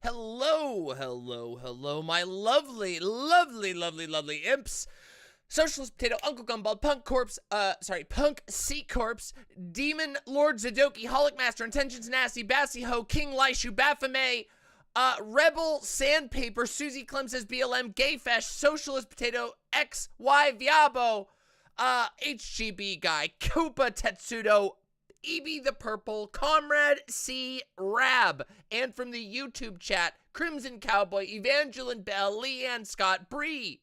Hello, hello, hello, my lovely, lovely, lovely, lovely imps. Socialist Potato, Uncle Gumball, Punk Corpse, Punk Sea Corpse, Demon, Lord Zadoki, Holic Master, Intentions Nasty, Bassy Ho, King Lishu, Baphomet, Rebel, Sandpaper, Susie Clem says BLM, Gayfesh, Socialist Potato, XY Viabo, HGB Guy, Koopa Tetsudo, EB the Purple, Comrade C. Rab, and from the YouTube chat, Crimson Cowboy, Evangeline Bell, Leanne Scott, Bree.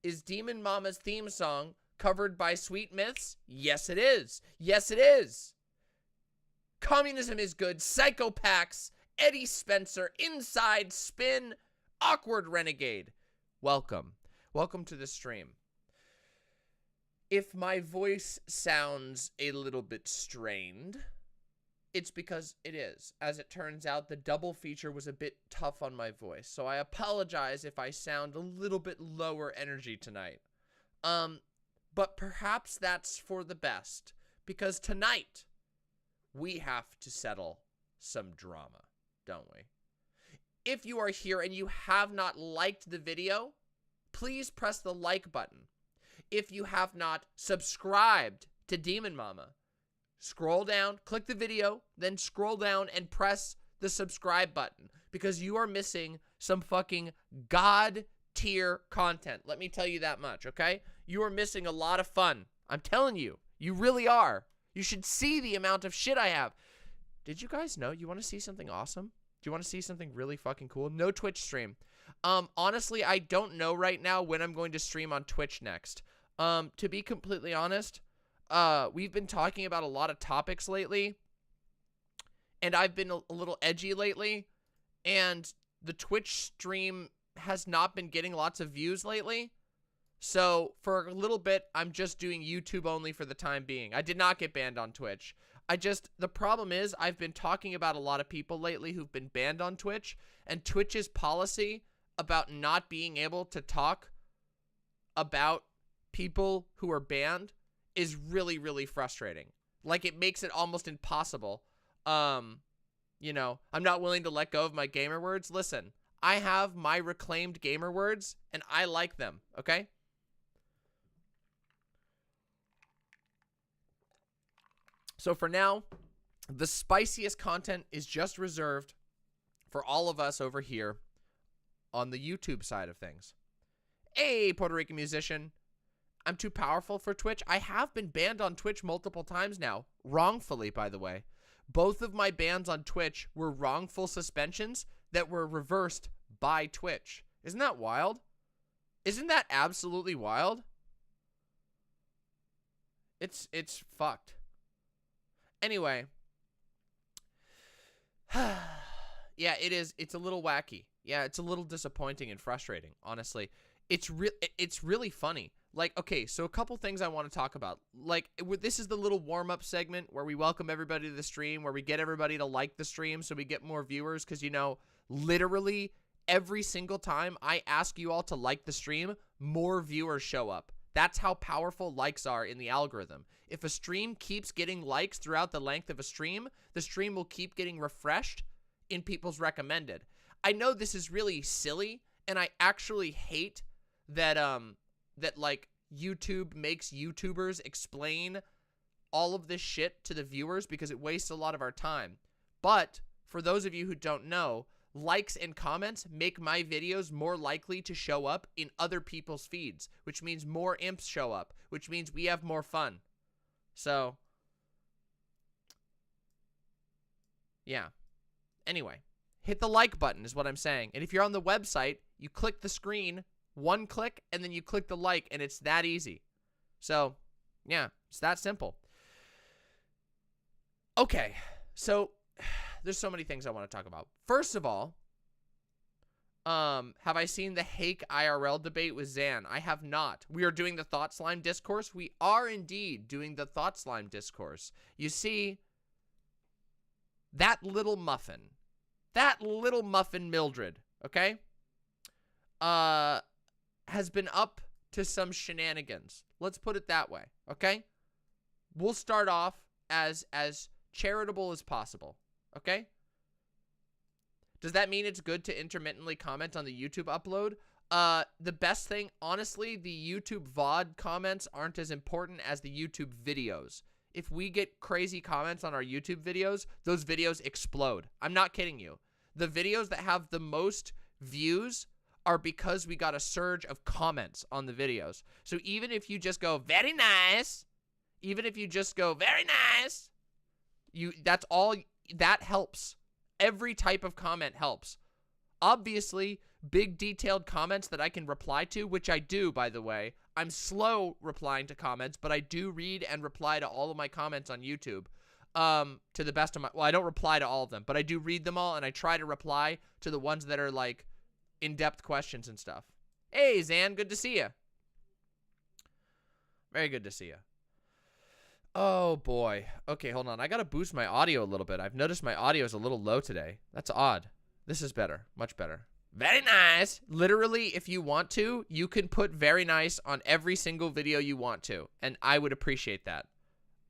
Is Demon Mama's theme song covered by Sweet Myths? Yes, it is. Yes, it is. Communism is good. Psychopax, Eddie Spencer, Inside Spin, Awkward Renegade. Welcome. Welcome to the stream. If my voice sounds a little bit strained, it's because it is. As it turns out, the double feature was a bit tough on my voice, so I apologize if I sound a little bit lower energy tonight. But perhaps that's for the best, because tonight we have to settle some drama, don't we? If you are here and you have not liked the video, please press the like button. If you have not subscribed to Demon Mama, scroll down, click the video, then scroll down and press the subscribe button because you are missing some fucking god tier content. Let me tell you that much, okay? You are missing a lot of fun. I'm telling you, you really are. You should see the amount of shit I have. Did you guys know? You want to see something awesome? Do you want to see something really fucking cool? No Twitch stream. Honestly, I don't know right now when I'm going to stream on Twitch next. To be completely honest, we've been talking about a lot of topics lately, and I've been a little edgy lately, and the Twitch stream has not been getting lots of views lately. So for a little bit, I'm just doing YouTube only for the time being. I did not get banned on Twitch. The problem is I've been talking about a lot of people lately who've been banned on Twitch, and Twitch's policy about not being able to talk about people who are banned is really, really frustrating. Like, it makes it almost impossible. You know, I'm not willing to let go of my gamer words. Listen, I have my reclaimed gamer words, and I like them, okay? So for now, the spiciest content is just reserved for all of us over here on the YouTube side of things. Hey, Puerto Rican musician. I'm too powerful for Twitch. I have been banned on Twitch multiple times now. Wrongfully, by the way. Both of my bans on Twitch were wrongful suspensions that were reversed by Twitch. Isn't that wild? Isn't that absolutely wild? It's fucked. Anyway. Yeah, it is. It's a little wacky. Yeah, it's a little disappointing and frustrating, honestly. It's really funny. Like, okay, so a couple things I want to talk about. Like, this is the little warm-up segment where we welcome everybody to the stream, where we get everybody to like the stream so we get more viewers, because, you know, literally every single time I ask you all to like the stream, more viewers show up. That's how powerful likes are in the algorithm. If a stream keeps getting likes throughout the length of a stream, the stream will keep getting refreshed in people's recommended. I know this is really silly, and I actually hate that, like, YouTube makes YouTubers explain all of this shit to the viewers because it wastes a lot of our time. But for those of you who don't know, likes and comments make my videos more likely to show up in other people's feeds, which means more imps show up, which means we have more fun. So, yeah. Anyway, hit the like button is what I'm saying. And if you're on the website, you click the screen, one click, and then you click the like, and it's that easy. So, yeah, it's that simple. Okay, so there's so many things I want to talk about. First of all, have I seen the Hake IRL debate with Zan? I have not. We are doing the ThoughtSlime discourse. We are indeed doing the ThoughtSlime discourse. You see, that little muffin Mildred, okay, has been up to some shenanigans. Let's put it that way, okay? We'll start off as charitable as possible, okay? Does that mean it's good to intermittently comment on the YouTube upload? The best thing, honestly, the YouTube VOD comments aren't as important as the YouTube videos. If we get crazy comments on our YouTube videos, those videos explode. I'm not kidding you. The videos that have the most views are because we got a surge of comments on the videos. So even if you just go, very nice, even if you just go, very nice, that's all, that helps. Every type of comment helps. Obviously, big detailed comments that I can reply to, which I do, by the way. I'm slow replying to comments, but I do read and reply to all of my comments on YouTube. To the best of my, well, I don't reply to all of them, but I do read them all, and I try to reply to the ones that are like in-depth questions and stuff. Hey, Zan, good to see you. Very good to see you. Oh, boy. Okay, hold on. I got to boost my audio a little bit. I've noticed my audio is a little low today. That's odd. This is better. Much better. Very nice. Literally, if you want to, you can put very nice on every single video you want to, and I would appreciate that.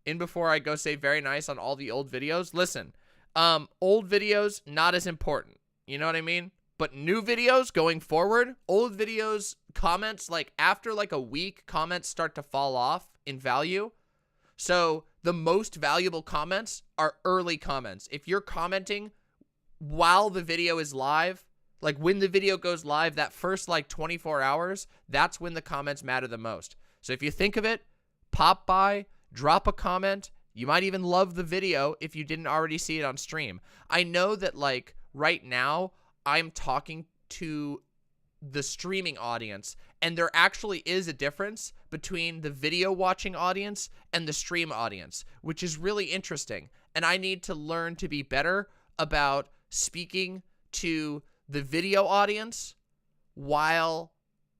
And before I go say very nice on all the old videos, listen, old videos, not as important. You know what I mean? But new videos going forward, old videos, comments, like after like a week, comments start to fall off in value. So the most valuable comments are early comments. If you're commenting while the video is live, like when the video goes live, that first like 24 hours, that's when the comments matter the most. So if you think of it, pop by, drop a comment. You might even love the video if you didn't already see it on stream. I know that like right now I'm talking to the streaming audience, and there actually is a difference between the video watching audience and the stream audience, which is really interesting. And I need to learn to be better about speaking to the video audience while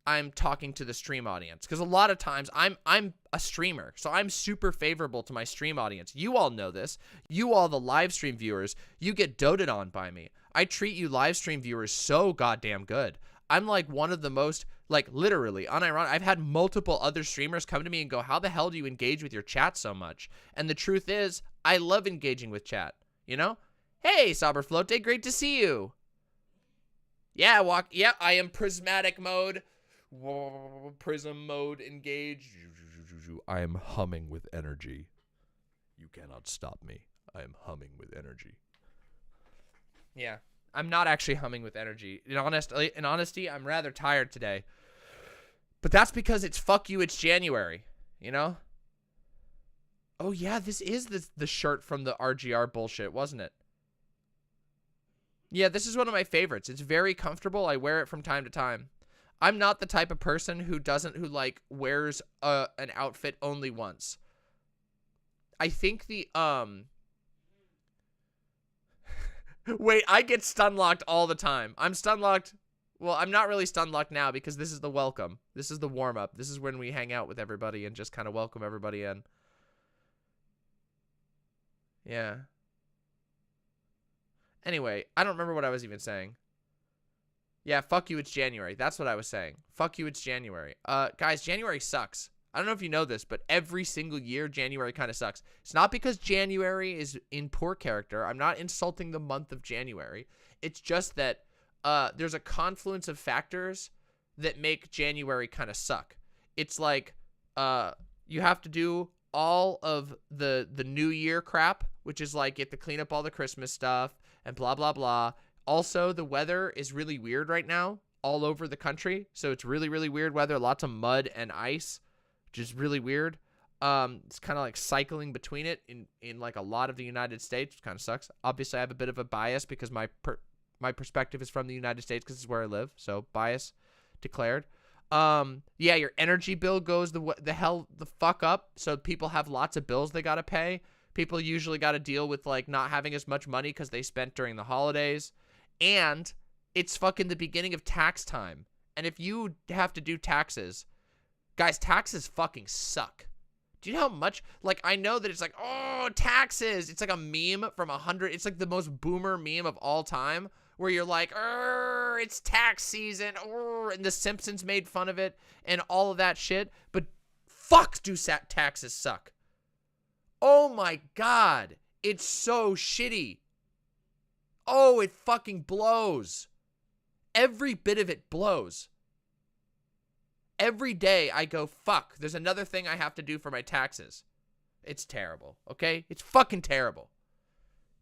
I'm talking to the stream audience. Because a lot of times I'm a streamer, so I'm super favorable to my stream audience. You all know this. You all, the live stream viewers, you get doted on by me. I treat you live stream viewers so goddamn good. I'm like one of the most, like literally, unironic. I've had multiple other streamers come to me and go, how the hell do you engage with your chat so much? And the truth is, I love engaging with chat, you know? Hey, Saberflote, great to see you. Yeah, yeah, I am prismatic mode. Whoa, prism mode, engage. I am humming with energy. You cannot stop me. I am humming with energy. Yeah. I'm not actually humming with energy. In honesty, I'm rather tired today. But that's because it's fuck you, it's January, you know? Oh yeah, this is the shirt from the RGR bullshit, wasn't it? Yeah, this is one of my favorites. It's very comfortable. I wear it from time to time. I'm not the type of person who like wears an outfit only once. I think the wait, I get stun locked all the time. I'm stun locked. Well, I'm not really stun locked now because this is the welcome. This is the warm up. This is when we hang out with everybody and just kind of welcome everybody in. Yeah. Anyway, I don't remember what I was even saying. Yeah, fuck you, it's January. That's what I was saying. Fuck you, it's January. Guys, January sucks. I don't know if you know this, but every single year, January kind of sucks. It's not because January is in poor character. I'm not insulting the month of January. It's just that there's a confluence of factors that make January kind of suck. It's like you have to do all of the New Year crap, which is like you have to clean up all the Christmas stuff and blah, blah, blah. Also, the weather is really weird right now all over the country. So it's really, really weird weather. Lots of mud and ice, which is really weird. It's kind of like cycling between it in like a lot of the United States, which kind of sucks. Obviously, I have a bit of a bias because my perspective is from the United States because it's where I live. So bias declared. Yeah, your energy bill goes the fuck up. So people have lots of bills they got to pay. People usually got to deal with like not having as much money because they spent during the holidays. And it's fucking the beginning of tax time. And if you have to do taxes, guys, taxes fucking suck. Do you know how much, like, I know that it's like, oh, taxes. It's like a meme from 100. It's like the most boomer meme of all time where you're like, it's tax season. And The Simpsons made fun of it and all of that shit. But fuck, do taxes suck. Oh my God. It's so shitty. Oh, it fucking blows. Every bit of it blows. Every day I go, fuck, there's another thing I have to do for my taxes. It's terrible, okay? It's fucking terrible.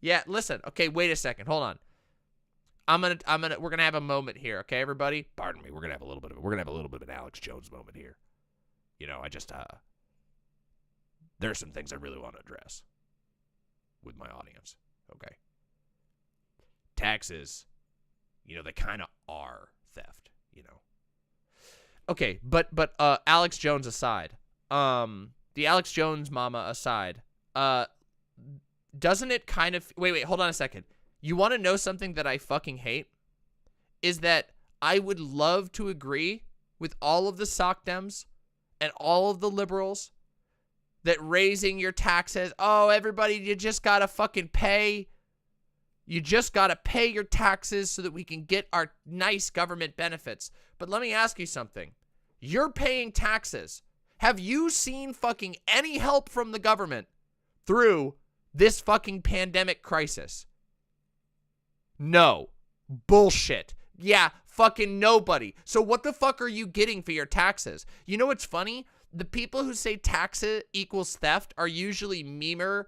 Yeah, listen. Okay, wait a second. Hold on. We're gonna have a moment here, okay, everybody? Pardon me. We're gonna have a little bit of an Alex Jones moment here. You know, there are some things I really want to address with my audience, okay? Taxes, you know, they kind of are theft, you know. Okay, but Alex Jones aside, the Alex Jones mama aside, doesn't it kind of wait, hold on a second. You want to know something that I fucking hate? Is that I would love to agree with all of the sock dems and all of the liberals that raising your taxes, oh, everybody, you just gotta fucking pay. You just gotta pay your taxes so that we can get our nice government benefits. But let me ask you something. You're paying taxes. Have you seen fucking any help from the government through this fucking pandemic crisis? No. Bullshit. Yeah, fucking nobody. So what the fuck are you getting for your taxes? You know what's funny? The people who say taxes equals theft are usually memer,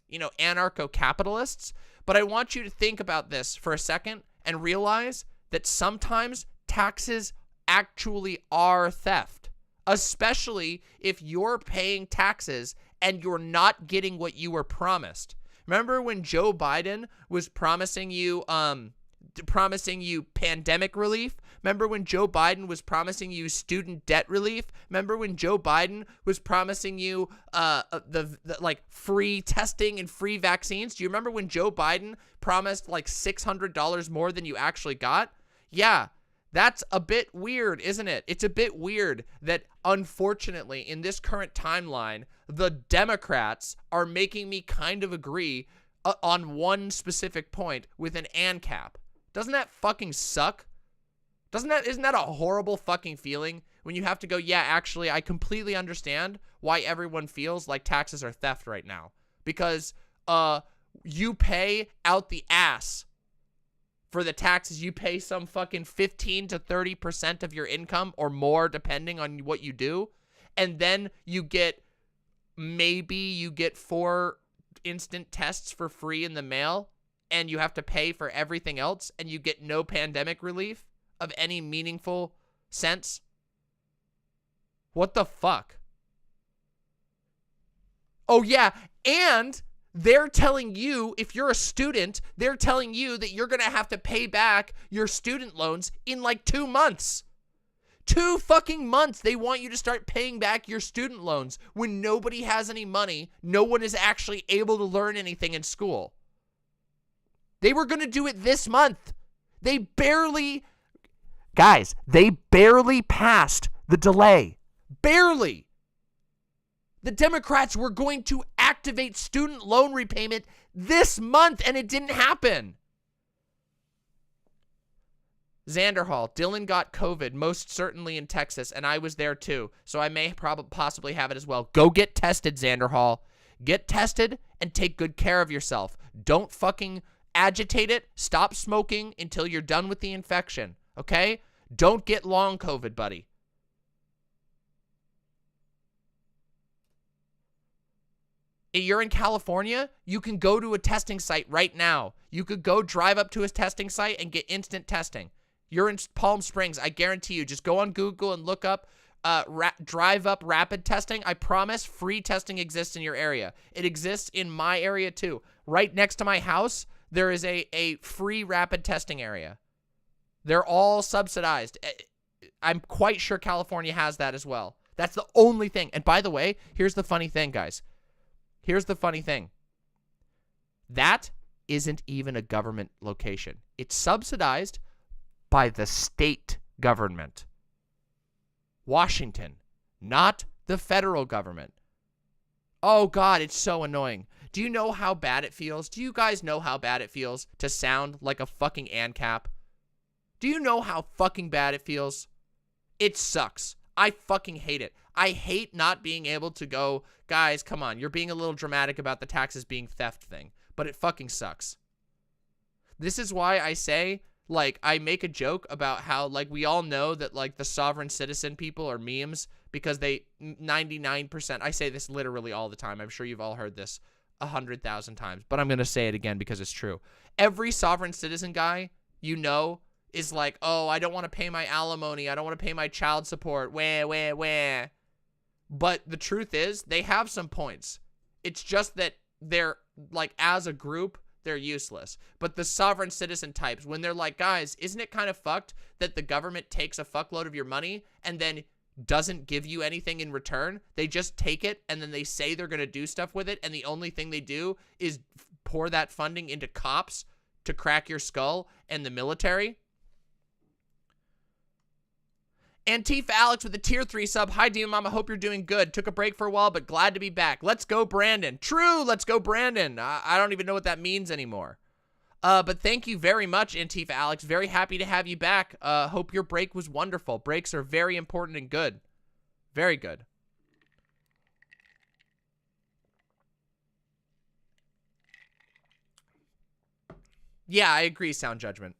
you know, anarcho-capitalists. But I want you to think about this for a second and realize that sometimes taxes actually are theft, especially if you're paying taxes and you're not getting what you were promised. Remember when Joe Biden was promising you pandemic relief? Remember when Joe Biden was promising you student debt relief? Remember when Joe Biden was promising you like free testing and free vaccines? Do you remember when Joe Biden promised like $600 more than you actually got? Yeah, that's a bit weird, isn't it? It's a bit weird that, unfortunately, in this current timeline, the Democrats are making me kind of agree on one specific point with an ANCAP. Doesn't that fucking suck? Isn't that a horrible fucking feeling when you have to go, yeah, actually, I completely understand why everyone feels like taxes are theft right now. Because you pay out the ass for the taxes. You pay some fucking 15 to 30% of your income or more, depending on what you do. And then you get, maybe you get 4 instant tests for free in the mail, and you have to pay for everything else, and you get no pandemic relief of any meaningful sense. What the fuck? Oh yeah, and they're telling you, if you're a student, they're telling you that you're gonna have to pay back your student loans in like 2 months. 2 fucking months they want you to start paying back your student loans when nobody has any money. No one is actually able to learn anything in school. They were gonna do it this month. They barely passed the delay. Barely. The Democrats were going to activate student loan repayment this month, and it didn't happen. Xanderhal, Dylan got COVID, most certainly in Texas, and I was there too, so I may possibly have it as well. Go get tested, Xanderhal. Get tested and take good care of yourself. Don't fucking agitate it. Stop smoking until you're done with the infection, okay? Don't get long COVID, buddy. If you're in California, you can go to a testing site right now. You could go drive up to a testing site and get instant testing. You're in Palm Springs, I guarantee you. Just go on Google and look up drive up rapid testing. I promise free testing exists in your area. It exists in my area too. Right next to my house, there is a free rapid testing area. They're all subsidized. I'm quite sure California has that as well. That's the only thing. And by the way, here's the funny thing, guys. Here's the funny thing. That isn't even a government location. It's subsidized by the state government. Washington, not the federal government. Oh God, it's so annoying. Do you know how bad it feels? Do you guys know how bad it feels to sound like a fucking ANCAP? Do you know how fucking bad it feels? It sucks. I fucking hate it. I hate not being able to go, guys, come on, you're being a little dramatic about the taxes being theft thing. but it fucking sucks. This is why I say, like, I make a joke about how, like, we all know that, like, the sovereign citizen people are memes because they 99%, I say this literally all the time. I'm sure you've all heard this 100,000 times, but I'm going to say it again because it's true. Every sovereign citizen guy, you know, is like, oh, I don't want to pay my alimony. I don't want to pay my child support. Wah. But the truth is, they have some points. It's just that they're, like, as a group, they're useless. But the sovereign citizen types, when they're like, guys, isn't it kind of fucked that the government takes a fuckload of your money and then doesn't give you anything in return? They just take it and then they say they're going to do stuff with it, and the only thing they do is pour that funding into cops to crack your skull and the military. Antifa Alex with a tier 3 sub. Hi, Demon Mama. Hope you're doing good. Took a break for a while, but glad to be back. Let's go, Brandon. True. Let's go, Brandon. I don't even know what that means anymore. But thank you very much, Antifa Alex. Very happy to have you back. Hope your break was wonderful. Breaks are very important and good. Very good. Yeah, I agree, Sound Judgment.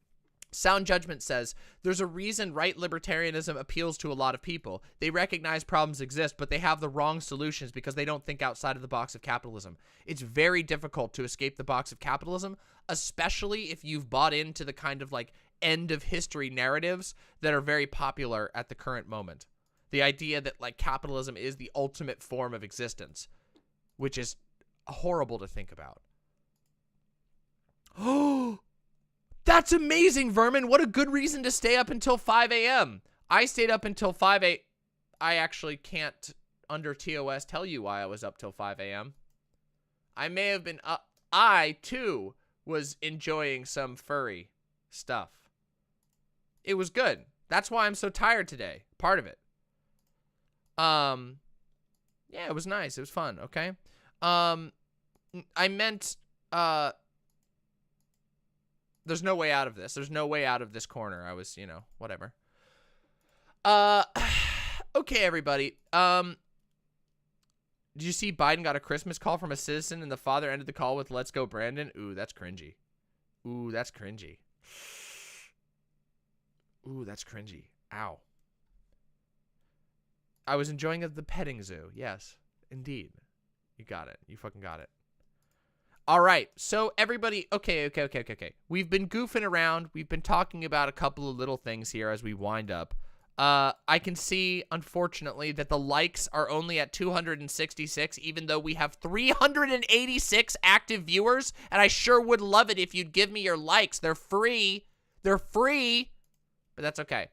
Sound Judgment says, there's a reason right libertarianism appeals to a lot of people. They recognize problems exist, but they have the wrong solutions because they don't think outside of the box of capitalism. It's very difficult to escape the box of capitalism, especially if you've bought into the kind of like end of history narratives that are very popular at the current moment. The idea that like capitalism is the ultimate form of existence, which is horrible to think about. Oh, that's amazing, Vermin. What a good reason to stay up until 5 a.m. I stayed up until 5 a.m. I actually can't, under TOS, tell you why I was up till 5 a.m. I may have been up. I, too, was enjoying some furry stuff. It was good. That's why I'm so tired today. Part of it. Yeah, it was nice. It was fun, okay? I meant, there's no way out of this. There's no way out of this corner. I was, you know, whatever. Okay, everybody. Did you see Biden got a Christmas call from a citizen and the father ended the call with "Let's go, Brandon"? Ooh, that's cringy. Ooh, that's cringy. Ooh, that's cringy. Ow. I was enjoying the petting zoo. Yes, indeed. You got it. You fucking got it. All right, so everybody, okay. We've been goofing around. We've been talking about a couple of little things here as we wind up. I can see, unfortunately, that the likes are only at 266, even though we have 386 active viewers, and I sure would love it if you'd give me your likes. They're free. They're free, but that's okay.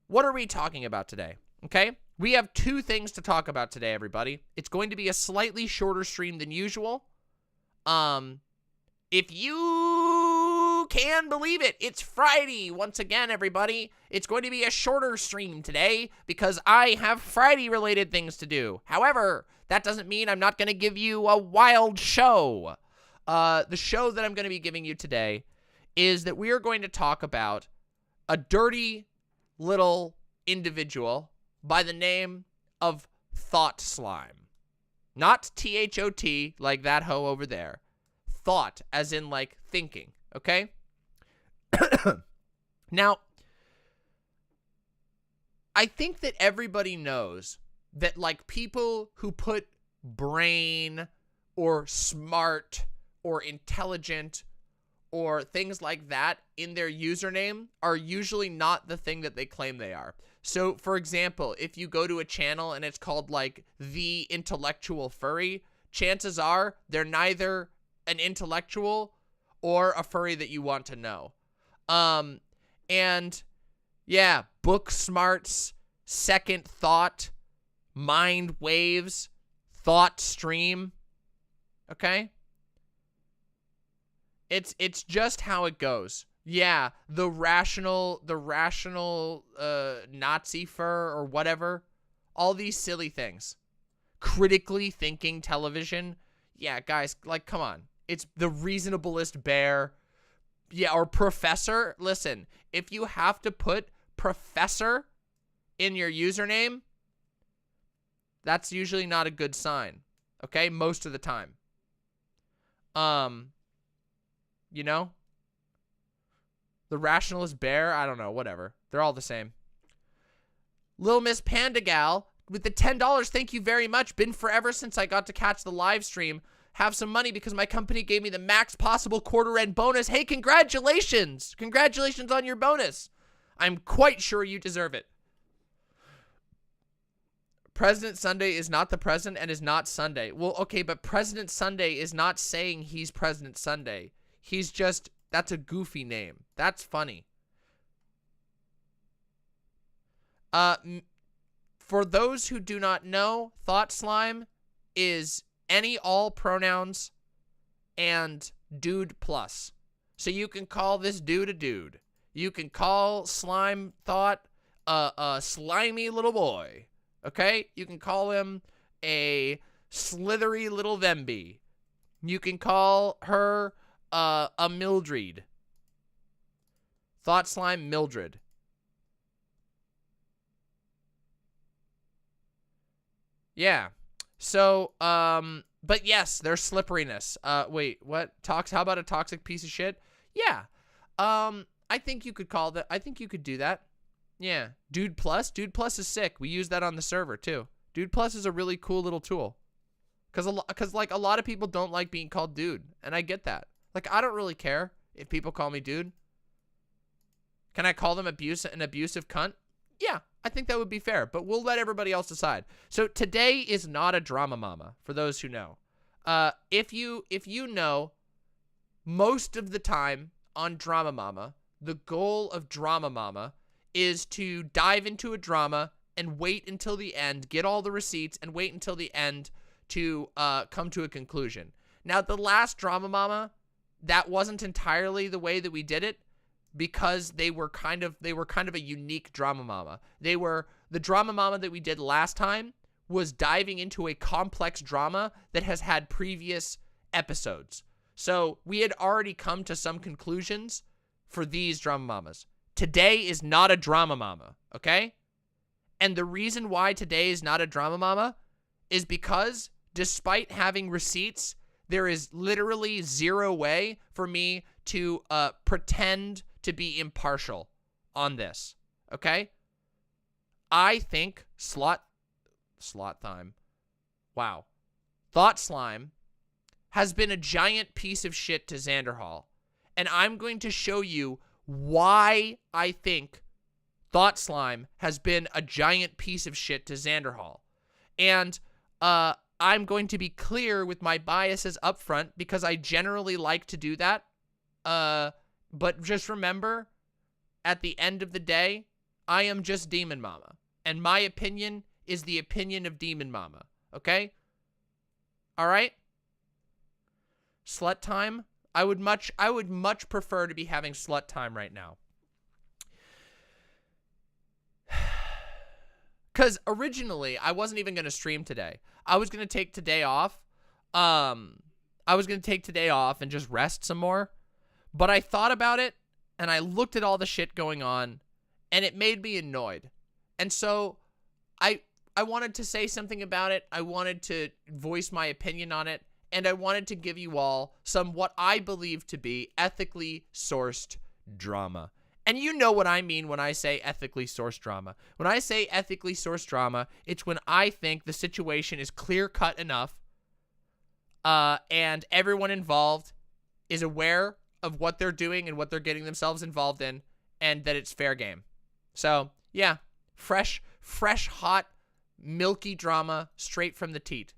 What are we talking about today? Okay, we have two things to talk about today, everybody. It's going to be a slightly shorter stream than usual. If you can believe it, it's Friday once again, everybody. It's going to be a shorter stream today because I have Friday-related things to do. However, that doesn't mean I'm not going to give you a wild show. The show that I'm going to be giving you today is that we are going to talk about a dirty little individual by the name of ThoughtSlime. Not T-H-O-T, like that hoe over there. Thought, as in, like, thinking, okay? Now, I think that everybody knows that, like, people who put brain or smart or intelligent or things like that in their username are usually not the thing that they claim they are. So, for example, if you go to a channel and it's called, like, The Intellectual Furry, chances are they're neither an intellectual or a furry that you want to know. And, yeah, book smarts, second thought, mind waves, thought stream, okay? It's just how it goes. Yeah, the rational Nazi fur or whatever. All these silly things. Critically thinking television. Yeah, guys, like, come on. It's the reasonablest bear. Yeah, or professor. Listen, if you have to put professor in your username, that's usually not a good sign. Okay? Most of the time. you know? The rationalist bear, I don't know, whatever. They're all the same. Lil Miss Panda Gal with the $10, thank you very much. Been forever since I got to catch the live stream. Have some money because my company gave me the max possible quarter-end bonus. Hey, congratulations. Congratulations on your bonus. I'm quite sure you deserve it. President Sunday is not the president and is not Sunday. Well, okay, but President Sunday is not saying he's President Sunday. He's just, that's a goofy name. That's funny. For those who do not know, ThoughtSlime is any all pronouns and dude plus. So you can call this dude a dude. You can call Slime Thought a slimy little boy. Okay? You can call him a slithery little Vemby. You can call her a Mildred. ThoughtSlime Mildred. Yeah. So, but yes, there's slipperiness. Wait, what? How about a toxic piece of shit? Yeah. I think you could call that. I think you could do that. Yeah. Dude Plus is sick. We use that on the server too. Dude Plus is a really cool little tool. Cause like a lot of people don't like being called dude, and I get that. Like, I don't really care if people call me dude. Can I call them an abusive cunt? Yeah, I think that would be fair, but we'll let everybody else decide. So today is not a drama mama, for those who know. If you know, most of the time on Drama Mama, the goal of Drama Mama is to dive into a drama and wait until the end, get all the receipts, and wait until the end to come to a conclusion. Now, the last Drama Mama, that wasn't entirely the way that we did it, because they were kind of a unique Drama Mama. The Drama Mama that we did last time was diving into a complex drama that has had previous episodes. So we had already come to some conclusions for these Drama Mamas. Today is not a Drama Mama, okay? And the reason why today is not a Drama Mama is because despite having receipts, there is literally zero way for me to pretend to be impartial on this, okay? I think slot time. Wow. ThoughtSlime has been a giant piece of shit to Xanderhal, and I'm going to show you why I think ThoughtSlime has been a giant piece of shit to Xanderhal. And I'm going to be clear with my biases up front because I generally like to do that. But just remember, at the end of the day, I am just Demon Mama. And my opinion is the opinion of Demon Mama. Okay? Alright? Slut time? I would much prefer to be having slut time right now. Because originally, I wasn't even going to stream today. I was going to take today off. I was going to take today off and just rest some more. But I thought about it, and I looked at all the shit going on, and it made me annoyed. And so I wanted to say something about it. I wanted to voice my opinion on it, and I wanted to give you all some what I believe to be ethically sourced drama. And you know what I mean when I say ethically sourced drama. When I say ethically sourced drama, it's when I think the situation is clear-cut enough, and everyone involved is aware of what they're doing and what they're getting themselves involved in, and that it's fair game. So, yeah, fresh, hot, milky drama straight from the teat.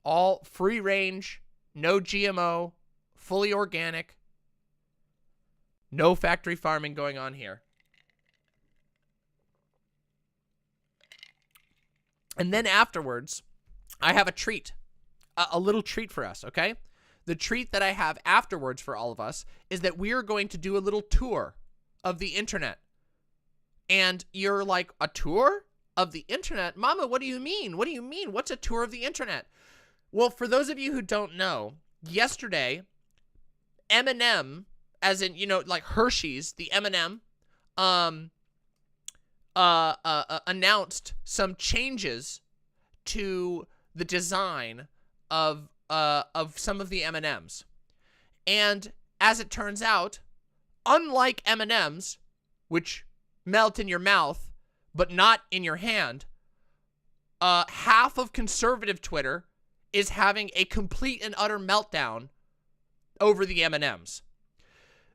All free range, no GMO, fully organic, no factory farming going on here. And then afterwards, I have a treat. A little treat for us, okay? The treat that I have afterwards for all of us is that we are going to do a little tour of the internet. And you're like, a tour of the internet? Mama, what do you mean? What do you mean? What's a tour of the internet? Well, for those of you who don't know, yesterday, M&M, as in, you know, like Hershey's, the M&M, announced some changes to the design of some of the M&Ms. And as it turns out, unlike M&Ms, which melt in your mouth but not in your hand, half of conservative Twitter is having a complete and utter meltdown over the M&Ms.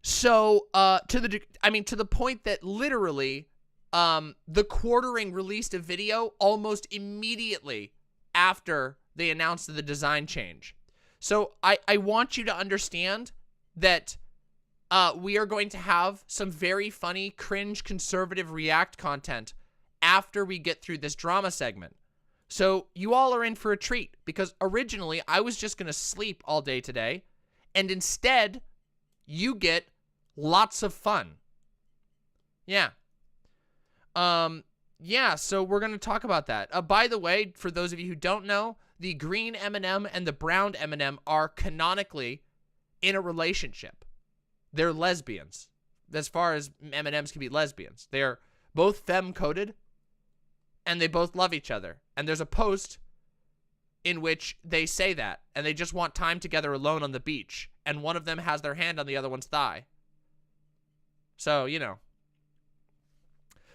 So, to the point that literally, the Quartering released a video almost immediately after they announced the design change. So, I want you to understand that we are going to have some very funny, cringe, conservative React content after we get through this drama segment. So you all are in for a treat, because originally I was just going to sleep all day today, and instead you get lots of fun. Yeah. Yeah, so we're going to talk about that. By the way, for those of you who don't know, the green M&M and the brown M&M are canonically in a relationship. They're lesbians, as far as M&Ms can be lesbians. They're both femme-coded, and they both love each other. And there's a post in which they say that, and they just want time together alone on the beach, and one of them has their hand on the other one's thigh. So, you know.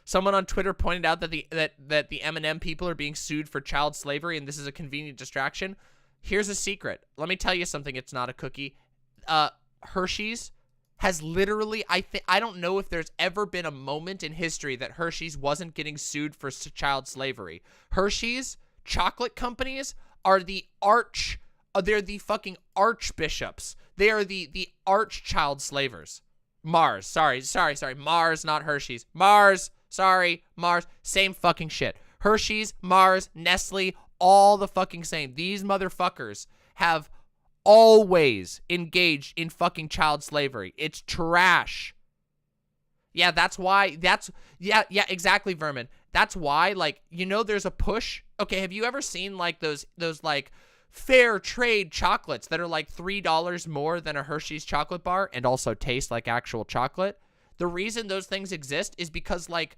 Someone on Twitter pointed out that the M&M people are being sued for child slavery, and this is a convenient distraction. Here's a secret. Let me tell you something. It's not a cookie. Hershey's has literally, I don't know if there's ever been a moment in history that Hershey's wasn't getting sued for child slavery. Hershey's chocolate companies are they're the fucking archbishops. They are the arch child slavers. Mars, sorry, Mars, not Hershey's. Mars, sorry, Mars, same fucking shit. Hershey's, Mars, Nestle, all the fucking same. These motherfuckers have always engaged in fucking child slavery. It's trash. Yeah, that's why, yeah, exactly, Vermin. That's why, like, you know, there's a push. Okay, have you ever seen, like, those like, fair trade chocolates that are, like, $3 more than a Hershey's chocolate bar and also taste like actual chocolate? The reason those things exist is because, like,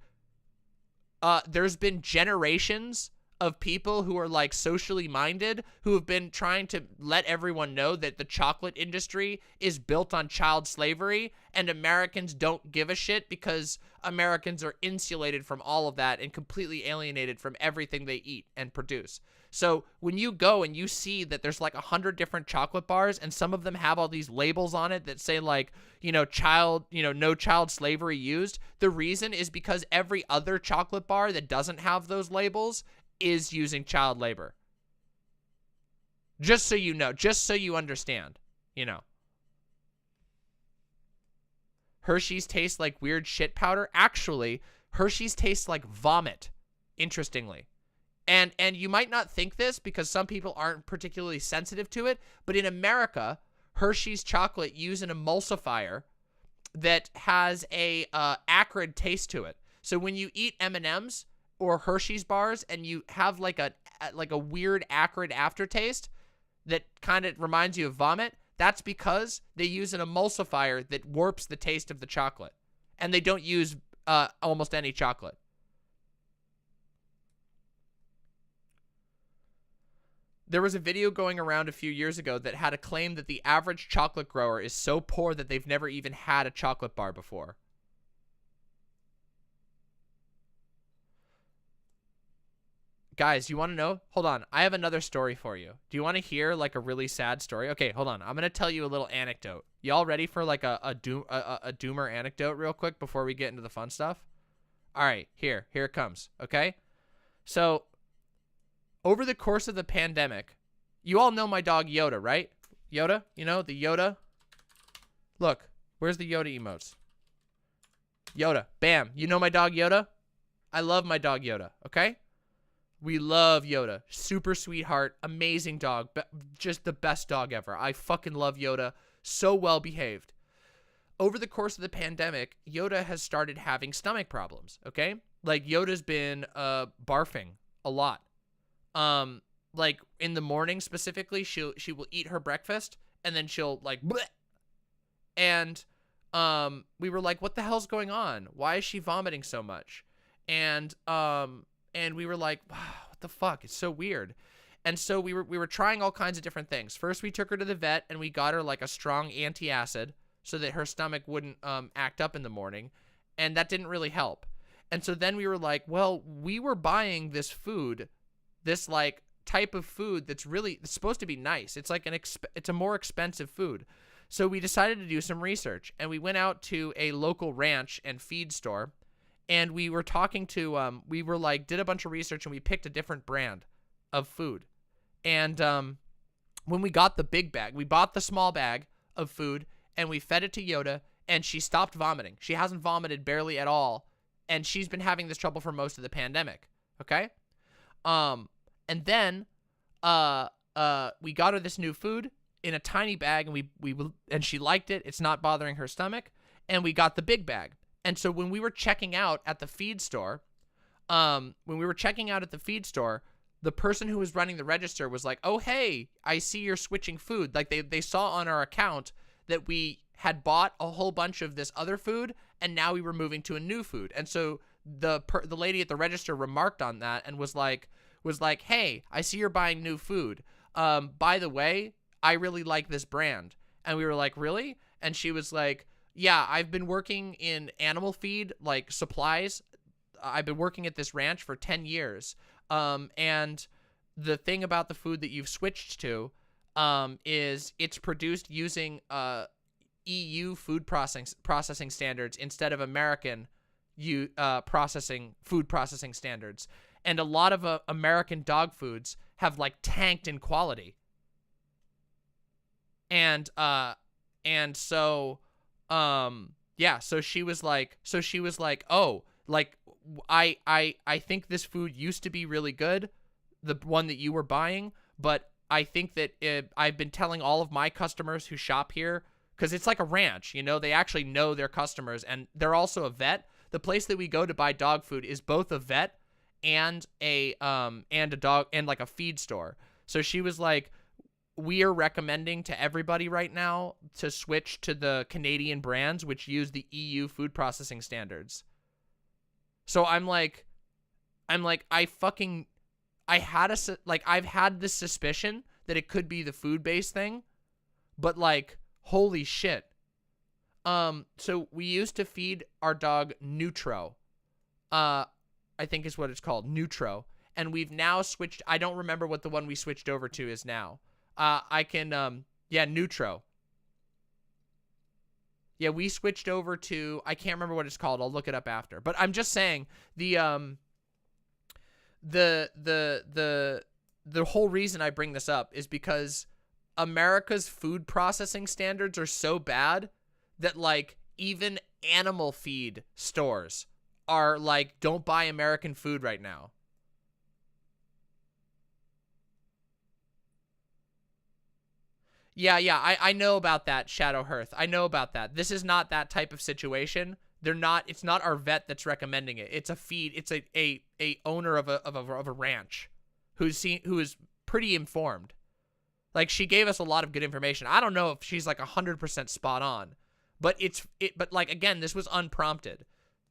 there's been generations of people who are, like, socially minded who have been trying to let everyone know that the chocolate industry is built on child slavery, and Americans don't give a shit because Americans are insulated from all of that and completely alienated from everything they eat and produce. So when you go and you see that there's like 100 different chocolate bars and some of them have all these labels on it that say, like, you know, no child slavery used, the reason is because every other chocolate bar that doesn't have those labels is using child labor. Just so you know, just so you understand, you know. Hershey's tastes like weird shit powder. Actually, Hershey's tastes like vomit, interestingly. And you might not think this because some people aren't particularly sensitive to it, but in America, Hershey's chocolate use an emulsifier that has a acrid taste to it. So when you eat M&Ms or Hershey's bars and you have like a weird acrid aftertaste that kind of reminds you of vomit, that's because they use an emulsifier that warps the taste of the chocolate. And they don't use almost any chocolate. There was a video going around a few years ago that had a claim that the average chocolate grower is so poor that they've never even had a chocolate bar before. Guys, you want to know? Hold on. I have another story for you. Do you want to hear like a really sad story? Okay, hold on. I'm going to tell you a little anecdote. Y'all ready for like a doomer anecdote real quick before we get into the fun stuff? All right, here it comes, okay? So, over the course of the pandemic, you all know my dog Yoda, right? Yoda, you know, the Yoda. Look, where's the Yoda emotes? Yoda, bam. You know my dog Yoda? I love my dog Yoda, okay? We love Yoda. Super sweetheart, amazing dog, just the best dog ever. I fucking love Yoda. So well behaved. Over the course of the pandemic, Yoda has started having stomach problems, okay? Like, Yoda's been barfing a lot. Like in the morning specifically, she will eat her breakfast and then she'll like bleh. And we were like, what the hell's going on? Why is she vomiting so much? And we were like, wow, what the fuck? It's so weird. And so we were trying all kinds of different things. First, we took her to the vet and we got her like a strong antacid so that her stomach wouldn't act up in the morning. And that didn't really help. And so then we were like, well, we were buying this food, this like type of food that's really, it's supposed to be nice. It's like it's a more expensive food. So we decided to do some research, and we went out to a local ranch and feed store, and we were talking to, we were like, did a bunch of research, and we picked a different brand of food. And when we got the big bag, we bought the small bag of food, and we fed it to Yoda, and she stopped vomiting. She hasn't vomited barely at all, and she's been having this trouble for most of the pandemic, okay? And then we got her this new food in a tiny bag, and and she liked it. It's not bothering her stomach, and we got the big bag. And so when we were checking out at the feed store, the person who was running the register was like, "Oh, hey, I see you're switching food." Like they saw on our account that we had bought a whole bunch of this other food, and now we were moving to a new food. And so the lady at the register remarked on that and was like, "Hey, I see you're buying new food. By the way, I really like this brand." And we were like, "Really?" And she was like, "Yeah, I've been working in animal feed, like supplies. I've been working at this ranch for 10 years. And the thing about the food that you've switched to is it's produced using EU food processing standards instead of American food processing standards. And a lot of American dog foods have like tanked in quality." And so yeah, so she was like, "Oh, like I think this food used to be really good, the one that you were buying, but I think that I've been telling all of my customers who shop here, because it's like a ranch, you know, they actually know their customers, and they're also a vet. The place that we go to buy dog food is both a vet and a dog and like a feed store." So she was like, "We are recommending to everybody right now to switch to the Canadian brands, which use the EU food processing standards." So I've had this suspicion that it could be the food-based thing, but like, holy shit. So we used to feed our dog Nutro. I think is what it's called, Nutro. And we've now switched, I don't remember what the one we switched over to is now. Yeah, Nutro. Yeah, we switched over to, I can't remember what it's called. I'll look it up after. But I'm just saying the whole reason I bring this up is because America's food processing standards are so bad that like even animal feed stores are like, don't buy American food right now. Yeah, I know about that, Shadow Hearth. I know about that. This is not that type of situation. It's not our vet that's recommending it. It's a feed, it's a owner of a ranch who is pretty informed. Like, she gave us a lot of good information. I don't know if she's like 100% spot on, but but like, again, this was unprompted.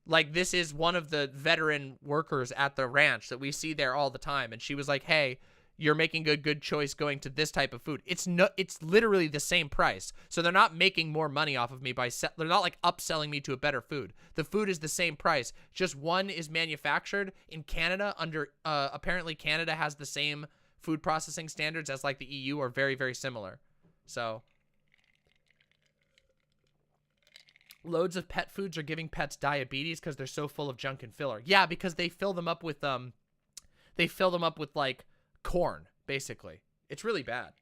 Like, this is one of the veteran workers at the ranch that we see there all the time. And she was like, "Hey, you're making a good choice going to this type of food." It's literally the same price. So they're not making more money off of me they're not like upselling me to a better food. The food is the same price. Just one is manufactured in Canada under, apparently Canada has the same food processing standards as like the EU, or very, very similar. So loads of pet foods are giving pets diabetes because they're so full of junk and filler. Yeah, because they fill them up with like corn, basically. It's really bad.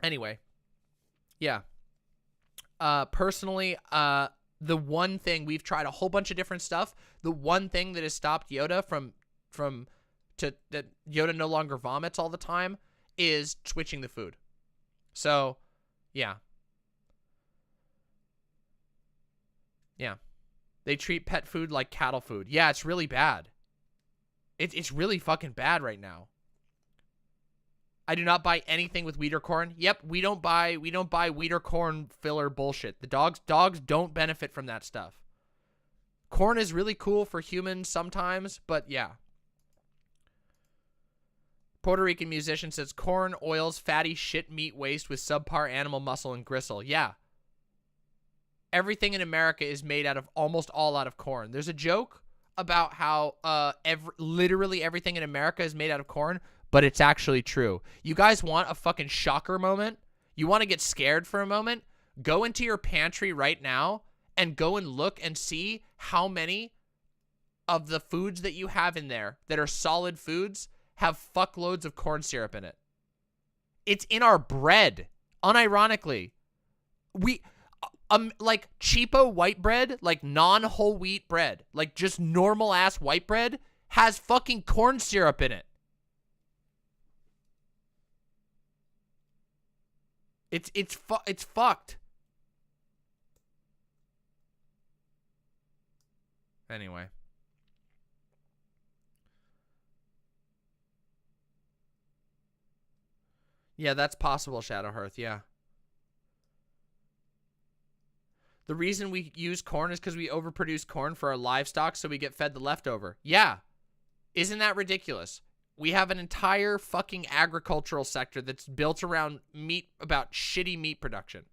Anyway, yeah. Personally, the one thing, we've tried a whole bunch of different stuff. The one thing that has stopped Yoda that Yoda no longer vomits all the time is switching the food. So, yeah. Yeah. They treat pet food like cattle food. Yeah, it's really bad. It's really fucking bad right now. I do not buy anything with wheat or corn. Yep, we don't buy wheat or corn filler bullshit. The dogs don't benefit from that stuff. Corn is really cool for humans sometimes, but yeah. Puerto Rican musician says corn oils fatty shit meat waste with subpar animal muscle and gristle. Yeah. Everything in America is made out of almost all out of corn. There's a joke about how literally everything in America is made out of corn, but it's actually true. You guys want a fucking shocker moment? You want to get scared for a moment? Go into your pantry right now and go and look and see how many of the foods that you have in there that are solid foods have fuckloads of corn syrup in it. It's in our bread, unironically. We, like cheapo white bread, like non-whole wheat bread, like just normal ass white bread has fucking corn syrup in it. It's fucked. Anyway. Yeah, that's possible, Shadowhearth, yeah. The reason we use corn is because we overproduce corn for our livestock, so we get fed the leftover. Yeah. Isn't that ridiculous? We have an entire fucking agricultural sector that's built around meat, about shitty meat production.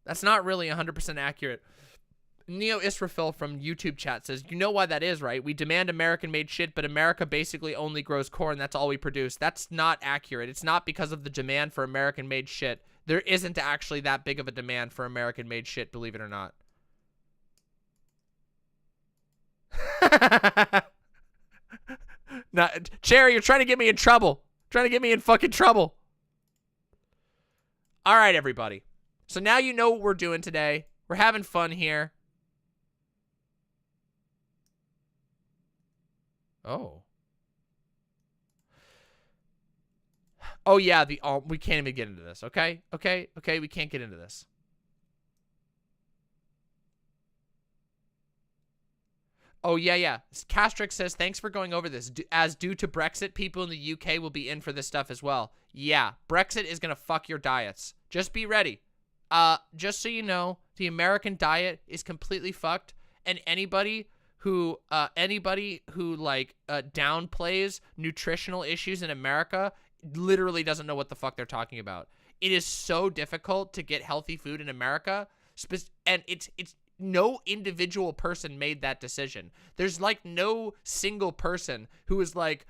That's not really 100% accurate. Neo Israfil from YouTube chat says, you know why that is, right? We demand American-made shit, but America basically only grows corn. That's all we produce. That's not accurate. It's not because of the demand for American-made shit. There isn't actually that big of a demand for American-made shit, believe it or not. No, Cherry, you're trying to get me in trouble. Trying to get me in fucking trouble. All right, everybody. So now you know what we're doing today. We're having fun here. Oh. Oh, yeah, we can't even get into this, okay? Okay, we can't get into this. Oh, yeah. Castrix says, thanks for going over this. As due to Brexit, people in the UK will be in for this stuff as well. Yeah, Brexit is going to fuck your diets. Just be ready. Just so you know, the American diet is completely fucked, and anybody who like downplays nutritional issues in America literally doesn't know what the fuck they're talking about. It is so difficult to get healthy food in America, and it's no individual person made that decision. There's like no single person who is like,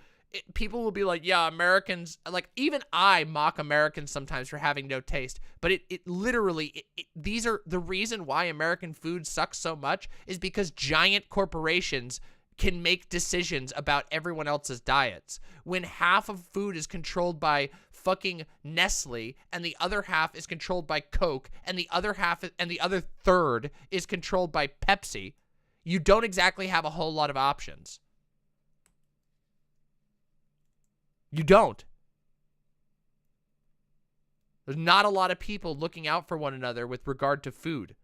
people will be like, yeah, Americans, like even I mock Americans sometimes for having no taste, but it literally, these are the reason why American food sucks so much is because giant corporations can make decisions about everyone else's diets. When half of food is controlled by fucking Nestle and the other half is controlled by Coke and the other half and the other third is controlled by Pepsi, you don't exactly have a whole lot of options. You don't. There's not a lot of people looking out for one another with regard to food.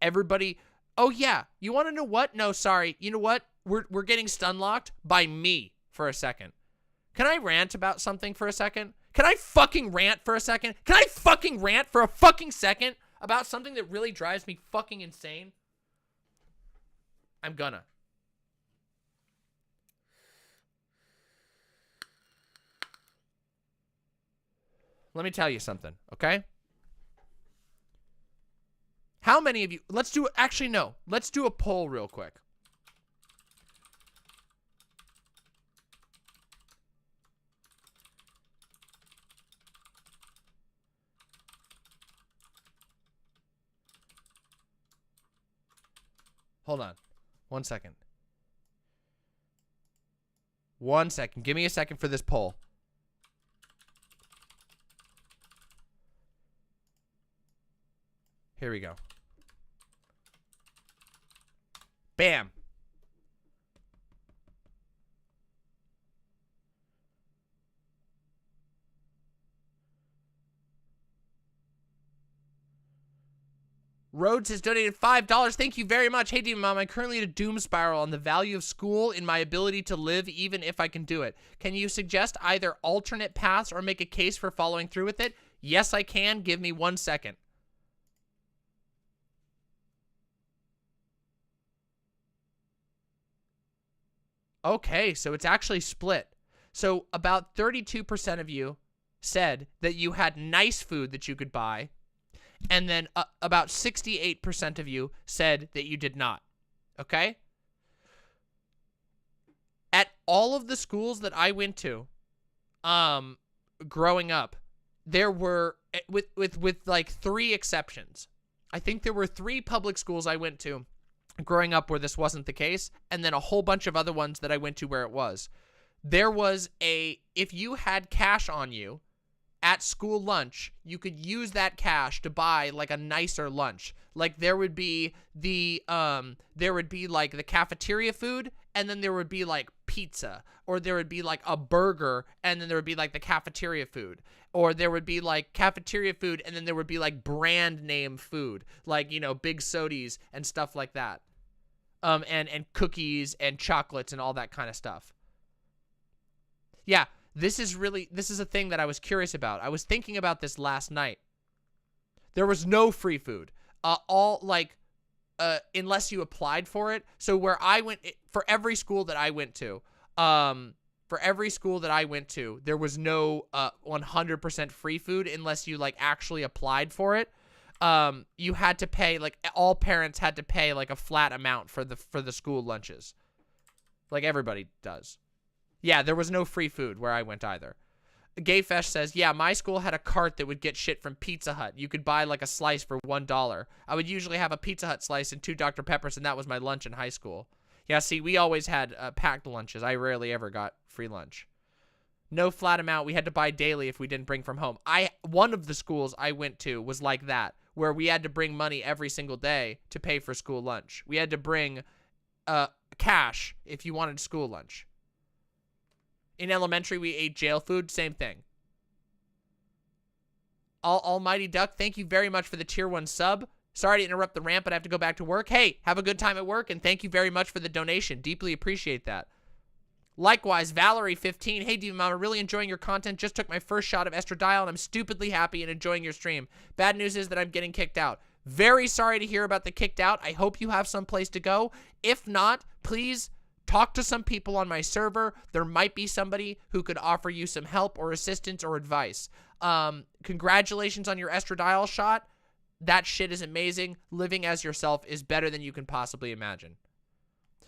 Everybody, oh yeah, you want to know what? No, sorry. You know what? We're getting stun locked by me for a second. Can I rant about something for a second? Can I fucking rant for a second? Can I fucking rant for a fucking second about something that really drives me fucking insane? I'm gonna. Let me tell you something, okay? How many of you, let's do a poll real quick. Hold on. 1 second. 1 second. Give me a second for this poll. Here we go. Bam. Rhodes has donated $5. Thank you very much. Hey, Demon Mom, I'm currently in a doom spiral on the value of school in my ability to live even if I can do it. Can you suggest either alternate paths or make a case for following through with it? Yes, I can. Give me 1 second. Okay, so it's actually split. So about 32% of you said that you had nice food that you could buy, and then about 68% of you said that you did not. Okay? At all of the schools that I went to, growing up, there were, with like 3 exceptions. I think there were 3 public schools I went to growing up where this wasn't the case, and then a whole bunch of other ones that I went to where it was. There was if you had cash on you at school lunch, you could use that cash to buy like a nicer lunch. Like there would be like the cafeteria food, and then there would be like pizza, or there would be like a burger, and then there would be like the cafeteria food, or there would be like cafeteria food, and then there would be like brand name food, like, you know, Big Sodies and stuff like that. And cookies and chocolates and all that kind of stuff. Yeah, this is a thing that I was curious about. I was thinking about this last night. There was no free food. Unless you applied for it. So where I went, for every school that I went to, there was no 100% free food unless you like actually applied for it. You had to pay, like, all parents had to pay like a flat amount for the school lunches. Like everybody does. Yeah, there was no free food where I went either. Gayfesh says, yeah, my school had a cart that would get shit from Pizza Hut. You could buy like a slice for $1. I would usually have a Pizza Hut slice and 2 Dr. Peppers, and that was my lunch in high school. Yeah, see, we always had packed lunches. I rarely ever got free lunch. No flat amount. We had to buy daily if we didn't bring from home. One of the schools I went to was like that, where we had to bring money every single day to pay for school lunch. We had to bring cash if you wanted school lunch. In elementary, we ate jail food. Same thing. Almighty Duck, thank you very much for the tier 1 sub. Sorry to interrupt the rant, but I have to go back to work. Hey, have a good time at work, and thank you very much for the donation. Deeply appreciate that. Likewise, Valerie15, hey, Diva Mama, really enjoying your content. Just took my first shot of estradiol, and I'm stupidly happy and enjoying your stream. Bad news is that I'm getting kicked out. Very sorry to hear about the kicked out. I hope you have some place to go. If not, please talk to some people on my server. There might be somebody who could offer you some help or assistance or advice. Congratulations on your estradiol shot. That shit is amazing. Living as yourself is better than you can possibly imagine.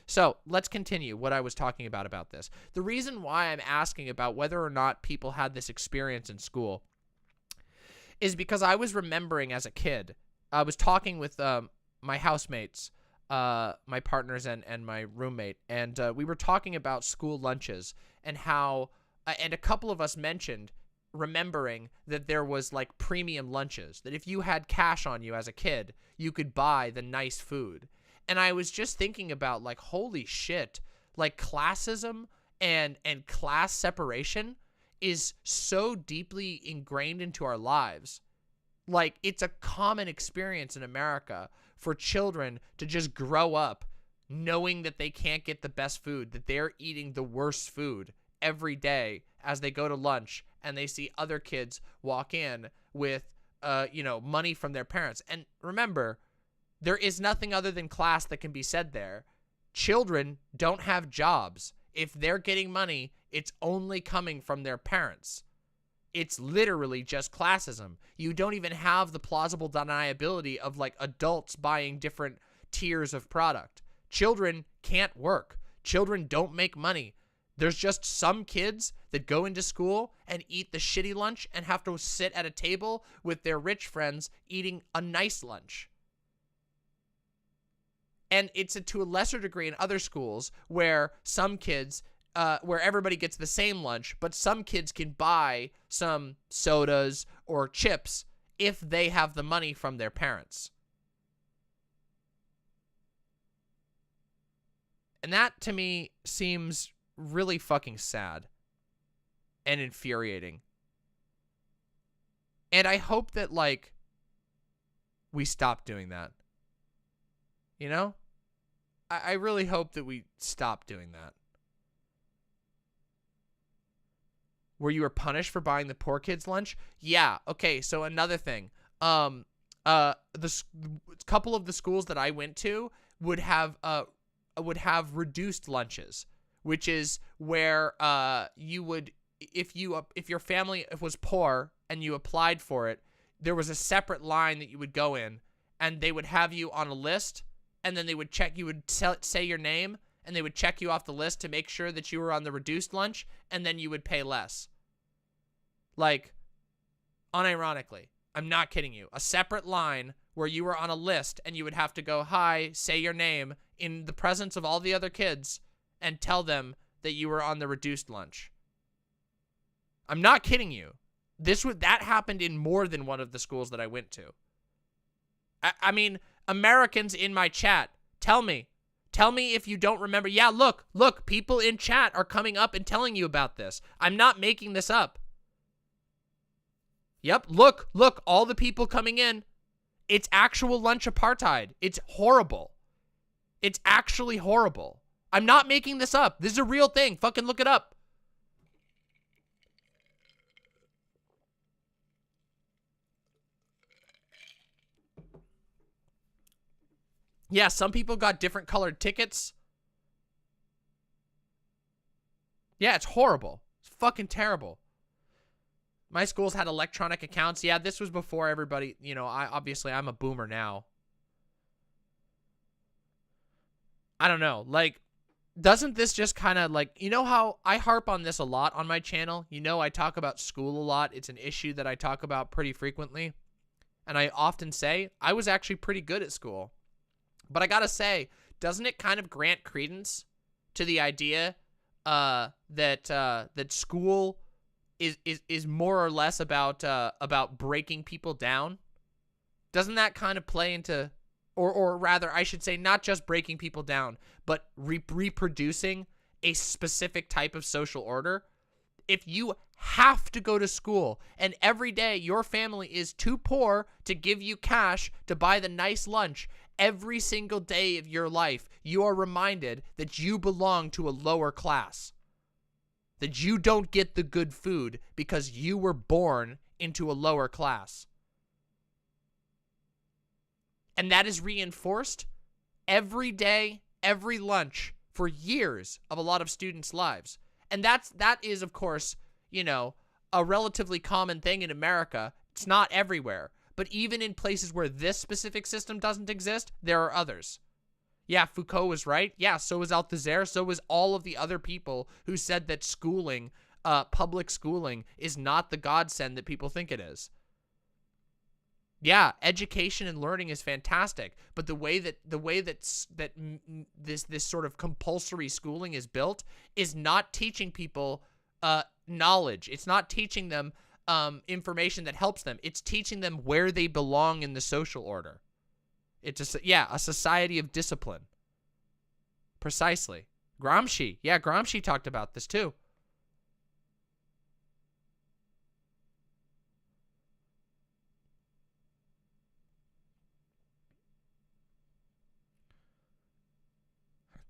So let's continue what I was talking about this. The reason why I'm asking about whether or not people had this experience in school is because I was remembering as a kid, I was talking with my housemates, my partners and my roommate, and we were talking about school lunches and how, and a couple of us mentioned remembering that there was like premium lunches, that if you had cash on you as a kid, you could buy the nice food. And I was just thinking about, like, holy shit, like classism and class separation is so deeply ingrained into our lives. Like, it's a common experience in America for children to just grow up knowing that they can't get the best food, that they're eating the worst food every day as they go to lunch and they see other kids walk in with, money from their parents. And remember, there is nothing other than class that can be said there. Children don't have jobs. If they're getting money, it's only coming from their parents. It's literally just classism. You don't even have the plausible deniability of like adults buying different tiers of product. Children can't work. Children don't make money. There's just some kids that go into school and eat the shitty lunch and have to sit at a table with their rich friends eating a nice lunch. And it's to a lesser degree in other schools where some kids, where everybody gets the same lunch, but some kids can buy some sodas or chips if they have the money from their parents. And that, to me, seems really fucking sad and infuriating. And I hope that, like, we stop doing that. You know? I really hope that we stop doing that. Where you were punished for buying the poor kids' lunch? Yeah, okay, so another thing. The couple of the schools that I went to would have reduced lunches, which is where you would, if your family was poor and you applied for it, there was a separate line that you would go in, and they would have you on a list, and then they would check, you would say your name, and they would check you off the list to make sure that you were on the reduced lunch, and then you would pay less. Like, unironically, I'm not kidding you. A separate line where you were on a list and you would have to go, hi, say your name in the presence of all the other kids and tell them that you were on the reduced lunch. I'm not kidding you. That happened in more than one of the schools that I went to. I mean, Americans in my chat, tell me if you don't remember. Yeah, look, people in chat are coming up and telling you about this. I'm not making this up. Yep, look, all the people coming in. It's actual lunch apartheid. It's horrible. It's actually horrible. I'm not making this up. This is a real thing. Fucking look it up. Yeah, some people got different colored tickets. Yeah, it's horrible. It's fucking terrible. My schools had electronic accounts. Yeah, this was before everybody, you know, I'm a boomer now. I don't know. Like, doesn't this just kind of like, you know how I harp on this a lot on my channel? You know, I talk about school a lot. It's an issue that I talk about pretty frequently. And I often say, I was actually pretty good at school. But I gotta say, doesn't it kind of grant credence to the idea that school is more or less about breaking people down? Doesn't that kind of play into, or rather, I should say, not just breaking people down, but reproducing a specific type of social order? If you have to go to school and every day your family is too poor to give you cash to buy the nice lunch, every single day of your life, you are reminded that you belong to a lower class. That you don't get the good food because you were born into a lower class. And that is reinforced every day, every lunch, for years of a lot of students' lives. And that is, of course, you know, a relatively common thing in America. It's not everywhere. But even in places where this specific system doesn't exist, there are others. Yeah, Foucault was right. Yeah, so was Althusser. So was all of the other people who said that schooling, public schooling, is not the godsend that people think it is. Yeah, education and learning is fantastic, but the way that this sort of compulsory schooling is built is not teaching people knowledge. It's not teaching them information that helps them. It's teaching them where they belong in the social order. It's a society of discipline. Precisely. Gramsci. Yeah, Gramsci talked about this too.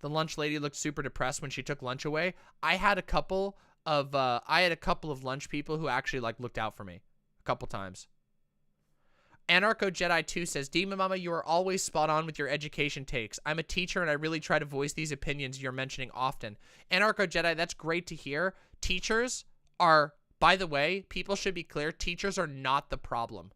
The lunch lady looked super depressed when she took lunch away. I had a couple of lunch people who actually like looked out for me a couple times. Anarcho Jedi 2 says, Demon Mama, you are always spot on with your education takes. I'm a teacher and I really try to voice these opinions you're mentioning often. Anarcho Jedi, that's great to hear. Teachers are, by the way, people should be clear, teachers are not the problem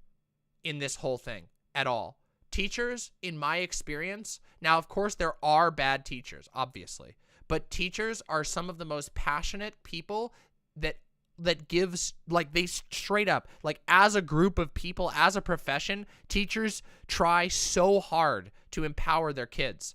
in this whole thing at all. Teachers, in my experience, now of course there are bad teachers, obviously, but teachers are some of the most passionate people that gives, like, they straight up, like, as a group of people, as a profession, teachers try so hard to empower their kids,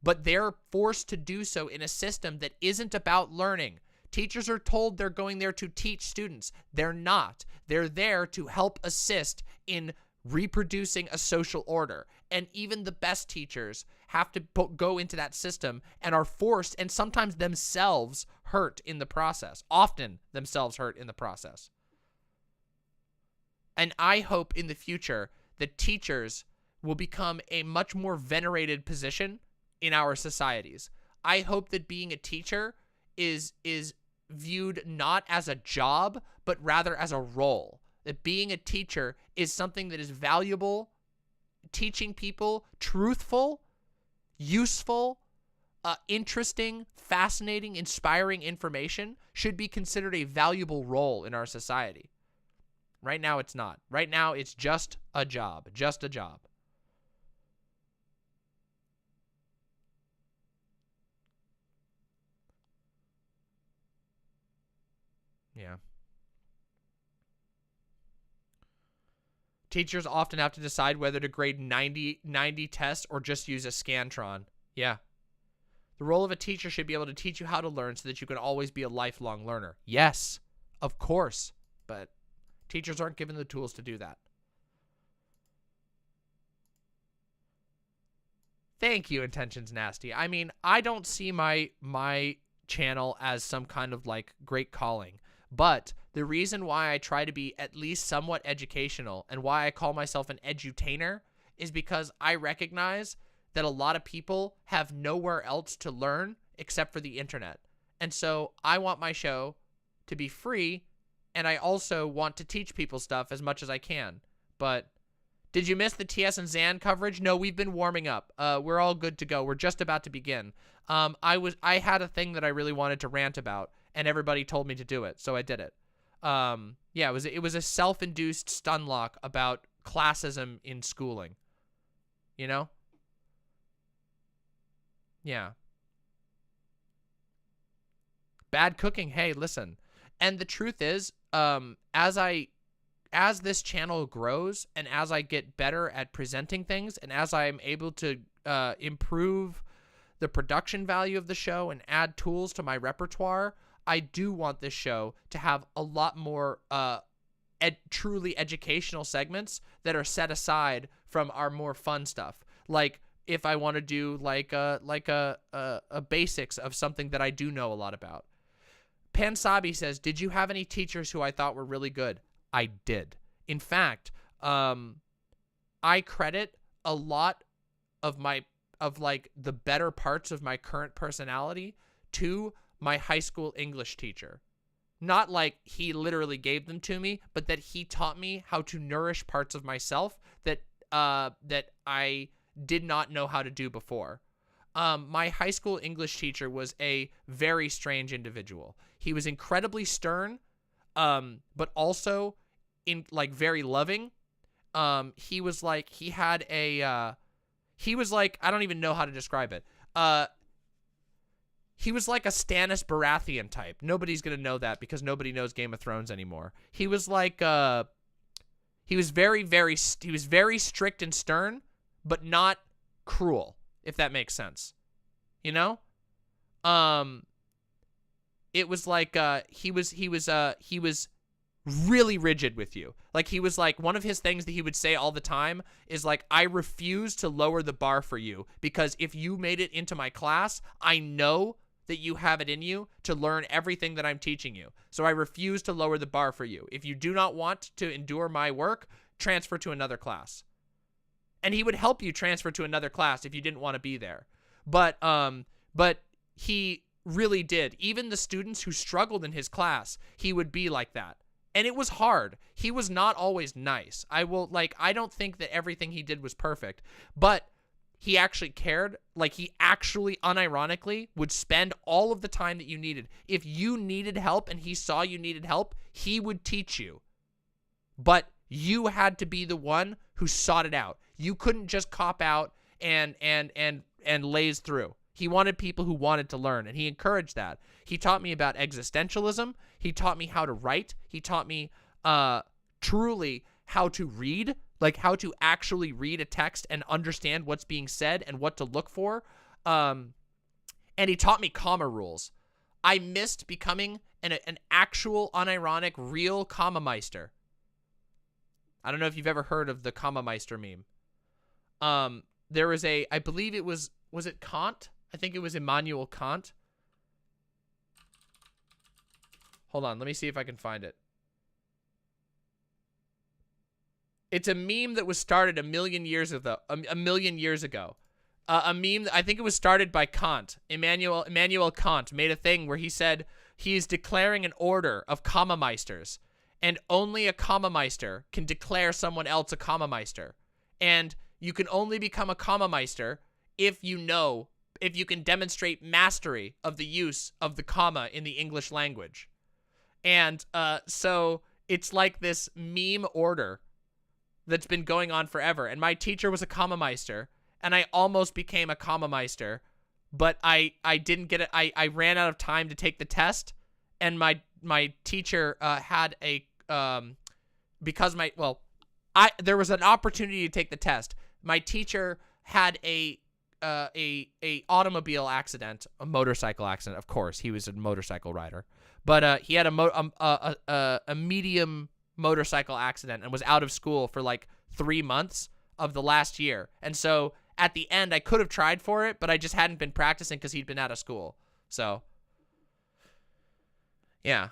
but they're forced to do so in a system that isn't about learning. Teachers are told they're going there to teach students. They're not. They're there to help assist in reproducing a social order. And even the best teachers have to go into that system and are forced, and sometimes themselves hurt in the process, often themselves hurt in the process. And I hope in the future that teachers will become a much more venerated position in our societies. I hope that being a teacher is viewed not as a job, but rather as a role. That being a teacher is something that is valuable, teaching people truthful, useful, interesting, fascinating, inspiring information should be considered a valuable role in our society. Right now, it's not. Right now, it's just a job. Just a job. Yeah. Teachers often have to decide whether to grade 90 tests or just use a Scantron. Yeah. The role of a teacher should be able to teach you how to learn so that you can always be a lifelong learner. Yes, of course. But teachers aren't given the tools to do that. Thank you, Intentions Nasty. I mean, I don't see my channel as some kind of like great calling. But the reason why I try to be at least somewhat educational and why I call myself an edutainer is because I recognize that a lot of people have nowhere else to learn except for the internet. And so I want my show to be free, and I also want to teach people stuff as much as I can. But did you miss the TS and Zan coverage? No, we've been warming up. We're all good to go. We're just about to begin. I had a thing that I really wanted to rant about, and everybody told me to do it, so I did it. Yeah, it was a self-induced stun lock about classism in schooling. You know? Yeah. Bad cooking. Hey, listen. And the truth is, as this channel grows and as I get better at presenting things and as I'm able to improve the production value of the show and add tools to my repertoire, I do want this show to have a lot more truly educational segments that are set aside from our more fun stuff. Like if I want to do like a basics of something that I do know a lot about. Pansabi says, did you have any teachers who I thought were really good? I did. In fact, I credit a lot of like the better parts of my current personality to my high school English teacher. Not like he literally gave them to me, but that he taught me how to nourish parts of myself that I did not know how to do before. My high school English teacher was a very strange individual. He was incredibly stern, but also very loving. He was like, I don't even know how to describe it. He was like a Stannis Baratheon type. Nobody's going to know that because nobody knows Game of Thrones anymore. He was like, he was very strict and stern, but not cruel, if that makes sense. You know? It was like, he was really rigid with you. Like, he was like, one of his things that he would say all the time is like, I refuse to lower the bar for you because if you made it into my class, I know that you have it in you to learn everything that I'm teaching you. So I refuse to lower the bar for you. If you do not want to endure my work, transfer to another class. And he would help you transfer to another class if you didn't want to be there. But he really did. Even the students who struggled in his class, he would be like that. And it was hard. He was not always nice. I don't think that everything he did was perfect, but he actually cared. Like, he actually unironically would spend all of the time that you needed. If you needed help and he saw you needed help, he would teach you. But you had to be the one who sought it out. You couldn't just cop out and laze through. He wanted people who wanted to learn, and he encouraged that. He taught me about existentialism. He taught me how to write. He taught me truly how to read, like how to actually read a text and understand what's being said and what to look for. And he taught me comma rules. I missed becoming an actual, unironic, real comma meister. I don't know if you've ever heard of the comma meister meme. There was I believe it was it Kant? I think it was Immanuel Kant. Hold on, let me see if I can find it. It's a meme that was started a million years ago. A meme, I think it was started by Kant. Immanuel Kant made a thing where he said he's declaring an order of comma meisters, and only a comma meister can declare someone else a comma meister. And you can only become a comma meister if you know demonstrate mastery of the use of the comma in the English language. And so it's like this meme order that's been going on forever. And my teacher was a comma meister, and I almost became a comma meister, but I didn't get it. I ran out of time to take the test, and my teacher had a because there was an opportunity to take the test. My teacher had a automobile accident, a motorcycle accident. Of course, he was a motorcycle rider, but he had a medium motorcycle accident and was out of school for like 3 months of the last year. And so at the end, I could have tried for it, but I just hadn't been practicing because he'd been out of school. So yeah.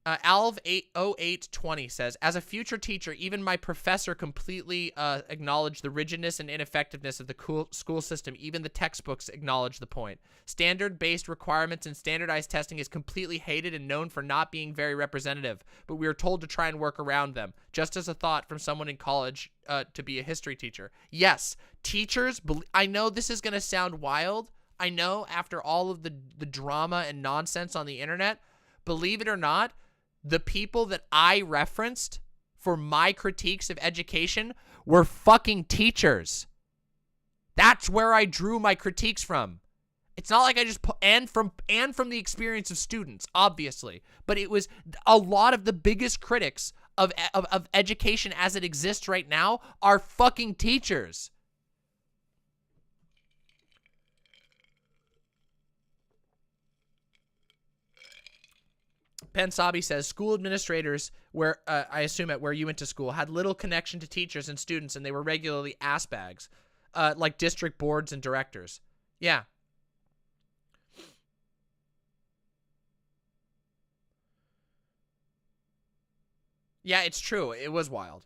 Alv80820 says, as a future teacher, even my professor completely acknowledged the rigidness and ineffectiveness of the school system. Even the textbooks acknowledge the point. Standard-based requirements and standardized testing is completely hated and known for not being very representative, but we are told to try and work around them. Just as a thought from someone in college to be a history teacher. Yes, teachers, I know this is going to sound wild. I know after all of the drama and nonsense on the internet, believe it or not, the people that I referenced for my critiques of education were fucking teachers. That's where I drew my critiques from. It's not like I just and from the experience of students, obviously, but it was a lot of the biggest critics of education as it exists right now are fucking teachers. Pensabi says, school administrators, where I assume at where you went to school, had little connection to teachers and students, and they were regularly ass bags, like district boards and directors. Yeah. Yeah, it's true. It was wild.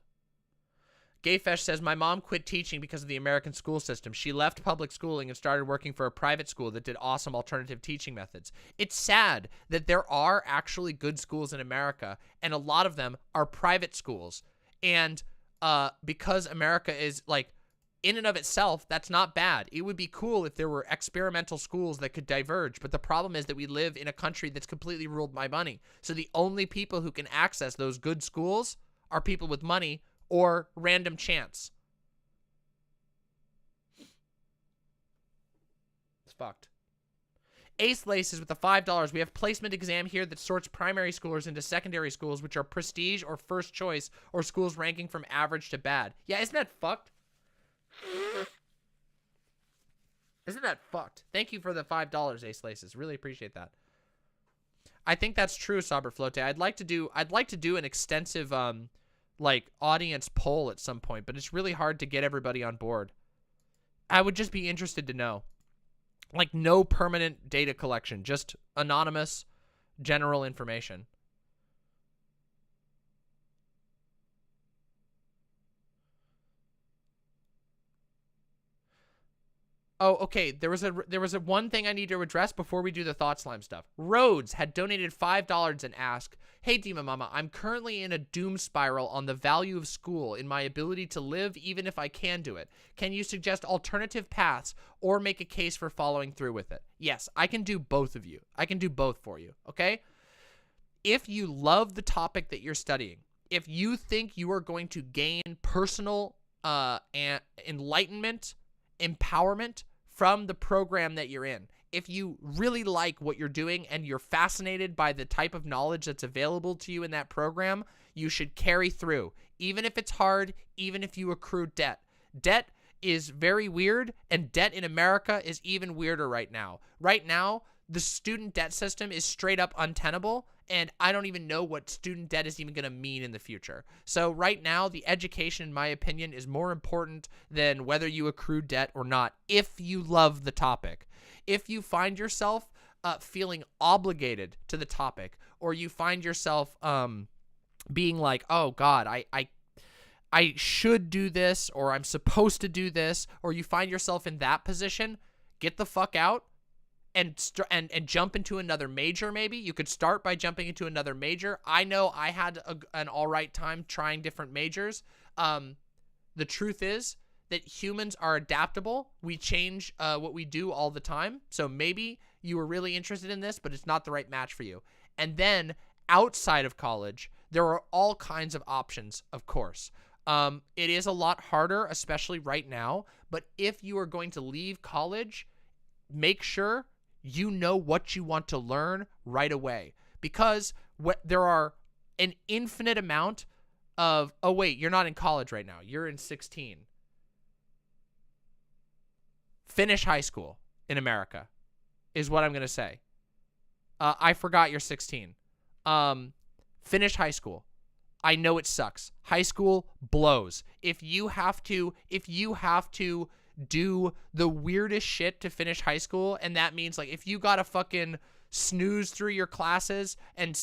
Gayfesh says, my mom quit teaching because of the American school system. She left public schooling and started working for a private school that did awesome alternative teaching methods. It's sad that there are actually good schools in America, and a lot of them are private schools. And because America is, like, in and of itself, that's not bad. It would be cool if there were experimental schools that could diverge, but the problem is that we live in a country that's completely ruled by money. So the only people who can access those good schools are people with money or random chance. It's fucked. Acelaces with the $5. We have placement exam here that sorts primary schoolers into secondary schools, which are prestige or first choice, or schools ranking from average to bad. Yeah, isn't that fucked? Isn't that fucked? Thank you for the $5, Acelaces. Really appreciate that. I think that's true, Saberflote. I'd like to do an extensive like audience poll at some point, but it's really hard to get everybody on board. I would just be interested to know. Like, no permanent data collection, just anonymous general information. Oh, okay. There was a one thing I need to address before we do the ThoughtSlime stuff. Rhodes had donated $5 and asked, hey, Dima Mama, I'm currently in a doom spiral on the value of school in my ability to live even if I can do it. Can you suggest alternative paths or make a case for following through with it? Yes, I can do both of you. I can do both for you, okay? If you love the topic that you're studying, if you think you are going to gain personal enlightenment, empowerment from the program that you're in, if you really like what you're doing and you're fascinated by the type of knowledge that's available to you in that program, you should carry through. Even if it's hard, even if you accrue debt. Debt is very weird, and debt in America is even weirder right now. Right now, the student debt system is straight up untenable, and I don't even know what student debt is even going to mean in the future. So right now, the education, in my opinion, is more important than whether you accrue debt or not, if you love the topic. If you find yourself feeling obligated to the topic, or you find yourself being like, oh God, I should do this, or I'm supposed to do this, or you find yourself in that position, get the fuck out and jump into another major. Maybe you could start by jumping into another major. I know I had an all right time trying different majors. The truth is that humans are adaptable. We change what we do all the time. So maybe you were really interested in this, but it's not the right match for you. And then outside of college, there are all kinds of options, of course. It is a lot harder, especially right now. But if you are going to leave college, make sure you know what you want to learn right away. Because there are an infinite amount of... Oh, wait, you're not in college right now. You're in 16. Finish high school in America is what I'm going to say. I forgot you're 16. Finish high school. I know it sucks. High school blows. If you have to do the weirdest shit to finish high school, and that means like if you gotta fucking snooze through your classes and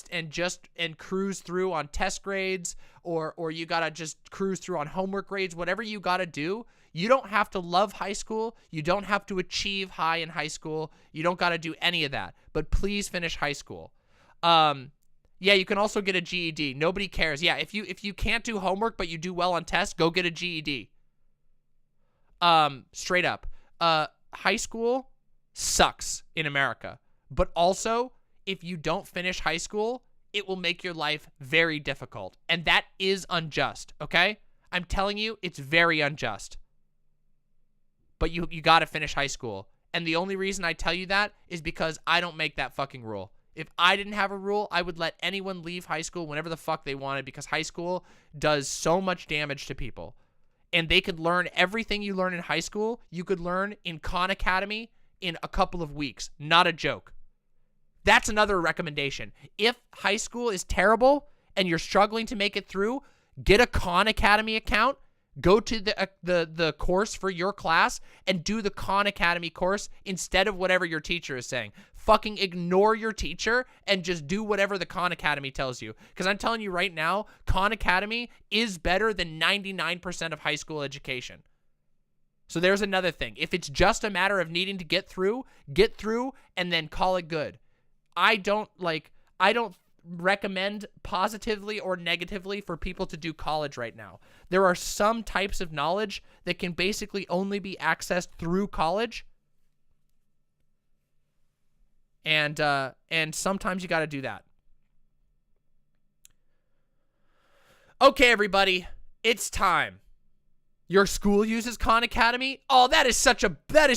cruise through on test grades, or you gotta just cruise through on homework grades, whatever you gotta do, you don't have to love high school. You don't have to achieve high in high school. You don't gotta do any of that. But please finish high school. Yeah, you can also get a GED. Nobody cares. Yeah, if you can't do homework but you do well on tests, go get a GED. Straight up. High school sucks in America. But also, if you don't finish high school, it will make your life very difficult. And that is unjust, okay? I'm telling you, it's very unjust. But you gotta finish high school. And the only reason I tell you that is because I don't make that fucking rule. If I didn't have a rule, I would let anyone leave high school whenever the fuck they wanted, because high school does so much damage to people. And they could learn everything you learn in high school, you could learn in Khan Academy in a couple of weeks. Not a joke. That's another recommendation. If high school is terrible and you're struggling to make it through, get a Khan Academy account, go to the course for your class, and do the Khan Academy course instead of whatever your teacher is saying. Fucking ignore your teacher and just do whatever the Khan Academy tells you. Because I'm telling you right now, Khan Academy is better than 99% of high school education. So there's another thing. If it's just a matter of needing to get through, and then call it good. I don't recommend positively or negatively for people to do college right now. There are some types of knowledge that can basically only be accessed through college. And sometimes you got to do that. Okay, everybody, it's time. Your school uses Khan Academy? Oh, that is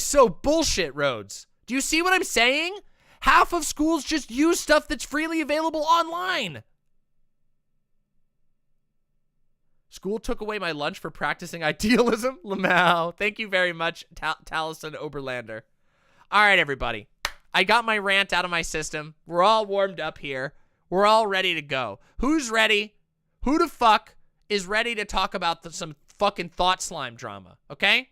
so bullshit, Rhodes. Do you see what I'm saying? Half of schools just use stuff that's freely available online. School took away my lunch for practicing idealism? Lamau, thank you very much, Taliesin Oberlander. All right, everybody. I got my rant out of my system. We're all warmed up here. We're all ready to go. Who's ready? Who the fuck is ready to talk about some fucking ThoughtSlime drama, okay?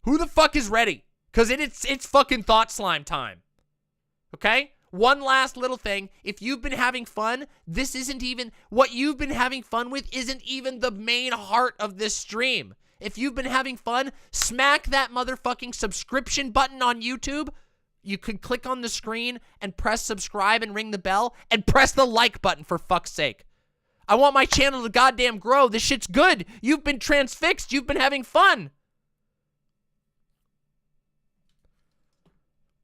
Who the fuck is ready? Because it's fucking ThoughtSlime time, okay? One last little thing. If you've been having fun, this isn't even... What you've been having fun with isn't even the main heart of this stream. If you've been having fun, smack that motherfucking subscription button on YouTube. You can click on the screen and press subscribe and ring the bell and press the like button, for fuck's sake. I want my channel to goddamn grow. This shit's good. You've been transfixed. You've been having fun.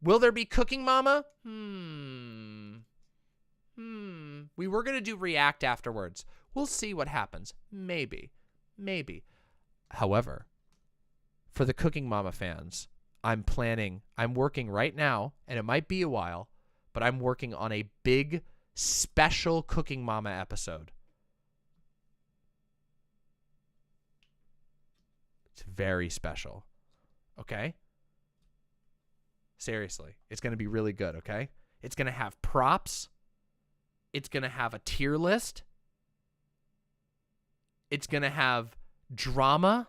Will there be Cooking Mama? We were going to do React afterwards. We'll see what happens. Maybe. However, for the Cooking Mama fans, I'm working right now, and it might be a while, but I'm working on a big, special Cooking Mama episode. It's very special. Okay? Seriously. It's going to be really good, okay? It's going to have props. It's going to have a tier list. It's going to have drama.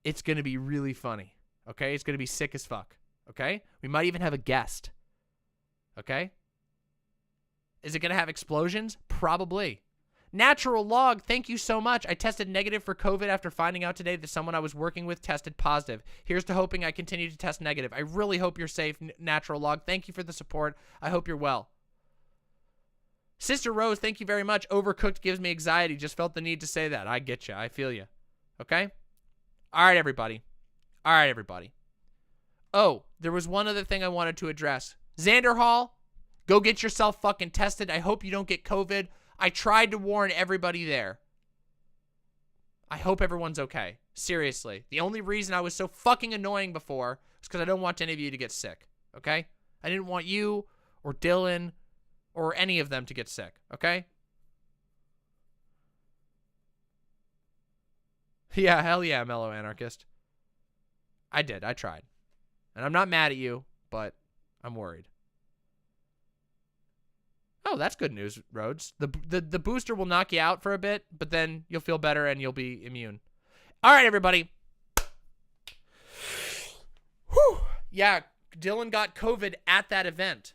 It's going to be really funny, okay? It's going to be sick as fuck, okay? We might even have a guest, okay? Is it going to have explosions? Probably. Natural Log, thank you so much. I tested negative for COVID after finding out today that someone I was working with tested positive. Here's to hoping I continue to test negative. I really hope you're safe, Natural Log. Thank you for the support. I hope you're well. Sister Rose, thank you very much. Overcooked gives me anxiety. Just felt the need to say that. I get you. I feel you. Okay? All right, everybody. All right, everybody. Oh, there was one other thing I wanted to address. Xanderhal, go get yourself fucking tested. I hope you don't get COVID. I tried to warn everybody there. I hope everyone's okay. Seriously. The only reason I was so fucking annoying before is because I don't want any of you to get sick. Okay? I didn't want you or Dylan or any of them to get sick. Okay? Yeah, hell yeah, Mellow Anarchist. I did. I tried. And I'm not mad at you, but I'm worried. Oh, that's good news, Rhodes. The booster will knock you out for a bit, but then you'll feel better and you'll be immune. All right, everybody. Whew. Yeah, Dylan got COVID at that event,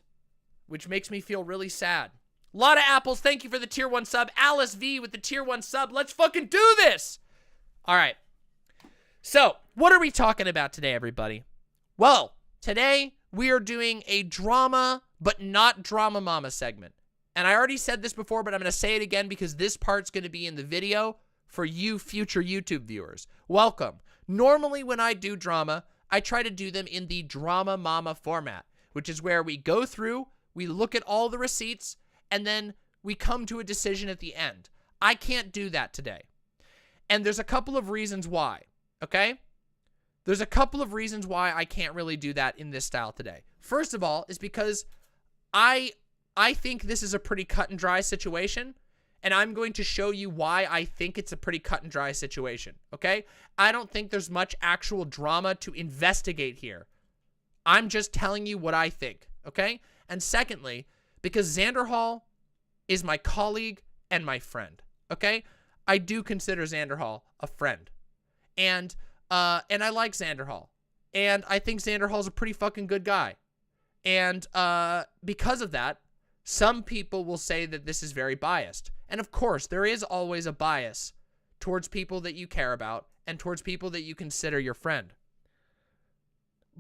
which makes me feel really sad. A lot of apples. Thank you for the tier 1 sub. Alice V with the tier 1 sub. Let's fucking do this. All right. So, what are we talking about today, everybody? Well, today we are doing a drama, but not drama mama segment. And I already said this before, but I'm going to say it again because this part's going to be in the video for you future YouTube viewers. Welcome. Normally when I do drama, I try to do them in the drama mama format, which is where we go through, we look at all the receipts, and then we come to a decision at the end. I can't do that today. And there's a couple of reasons why, okay? There's a couple of reasons why I can't really do that in this style today. First of all is because I think this is a pretty cut and dry situation, and I'm going to show you why I think it's a pretty cut and dry situation, okay? I don't think there's much actual drama to investigate here. I'm just telling you what I think, okay? And secondly, because Xanderhal is my colleague and my friend, okay? I do consider Xanderhal a friend. And I like Xanderhal. And I think Xanderhal's a pretty fucking good guy. And because of that, some people will say that this is very biased. And of course, there is always a bias towards people that you care about and towards people that you consider your friend.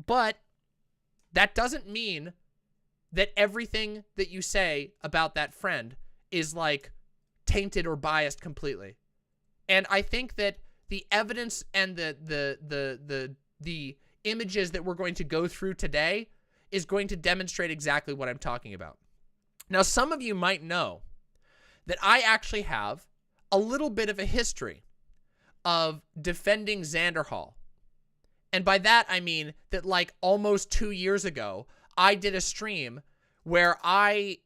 But that doesn't mean that everything that you say about that friend is like tainted or biased completely. And I think that the evidence and the images that we're going to go through today is going to demonstrate exactly what I'm talking about. Now, some of you might know that I actually have a little bit of a history of defending Xanderhal. And by that, I mean that like almost 2 years ago, I did a stream where I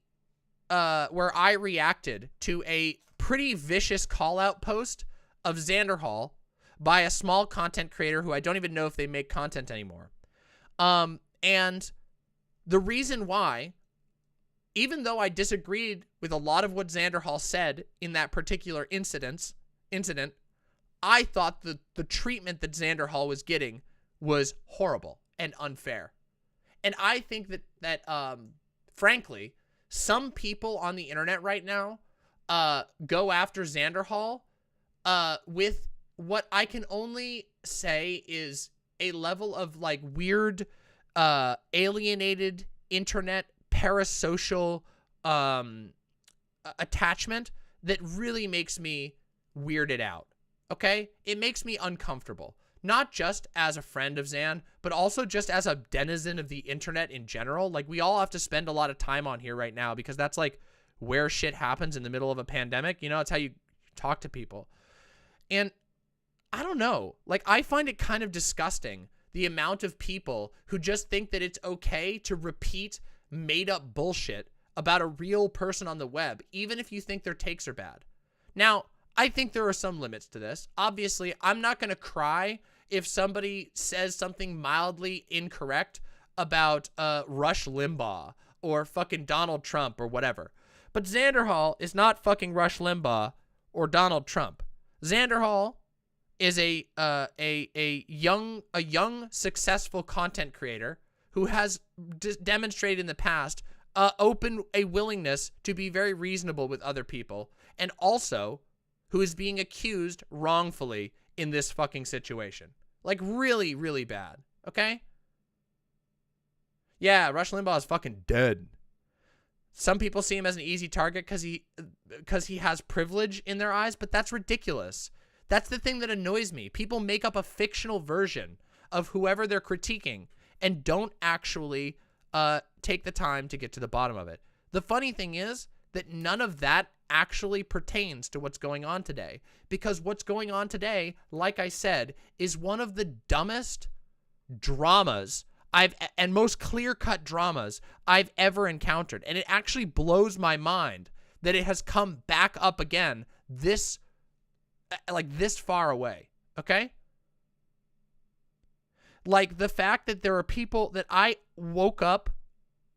reacted to a pretty vicious call-out post of Xanderhal by a small content creator who I don't even know if they make content anymore. And the reason why, even though I disagreed with a lot of what Xanderhal said in that particular incident, I thought the treatment that Xanderhal was getting was horrible and unfair. And I think that frankly, some people on the internet right now go after Xanderhal with what I can only say is a level of like weird alienated internet parasocial attachment that really makes me weirded out, okay? It makes me uncomfortable. Not just as a friend of Xan, but also just as a denizen of the internet in general. Like, we all have to spend a lot of time on here right now because that's, like, where shit happens in the middle of a pandemic. You know, it's how you talk to people. And I don't know. Like, I find it kind of disgusting, the amount of people who just think that it's okay to repeat made-up bullshit about a real person on the web, even if you think their takes are bad. Now, I think there are some limits to this. Obviously, I'm not going to cry if somebody says something mildly incorrect about Rush Limbaugh or fucking Donald Trump or whatever. But Xanderhal is not fucking Rush Limbaugh or Donald Trump. Xanderhal is a young successful content creator who has demonstrated in the past a willingness to be very reasonable with other people, and also who is being accused wrongfully in this fucking situation. Like, really, really bad. Okay? Yeah, Rush Limbaugh is fucking dead. Some people see him as an easy target because he has privilege in their eyes, but that's ridiculous. That's the thing that annoys me. People make up a fictional version of whoever they're critiquing and don't actually take the time to get to the bottom of it. The funny thing is that none of that actually pertains to what's going on today, because what's going on today, like I said, is one of the dumbest dramas and most clear-cut dramas I've ever encountered. And it actually blows my mind that it has come back up again this far away, okay? Like the fact that there are people that I woke up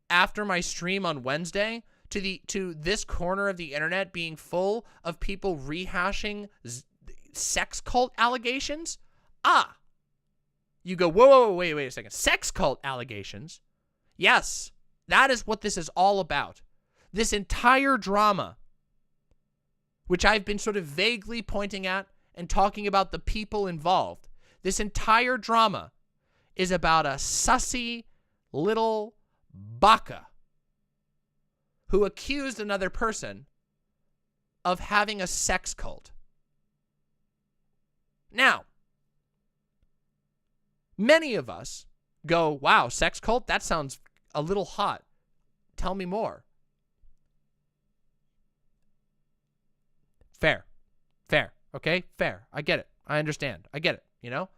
after my stream on Wednesday to this corner of the internet being full of people rehashing sex cult allegations. You go, whoa, wait a second. Sex cult allegations? Yes, that is what this is all about. This entire drama, which I've been sort of vaguely pointing at and talking about the people involved. This entire drama is about a sussy little baka who accused another person of having a sex cult. Now, many of us go, wow, sex cult? That sounds a little hot. Tell me more. Fair. Okay? Fair. I get it. I understand. I get it, you know?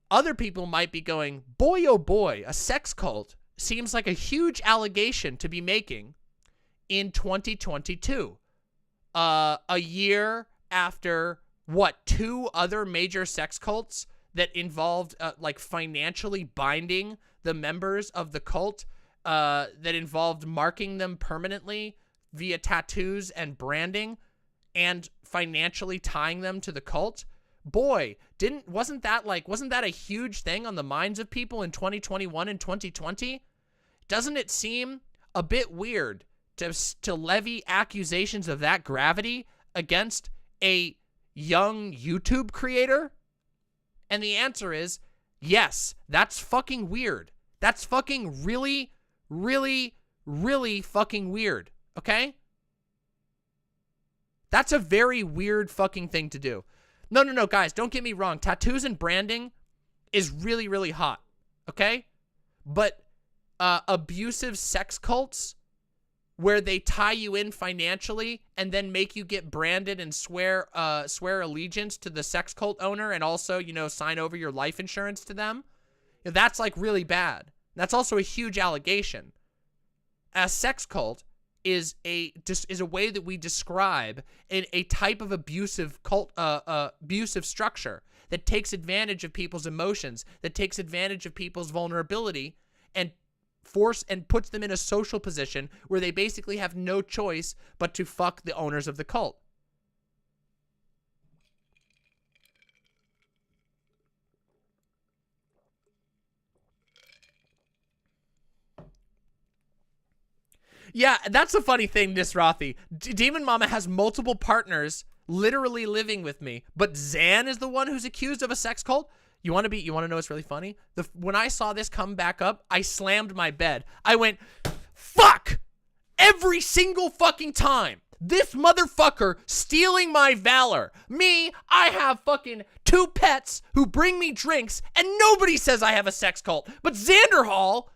Other people might be going, boy, oh boy, a sex cult seems like a huge allegation to be making in 2022. A year after, what, 2 other major sex cults that involved, like, financially binding the members of the cult, that involved marking them permanently via tattoos and branding and financially tying them to the cult. Boy, wasn't that a huge thing on the minds of people in 2021 and 2020? Doesn't it seem a bit weird to levy accusations of that gravity against a young YouTube creator? And the answer is, yes, that's fucking weird. That's fucking really, really, really fucking weird, okay? That's a very weird fucking thing to do. No, guys, don't get me wrong. Tattoos and branding is really, really hot, okay? But abusive sex cults where they tie you in financially and then make you get branded and swear allegiance to the sex cult owner and also, you know, sign over your life insurance to them, that's like really bad. That's also a huge allegation. A sex cult is a way that we describe a type of abusive cult, abusive structure that takes advantage of people's emotions, that takes advantage of people's vulnerability, and puts them in a social position where they basically have no choice but to fuck the owners of the cult. Yeah, that's the funny thing, Nisrathi. Demon Mama has multiple partners literally living with me, but Zan is the one who's accused of a sex cult? You want to know what's really funny? When I saw this come back up, I slammed my bed. I went, fuck! Every single fucking time. This motherfucker stealing my valor. Me, I have fucking 2 pets who bring me drinks, and nobody says I have a sex cult. But Xanderhal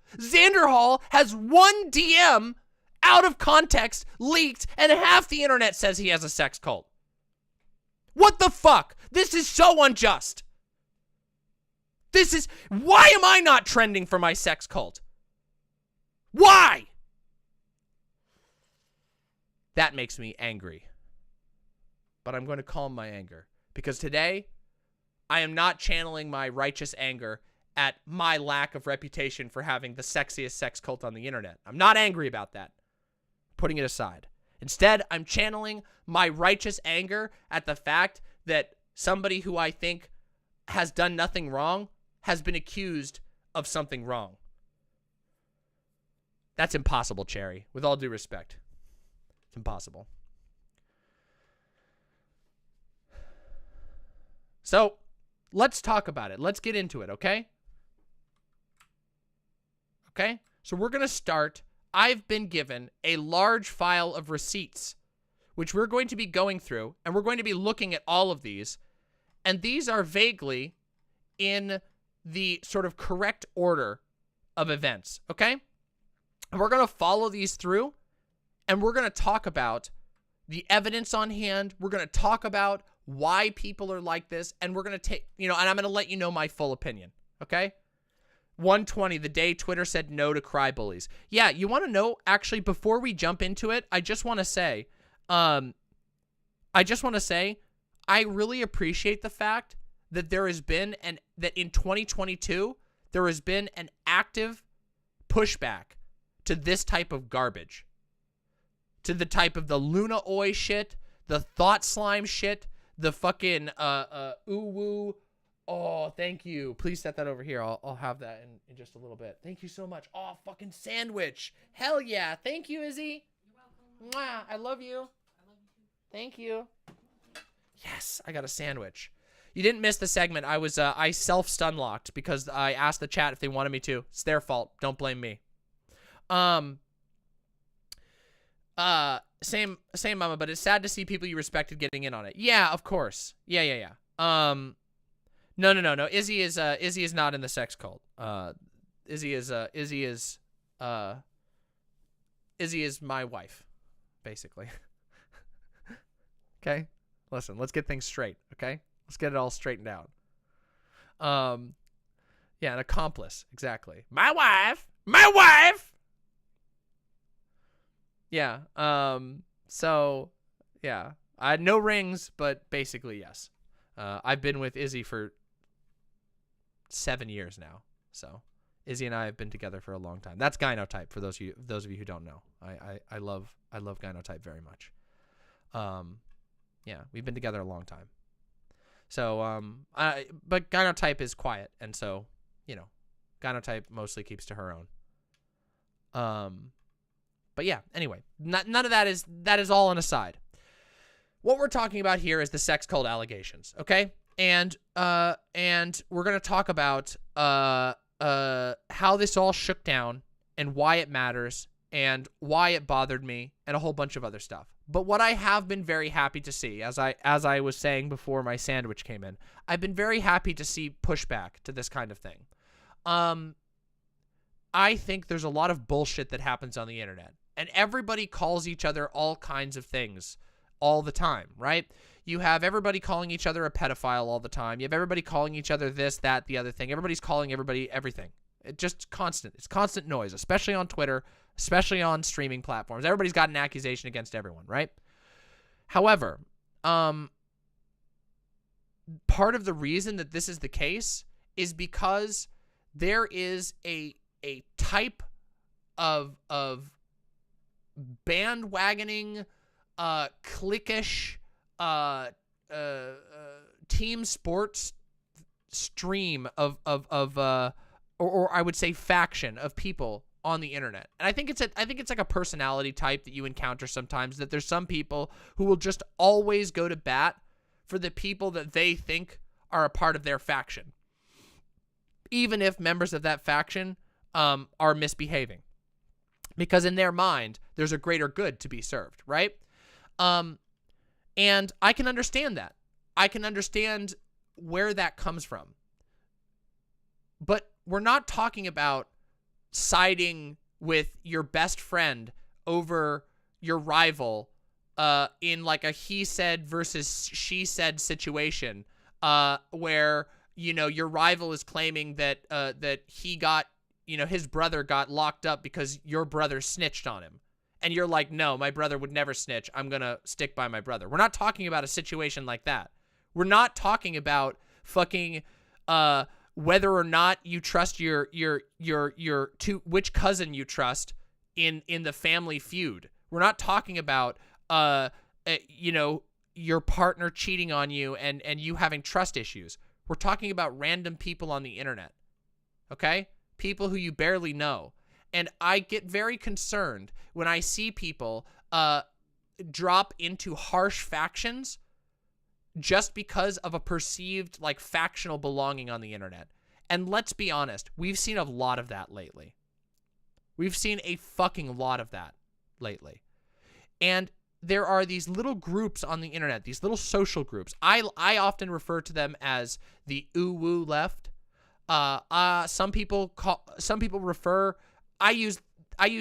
has 1 DM out of context, leaked, and half the internet says he has a sex cult. What the fuck? This is so unjust. Why am I not trending for my sex cult? Why? That makes me angry. But I'm going to calm my anger. Because today, I am not channeling my righteous anger at my lack of reputation for having the sexiest sex cult on the internet. I'm not angry about that. Putting it aside. Instead, I'm channeling my righteous anger at the fact that somebody who I think has done nothing wrong has been accused of something wrong. That's impossible, Cherry. With all due respect. It's impossible. So, let's talk about it. Let's get into it, okay? Okay? So we're going to start. I've been given a large file of receipts, which we're going to be going through, and we're going to be looking at all of these, and these are vaguely in the sort of correct order of events, okay? And we're going to follow these through, and we're going to talk about the evidence on hand. We're going to talk about why people are like this, and we're going to take, and I'm going to let you know my full opinion, okay? 120, the day Twitter said no to cry bullies. Yeah, you want to know, actually, before we jump into it, I just want to say, I really appreciate the fact that there has been, that in 2022, there has been an active pushback to this type of garbage. To the type of the Luna Oi shit, the ThoughtSlime shit, the fucking, ooh-woo. Oh, thank you. Please set that over here. I'll have that in just a little bit. Thank you so much. Oh, fucking sandwich. Hell yeah. Thank you, Izzy. You're welcome. Mwah. I love you. I love you too. Thank you. Yes, I got a sandwich. You didn't miss the segment. I self-stunlocked because I asked the chat if they wanted me to. It's their fault. Don't blame me. Same mama, but it's sad to see people you respected getting in on it. Yeah, of course. Yeah. No. Izzy is not in the sex cult. Izzy is my wife, basically. Okay? Listen, let's get things straight, okay? Let's get it all straightened out. Yeah, an accomplice, exactly. My wife! Yeah, so, yeah. I had no rings, but basically, yes. I've been with Izzy for 7 years now, so Izzy and I have been together for a long time. That's Gynotype, for those of you who don't know. I love Gynotype very much. Yeah, we've been together a long time. So, but Gynotype is quiet, and so, Gynotype mostly keeps to her own. But yeah, anyway, none of that is all an aside. What we're talking about here is the sex cult allegations, okay? And we're gonna talk about how this all shook down and why it matters and why it bothered me and a whole bunch of other stuff. But what I have been very happy to see, as I was saying before my sandwich came in, I've been very happy to see pushback to this kind of thing. I think there's a lot of bullshit that happens on the internet, and everybody calls each other all kinds of things all the time, right? You have everybody calling each other a pedophile all the time. You have everybody calling each other this, that, the other thing. Everybody's calling everybody everything. It's just constant. It's constant noise, especially on Twitter, especially on streaming platforms. Everybody's got an accusation against everyone, right? However, part of the reason that this is the case is because there is a type of bandwagoning, cliquish, team sports stream of or I would say faction of people on the internet. And I think it's like a personality type that you encounter sometimes, that there's some people who will just always go to bat for the people that they think are a part of their faction, even if members of that faction are misbehaving, because in their mind there's a greater good to be served, right? And I can understand that. I can understand where that comes from. But we're not talking about siding with your best friend over your rival in like a he said versus she said situation, where, your rival is claiming that that he got, his brother got locked up because your brother snitched on him. And you're like, no, my brother would never snitch. I'm going to stick by my brother. We're not talking about a situation like that. We're not talking about fucking whether or not you trust which cousin you trust in the family feud. We're not talking about your partner cheating on you and you having trust issues. We're talking about random people on the internet. Okay? People who you barely know. And I get very concerned when I see people drop into harsh factions just because of a perceived like factional belonging on the internet. And let's be honest, we've seen a lot of that lately. We've seen a fucking lot of that lately. And there are these little groups on the internet, these little social groups. I often refer to them as the ooh-woo left. Some people refer, I use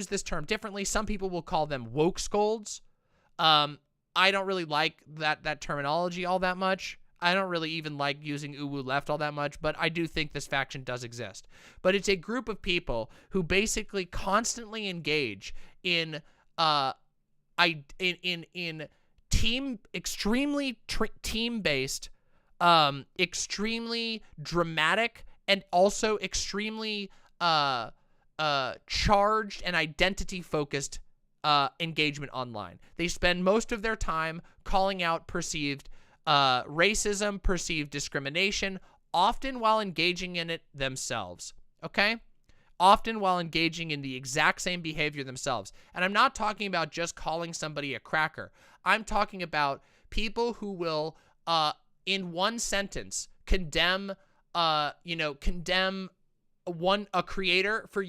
this term differently. Some people will call them woke scolds. I don't really like that terminology all that much. I don't really even like using ooh-woo left all that much, but I do think this faction does exist. But it's a group of people who basically constantly engage in extremely team-based, extremely dramatic, and also extremely charged and identity-focused engagement online. They spend most of their time calling out perceived racism, perceived discrimination, often while engaging in it themselves, okay? Often while engaging in the exact same behavior themselves. And I'm not talking about just calling somebody a cracker. I'm talking about people who will, in one sentence, condemn a creator for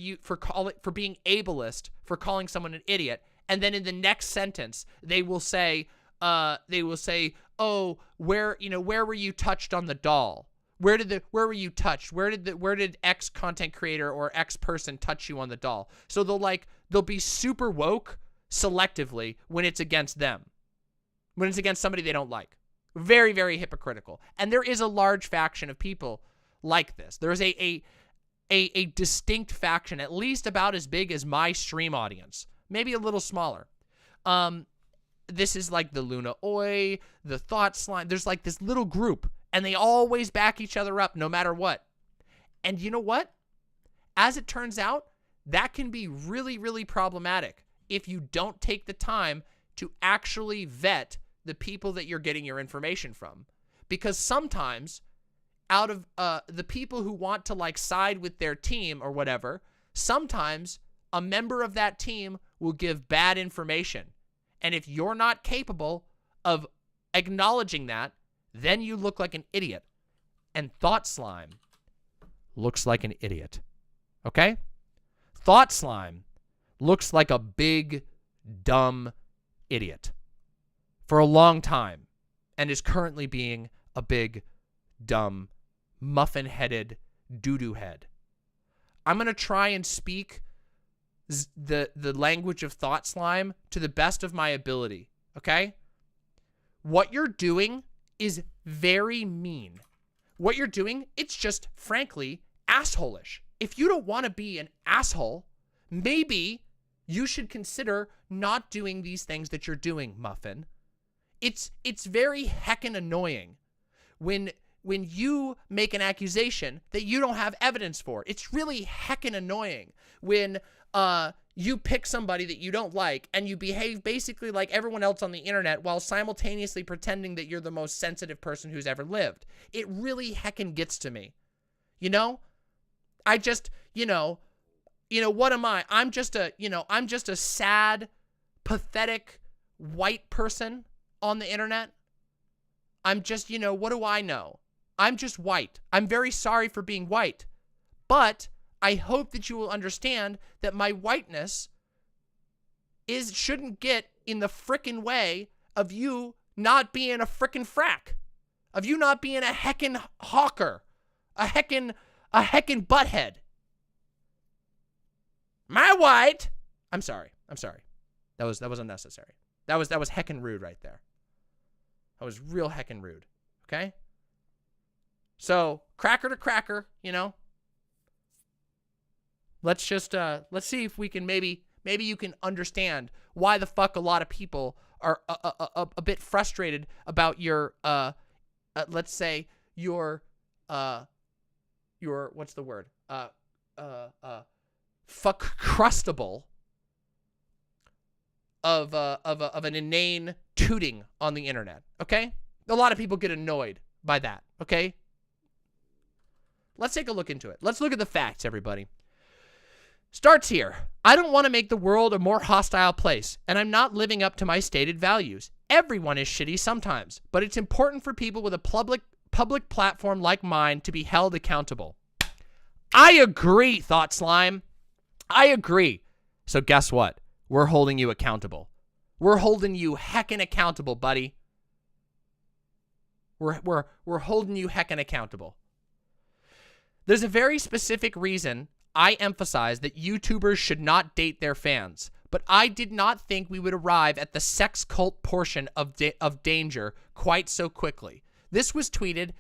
being ableist, for calling someone an idiot, and then in the next sentence they will say, oh, where were you touched on the doll? Where were you touched? Where did X content creator or X person touch you on the doll? So they'll be super woke selectively when it's against them, when it's against somebody they don't like. Very, very hypocritical. And there is a large faction of people like this. There is a distinct faction, at least about as big as my stream audience, maybe a little smaller. This is like the Luna Oi, the ThoughtSlime. There's like this little group, and they always back each other up no matter what. And you know what? As it turns out, that can be really, really problematic if you don't take the time to actually vet the people that you're getting your information from. Because sometimes out of the people who want to like side with their team or whatever, sometimes a member of that team will give bad information. And if you're not capable of acknowledging that, then you look like an idiot. And ThoughtSlime looks like an idiot. Okay? ThoughtSlime looks like a big, dumb idiot for a long time and is currently being a big, dumb, muffin-headed doo-doo head. I'm going to try and speak the language of ThoughtSlime to the best of my ability, okay? What you're doing is very mean. What you're doing, it's just, frankly, asshole-ish. If you don't want to be an asshole, maybe you should consider not doing these things that you're doing, Muffin. It's very heckin' annoying when you make an accusation that you don't have evidence for. It's really heckin' annoying when you pick somebody that you don't like and you behave basically like everyone else on the internet while simultaneously pretending that you're the most sensitive person who's ever lived. It really heckin' gets to me. You know? I just, what am I? I'm just a sad, pathetic white person on the internet. I'm just, what do I know? I'm just white. I'm very sorry for being white. But I hope that you will understand that my whiteness shouldn't get in the frickin' way of you not being a frickin' frack. Of you not being a heckin' hawker. A heckin' butthead. My white. I'm sorry. That was unnecessary. That was heckin' rude right there. That was real heckin' rude. Okay? So, cracker to cracker, Let's just, let's see if we can maybe you can understand why the fuck a lot of people are a bit frustrated about your, let's say, your, what's the word? Fuck crustable of an inane tooting on the internet, okay? A lot of people get annoyed by that, okay? Let's take a look into it. Let's look at the facts, everybody. Starts here. I don't want to make the world a more hostile place, and I'm not living up to my stated values. Everyone is shitty sometimes, but it's important for people with a public platform like mine to be held accountable. I agree, ThoughtSlime. I agree. So guess what? We're holding you accountable. We're holding you heckin' accountable, buddy. We're holding you heckin' accountable. There's a very specific reason I emphasize that YouTubers should not date their fans, but I did not think we would arrive at the sex cult portion of danger quite so quickly. This was tweeted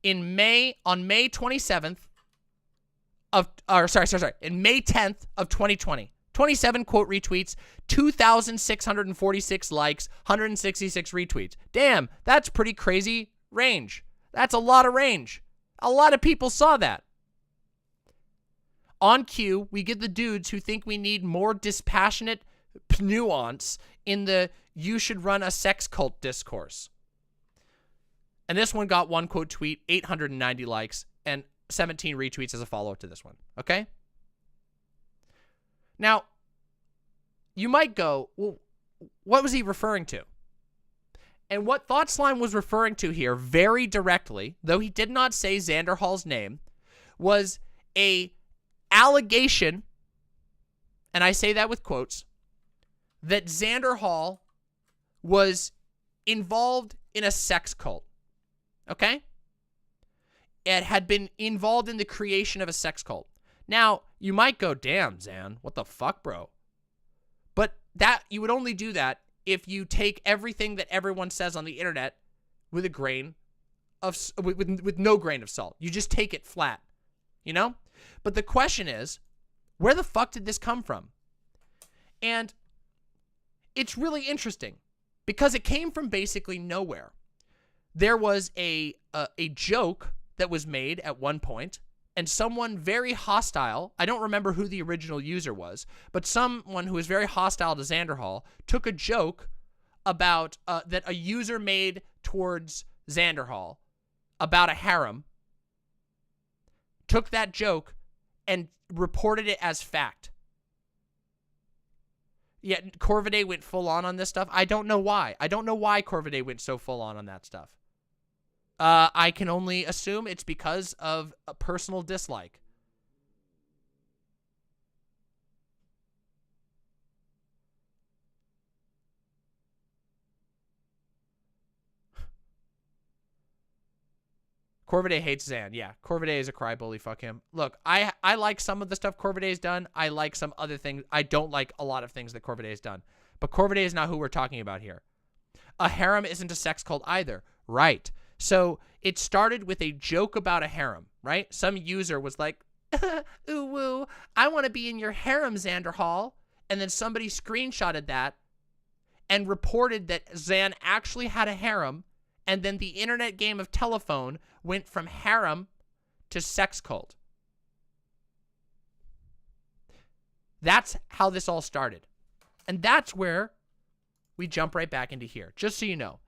in on May 27th in May 10th of 2020. 27 quote retweets, 2,646 likes, 166 retweets. Damn, that's pretty crazy range. That's a lot of range. A lot of people saw that. On cue, we get the dudes who think we need more dispassionate nuance in the "you should run a sex cult" discourse. And this one got one quote tweet, 890 likes, and 17 retweets as a follow-up to this one, okay? Now, you might go, well, what was he referring to? And what ThoughtSlime was referring to here very directly, though he did not say Xanderhal's name, was a allegation, and I say that with quotes, that Xanderhal was involved in a sex cult, okay? It had been involved in the creation of a sex cult. Now, you might go, damn, Xan, what the fuck, bro? But that you would only do that if you take everything that everyone says on the internet with a grain of, with no grain of salt. You just take it flat, you know? But the question is, where the fuck did this come from? And it's really interesting because it came from basically nowhere. There was a joke that was made at one point, and someone very hostile, I don't remember who the original user was, but someone who was very hostile to Xanderhal took a joke about that a user made towards Xanderhal about a harem, took that joke and reported it as fact. Yet Corvidae went full on this stuff. I don't know why. I don't know why Corvidae went so full on that stuff. I can only assume it's because of a personal dislike. Corvidae hates Xan. Yeah, Corvidae is a crybaby. Fuck him. Look, I like some of the stuff Corvidae's done. I like some other things. I don't like a lot of things that Corvidae's done. But Corvidae is not who we're talking about here. A harem isn't a sex cult either. Right. So it started with a joke about a harem, right? Some user was like, ooh, woo, I want to be in your harem, Xanderhal. And then somebody screenshotted that and reported that Xan actually had a harem. And then the internet game of telephone went from harem to sex cult. That's how this all started. And that's where we jump right back into here, just so you know.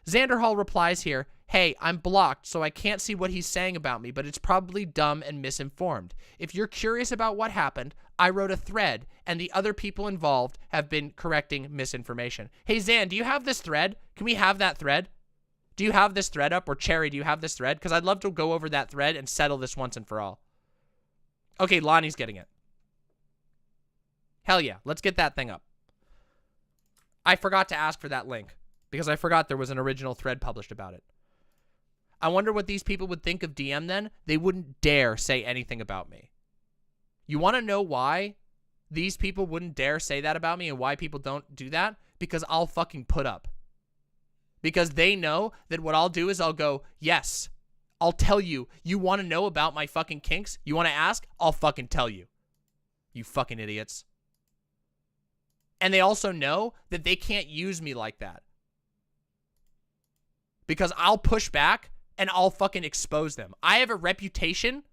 Xanderhal replies here, hey, I'm blocked, so I can't see what he's saying about me, but it's probably dumb and misinformed. If you're curious about what happened, I wrote a thread, and the other people involved have been correcting misinformation. Hey, Xan, do you have this thread? Can we have that thread? Do you have this thread up? Or Cherry, do you have this thread? Because I'd love to go over that thread and settle this once and for all. Okay, Lonnie's getting it. Hell yeah, let's get that thing up. I forgot to ask for that link because I forgot there was an original thread published about it. I wonder what these people would think of DM then. They wouldn't dare say anything about me. You want to know why these people wouldn't dare say that about me and why people don't do that? Because I'll fucking put up. Because they know that what I'll do is I'll go, yes, I'll tell you. You want to know about my fucking kinks? You want to ask? I'll fucking tell you. You fucking idiots. And they also know that they can't use me like that. Because I'll push back and I'll fucking expose them. I have a reputation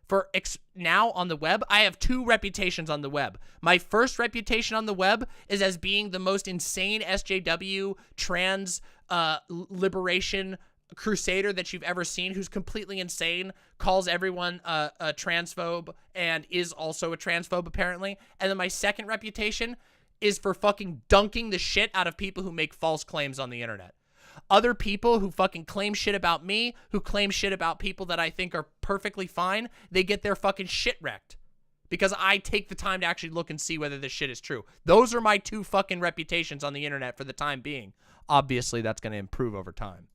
for now on the web. I have two reputations on the web. My first reputation on the web is as being the most insane SJW trans liberation crusader that you've ever seen, who's completely insane, calls everyone a transphobe, and is also a transphobe apparently. And then my second reputation is for fucking dunking the shit out of people who make false claims on the internet. Other people who fucking claim shit about me, who claim shit about people that I think are perfectly fine, they get their fucking shit wrecked. because I take the time to actually look and see whether this shit is true. Those are my 2 fucking reputations on the internet for the time being. Obviously, that's going to improve over time.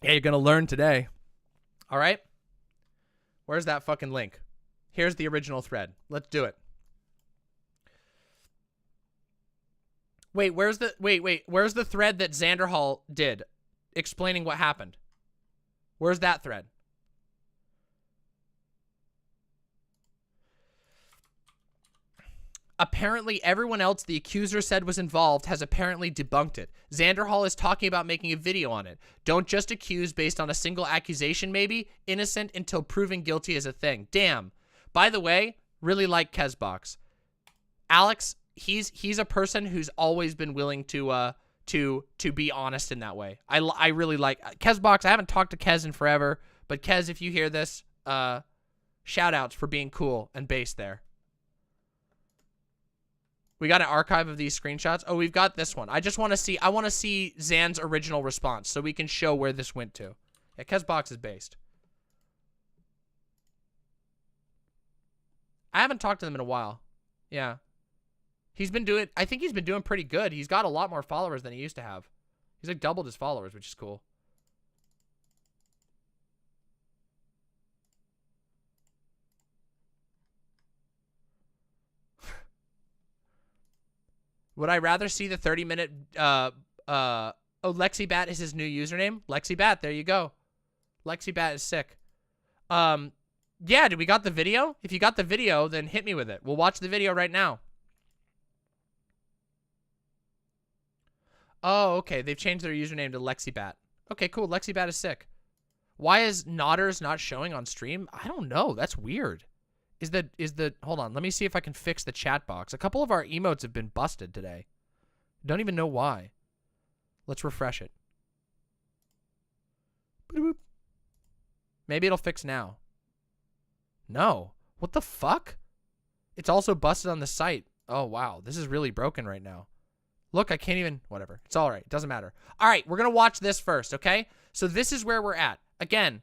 Yeah, you're going to learn today. All right? Where's that fucking link? Here's the original thread. Let's do it. Wait, where's the thread that Xanderhal did explaining what happened? Where's that thread? Apparently, everyone else the accuser said was involved has apparently debunked it. Xanderhal is talking about making a video on it. Don't just accuse based on a single accusation, maybe. Innocent until proven guilty is a thing. Damn. By the way, really like Kezbox. Alex, he's a person who's always been willing to be honest in that way. I really like Kezbox. I haven't talked to Kez in forever, but Kez, if you hear this, shout outs for being cool and based there. We got an archive of these screenshots. Oh, we've got this one. I want to see Zan's original response so we can show where this went to. Yeah, Kezbox is based. I haven't talked to them in a while. Yeah. I think he's been doing pretty good. He's got a lot more followers than he used to have. He's like doubled his followers, which is cool. Would I rather see the 30-minute, oh, LexiBat is his new username? LexiBat, there you go. LexiBat is sick. Yeah, we got the video? If you got the video, then hit me with it. We'll watch the video right now. Oh, okay. They've changed their username to LexiBat. Okay, cool. LexiBat is sick. Why is Nodders not showing on stream? I don't know. That's weird. Hold on. Let me see if I can fix the chat box. A couple of our emotes have been busted today. Don't even know why. Let's refresh it. Boop. Maybe it'll fix now. No. What the fuck? It's also busted on the site. Oh, wow. This is really broken right now. Look, I can't even... Whatever. It's all right. It doesn't matter. All right. We're going to watch this first, okay? So this is where we're at. Again,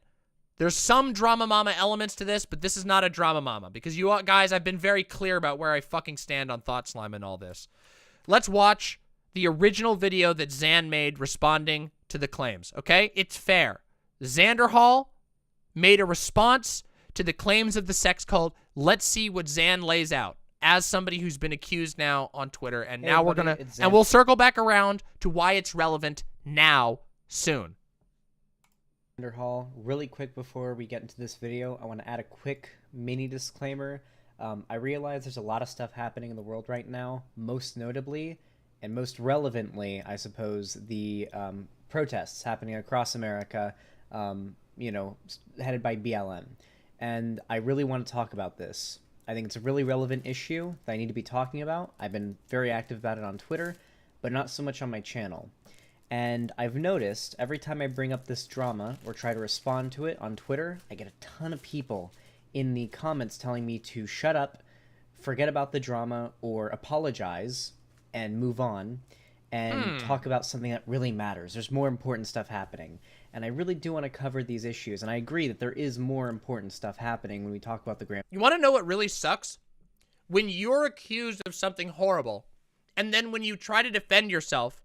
there's some drama mama elements to this, but this is not a drama mama. Because you guys, I've been very clear about where I fucking stand on ThoughtSlime and all this. Let's watch the original video that Xan made responding to the claims, okay? It's fair. Xanderhal made a response to the claims of the sex cult. Let's see what Xan lays out as somebody who's been accused now on Twitter. And now we're going to, and we'll circle back around to why it's relevant now, soon. Xanderhal, really quick before we get into this video, I want to add a quick mini disclaimer. I realize there's a lot of stuff happening in the world right now, most notably, and most relevantly, I suppose, the protests happening across America, you know, headed by BLM. And I really want to talk about this. I think it's a really relevant issue that I need to be talking about. I've been very active about it on Twitter, but not so much on my channel. And I've noticed every time I bring up this drama or try to respond to it on Twitter, I get a ton of people in the comments telling me to shut up, forget about the drama, or apologize and move on and talk about something that really matters. There's more important stuff happening. And I really do want to cover these issues. And I agree that there is more important stuff happening when we talk about the Grand. You want to know what really sucks? When you're accused of something horrible, and then when you try to defend yourself,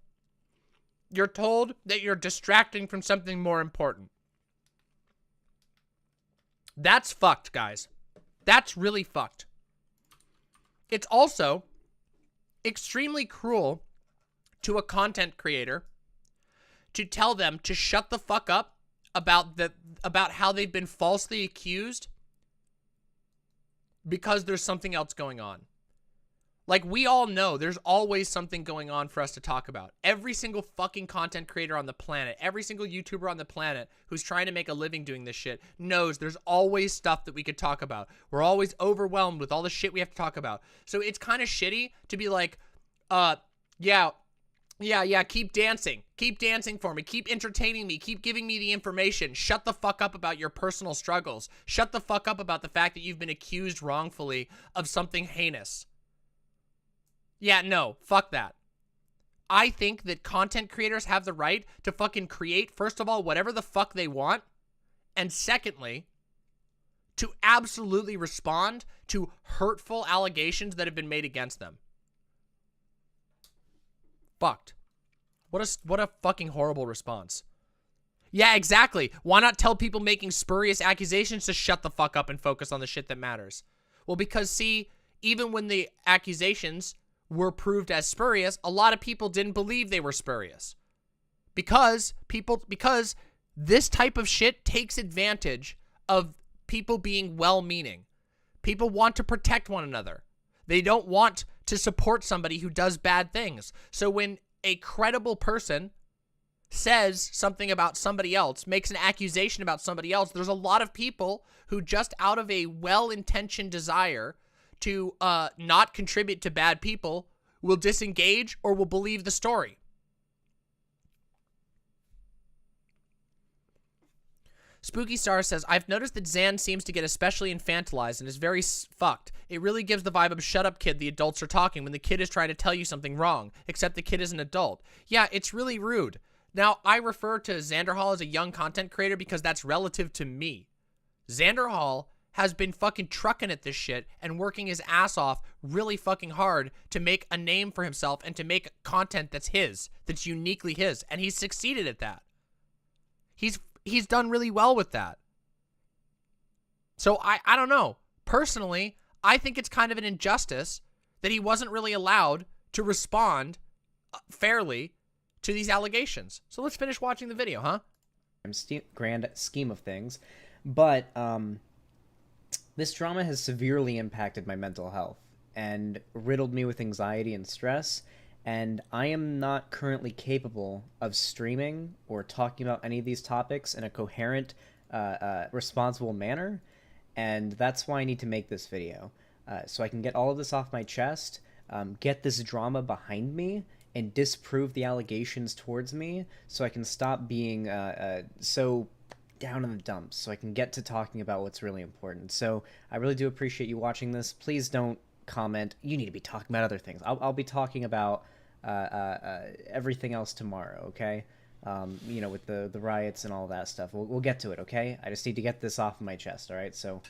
you're told that you're distracting from something more important. That's fucked, guys. That's really fucked. It's also extremely cruel to a content creator to tell them to shut the fuck up about how they've been falsely accused because there's something else going on. Like, we all know there's always something going on for us to talk about. Every single fucking content creator on the planet, every single YouTuber on the planet who's trying to make a living doing this shit knows there's always stuff that we could talk about. We're always overwhelmed with all the shit we have to talk about. So it's kind of shitty to be like, yeah, keep dancing. Keep dancing for me. Keep entertaining me. Keep giving me the information. Shut the fuck up about your personal struggles. Shut the fuck up about the fact that you've been accused wrongfully of something heinous. Yeah, no, fuck that. I think that content creators have the right to fucking create, first of all, whatever the fuck they want, and secondly, to absolutely respond to hurtful allegations that have been made against them. Fucked. What a fucking horrible response. Yeah, exactly. Why not tell people making spurious accusations to shut the fuck up and focus on the shit that matters? Well, because see, even when the accusations were proved as spurious, a lot of people didn't believe they were spurious. Because this type of shit takes advantage of people being well-meaning. People want to protect one another. They don't want to support somebody who does bad things. So when a credible person says something about somebody else, makes an accusation about somebody else, there's a lot of people who just out of a well-intentioned desire to not contribute to bad people will disengage or will believe the story. Spooky Star says, I've noticed that Xan seems to get especially infantilized and is very fucked. It really gives the vibe of shut up kid, the adults are talking when the kid is trying to tell you something wrong, except the kid is an adult. Yeah, it's really rude. Now, I refer to Xanderhal as a young content creator because that's relative to me. Xanderhal has been fucking trucking at this shit and working his ass off really fucking hard to make a name for himself and to make content that's his, that's uniquely his, and he's succeeded at that. He's done really well with that. So I don't know. Personally, I think it's kind of an injustice that he wasn't really allowed to respond fairly to these allegations. So let's finish watching the video, huh? Grand scheme of things. But this drama has severely impacted my mental health and riddled me with anxiety and stress. And I am not currently capable of streaming or talking about any of these topics in a coherent, responsible manner. And that's why I need to make this video. So I can get all of this off my chest, get this drama behind me, and disprove the allegations towards me so I can stop being so down in the dumps, so I can get to talking about what's really important. So I really do appreciate you watching this. Please don't comment, you need to be talking about other things. I'll be talking about everything else tomorrow, okay? You know, with the riots and all that stuff. We'll get to it, okay? I just need to get this off of my chest, alright? So,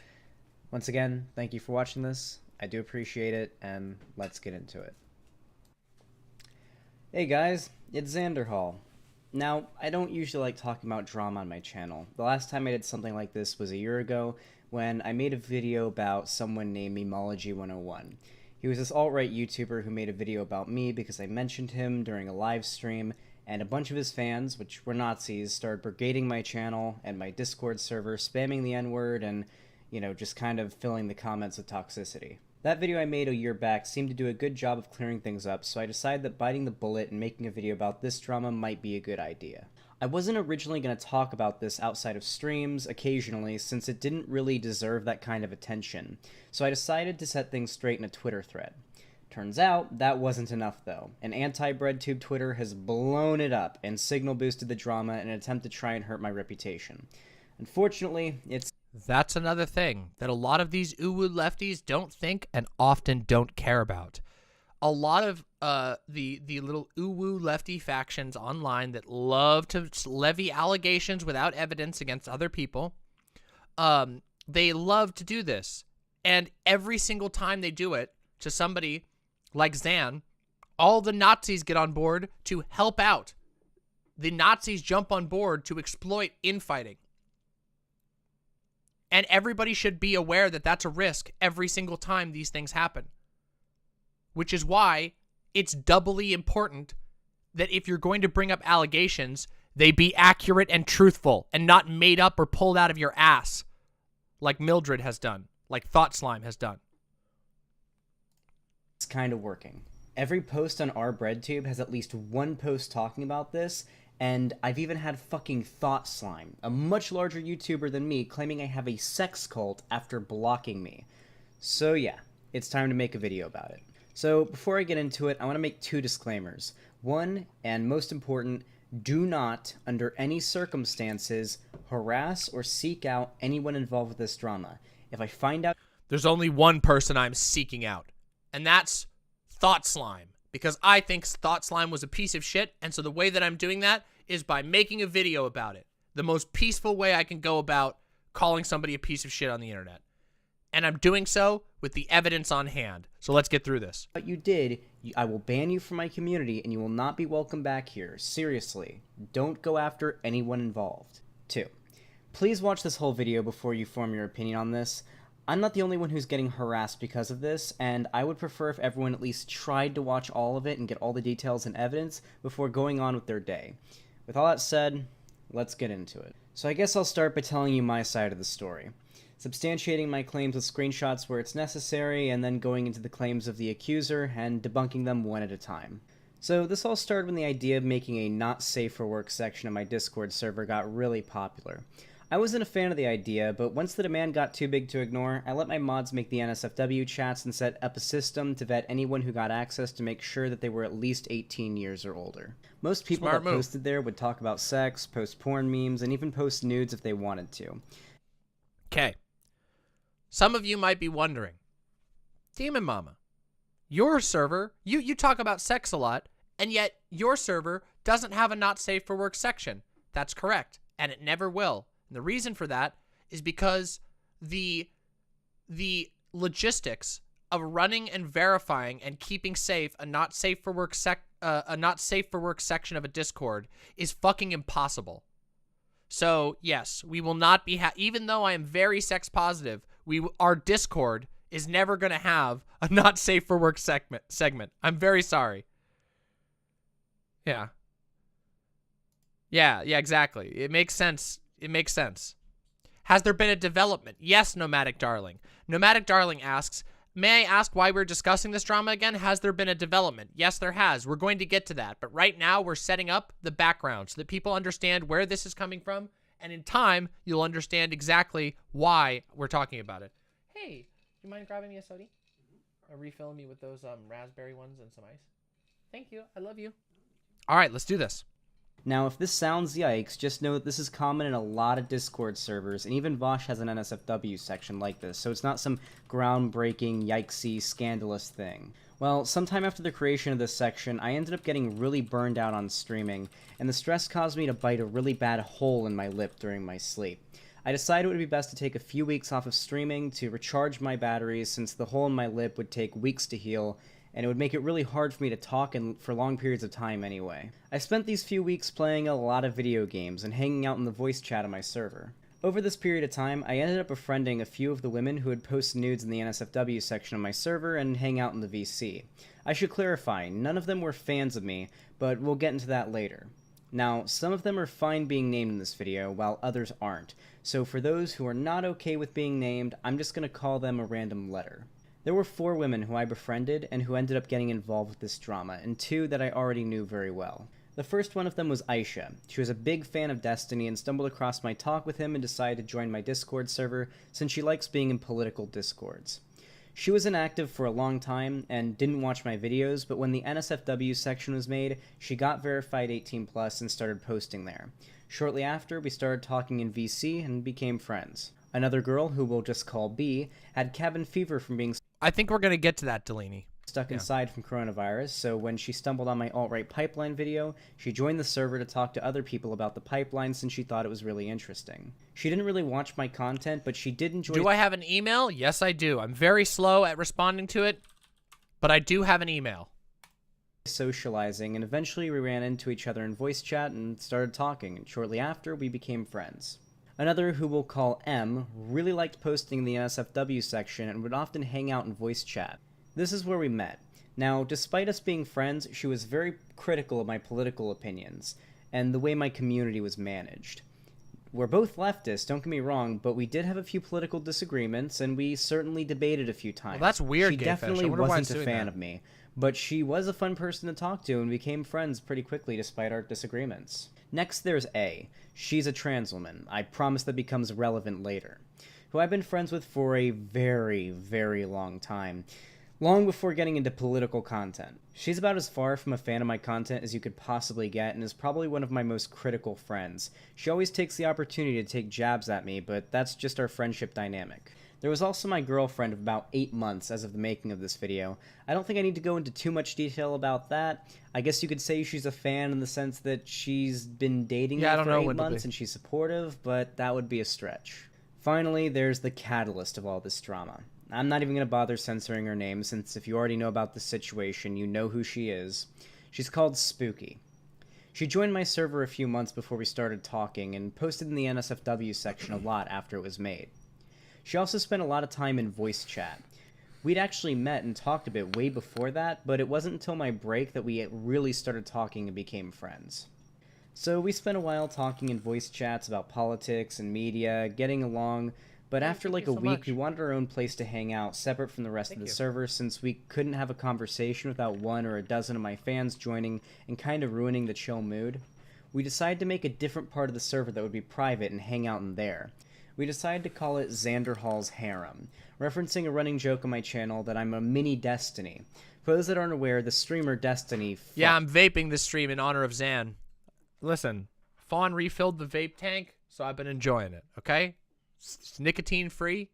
once again, thank you for watching this. I do appreciate it, and let's get into it. Hey guys, it's Xanderhal. Now, I don't usually like talking about drama on my channel. The last time I did something like this was a year ago, when I made a video about someone named Memology101. He was this alt-right YouTuber who made a video about me because I mentioned him during a live stream, and a bunch of his fans, which were Nazis, started brigading my channel and my Discord server, spamming the N-word, and, you know, just kind of filling the comments with toxicity. That video I made a year back seemed to do a good job of clearing things up, so I decided that biting the bullet and making a video about this drama might be a good idea. I wasn't originally going to talk about this outside of streams occasionally, since it didn't really deserve that kind of attention, so I decided to set things straight in a Twitter thread. Turns out, that wasn't enough though. An anti-BreadTube Twitter has blown it up and signal boosted the drama in an attempt to try and hurt my reputation. Unfortunately, That's another thing that a lot of these uwu lefties don't think and often don't care about. A lot of the little uwu lefty factions online that love to levy allegations without evidence against other people, they love to do this. And every single time they do it to somebody like Xan, all the Nazis get on board to help out. The Nazis jump on board to exploit infighting. And everybody should be aware that that's a risk every single time these things happen. Which is why it's doubly important that if you're going to bring up allegations, they be accurate and truthful and not made up or pulled out of your ass like Mildred has done, like ThoughtSlime has done. It's kind of working. Every post on our BreadTube has at least one post talking about this, and I've even had fucking ThoughtSlime, a much larger YouTuber than me, claiming I have a sex cult after blocking me. So yeah, it's time to make a video about it. So before I get into it, I want to make two disclaimers. One, and most important, do not, under any circumstances, harass or seek out anyone involved with this drama. If I find out... There's only one person I'm seeking out, and that's ThoughtSlime, because I think ThoughtSlime was a piece of shit, and so the way that I'm doing that is by making a video about it. The most peaceful way I can go about calling somebody a piece of shit on the internet. And I'm doing so with the evidence on hand. So let's get through this. What you did, I will ban you from my community and you will not be welcome back here. Seriously, don't go after anyone involved. 2. Please watch this whole video before you form your opinion on this. I'm not the only one who's getting harassed because of this, and I would prefer if everyone at least tried to watch all of it and get all the details and evidence before going on with their day. With all that said, let's get into it. So I guess I'll start by telling you my side of the story, substantiating my claims with screenshots where it's necessary, and then going into the claims of the accuser and debunking them one at a time. So this all started when the idea of making a not safe for work section of my Discord server got really popular. I wasn't a fan of the idea, but once the demand got too big to ignore, I let my mods make the NSFW chats and set up a system to vet anyone who got access to make sure that they were at least 18 years or older. Most people that posted there would talk about sex, post porn memes, and even post nudes if they wanted to. Okay. Some of you might be wondering, Demon Mama, your server, you talk about sex a lot, and yet your server doesn't have a not safe for work section. That's correct, and it never will. And the reason for that is because the logistics of running and verifying and keeping safe a not safe for work section of a Discord is fucking impossible. So yes, we will not be even though I am very sex positive, our Discord is never going to have a not safe for work segment. I'm very sorry. Yeah. Yeah, exactly. It makes sense. It makes sense. Has there been a development? Yes, Nomadic Darling. Nomadic Darling asks, may I ask why we're discussing this drama again? Has there been a development? Yes, there has. We're going to get to that. But right now, we're setting up the background so that people understand where this is coming from. And in time, you'll understand exactly why we're talking about it. Hey, do you mind grabbing me a soda? Or refilling me with those raspberry ones and some ice? Thank you. I love you. All right, let's do this. Now, if this sounds yikes, just know that this is common in a lot of Discord servers, and even Vosh has an NSFW section like this, so it's not some groundbreaking, yikesy, scandalous thing. Well, sometime after the creation of this section, I ended up getting really burned out on streaming, and the stress caused me to bite a really bad hole in my lip during my sleep. I decided it would be best to take a few weeks off of streaming to recharge my batteries, since the hole in my lip would take weeks to heal, and it would make it really hard for me to talk for long periods of time anyway. I spent these few weeks playing a lot of video games and hanging out in the voice chat of my server. Over this period of time, I ended up befriending a few of the women who would post nudes in the NSFW section of my server and hang out in the VC. I should clarify, none of them were fans of me, but we'll get into that later. Now, some of them are fine being named in this video, while others aren't, so for those who are not okay with being named, I'm just gonna call them a random letter. There were 4 women who I befriended and who ended up getting involved with this drama, and 2 that I already knew very well. The first one of them was Aisha. She was a big fan of Destiny and stumbled across my talk with him and decided to join my Discord server since she likes being in political discords. She was inactive for a long time and didn't watch my videos, but when the NSFW section was made, she got verified 18+ and started posting there. Shortly after, we started talking in VC and became friends. Another girl, who we'll just call B, had cabin fever from being I think we're going to get to that, Delaney. Stuck inside from coronavirus, so when she stumbled on my alt-right pipeline video, she joined the server to talk to other people about the pipeline since she thought it was really interesting. She didn't really watch my content, but she did enjoy— Do I have an email? Yes, I do. I'm very slow at responding to it, but I do have an email. Socializing, and eventually we ran into each other in voice chat and started talking, and shortly after, we became friends. Another, who we'll call M, really liked posting in the NSFW section and would often hang out in voice chat. This is where we met. Now, despite us being friends, she was very critical of my political opinions, and the way my community was managed. We're both leftists, don't get me wrong, but we did have a few political disagreements, and we certainly debated a few times. Well, that's weird, She definitely wasn't a fan of me, but she was a fun person to talk to and became friends pretty quickly despite our disagreements. Next, there's A. She's a trans woman. I promise that becomes relevant later. Who I've been friends with for a very, very long time. Long before getting into political content. She's about as far from a fan of my content as you could possibly get and is probably one of my most critical friends. She always takes the opportunity to take jabs at me, but that's just our friendship dynamic. There was also my girlfriend of about 8 months as of the making of this video. I don't think I need to go into too much detail about that. I guess you could say she's a fan in the sense that she's been dating me for 8 months and she's supportive, but that would be a stretch. Finally, there's the catalyst of all this drama. I'm not even going to bother censoring her name, since if you already know about the situation, you know who she is. She's called Spooky. She joined my server a few months before we started talking, and posted in the NSFW section a lot after it was made. She also spent a lot of time in voice chat. We'd actually met and talked a bit way before that, but it wasn't until my break that we really started talking and became friends. So we spent a while talking in voice chats about politics and media, getting along, but after like a week we wanted our own place to hang out separate from the rest of the server, since we couldn't have a conversation without 1 or a dozen of my fans joining and kind of ruining the chill mood. We decided to make a different part of the server that would be private and hang out in there. We decided to call it Xanderhal's Harem, referencing a running joke on my channel that I'm a mini Destiny. For those that aren't aware, the streamer Destiny... Yeah, I'm vaping this stream in honor of Xan. Listen, Fawn refilled the vape tank, so I've been enjoying it, okay? It's nicotine free.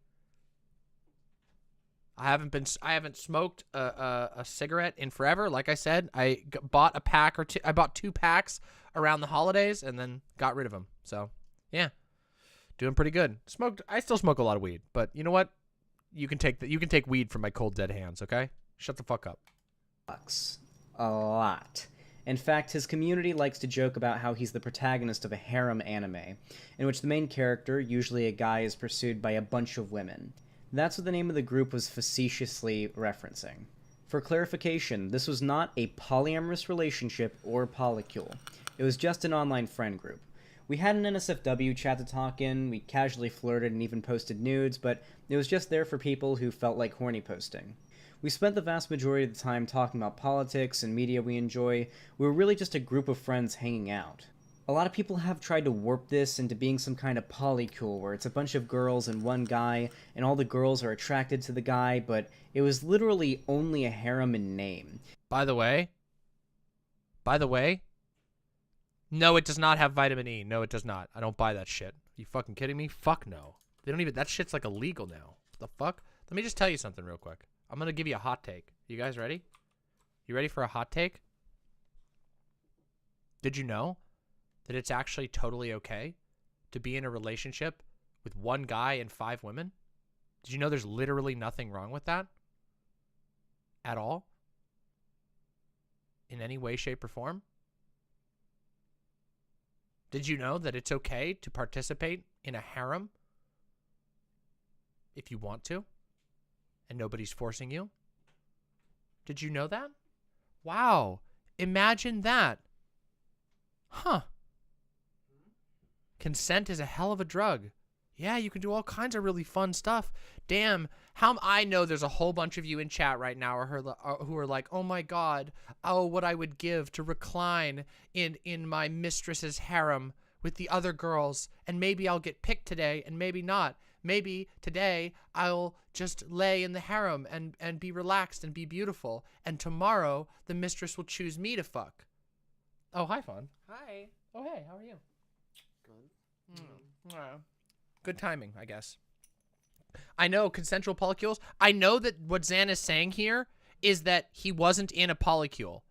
I haven't smoked a cigarette in forever. Like I said, I bought a pack or two. I bought 2 packs around the holidays and then got rid of them. So, yeah. Doing pretty good. I still smoke a lot of weed, but you know what? You can take weed from my cold dead hands, okay? Shut the fuck up. A lot. In fact, his community likes to joke about how he's the protagonist of a harem anime, in which the main character, usually a guy, is pursued by a bunch of women. That's what the name of the group was facetiously referencing. For clarification, this was not a polyamorous relationship or polycule. It was just an online friend group. We had an NSFW chat to talk in, we casually flirted and even posted nudes, but it was just there for people who felt like horny posting. We spent the vast majority of the time talking about politics and media we enjoy. We were really just a group of friends hanging out. A lot of people have tried to warp this into being some kind of polycule, where it's a bunch of girls and one guy, and all the girls are attracted to the guy, but it was literally only a harem in name. By the way, no, it does not have vitamin E. No, it does not. I don't buy that shit. Are you fucking kidding me? Fuck no. They don't even, that shit's like illegal now. What the fuck? Let me just tell you something real quick. I'm going to give you a hot take. You guys ready? You ready for a hot take? Did you know that it's actually totally okay to be in a relationship with one guy and 5 women? Did you know there's literally nothing wrong with that? At all? In any way, shape, or form? Did you know that it's okay to participate in a harem if you want to? And nobody's forcing you? Did you know that? Wow. Imagine that. Huh. Consent is a hell of a drug. Yeah, you can do all kinds of really fun stuff. Damn, I know there's a whole bunch of you in chat right now who are like, oh my god, oh, what I would give to recline in my mistress's harem with the other girls, and maybe I'll get picked today, and maybe not. Maybe today I'll just lay in the harem and be relaxed and be beautiful, and tomorrow the mistress will choose me to fuck. Oh, hi, Fawn. Hi. Oh, hey, how are you? Good. Good timing, I guess. I know, consensual polycules. I know that what Xan is saying here is that he wasn't in a polycule.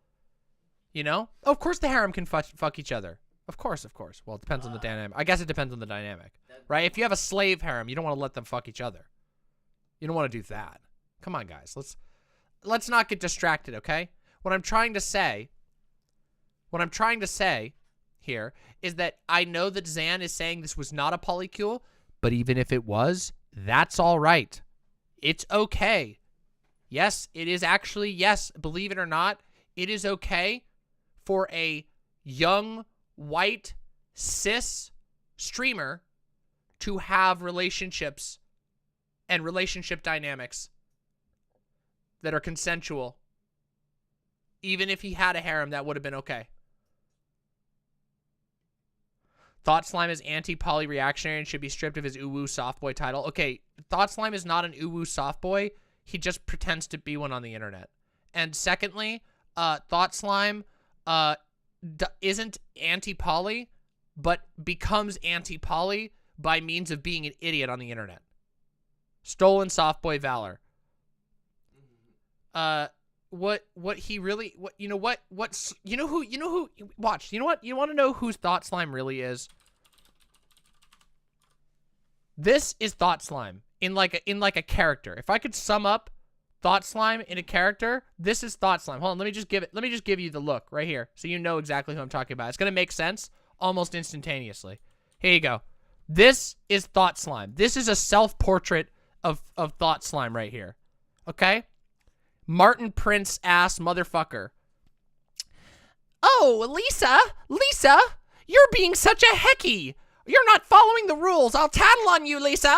You know? Of course the harem can fuck each other. Of course. Well, it depends on the dynamic. I guess it depends on the dynamic, right? If you have a slave harem, you don't want to let them fuck each other. You don't want to do that. Come on, guys. Let's not get distracted, okay? What I'm trying to say here is that I know that Xan is saying this was not a polycule, but even if it was, that's all right. It's okay. Yes, it is actually, yes, believe it or not, it is okay for a young, white, cis streamer to have relationships and relationship dynamics that are consensual. Even if he had a harem, that would have been okay. ThoughtSlime is anti-poly reactionary and should be stripped of his uwu softboy title. Okay, ThoughtSlime is not an uwu softboy. He just pretends to be one on the internet. And secondly, ThoughtSlime isn't anti-poly, but becomes anti-poly by means of being an idiot on the internet. Stolen softboy valor. What he really, what's, watch, you want to know whose ThoughtSlime really is? This is ThoughtSlime in like a character. If I could sum up ThoughtSlime in a character, this is ThoughtSlime. Hold on, let me just give you the look right here so you know exactly who I'm talking about. It's going to make sense almost instantaneously. Here you go. This is ThoughtSlime. This is a self-portrait of ThoughtSlime right here. Okay? Martin Prince ass motherfucker. Oh, Lisa, you're being such a hecky. You're not following the rules. I'll tattle on you, Lisa.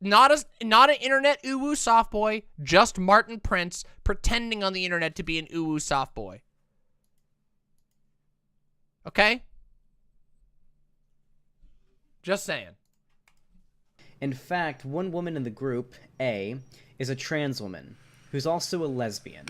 Not an internet uwu soft boy, just Martin Prince pretending on the internet to be an uwu soft boy. Okay? Just saying. In fact, one woman in the group, A, is a trans woman, who's also a lesbian.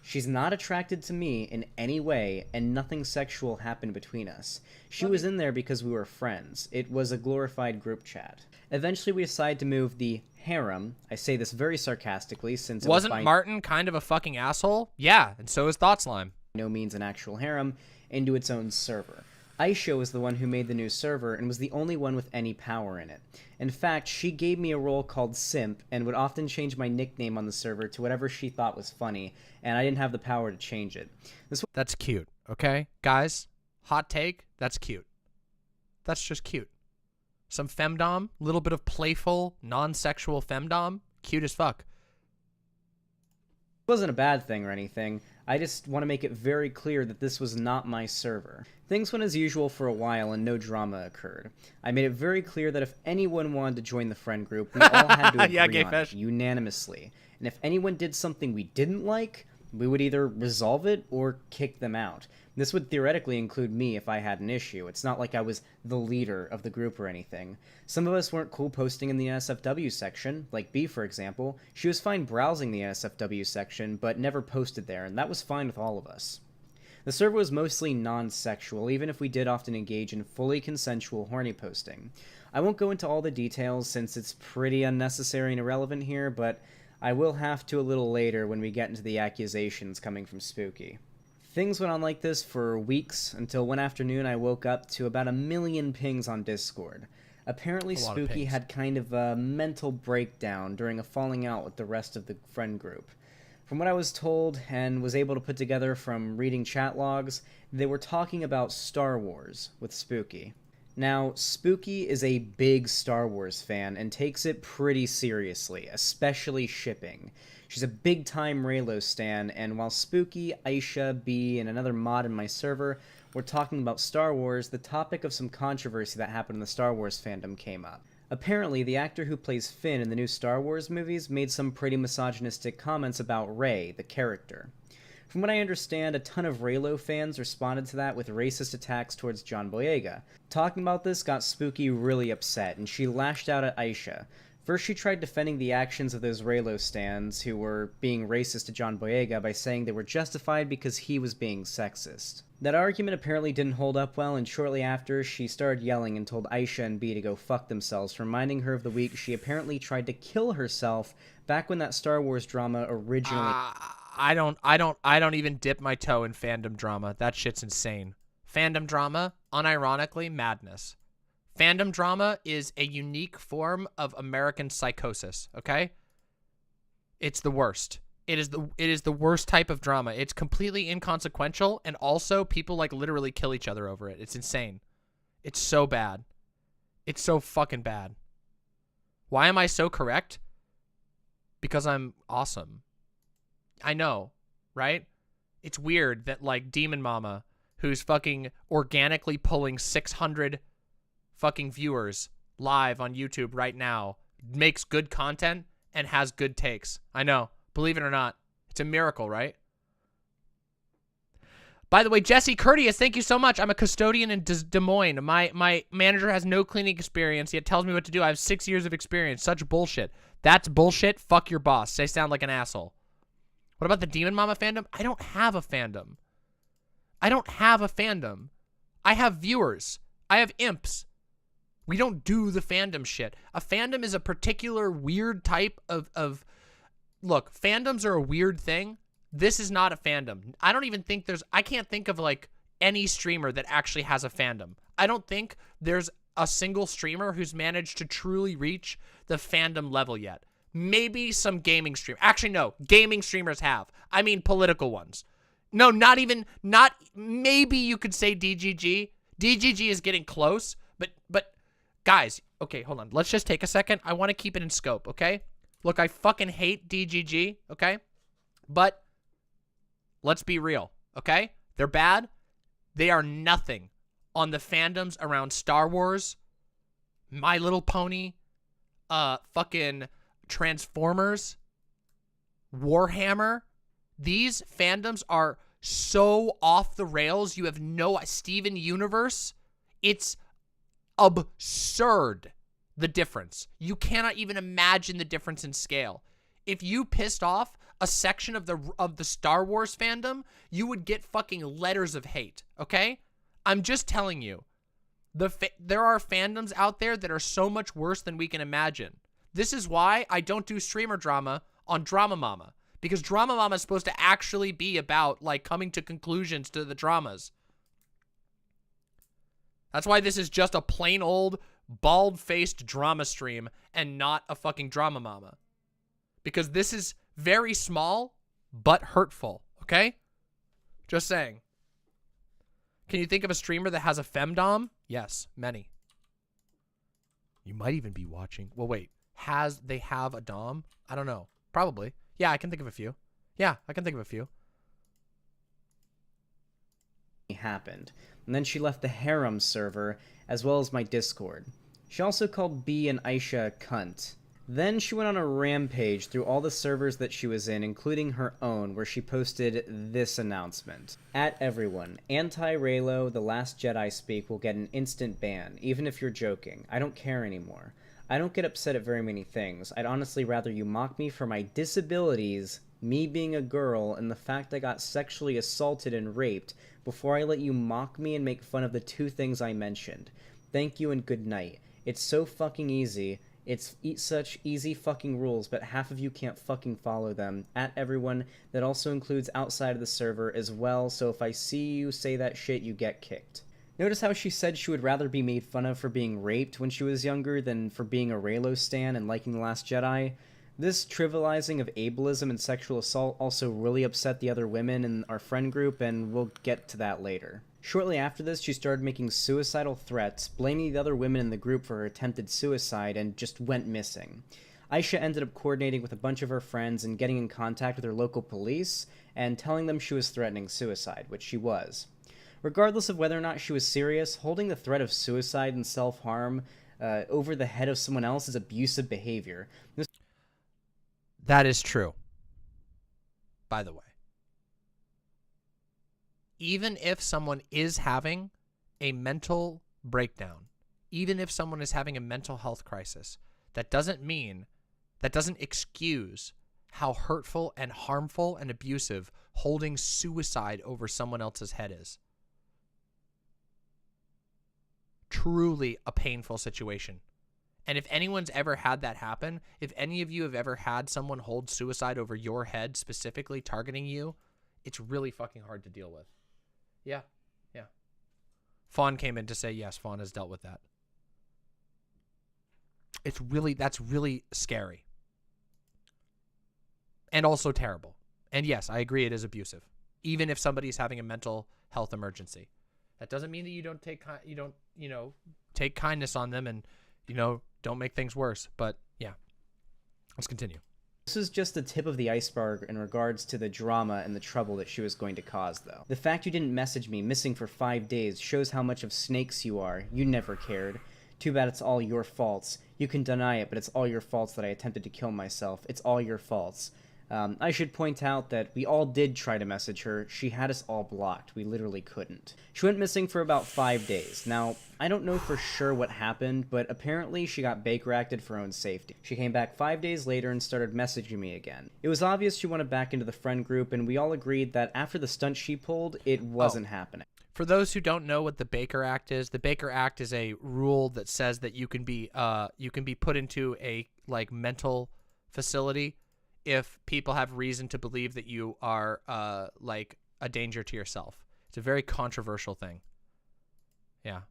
She's not attracted to me in any way, and nothing sexual happened between us. She was in there because we were friends. It was a glorified group chat. Eventually, we decided to move the harem, I say this very sarcastically since it wasn't Martin kind of a fucking asshole? Yeah, and so is ThoughtSlime. No means an actual harem, into its own server. Aisha was the one who made the new server and was the only one with any power in it. In fact, she gave me a role called Simp and would often change my nickname on the server to whatever she thought was funny, and I didn't have the power to change it. That's cute, okay? Guys, hot take, that's cute. That's just cute. Some femdom, little bit of playful, non-sexual femdom, cute as fuck. It wasn't a bad thing or anything. I just want to make it very clear that this was not my server. Things went as usual for a while and no drama occurred. I made it very clear that if anyone wanted to join the friend group, we all had to agree on it unanimously. And if anyone did something we didn't like, we would either resolve it or kick them out. This would theoretically include me if I had an issue. It's not like I was the leader of the group or anything. Some of us weren't cool posting in the NSFW section, like B for example. She was fine browsing the NSFW section, but never posted there, and that was fine with all of us. The server was mostly non-sexual, even if we did often engage in fully consensual horny posting. I won't go into all the details since it's pretty unnecessary and irrelevant here, but I will have to a little later when we get into the accusations coming from Spooky. Things went on like this for weeks, until one afternoon I woke up to about 1 million pings on Discord. Apparently Spooky had kind of a mental breakdown during a falling out with the rest of the friend group. From what I was told, and was able to put together from reading chat logs, they were talking about Star Wars with Spooky. Now, Spooky is a big Star Wars fan and takes it pretty seriously, especially shipping. She's a big-time Raylo stan, and while Spooky, Aisha, B, and another mod in my server were talking about Star Wars, the topic of some controversy that happened in the Star Wars fandom came up. Apparently, the actor who plays Finn in the new Star Wars movies made some pretty misogynistic comments about Rey, the character. From what I understand, a ton of Raylo fans responded to that with racist attacks towards John Boyega. Talking about this got Spooky really upset, and she lashed out at Aisha. First, she tried defending the actions of those Raylo stans who were being racist to John Boyega by saying they were justified because he was being sexist. That argument apparently didn't hold up well, and shortly after, she started yelling and told Aisha and B to go fuck themselves, reminding her of the week she apparently tried to kill herself back when that Star Wars drama originally... I don't even dip my toe in fandom drama. That shit's insane. Fandom drama, unironically, madness. Fandom drama is a unique form of American psychosis, okay? It's the worst. It is the worst type of drama. It's completely inconsequential, and also people like literally kill each other over it. It's insane. It's so bad. It's so fucking bad. Why am I so correct? Because I'm awesome. I know, right? It's weird that like Demon Mama, who's fucking organically pulling 600 fucking viewers live on YouTube right now, makes good content and has good takes. I know. Believe it or not. It's a miracle, right? By the way, Jesse Courteous, thank you so much. I'm a custodian in Des Moines. My manager has no cleaning experience, yet tells me what to do. I have 6 years of experience. Such bullshit. That's bullshit. Fuck your boss. They sound like an asshole. What about the Demon Mama fandom? I don't have a fandom. I don't have a fandom. I have viewers. I have imps. We don't do the fandom shit. A fandom is a particular weird type of look, fandoms are a weird thing. This is not a fandom. I don't even think I can't think of like any streamer that actually has a fandom. I don't think there's a single streamer who's managed to truly reach the fandom level yet. Maybe some gaming streamer. Actually, no. Gaming streamers have. I mean political ones. No, maybe you could say DGG. DGG is getting close, but guys, okay, hold on. Let's just take a second. I want to keep it in scope, okay? Look, I fucking hate DGG, okay? But let's be real, okay? They're bad. They are nothing on the fandoms around Star Wars, My Little Pony, fucking Transformers, Warhammer. These fandoms are so off the rails. You have no Steven Universe. It's absurd, the difference. You cannot even imagine the difference in scale. If you pissed off a section of the Star Wars fandom, you would get fucking letters of hate, okay? I'm just telling you. There are fandoms out there that are so much worse than we can imagine. This is why I don't do streamer drama on Drama Mama. Because Drama Mama is supposed to actually be about, like, coming to conclusions to the dramas. That's why this is just a plain old, bald-faced drama stream and not a fucking Drama Mama. Because this is very small, but hurtful, okay? Just saying. Can you think of a streamer that has a femdom? Yes, many. You might even be watching. Well, wait. They have a dom? I don't know. Probably. Yeah, I can think of a few. Yeah, I can think of a few. Happened. And then she left the harem server, as well as my Discord. She also called B and Aisha a cunt. Then she went on a rampage through all the servers that she was in, including her own, where she posted this announcement. At everyone, anti-Raylo, The Last Jedi Speak will get an instant ban, even if you're joking. I don't care anymore. I don't get upset at very many things. I'd honestly rather you mock me for my disabilities, me being a girl, and the fact I got sexually assaulted and raped, before I let you mock me and make fun of the two things I mentioned. Thank you and good night. It's so fucking easy. It's such easy fucking rules, but half of you can't fucking follow them. At everyone, that also includes outside of the server as well, so if I see you say that shit, you get kicked. Notice how she said she would rather be made fun of for being raped when she was younger than for being a Raylo stan and liking The Last Jedi? This trivializing of ableism and sexual assault also really upset the other women in our friend group, and we'll get to that later. Shortly after this, she started making suicidal threats, blaming the other women in the group for her attempted suicide, and just went missing. Aisha ended up coordinating with a bunch of her friends and getting in contact with her local police, and telling them she was threatening suicide, which she was. Regardless of whether or not she was serious, holding the threat of suicide and self-harm over the head of someone else is abusive behavior. That is true. By the way. Even if someone is having a mental breakdown, even if someone is having a mental health crisis, that doesn't excuse how hurtful and harmful and abusive holding suicide over someone else's head is. Truly a painful situation. And if anyone's ever had that happen, if any of you have ever had someone hold suicide over your head, specifically targeting you, it's really fucking hard to deal with. Yeah, yeah. Fawn came in to say yes, Fawn has dealt with that. That's really scary. And also terrible. And yes, I agree it is abusive. Even if somebody's having a mental health emergency. That doesn't mean that you don't take kindness on them and, don't make things worse. But yeah, let's continue. This is just the tip of the iceberg in regards to the drama and the trouble that she was going to cause, though. The fact you didn't message me missing for 5 days shows how much of snakes you are. You never cared. Too bad it's all your faults. You can deny it, but it's all your faults that I attempted to kill myself. It's all your faults. I should point out that we all did try to message her. She had us all blocked. We literally couldn't. She went missing for about 5 days. Now, I don't know for sure what happened, but apparently she got bake-racked for her own safety. She came back 5 days later and started messaging me again. It was obvious she wanted back into the friend group, and we all agreed that after the stunt she pulled, it wasn't happening. For those who don't know what the Baker Act is, the Baker Act is a rule that says that you can be put into a like mental facility if people have reason to believe that you are like a danger to yourself. It's a very controversial thing. Yeah.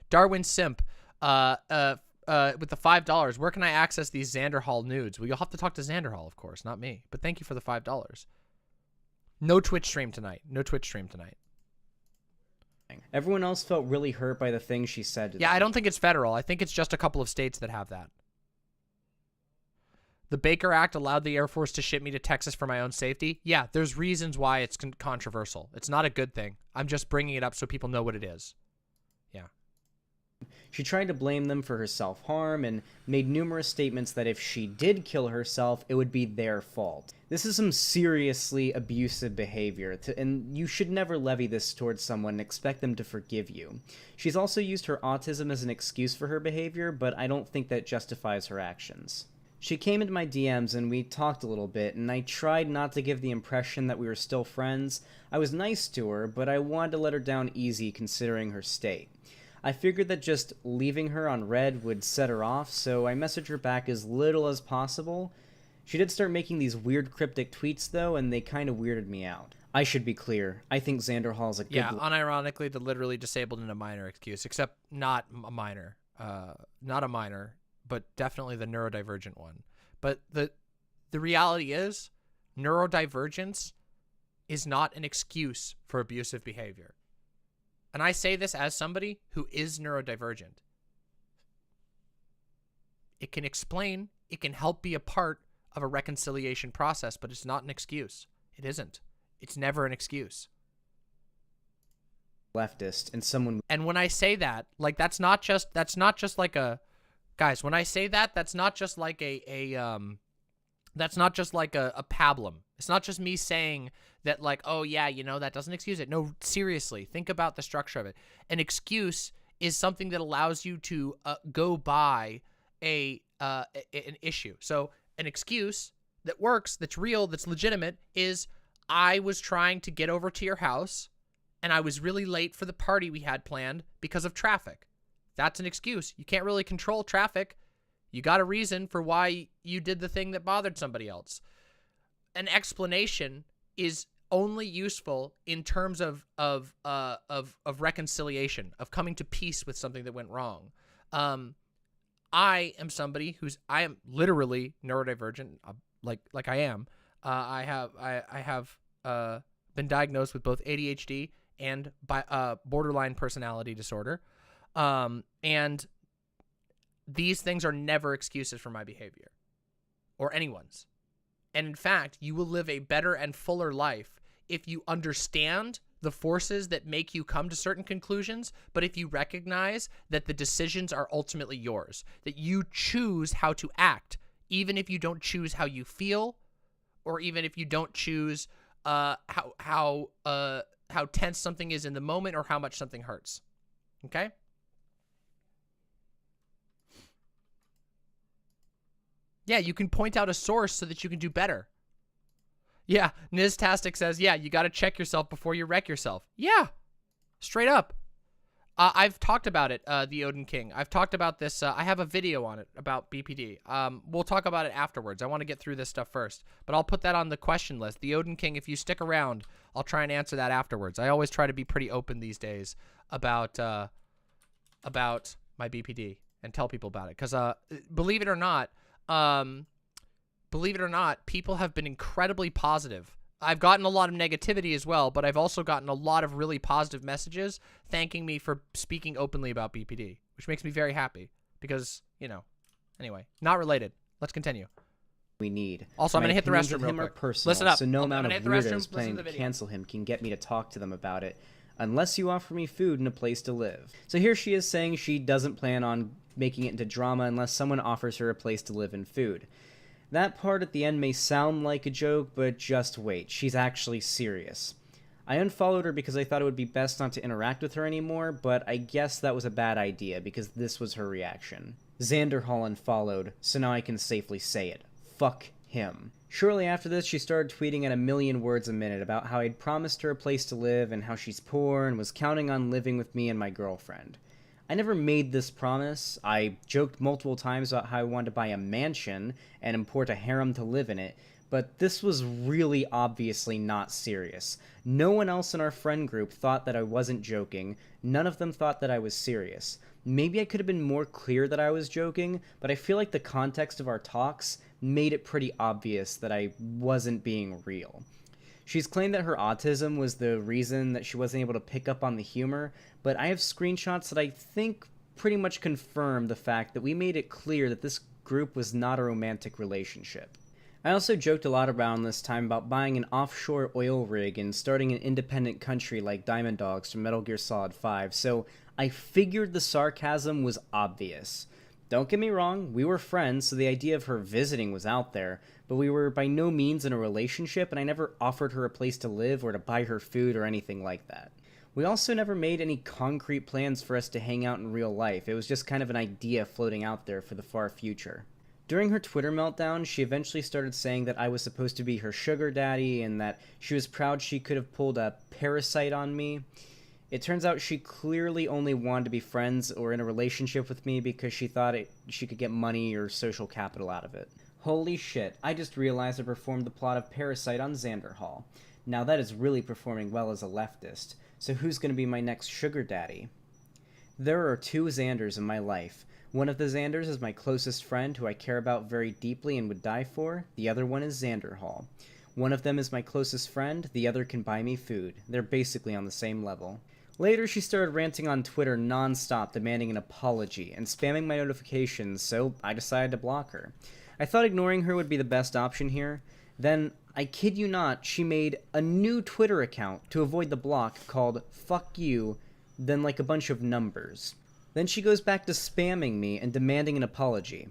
Darwin Simp, with the $5, where can I access these Xanderhal nudes? Well, you'll have to talk to Xanderhal, of course, not me. But thank you for the $5. No Twitch stream tonight. No Twitch stream tonight. Everyone else felt really hurt by the things she said to Yeah, them. I don't think it's federal. I think it's just a couple of states that have that. The Baker Act allowed the Air Force to ship me to Texas for my own safety. Yeah, there's reasons why it's controversial. It's not a good thing. I'm just bringing it up so people know what it is. Yeah. She tried to blame them for her self-harm and made numerous statements that if she did kill herself, it would be their fault. This is some seriously abusive behavior, and you should never levy this towards someone and expect them to forgive you. She's also used her autism as an excuse for her behavior, but I don't think that justifies her actions. She came into my DMs and we talked a little bit, and I tried not to give the impression that we were still friends. I was nice to her, but I wanted to let her down easy considering her state. I figured that just leaving her on red would set her off, so I messaged her back as little as possible. She did start making these weird cryptic tweets though, and they kind of weirded me out. I should be clear, I think Xanderhal is a good... Yeah, unironically, the literally disabled and a minor excuse, except not a minor. Not a minor, but definitely the neurodivergent one. But the reality is, neurodivergence is not an excuse for abusive behavior. And I say this as somebody who is neurodivergent. It can explain, it can help be a part of a reconciliation process, but it's not an excuse. It isn't. It's never an excuse. Leftist and someone... And when I say that, like that's not just like a... Guys, when I say that, that's not just like a pablum. It's not just me saying that like, oh yeah, you know, that doesn't excuse it. No, seriously, think about the structure of it. An excuse is something that allows you to go by an issue. So an excuse that works, that's real, that's legitimate is I was trying to get over to your house and I was really late for the party we had planned because of traffic. That's an excuse. You can't really control traffic. You got a reason for why you did the thing that bothered somebody else. An explanation is only useful in terms of reconciliation, of coming to peace with something that went wrong. I am somebody I am literally neurodivergent, like I am. I have been diagnosed with both ADHD and borderline personality disorder. And these things are never excuses for my behavior or anyone's. And in fact, you will live a better and fuller life if you understand the forces that make you come to certain conclusions, but if you recognize that the decisions are ultimately yours, that you choose how to act, even if you don't choose how you feel, or even if you don't choose how tense something is in the moment or how much something hurts. Okay? Yeah, you can point out a source so that you can do better. Yeah, Niztastic says, yeah, you got to check yourself before you wreck yourself. Yeah, straight up. I've talked about it, the Odin King. I've talked about this. I have a video on it about BPD. We'll talk about it afterwards. I want to get through this stuff first, but I'll put that on the question list. The Odin King, if you stick around, I'll try and answer that afterwards. I always try to be pretty open these days about my BPD and tell people about it. Because believe it or not, people have been incredibly positive. I've gotten a lot of negativity as well, but I've also gotten a lot of really positive messages thanking me for speaking openly about BPD, which makes me very happy because, you know, anyway, not related. Let's continue. We need. Also, I'm going to hit the restroom real quick. Listen up. So no amount of weirdos restroom, planning to cancel him can get me to talk to them about it unless you offer me food and a place to live. So here she is saying she doesn't plan on making it into drama unless someone offers her a place to live and food. That part at the end may sound like a joke, but just wait, she's actually serious. I unfollowed her because I thought it would be best not to interact with her anymore, but I guess that was a bad idea because this was her reaction. Xanderhal unfollowed, so now I can safely say it. Fuck him. Shortly after this, she started tweeting at 1,000,000 words a minute about how I'd promised her a place to live and how she's poor and was counting on living with me and my girlfriend. I never made this promise. I joked multiple times about how I wanted to buy a mansion and import a harem to live in it, but this was really obviously not serious. No one else in our friend group thought that I wasn't joking. None of them thought that I was serious. Maybe I could have been more clear that I was joking, but I feel like the context of our talks made it pretty obvious that I wasn't being real. She's claimed that her autism was the reason that she wasn't able to pick up on the humor, but I have screenshots that I think pretty much confirm the fact that we made it clear that this group was not a romantic relationship. I also joked a lot around this time about buying an offshore oil rig and starting an independent country like Diamond Dogs from Metal Gear Solid 5, so I figured the sarcasm was obvious. Don't get me wrong, we were friends, so the idea of her visiting was out there, but we were by no means in a relationship, and I never offered her a place to live or to buy her food or anything like that. We also never made any concrete plans for us to hang out in real life. It was just kind of an idea floating out there for the far future. During her Twitter meltdown, she eventually started saying that I was supposed to be her sugar daddy and that she was proud she could have pulled a parasite on me. It turns out she clearly only wanted to be friends or in a relationship with me because she thought she could get money or social capital out of it. Holy shit, I just realized I performed the plot of Parasite on Xanderhal. Now that is really performing well as a leftist, so who's going to be my next sugar daddy? There are 2 Xanders in my life. One of the Xanders is my closest friend who I care about very deeply and would die for. The other one is Xanderhal. One of them is my closest friend, the other can buy me food. They're basically on the same level. Later, she started ranting on Twitter non-stop, demanding an apology, and spamming my notifications, so I decided to block her. I thought ignoring her would be the best option here. Then, I kid you not, she made a new Twitter account to avoid the block called Fuck You, then like a bunch of numbers. Then she goes back to spamming me and demanding an apology.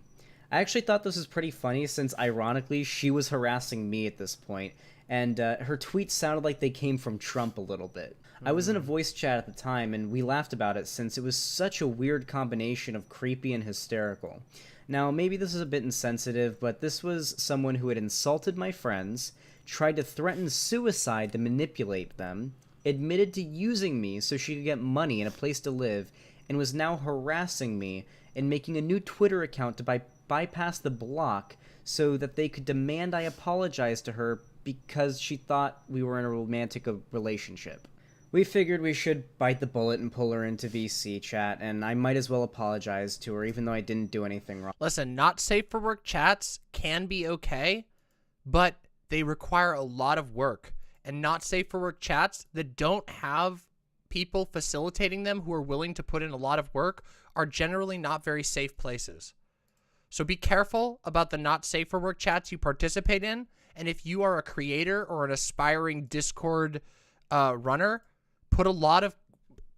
I actually thought this was pretty funny since, ironically, she was harassing me at this point, and her tweets sounded like they came from Trump a little bit. I was in a voice chat at the time, and we laughed about it since it was such a weird combination of creepy and hysterical. Now, maybe this is a bit insensitive, but this was someone who had insulted my friends, tried to threaten suicide to manipulate them, admitted to using me so she could get money and a place to live, and was now harassing me and making a new Twitter account to bypass the block so that they could demand I apologize to her because she thought we were in a romantic relationship. We figured we should bite the bullet and pull her into VC chat, and I might as well apologize to her even though I didn't do anything wrong. Listen, not safe for work chats can be okay, but they require a lot of work. And not safe for work chats that don't have people facilitating them who are willing to put in a lot of work are generally not very safe places. So be careful about the not safe for work chats you participate in. And if you are a creator or an aspiring Discord runner,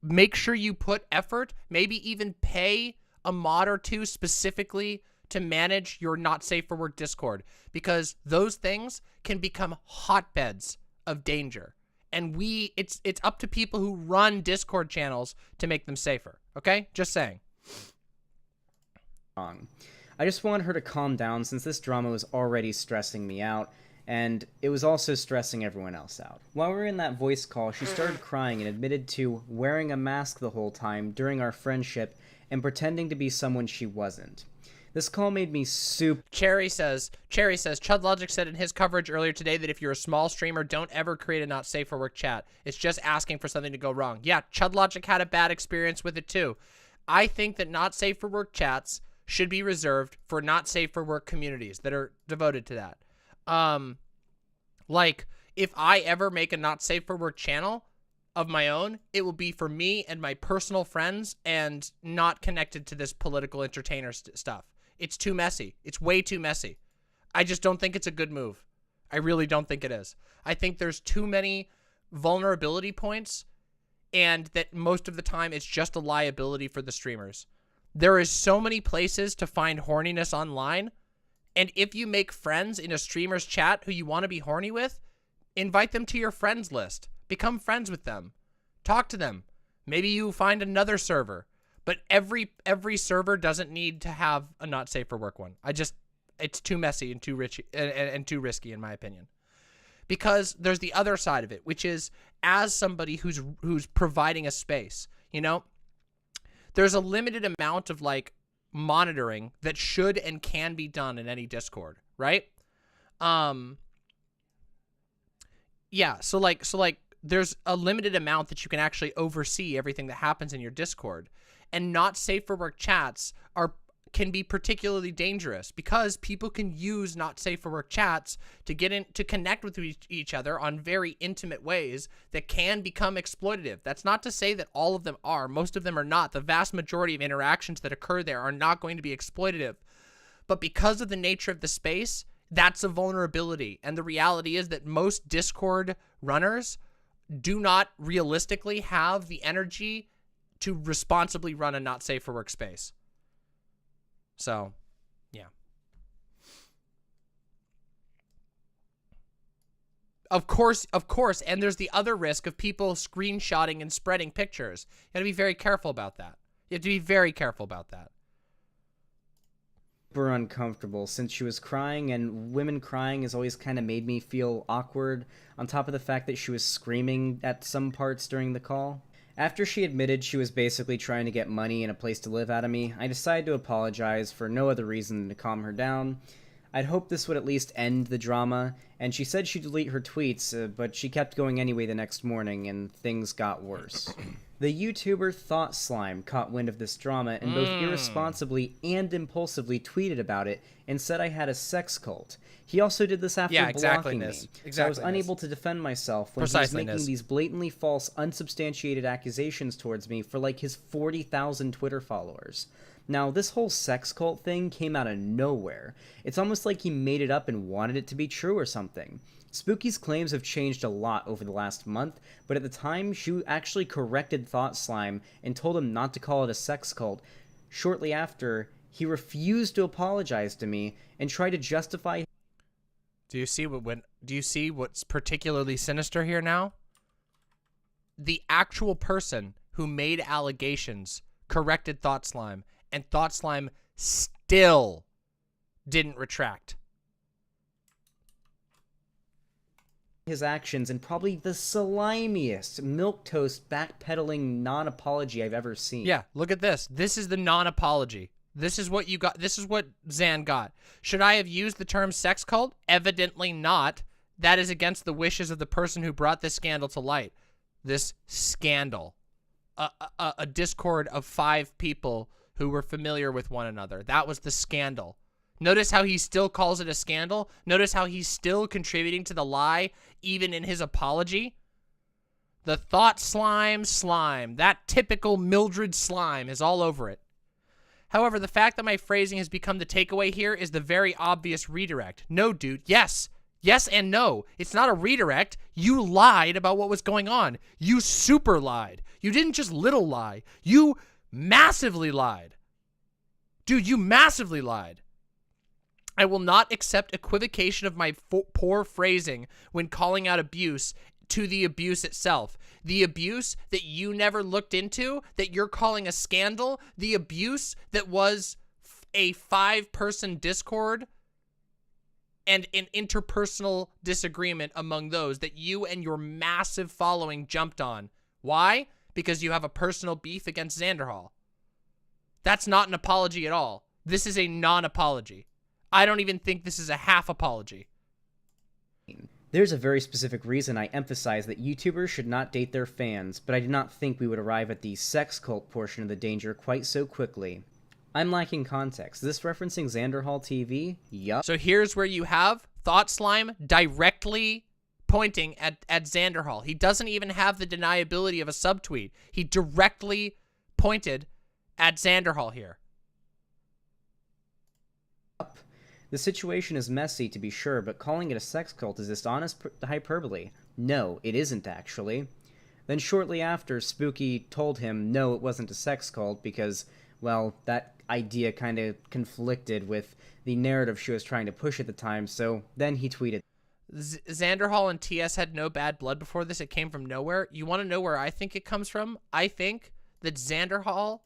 make sure you put effort, maybe even pay a mod or 2 specifically to manage your not safe for work Discord, because those things can become hotbeds of danger. And it's up to people who run Discord channels to make them safer. Okay? Just saying. I just wanted her to calm down since this drama was already stressing me out, and it was also stressing everyone else out. While we were in that voice call, she started crying and admitted to wearing a mask the whole time during our friendship and pretending to be someone she wasn't. This call made me super... Cherry says, Chud Logic said in his coverage earlier today that if you're a small streamer, don't ever create a not safe for work chat. It's just asking for something to go wrong. Yeah, Chud Logic had a bad experience with it too. I think that not safe for work chats should be reserved for not safe for work communities that are devoted to that. Like, if I ever make a not safe for work channel of my own, it will be for me and my personal friends and not connected to this political entertainer stuff. It's too messy. It's way too messy. I just don't think it's a good move. I really don't think it is. I think there's too many vulnerability points, and that most of the time it's just a liability for the streamers. There is so many places to find horniness online, and if you make friends in a streamer's chat who you want to be horny with, invite them to your friends list. Become friends with them. Talk to them. Maybe you find another server. But every server doesn't need to have a not safe for work one. it's too messy and too rich and too risky in my opinion. Because there's the other side of it, which is as somebody who's providing a space, you know, there's a limited amount of like monitoring that should and can be done in any Discord, right? Yeah, so like there's a limited amount that you can actually oversee everything that happens in your Discord, and not safe for work chats can be particularly dangerous because people can use not safe for work chats to get in to connect with each other on very intimate ways that can become exploitative. That's not to say that all of them are. Most of them are not. The vast majority of interactions that occur there are not going to be exploitative. But because of the nature of the space, that's a vulnerability. And the reality is that most Discord runners do not realistically have the energy to responsibly run a not safe for work space. So, yeah. Of course, and there's the other risk of people screenshotting and spreading pictures. You gotta be very careful about that. You have to be very careful about that. Super uncomfortable since she was crying, and women crying has always kind of made me feel awkward, on top of the fact that she was screaming at some parts during the call. After she admitted she was basically trying to get money and a place to live out of me, I decided to apologize for no other reason than to calm her down. I'd hoped this would at least end the drama, and she said she'd delete her tweets, but she kept going anyway the next morning, and things got worse. The YouTuber ThoughtSlime caught wind of this drama and both irresponsibly and impulsively tweeted about it and said I had a sex cult. He also did this after blocking me, so I was unable to defend myself when he was making these blatantly false, unsubstantiated accusations towards me for like his 40,000 Twitter followers. Now, this whole sex cult thing came out of nowhere. It's almost like he made it up and wanted it to be true or something. Spooky's claims have changed a lot over the last month, but at the time, she actually corrected ThoughtSlime and told him not to call it a sex cult. Shortly after, he refused to apologize to me and tried to justify... Do you see what's particularly sinister here now? The actual person who made allegations corrected ThoughtSlime, and ThoughtSlime still didn't retract. His actions, and probably the slimiest milquetoast backpedaling non-apology I've ever seen. Yeah, look at this. This is the non-apology. This is what you got. This is what Xan got. Should I have used the term sex cult? Evidently not. That is against the wishes of the person who brought this scandal to light. This scandal. A Discord of 5 people who were familiar with one another. That was the scandal. Notice how he still calls it a scandal? Notice how he's still contributing to the lie, even in his apology? The ThoughtSlime slime. That typical Mildred slime is all over it. However, the fact that my phrasing has become the takeaway here is the very obvious redirect. No, dude. Yes. Yes and no. It's not a redirect. You lied about what was going on. You super lied. You didn't just little lie. You massively lied. Dude, you massively lied. I will not accept equivocation of my poor phrasing when calling out abuse to the abuse itself. The abuse that you never looked into, that you're calling a scandal, the abuse that was a 5-person Discord and an interpersonal disagreement among those that you and your massive following jumped on. Why? Because you have a personal beef against Xanderhal. That's not an apology at all. This is a non-apology. I don't even think this is a half apology. There's a very specific reason I emphasize that YouTubers should not date their fans, but I did not think we would arrive at the sex cult portion of the danger quite so quickly. I'm lacking context. Is this referencing Xanderhal TV? Yup. So here's where you have ThoughtSlime directly pointing at Xanderhal. He doesn't even have the deniability of a subtweet. He directly pointed at Xanderhal here. The situation is messy, to be sure, but calling it a sex cult is this honest hyperbole. No, it isn't, actually. Then shortly after, Spooky told him no, it wasn't a sex cult because, well, that idea kind of conflicted with the narrative she was trying to push at the time, so then he tweeted. Xanderhal and TS had no bad blood before this. It came from nowhere. You want to know where I think it comes from? I think that Xanderhal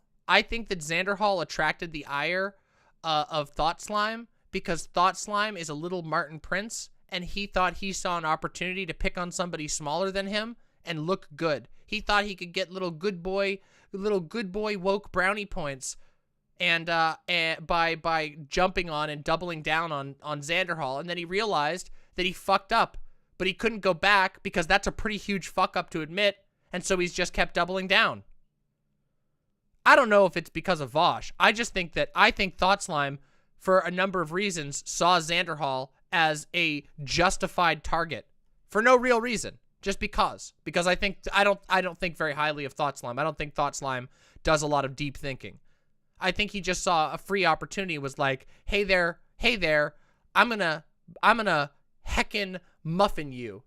attracted the ire of ThoughtSlime because ThoughtSlime is a little Martin Prince, and he thought he saw an opportunity to pick on somebody smaller than him and look good. He thought he could get little good boy woke brownie points and by jumping on and doubling down on Xanderhal, and then he realized that he fucked up, but he couldn't go back because that's a pretty huge fuck up to admit, and so he's just kept doubling down. I don't know if it's because of Vosh. I think ThoughtSlime, for a number of reasons, saw Xanderhal as a justified target for no real reason, just because. Because I don't think very highly of ThoughtSlime. I don't think ThoughtSlime does a lot of deep thinking. I think he just saw a free opportunity and was like, hey there, I'm gonna heckin' muffin you.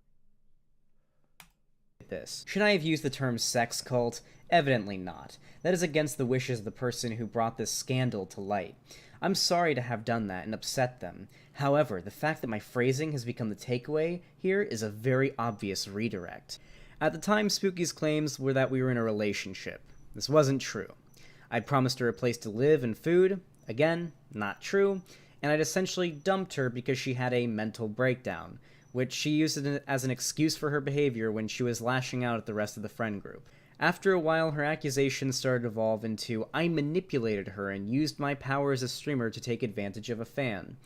This. Should I have used the term sex cult? Evidently not. That is against the wishes of the person who brought this scandal to light. I'm sorry to have done that and upset them. However, the fact that my phrasing has become the takeaway here is a very obvious redirect. At the time, Spooky's claims were that we were in a relationship. This wasn't true. I'd promised her a place to live and food. Again, not true. And I'd essentially dumped her because she had a mental breakdown, which she used as an excuse for her behavior when she was lashing out at the rest of the friend group. After a while, her accusations started to evolve into, I manipulated her and used my power as a streamer to take advantage of a fan.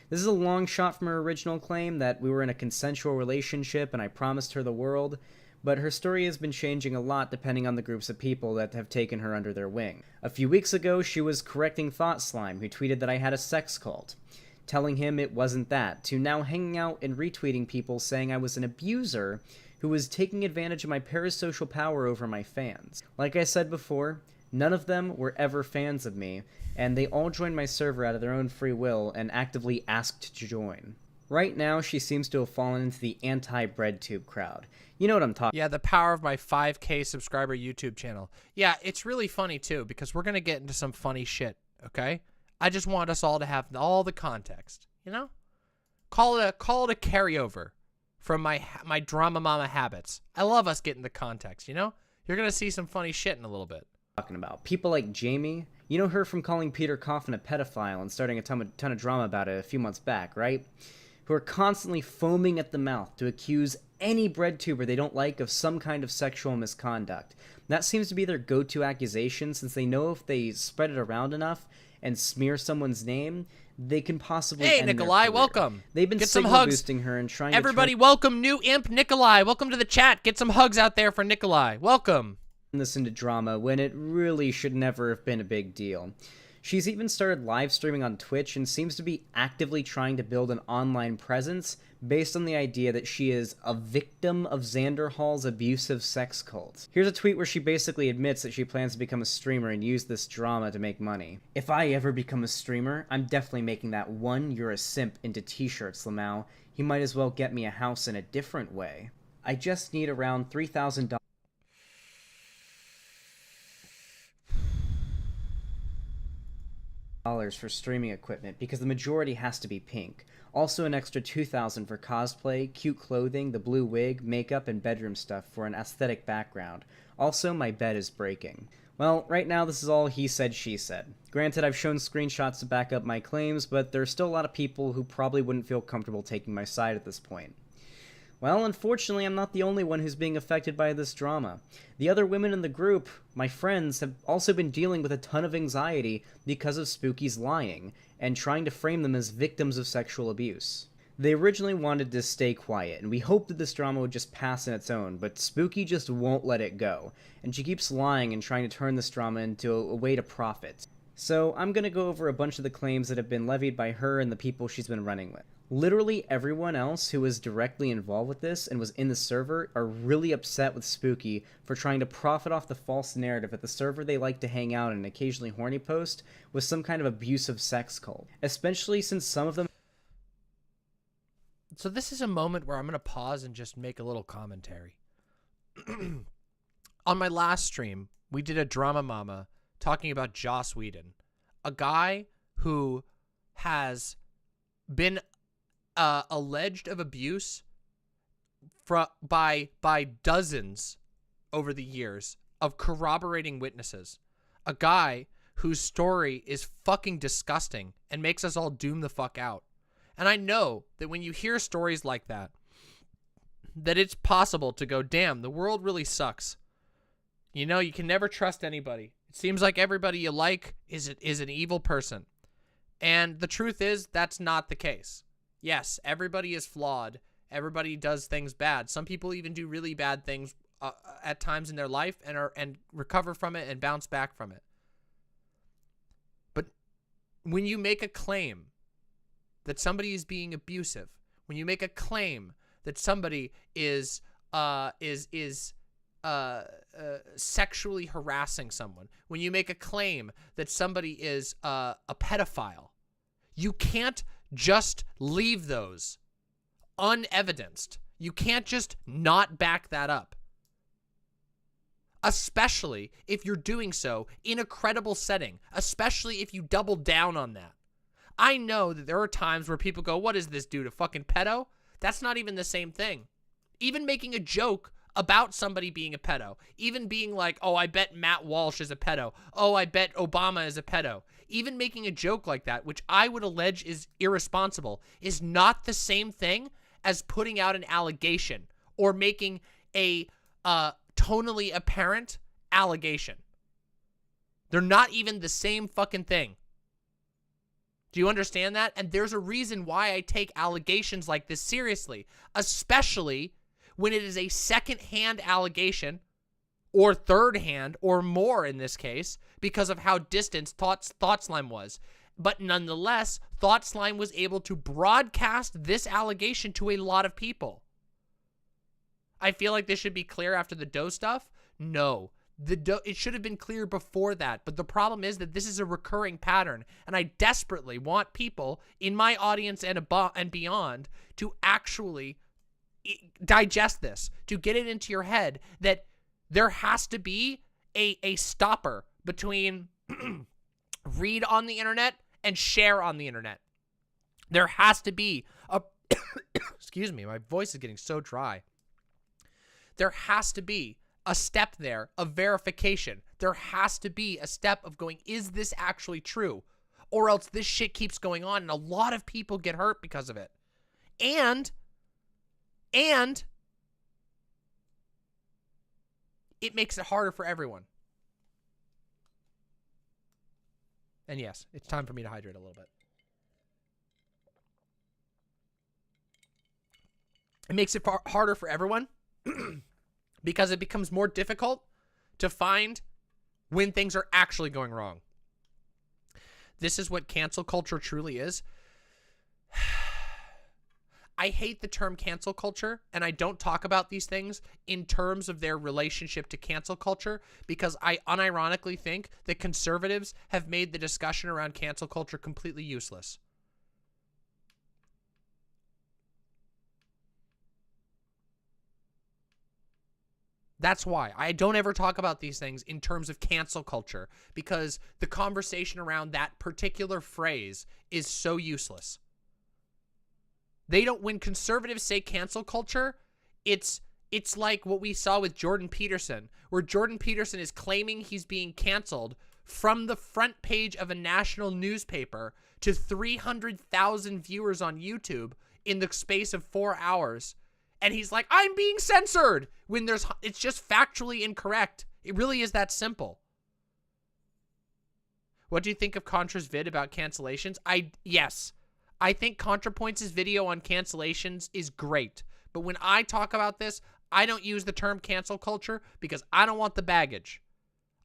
This is a long shot from her original claim that we were in a consensual relationship and I promised her the world, but her story has been changing a lot depending on the groups of people that have taken her under their wing. A few weeks ago, she was correcting ThoughtSlime, who tweeted that I had a sex cult, telling him it wasn't that, to now hanging out and retweeting people saying I was an abuser who was taking advantage of my parasocial power over my fans. Like I said before, none of them were ever fans of me, and they all joined my server out of their own free will and actively asked to join. Right now, she seems to have fallen into the anti-breadtube crowd. You know what I'm talking about. Yeah, the power of my 5K subscriber YouTube channel. Yeah, it's really funny, too, because we're going to get into some funny shit, okay? I just want us all to have all the context, you know? Call it a carryover from my drama mama habits. I love us getting the context, you know? You're going to see some funny shit in a little bit. Talking about people like Jamie. You know her from calling Peter Coffin a pedophile and starting a ton of drama about it a few months back, right? Who are constantly foaming at the mouth to accuse any breadtuber they don't like of some kind of sexual misconduct. That seems to be their go-to accusation, since they know if they spread it around enough and smear someone's name, they can possibly Hey, end Nikolai, their career. welcome. They've been Get some signal hugs. boosting her and trying Everybody, to welcome new imp Nikolai. Welcome to the chat. Get some hugs out there for Nikolai. Welcome. turn this into drama when it really should never have been a big deal. She's even started live streaming on Twitch and seems to be actively trying to build an online presence based on the idea that she is a victim of Xanderhal's abusive sex cult. Here's a tweet where she basically admits that she plans to become a streamer and use this drama to make money. If I ever become a streamer, I'm definitely making that one "you're a simp" into t-shirts, Lamau. You might as well get me a house in a different way. I just need around $3,000 for streaming equipment because the majority has to be pink. Also an extra $2,000 for cosplay, cute clothing, the blue wig, makeup, and bedroom stuff for an aesthetic background. Also, my bed is breaking. Well, right now this is all he said, she said. Granted, I've shown screenshots to back up my claims, but there are still a lot of people who probably wouldn't feel comfortable taking my side at this point. Well, unfortunately, I'm not the only one who's being affected by this drama. The other women in the group, my friends, have also been dealing with a ton of anxiety because of Spooky's lying, and trying to frame them as victims of sexual abuse. They originally wanted to stay quiet, and we hoped that this drama would just pass on its own, but Spooky just won't let it go, and she keeps lying and trying to turn this drama into a way to profit. So I'm gonna go over a bunch of the claims that have been levied by her and the people she's been running with. Literally everyone else who was directly involved with this and was in the server are really upset with Spooky for trying to profit off the false narrative that the server they like to hang out and occasionally horny post was some kind of abusive sex cult, especially since some of them. So this is a moment where I'm going to pause and just make a little commentary. On my last stream, we did a drama mama talking about Joss Whedon, a guy who has been alleged of abuse by dozens over the years of corroborating witnesses. A guy whose story is fucking disgusting and makes us all doom the fuck out. And I know that when you hear stories like that, that it's possible to go, damn, the world really sucks. You know, you can never trust anybody. It seems like everybody you like is an evil person. And the truth is, that's not the case. Yes, everybody is flawed. Everybody does things bad. Some people even do really bad things at times in their life and recover from it and bounce back from it. But when you make a claim that somebody is being abusive, when you make a claim that somebody is sexually harassing someone, when you make a claim that somebody is a pedophile, you can't just leave those unevidenced. You can't just not back that up. Especially if you're doing so in a credible setting, especially if you double down on that. I know that there are times where people go, what is this dude, a fucking pedo? That's not even the same thing. Even making a joke about somebody being a pedo, even being like, oh, I bet Matt Walsh is a pedo. Oh, I bet Obama is a pedo. Even making a joke like that, which I would allege is irresponsible, is not the same thing as putting out an allegation or making a tonally apparent allegation. They're not even the same fucking thing. Do you understand that? And there's a reason why I take allegations like this seriously, especially when it is a second-hand allegation or third-hand or more in this case because of how distant ThoughtSlime was. But nonetheless, ThoughtSlime was able to broadcast this allegation to a lot of people. I feel like this should be clear after the Doe stuff. No. It should have been clear before that, but the problem is that this is a recurring pattern, and I desperately want people in my audience and beyond to actually digest this, to get it into your head that there has to be a stopper between read on the internet and share on the internet. There has to be a excuse me, my voice is getting so dry. There has to be a step there of verification. There has to be a step of going, is this actually true? Or else this shit keeps going on and a lot of people get hurt because of it. And it makes it harder for everyone. And yes, it's time for me to hydrate a little bit. It makes it harder for everyone because it becomes more difficult to find when things are actually going wrong. This is what cancel culture truly is. I hate the term cancel culture, and I don't talk about these things in terms of their relationship to cancel culture because I unironically think that conservatives have made the discussion around cancel culture completely useless. That's why I don't ever talk about these things in terms of cancel culture, because the conversation around that particular phrase is so useless. They don't, when conservatives say cancel culture, it's like what we saw with Jordan Peterson, where Jordan Peterson is claiming he's being canceled from the front page of a national newspaper to 300,000 viewers on YouTube in the space of 4 hours. And he's like, I'm being censored, when it's just factually incorrect. It really is that simple. What do you think of Contra's vid about cancellations? Yes, I think ContraPoints' video on cancellations is great. But when I talk about this, I don't use the term cancel culture because I don't want the baggage.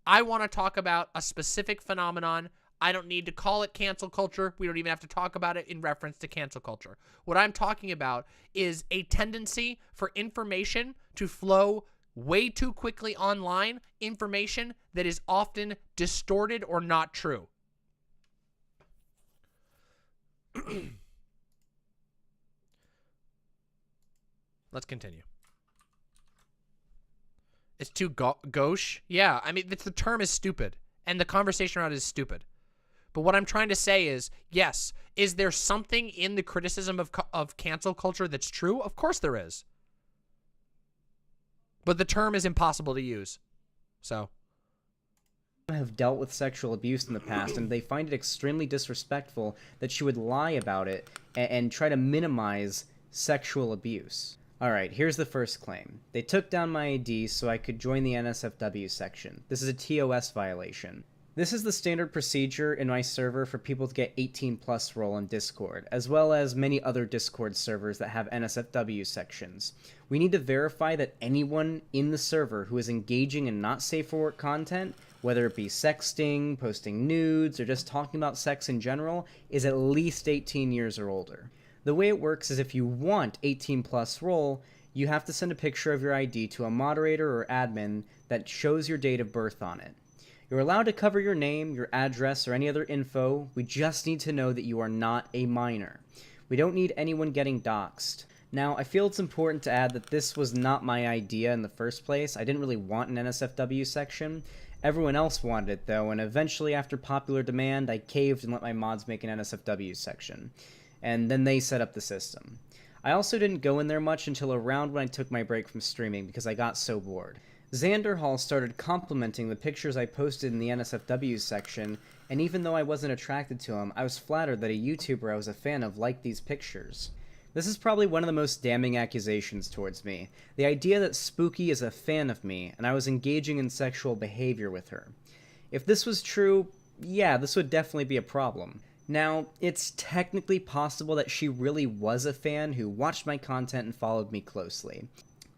I want to talk about a specific phenomenon. I don't need to call it cancel culture. We don't even have to talk about it in reference to cancel culture. What I'm talking about is a tendency for information to flow way too quickly online, information that is often distorted or not true. Let's continue. It's too gauche. Yeah, I mean, the term is stupid, and the conversation around it is stupid. But what I'm trying to say is, yes, is there something in the criticism of cancel culture that's true? Of course there is. But the term is impossible to use. So. have dealt with sexual abuse in the past, and they find it extremely disrespectful that she would lie about it and try to minimize sexual abuse. Alright, here's the first claim. They took down my ID so I could join the NSFW section. This is a TOS violation. This is the standard procedure in my server for people to get 18+ role in Discord, as well as many other Discord servers that have NSFW sections. We need to verify that anyone in the server who is engaging in not safe for work content, whether it be sexting, posting nudes, or just talking about sex in general, is at least 18 years or older. The way it works is if you want 18+ role, you have to send a picture of your ID to a moderator or admin that shows your date of birth on it. You're allowed to cover your name, your address, or any other info. We just need to know that you are not a minor. We don't need anyone getting doxxed. Now, I feel it's important to add that this was not my idea in the first place. I didn't really want an NSFW section. Everyone else wanted it, though, and eventually, after popular demand, I caved and let my mods make an NSFW section. And then they set up the system. I also didn't go in there much until around when I took my break from streaming because I got so bored. Xanderhal started complimenting the pictures I posted in the NSFW section, and even though I wasn't attracted to him, I was flattered that a YouTuber I was a fan of liked these pictures. This is probably one of the most damning accusations towards me, the idea that Spooky is a fan of me, and I was engaging in sexual behavior with her. If this was true, yeah, this would definitely be a problem. Now, it's technically possible that she really was a fan who watched my content and followed me closely.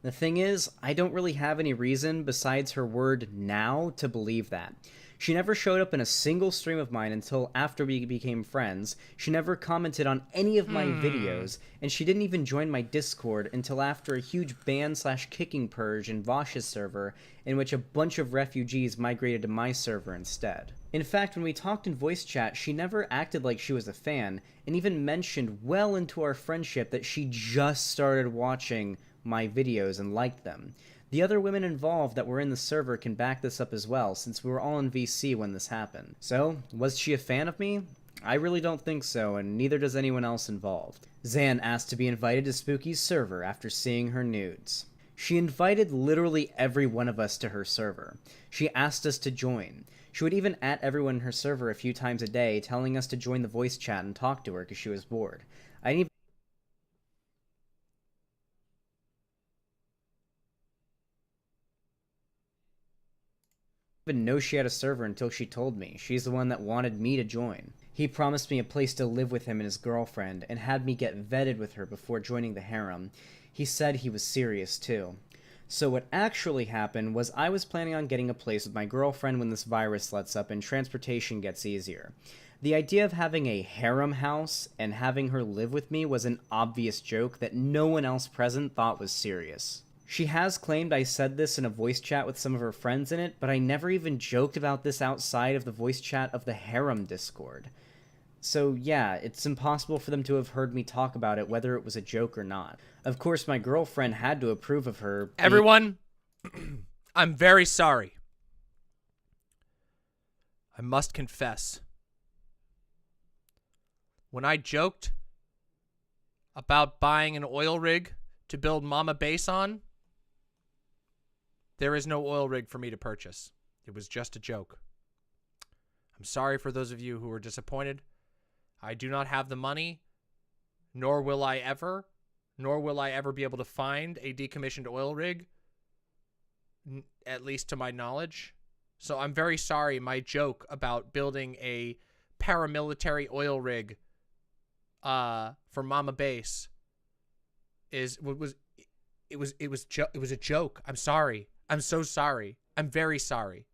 The thing is, I don't really have any reason besides her word now to believe that. She never showed up in a single stream of mine until after we became friends. She never commented on any of my videos, and she didn't even join my Discord until after a huge ban/kicking purge in Vosh's server, in which a bunch of refugees migrated to my server instead. In fact, when we talked in voice chat, she never acted like she was a fan, and even mentioned well into our friendship that she just started watching my videos and liked them. The other women involved that were in the server can back this up as well, since we were all in VC when this happened. So, was she a fan of me? I really don't think so, and neither does anyone else involved. Xan asked to be invited to Spooky's server after seeing her nudes. She invited literally every one of us to her server. She asked us to join. She would even @ everyone in her server a few times a day, telling us to join the voice chat and talk to her because she was bored. I didn't even know she had a server until she told me. She's the one that wanted me to join. He promised me a place to live with him and his girlfriend, and had me get vetted with her before joining the harem. He said he was serious too. So what actually happened was I was planning on getting a place with my girlfriend when this virus lets up and transportation gets easier. The idea of having a harem house and having her live with me was an obvious joke that no one else present thought was serious. She has claimed I said this in a voice chat with some of her friends in it, but I never even joked about this outside of the voice chat of the harem Discord. So yeah, it's impossible for them to have heard me talk about it whether it was a joke or not. Of course, my girlfriend had to approve of her. Everyone, I'm very sorry. I must confess. When I joked about buying an oil rig to build Mama Base on, there is no oil rig for me to purchase. It was just a joke. I'm sorry for those of you who were disappointed. I do not have the money, nor will I ever be able to find a decommissioned oil rig, at least to my knowledge. So I'm very sorry my joke about building a paramilitary oil rig for Mama Base was a joke. I'm sorry. I'm so sorry. I'm very sorry.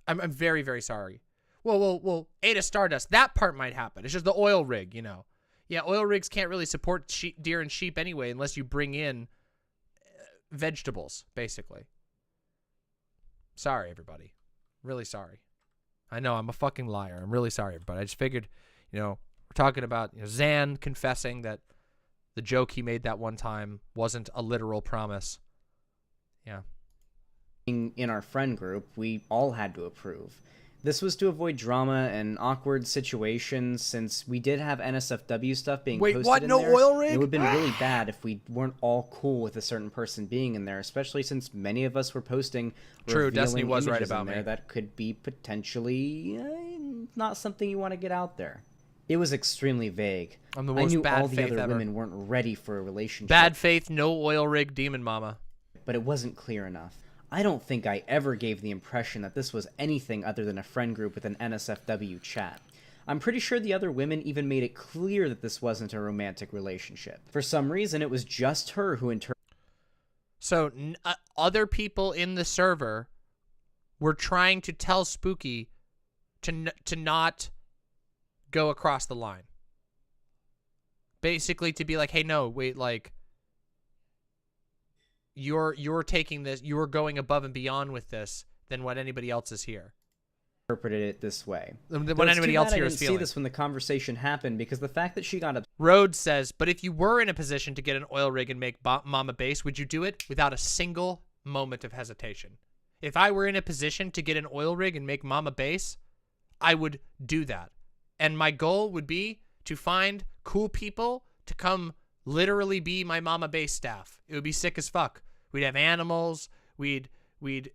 I'm very, very sorry. Well, Ada Stardust, that part might happen. It's just the oil rig, you know. Yeah, oil rigs can't really support deer and sheep anyway unless you bring in vegetables, basically. Sorry, everybody. Really sorry. I know, I'm a fucking liar. I'm really sorry, everybody. I just figured, you know, we're talking about Xan confessing that the joke he made that one time wasn't a literal promise. Yeah. In our friend group, we all had to approve. This was to avoid drama and awkward situations, since we did have NSFW stuff being posted what? in No there. oil rig? It would have been really bad if we weren't all cool with a certain person being in there, especially since many of us were posting True, Destiny revealing was right images about in there me. that could be potentially not something you want to get out there. It was extremely vague. I'm the I most knew bad all the faith other ever. women weren't ready for a relationship. Bad faith, no oil rig, demon mama. But it wasn't clear enough. I don't think I ever gave the impression that this was anything other than a friend group with an NSFW chat. I'm pretty sure the other women even made it clear that this wasn't a romantic relationship. For some reason, it was just her who So other people in the server were trying to tell Spooky to not go across the line. Basically to be like, hey, no, wait, like, you're taking this, you're going above and beyond with this than what anybody else is here. interpreted it this way. What anybody else here is I didn't see feeling. this when the conversation happened, because the fact that she got upset Rhodes says, but if you were in a position to get an oil rig and make mama base, would you do it? Without a single moment of hesitation. If I were in a position to get an oil rig and make mama base, I would do that. And my goal would be to find cool people to come literally be my mama base staff. It would be sick as fuck. We'd have animals. We'd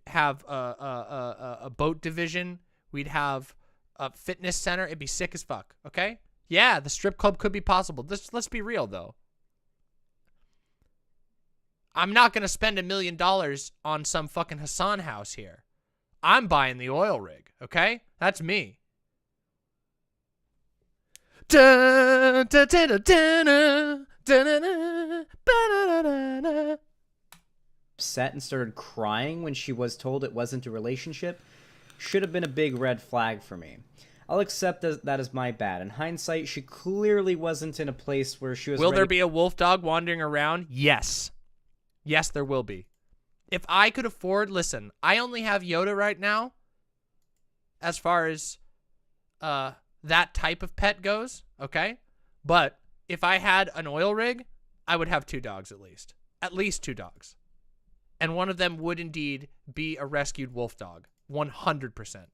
have a boat division. We'd have a fitness center. It'd be sick as fuck. Okay? Yeah, the strip club could be possible. Let's be real though. I'm not gonna spend $1 million on some fucking Hassan house here. I'm buying the oil rig. Okay? That's me. Da, da, da, da, da, da, da, da, da, and started crying when she was told it wasn't a relationship should have been a big red flag for me. I'll accept that as my bad. In hindsight, she clearly wasn't in a place where she was Will ready. there be a wolf dog wandering around? Yes. Yes, there will be. If I could afford, listen, I only have Yoda right now as far as that type of pet goes, okay? But if I had an oil rig, I would have 2 dogs at least. At least 2 dogs. And one of them would indeed be a rescued wolf dog. 100%.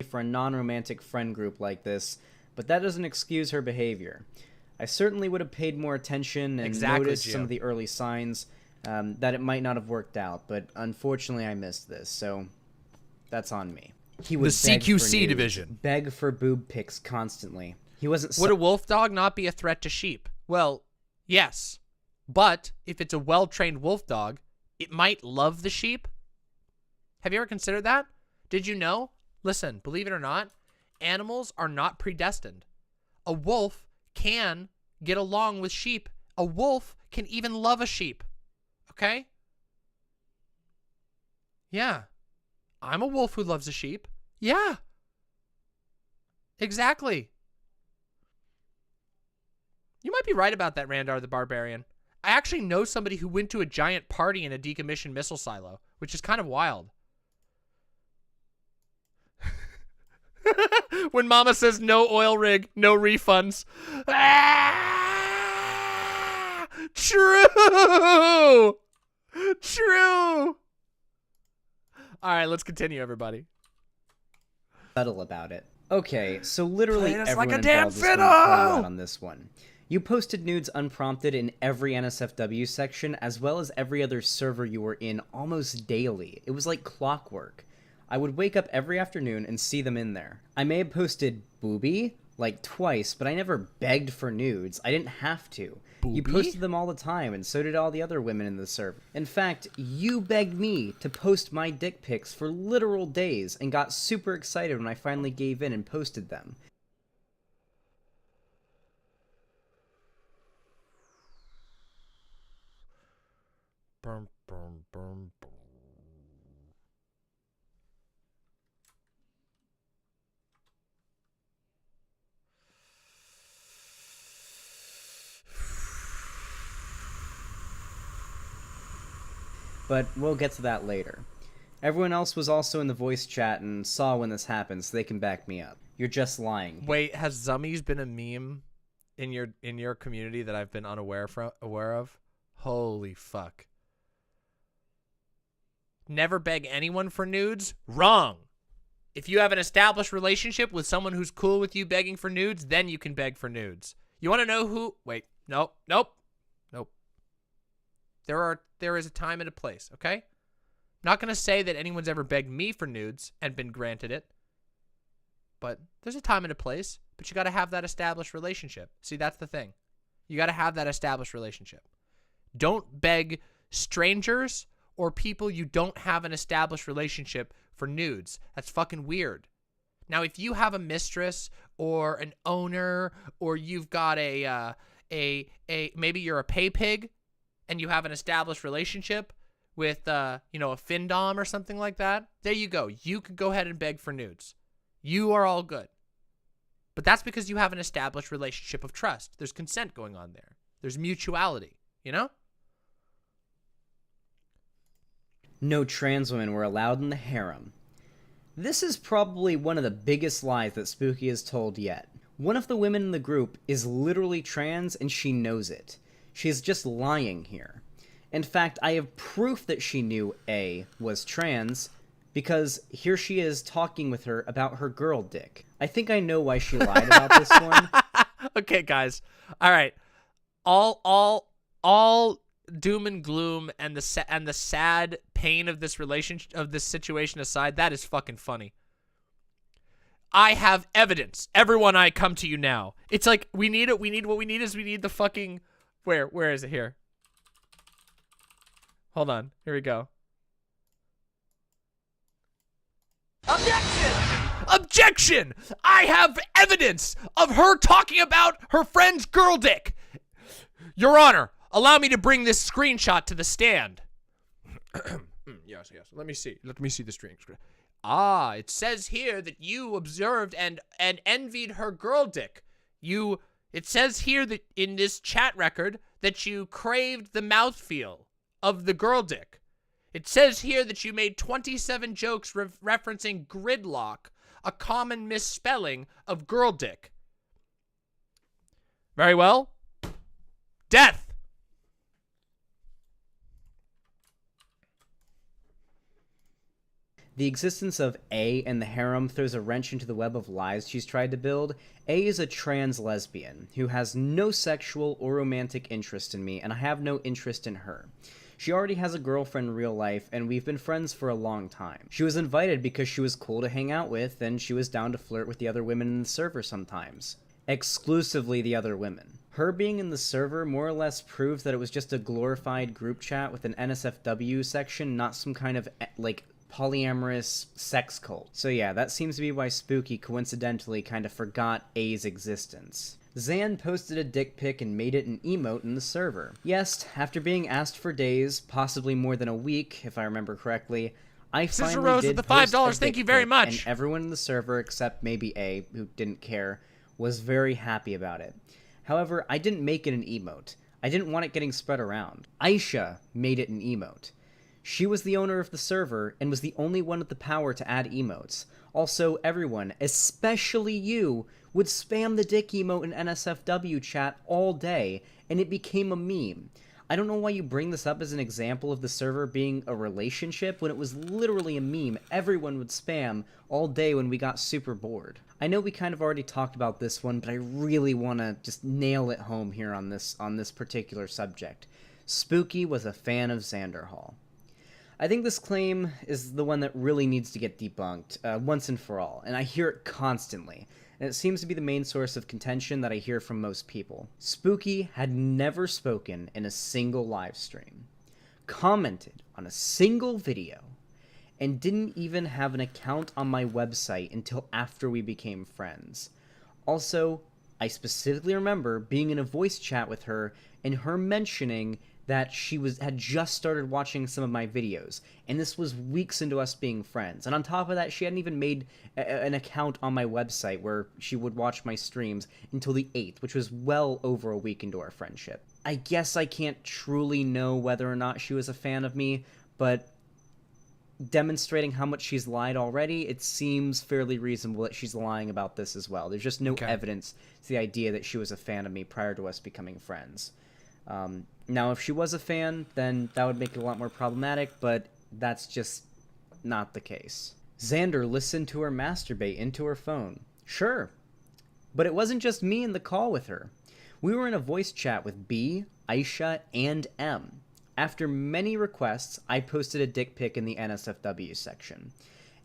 For a non-romantic friend group like this, but that doesn't excuse her behavior. I certainly would have paid more attention and noticed some of the early signs that it might not have worked out, but unfortunately I missed this, so that's on me. He would The CQC division. Beg for boob pics constantly. He wasn't. Would a wolf dog not be a threat to sheep? Well, yes. But if it's a well-trained wolf dog, it might love the sheep. Have you ever considered that? Did you know? Listen, believe it or not, animals are not predestined. A wolf can get along with sheep. A wolf can even love a sheep. Okay? Yeah. I'm a wolf who loves a sheep. Yeah. Exactly. You might be right about that, Randar the Barbarian. I actually know somebody who went to a giant party in a decommissioned missile silo, which is kind of wild. When Mama says no oil rig, no refunds. Ah! True! True! All right, let's continue, everybody. Subtle about it. Okay, so literally Playing us everyone like a damn involved is going to fiddle! call you out on this one. You posted nudes unprompted in every NSFW section, as well as every other server you were in almost daily. It was like clockwork. I would wake up every afternoon and see them in there. I may have posted booby, like twice, but I never begged for nudes. I didn't have to. You Booby? posted them all the time, and so did all the other women in the server. In fact, you begged me to post my dick pics for literal days, and got super excited when I finally gave in and posted them. Bum, bum, bum, bum. But we'll get to that later. Everyone else was also in the voice chat and saw when this happened, so they can back me up. You're just lying. Wait, has Zummies been a meme in your community that I've been aware of? Holy fuck. Never beg anyone for nudes? Wrong. If you have an established relationship with someone who's cool with you begging for nudes, then you can beg for nudes. You want to know who? Wait, nope. There is a time and a place, okay? I'm not going to say that anyone's ever begged me for nudes and been granted it. But there's a time and a place, but you got to have that established relationship. See, that's the thing. You got to have that established relationship. Don't beg strangers or people you don't have an established relationship for nudes. That's fucking weird. Now, if you have a mistress or an owner, or you've got maybe you're a pay pig and you have an established relationship with, a findom or something like that, there you go. You could go ahead and beg for nudes. You are all good. But that's because you have an established relationship of trust. There's consent going on there. There's mutuality, you know? No trans women were allowed in the harem. This is probably one of the biggest lies that Spooky has told yet. One of the women in the group is literally trans and she knows it. She is just lying here. In fact, I have proof that she knew A was trans, because here she is talking with her about her girl dick. I think I know why she lied about this one. Okay, guys. All right. All doom and gloom and the sad pain of this situation aside, that is fucking funny. I have evidence. Everyone, I come to you now. It's like we need it. What we need is the fucking where is it here? Hold on. Here we go. Objection! I have evidence of her talking about her friend's girl dick. Your Honor, allow me to bring this screenshot to the stand. Yes. Let me see the screen. Ah, it says here that you observed and envied her girl dick. It says here that in this chat record that you craved the mouthfeel of the girl dick. It says here that you made 27 jokes referencing gridlock, a common misspelling of girl dick. Very well. Death. The existence of A and the harem throws a wrench into the web of lies she's tried to build. A is a trans lesbian who has no sexual or romantic interest in me, and I have no interest in her. She already has a girlfriend in real life, and we've been friends for a long time. She was invited because she was cool to hang out with, and she was down to flirt with the other women in the server sometimes. Exclusively the other women. Her being in the server more or less proves that it was just a glorified group chat with an NSFW section, not some kind of, polyamorous sex cult. So yeah, that seems to be why Spooky coincidentally kind of forgot A's existence. Xan posted a dick pic and made it an emote in the server. Yes, after being asked for days, possibly more than a week, if I remember correctly, I finally Rose did with the post $5. a Thank dick you very pic, much. And everyone in the server, except maybe A, who didn't care, was very happy about it. However, I didn't make it an emote. I didn't want it getting spread around. Aisha made it an emote. She was the owner of the server and was the only one with the power to add emotes. Also, everyone, especially you, would spam the dick emote in NSFW chat all day, and it became a meme. I don't know why you bring this up as an example of the server being a relationship when it was literally a meme everyone would spam all day when we got super bored. I know we kind of already talked about this one, but I really want to just nail it home here on this particular subject. Spooky was a fan of Xanderhal. I think this claim is the one that really needs to get debunked, once and for all, and I hear it constantly, and it seems to be the main source of contention that I hear from most people. Spooky had never spoken in a single live stream, commented on a single video, and didn't even have an account on my website until after we became friends. Also, I specifically remember being in a voice chat with her and her mentioning that she had just started watching some of my videos, and this was weeks into us being friends. And on top of that, she hadn't even made an account on my website where she would watch my streams until the 8th, which was well over a week into our friendship. I guess I can't truly know whether or not she was a fan of me, but demonstrating how much she's lied already, it seems fairly reasonable that she's lying about this as well. There's just no evidence to the idea that she was a fan of me prior to us becoming friends. Now, if she was a fan, then that would make it a lot more problematic, but that's just not the case. Xander listened to her masturbate into her phone. Sure. But it wasn't just me in the call with her. We were in a voice chat with B, Aisha, and M. After many requests, I posted a dick pic in the NSFW section.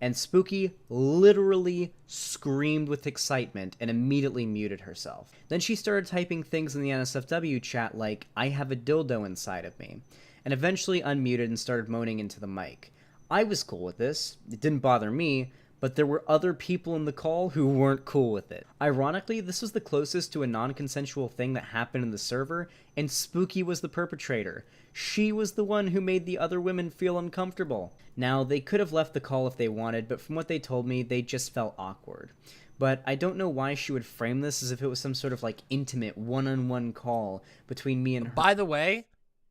And Spooky literally screamed with excitement and immediately muted herself. Then she started typing things in the NSFW chat like, I have a dildo inside of me, and eventually unmuted and started moaning into the mic. I was cool with this. It didn't bother me, but there were other people in the call who weren't cool with it. Ironically, this was the closest to a non-consensual thing that happened in the server, and Spooky was the perpetrator. She was the one who made the other women feel uncomfortable. Now, they could have left the call if they wanted, but from what they told me, they just felt awkward. But I don't know why she would frame this as if it was some sort of, like, intimate, one-on-one call between me and her. By the way,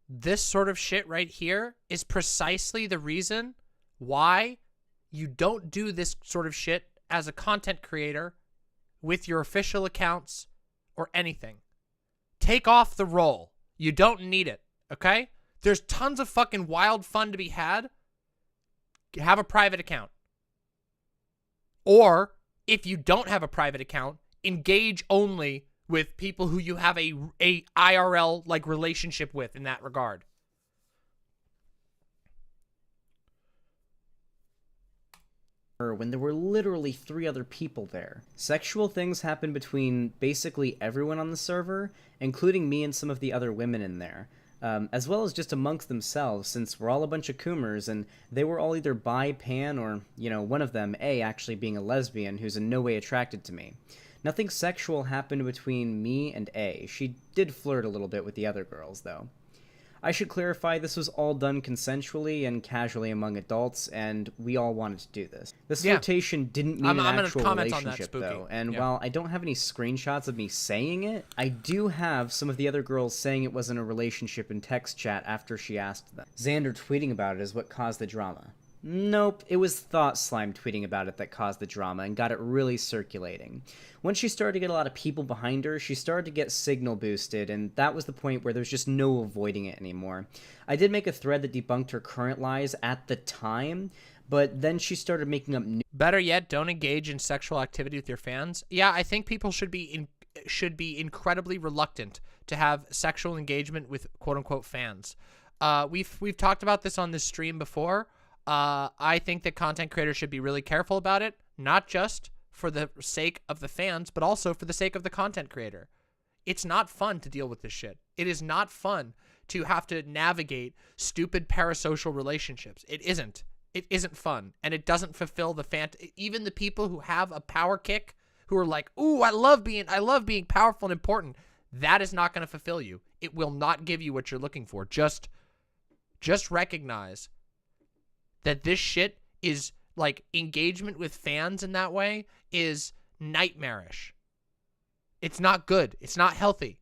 this sort of shit right here is precisely the reason why you don't do this sort of shit as a content creator with your official accounts or anything. Take off the role. You don't need it, okay? There's tons of fucking wild fun to be had. Have a private account. Or, if you don't have a private account, engage only with people who you have a IRL like relationship with in that regard. When there were literally 3 other people there. Sexual things happened between basically everyone on the server, including me and some of the other women in there, as well as just amongst themselves, since we're all a bunch of coomers, and they were all either bi, pan, or, you know, one of them, A, actually being a lesbian who's in no way attracted to me. Nothing sexual happened between me and A. She did flirt a little bit with the other girls, though. I should clarify, this was all done consensually and casually among adults, and we all wanted to do this. This flirtation didn't mean an actual relationship, though, and while I don't have any screenshots of me saying it, I do have some of the other girls saying it wasn't a relationship in text chat after she asked them. Xander tweeting about it is what caused the drama. Nope, it was ThoughtSlime tweeting about it that caused the drama and got it really circulating. Once she started to get a lot of people behind her, she started to get signal boosted, and that was the point where there's just no avoiding it anymore. I did make a thread that debunked her current lies at the time, but then she started making up new— Better yet, don't engage in sexual activity with your fans. Yeah, I think people should be incredibly reluctant to have sexual engagement with quote-unquote fans. We've talked about this on this stream before. I think that content creators should be really careful about it, not just for the sake of the fans, but also for the sake of the content creator. It's not fun to deal with this shit. It is not fun to have to navigate stupid parasocial relationships. It isn't. It isn't fun, and it doesn't fulfill the even the people who have a power kick, who are like, "Ooh, I love being powerful and important." That is not going to fulfill you. It will not give you what you're looking for. Just recognize that this shit is, like, engagement with fans in that way is nightmarish. It's not good. It's not healthy.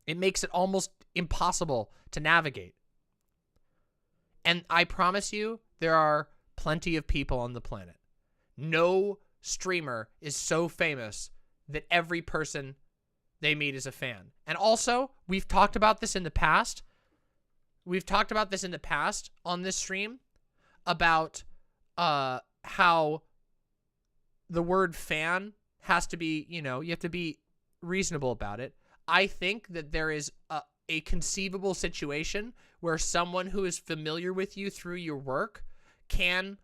It makes it almost impossible to navigate. And I promise you, there are plenty of people on the planet. No streamer is so famous that every person they meet is a fan. And also, we've talked about this in the past. We've talked about this in the past on this stream about how the word fan has to be, you know, you have to be reasonable about it. I think that there is a conceivable situation where someone who is familiar with you through your work can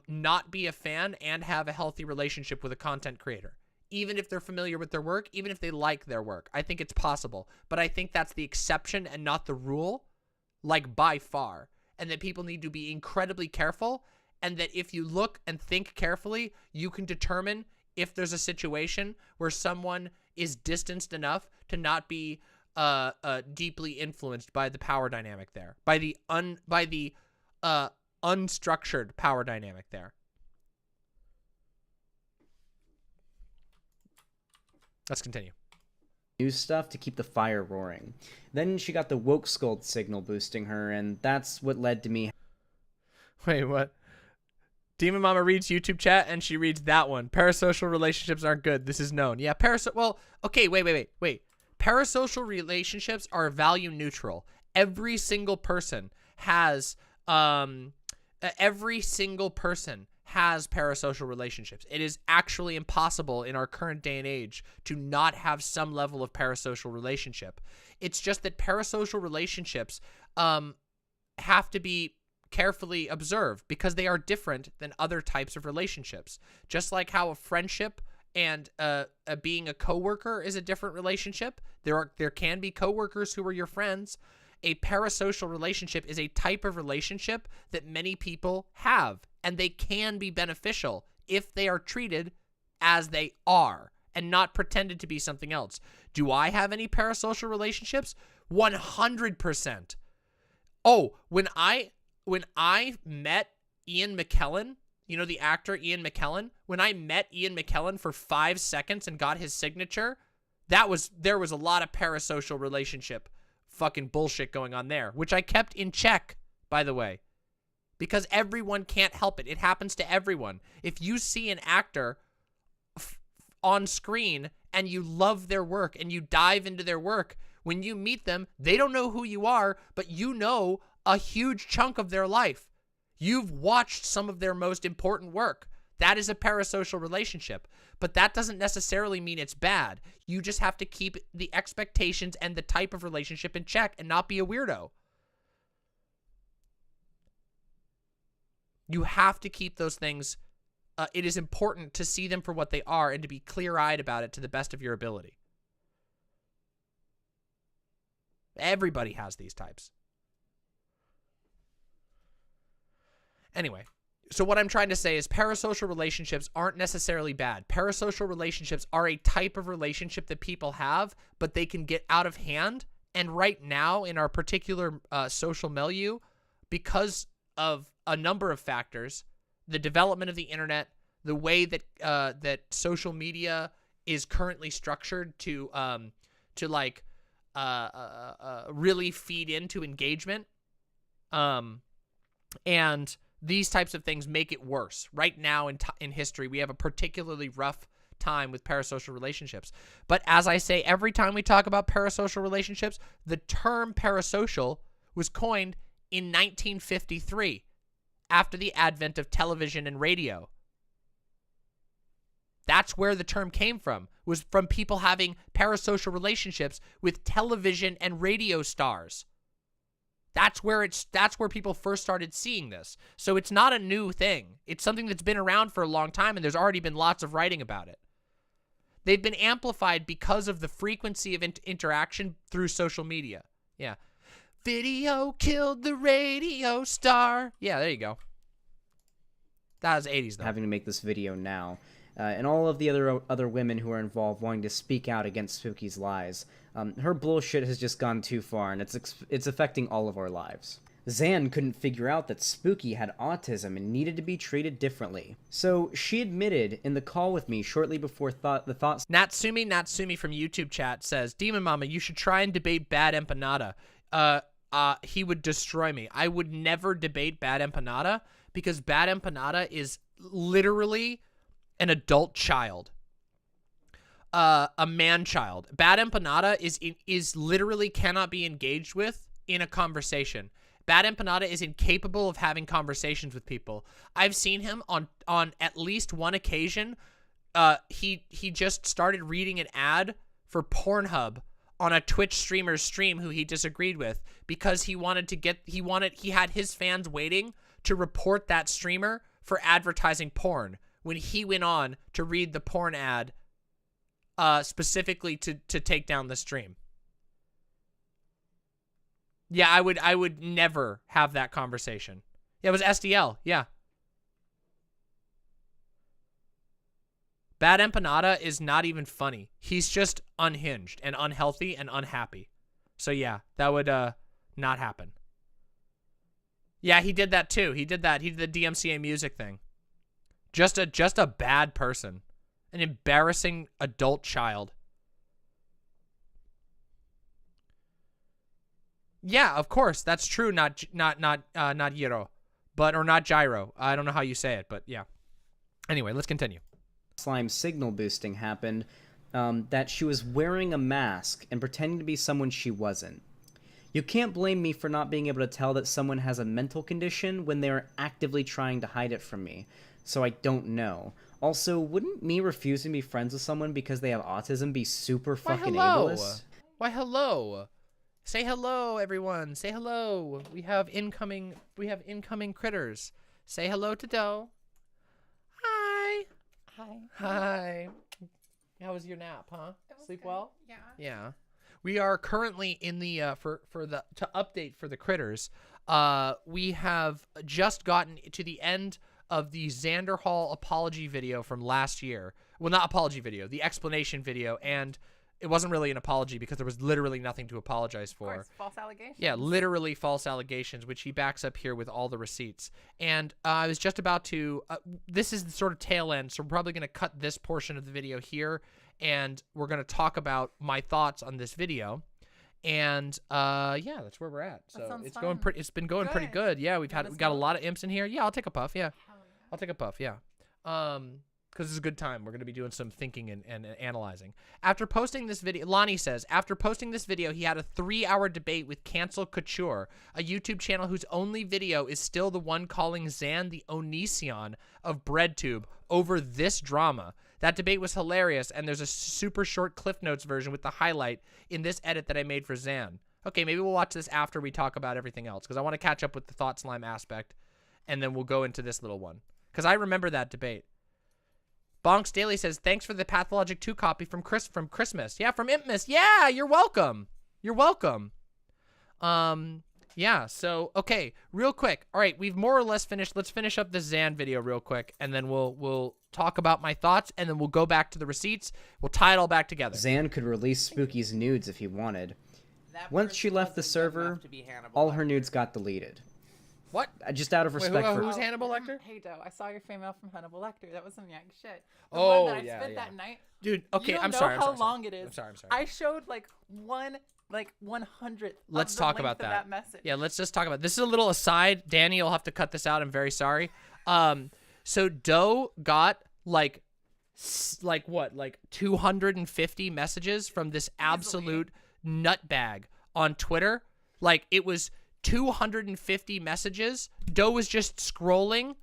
not be a fan and have a healthy relationship with a content creator. Even if they're familiar with their work, even if they like their work. I think it's possible. But I think that's the exception and not the rule, like by far. And that people need to be incredibly careful, and that if you look and think carefully, you can determine if there's a situation where someone is distanced enough to not be deeply influenced by the power dynamic there, by the unstructured power dynamic there. Let's continue. New stuff to keep the fire roaring. Then she got the woke scold signal boosting her, and that's what led to me. Wait, what? Demon Mama reads YouTube chat, and she reads that one. Parasocial relationships aren't good. This is known. Yeah, well, okay, wait. Parasocial relationships are value neutral. Every single person has Every single person has parasocial relationships. It is actually impossible in our current day and age to not have some level of parasocial relationship. It's just that parasocial relationships have to be carefully observed because they are different than other types of relationships. Just like how a friendship and being a coworker is a different relationship. There can be coworkers who are your friends. A parasocial relationship is a type of relationship that many people have, and they can be beneficial if they are treated as they are and not pretended to be something else. Do I have any parasocial relationships? 100%. Oh, when I met Ian McKellen, you know, the actor Ian McKellen, when I met Ian McKellen for 5 seconds and got his signature, there was a lot of parasocial relationship fucking bullshit going on there, which I kept in check, by the way, because everyone can't help it. It happens to everyone. If you see an actor on screen and you love their work and you dive into their work, when you meet them, they don't know who you are, but you know a huge chunk of their life. You've watched some of their most important work. That is a parasocial relationship, but that doesn't necessarily mean it's bad. You just have to keep the expectations and the type of relationship in check and not be a weirdo. You have to keep those things. It is important to see them for what they are and to be clear-eyed about it to the best of your ability. Everybody has these types. Anyway, so what I'm trying to say is parasocial relationships aren't necessarily bad. Parasocial relationships are a type of relationship that people have, but they can get out of hand. And right now, in our particular social milieu, because of a number of factors, the development of the internet, the way that that social media is currently structured to really feed into engagement, and these types of things make it worse. Right now in history, we have a particularly rough time with parasocial relationships. But as I say, every time we talk about parasocial relationships, the term parasocial was coined in 1953 after the advent of television and radio. That's where the term came from, was from people having parasocial relationships with television and radio stars. That's where people first started seeing this. So it's not a new thing. It's something that's been around for a long time, and there's already been lots of writing about it. They've been amplified because of the frequency of interaction through social media. Yeah. Video killed the radio star. Yeah, there you go. That was 80s, though. Having to make this video now. And all of the other women who are involved wanting to speak out against Spooky's lies. Her bullshit has just gone too far, and it's affecting all of our lives. Xan couldn't figure out that Spooky had autism and needed to be treated differently. So she admitted in the call with me shortly before Natsumi from YouTube chat says, Demon Mama, you should try and debate Bad Empanada. He would destroy me. I would never debate Bad Empanada because Bad Empanada is literally an adult child. A man-child. Bad Empanada is literally cannot be engaged with in a conversation. Bad Empanada is incapable of having conversations with people. I've seen him on at least one occasion. He just started reading an ad for Pornhub on a Twitch streamer's stream who he disagreed with because he had his fans waiting to report that streamer for advertising porn when he went on to read the porn ad specifically to take down the stream. Yeah, I would never have that conversation. Yeah, it was SDL. Yeah. Bad Empanada is not even funny. He's just unhinged and unhealthy and unhappy. So yeah, that would not happen. Yeah, he did that too. He did that. He did the DMCA music thing. Just a bad person. An embarrassing adult child. Yeah, of course, that's true. Not Gyro, or not Gyro. I don't know how you say it, but yeah. Anyway, let's continue. Slime signal boosting happened, that she was wearing a mask and pretending to be someone she wasn't. You can't blame me for not being able to tell that someone has a mental condition when they are actively trying to hide it from me. So I don't know. Also, wouldn't me refusing to be friends with someone because they have autism be super fucking ableist? Why, hello. Say hello, everyone. Say hello. We have incoming critters. Say hello to Doe. Hi. Hi. How was your nap, huh? Sleep well? Yeah. Yeah. We are currently in the to update for the critters. We have just gotten to the end of the Xanderhal apology video from last year. Well, not apology video, the explanation video, and it wasn't really an apology because there was literally nothing to apologize for. Of course, false allegations. Yeah, literally false allegations, which he backs up here with all the receipts. And I was just about to, this is the sort of tail end, so we're probably going to cut this portion of the video here, and we're going to talk about my thoughts on this video. And yeah, that's where we're at. So it's going pretty, it's been going pretty good. Yeah, we've got a lot of imps in here. Yeah, I'll take a puff. Yeah. I'll take a puff. Yeah. Because it's a good time. We're going to be doing some thinking and analyzing. After posting this video, Lonnie says, after posting this video, he had a 3-hour debate with Cancel Couture, a YouTube channel whose only video is still the one calling Zan the Onision of BreadTube over this drama. That debate was hilarious, and there's a super short Cliff Notes version with the highlight in this edit that I made for Zan. Okay, maybe we'll watch this after we talk about everything else, because I want to catch up with the ThoughtSlime aspect, and then we'll go into this little one. Because I remember that debate. Bonks Daily says, thanks for the Pathologic 2 copy from Christmas. Yeah, from Impmas. Yeah, you're welcome. You're welcome. Yeah, so, okay, real quick. All right, we've more or less finished. Let's finish up this Zan video real quick, and then we'll talk about my thoughts, and then we'll go back to the receipts. We'll tie it all back together. Zan could release Spooky's nudes if he wanted. Once she left the server, all her nudes got deleted. What? Just out of respect for... Who's Hannibal Lecter? Hey, Doe, I saw your fan mail from Hannibal Lecter. That was some yank shit. The Oh, one that yeah, I spent yeah. that night. Dude, okay, You don't I'm know sorry. how long it is. I'm sorry. I showed like 1/100th. Let's of the talk length about of that. message. Yeah, let's just talk about this. Is a little aside. Danny, you'll have to cut this out. I'm very sorry. So Doe got like 250 messages from this absolute nutbag on Twitter. Like, it was 250 messages. Doe was just scrolling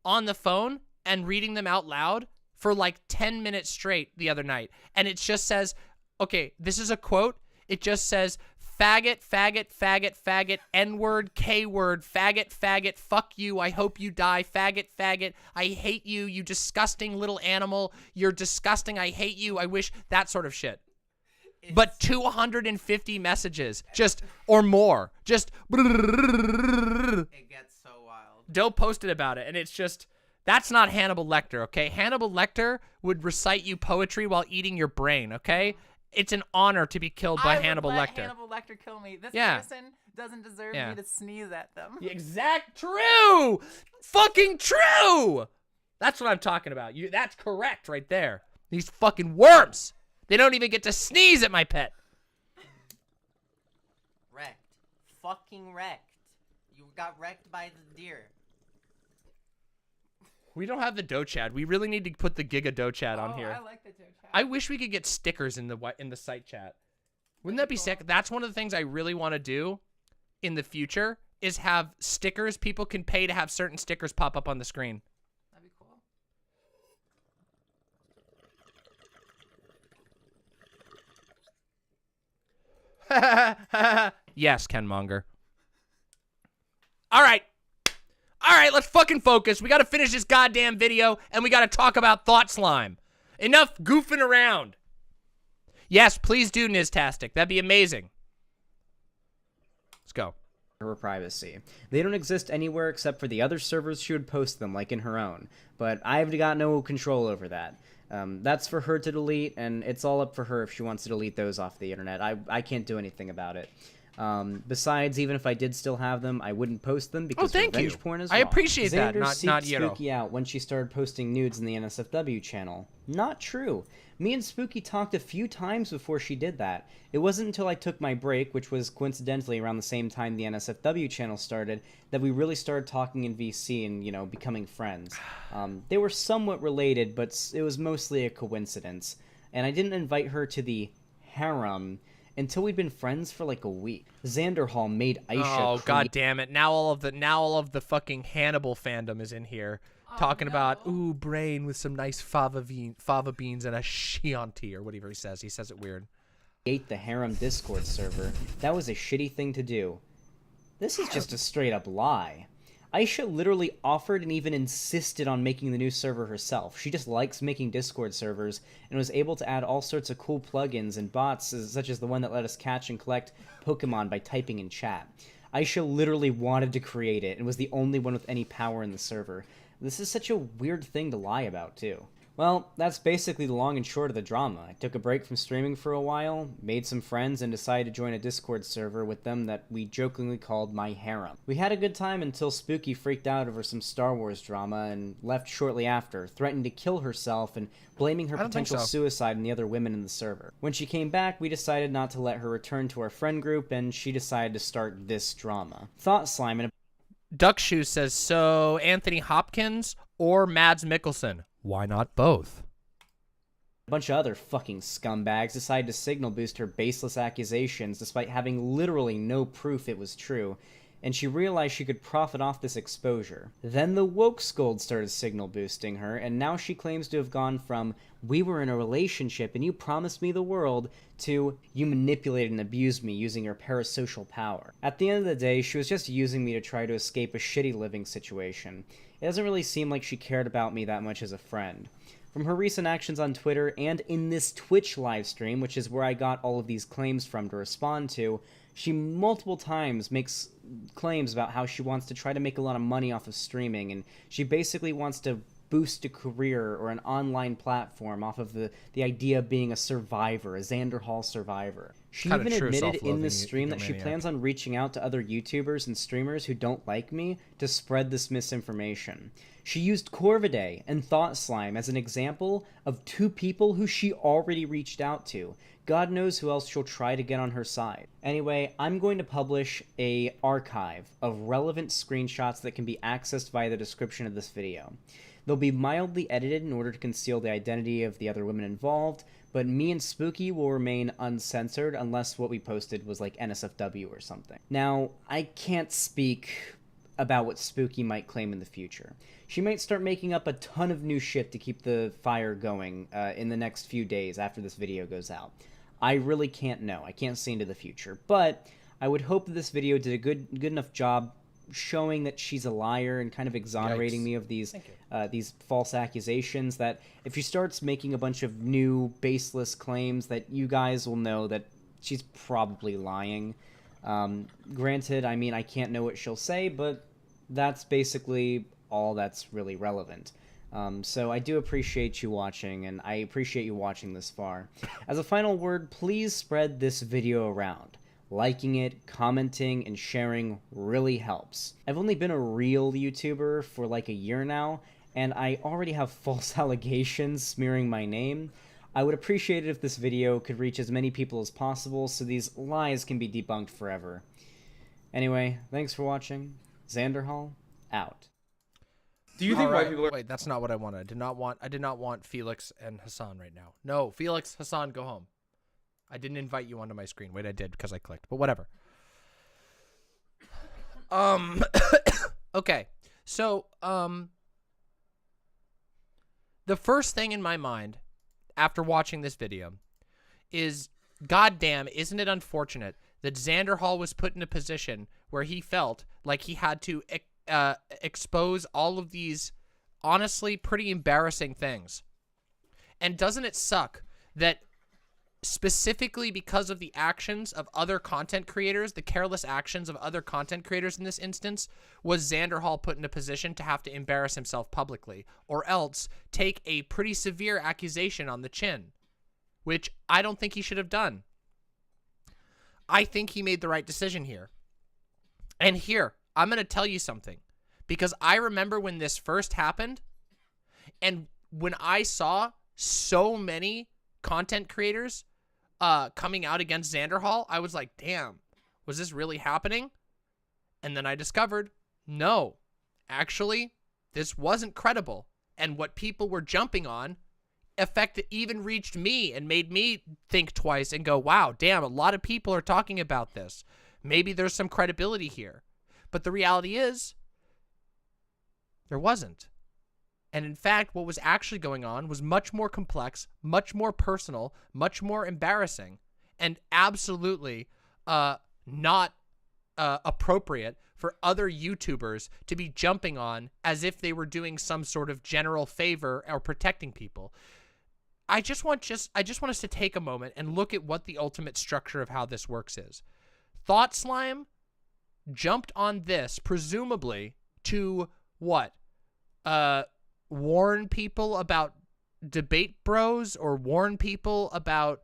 on the phone and reading them out loud for like 10 minutes straight the other night. And it just says, okay, this is a quote. It just says, faggot, faggot, faggot, faggot, N-word, K-word, faggot, faggot, fuck you, I hope you die, faggot, faggot, I hate you, you disgusting little animal, you're disgusting, I hate you, I wish, that sort of shit. But 250 messages, just, or more, just. It gets so wild. Doe posted about it, and it's just, that's not Hannibal Lecter, okay? Hannibal Lecter would recite you poetry while eating your brain, okay? It's an honor to be killed by Hannibal Lecter. Hannibal Lecter kill me. This Yeah. person doesn't deserve Yeah. me to sneeze at them. True! Fucking true! That's what I'm talking about. That's correct right there. These fucking worms! They don't even get to sneeze at my pet. Wrecked. Fucking wrecked. You got wrecked by the deer. We don't have the Doe Chat. We really need to put the Giga Doe Chat on here. I like the Doe chat. I wish we could get stickers in the site chat. Wouldn't that be sick? That's one of the things I really want to do in the future is have stickers. People can pay to have certain stickers pop up on the screen. That'd be cool. Yes, Ken Monger. All right, let's fucking focus. We got to finish this goddamn video, and we got to talk about ThoughtSlime. Enough goofing around. Yes, please do, Niztastic. That'd be amazing. Let's go. her privacy. They don't exist anywhere except for the other servers she would post them, like in her own. But I've got no control over that. That's for her to delete, and it's all up for her if she wants to delete those off the internet. I can't do anything about it. Besides, even if I did still have them, I wouldn't post them because revenge porn is wrong. I appreciate that. Not seeked Yero. Spooky out when she started posting nudes in the NSFW channel. Not true. Me and Spooky talked a few times before she did that. It wasn't until I took my break, which was coincidentally around the same time the NSFW channel started, that we really started talking in VC and, you know, becoming friends. They were somewhat related, but it was mostly a coincidence. And I didn't invite her to the harem until we'd been friends for like a week. Xanderhal made Aisha Oh god damn it! Now all of the fucking Hannibal fandom is in here talking about ooh brain with some nice fava beans and a Chianti or whatever he says. He says it weird. create the harem Discord server. That was a shitty thing to do. This is just a straight up lie. Aisha literally offered and even insisted on making the new server herself. She just likes making Discord servers and was able to add all sorts of cool plugins and bots, such as the one that let us catch and collect Pokemon by typing in chat. Aisha literally wanted to create it and was the only one with any power in the server. This is such a weird thing to lie about, too. Well, that's basically the long and short of the drama. I took a break from streaming for a while, made some friends, and decided to join a Discord server with them that we jokingly called my harem. We had a good time until Spooky freaked out over some Star Wars drama and left shortly after, threatening to kill herself and blaming her potential suicide on the other women in the server. When she came back, we decided not to let her return to our friend group, and she decided to start this drama. ThoughtSlime and Duckshoe says, so Anthony Hopkins or Mads Mikkelsen? Why not both? a bunch of other fucking scumbags decided to signal boost her baseless accusations despite having literally no proof it was true, and she realized she could profit off this exposure. Then the woke scold started signal boosting her, and now she claims to have gone from, "We were in a relationship and you promised me the world," to, "You manipulated and abused me using your parasocial power." At the end of the day, she was just using me to try to escape a shitty living situation. It doesn't really seem like she cared about me that much as a friend. From her recent actions on Twitter and in this Twitch livestream, which is where I got all of these claims from to respond to, she multiple times makes claims about how she wants to try to make a lot of money off of streaming, and she basically wants to boost a career or an online platform off of the idea of being a survivor, a Xanderhal survivor. She even admitted in this stream that she plans on reaching out to other YouTubers and streamers who don't like me to spread this misinformation. She used Corvidae and ThoughtSlime as an example of two people who she already reached out to. God knows who else she'll try to get on her side. Anyway, I'm going to publish an archive of relevant screenshots that can be accessed via the description of this video. They'll be mildly edited in order to conceal the identity of the other women involved, but me and Spooky will remain uncensored unless what we posted was like NSFW or something. Now, I can't speak about what Spooky might claim in the future. She might start making up a ton of new shit to keep the fire going in the next few days after this video goes out. I really can't know. I can't see into the future, but I would hope that this video did a good enough job showing that she's a liar and kind of exonerating me of these false accusations, that if she starts making a bunch of new baseless claims, that you guys will know that she's probably lying. Granted, I mean, I can't know what she'll say, but that's basically all that's really relevant. So I do appreciate you watching, and I appreciate you watching this far. As a final word, please spread this video around. Liking it, commenting, and sharing really helps. I've only been a real YouTuber for like a year now, and I already have false allegations smearing my name. I would appreciate it if this video could reach as many people as possible so these lies can be debunked forever. Anyway, thanks for watching. Xanderhal, out. Do you think white people are... Wait, that's not what I wanted. I did not want Felix and Hassan right now. No, Felix, Hassan, go home. I didn't invite you onto my screen. Wait, I did because I clicked, but whatever. Okay. So, the first thing in my mind after watching this video is, goddamn, isn't it unfortunate that Xanderhal was put in a position where he felt like he had to expose all of these honestly pretty embarrassing things. And doesn't it suck that specifically because of the actions of other content creators, the careless actions of other content creators in this instance, was Xanderhal put in a position to have to embarrass himself publicly, or else take a pretty severe accusation on the chin, which I don't think he should have done. I think he made the right decision here. And here, I'm going to tell you something, because I remember when this first happened, and when I saw so many content creators coming out against Xanderhal, I was like, damn, was this really happening? And then I discovered, no, actually, this wasn't credible. And what people were jumping on effect that even reached me and made me think twice and go, wow, damn, a lot of people are talking about this. Maybe there's some credibility here. But the reality is, there wasn't. And in fact, what was actually going on was much more complex, much more personal, much more embarrassing, and absolutely not appropriate for other YouTubers to be jumping on as if they were doing some sort of general favor or protecting people. I just want us to take a moment and look at what the ultimate structure of how this works is. ThoughtSlime jumped on this presumably to what? Warn people about debate bros or warn people about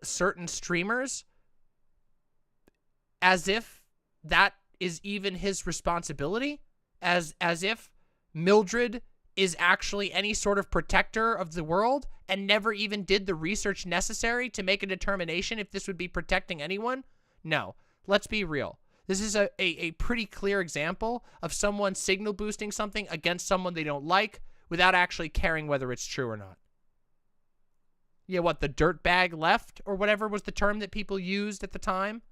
certain streamers, as if that is even his responsibility, as if Mildred is actually any sort of protector of the world and never even did the research necessary to make a determination if this would be protecting anyone. No, let's be real. This is a pretty clear example of someone signal boosting something against someone they don't like without actually caring whether it's true or not. Yeah, what, the dirtbag left or whatever was the term that people used at the time?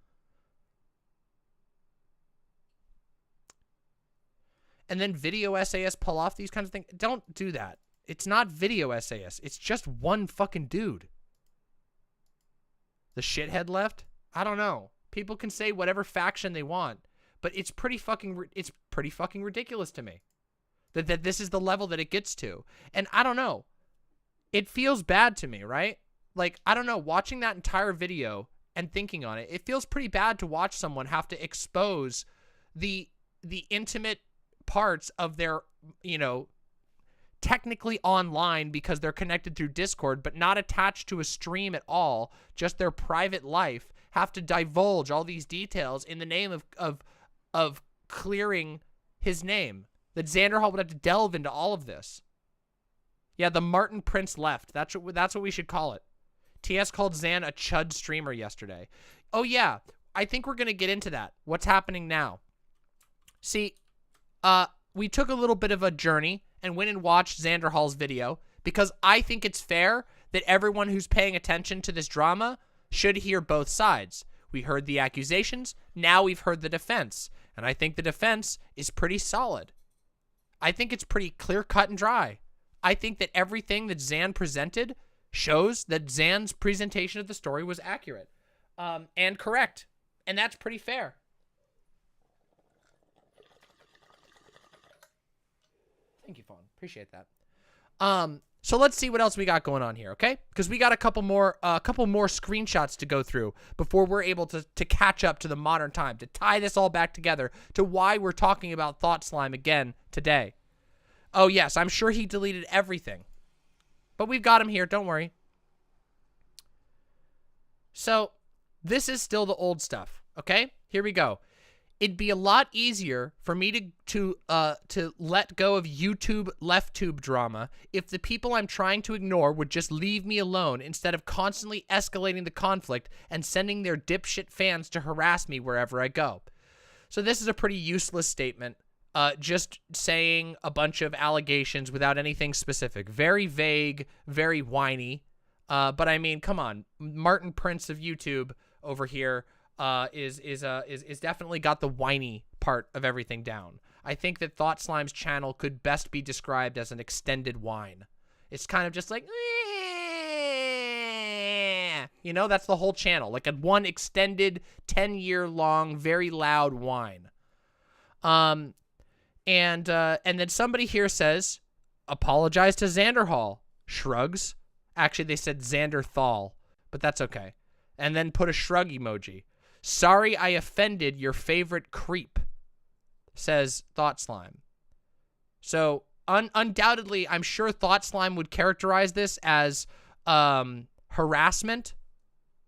And then video SAS pull off these kinds of things. Don't do that. It's not video SAS. It's just one fucking dude. The shithead left? I don't know. People can say whatever faction they want, but it's pretty fucking ridiculous to me that this is the level that it gets to. And I don't know. It feels bad to me, right? Like, I don't know, watching that entire video and thinking on it, it feels pretty bad to watch someone have to expose the intimate parts of their, you know, technically online because they're connected through Discord, but not attached to a stream at all, just their private life, have to divulge all these details in the name of clearing his name. That Xanderhal would have to delve into all of this. Yeah, the Martin Prince left. That's what we should call it. TS called Xan a chud streamer yesterday. Oh yeah, I think we're gonna get into that. What's happening now? See, we took a little bit of a journey and went and watched Xanderhal's video because I think it's fair that everyone who's paying attention to this drama should hear both sides. We heard the accusations, now we've heard the defense, and I think the defense is pretty solid. I think it's pretty clear cut and dry. I think that everything that Xan presented shows that Xan's presentation of the story was accurate and correct, and that's pretty fair. Thank you, Fawn. Appreciate that. So let's see what else we got going on here, okay? Because we got a couple more screenshots to go through before we're able to catch up to the modern time, to tie this all back together to why we're talking about ThoughtSlime again today. Oh yes, I'm sure he deleted everything, but we've got him here. Don't worry. So this is still the old stuff, okay? Here we go. It'd be a lot easier for me to let go of YouTube left tube drama if the people I'm trying to ignore would just leave me alone instead of constantly escalating the conflict and sending their dipshit fans to harass me wherever I go. So this is a pretty useless statement, just saying a bunch of allegations without anything specific. Very vague, very whiny. But I mean, come on, Martin Prince of YouTube over here is definitely got the whiny part of everything down. I think that ThoughtSlime's channel could best be described as an extended whine. It's kind of just like, you know, that's the whole channel, like a one extended 10-year-long, very loud whine. And then somebody here says, apologize to Xanderhal. Shrugs. Actually, they said Xanderthal, but that's okay. And then put a shrug emoji. Sorry I offended your favorite creep, says ThoughtSlime. So, undoubtedly, I'm sure ThoughtSlime would characterize this as harassment.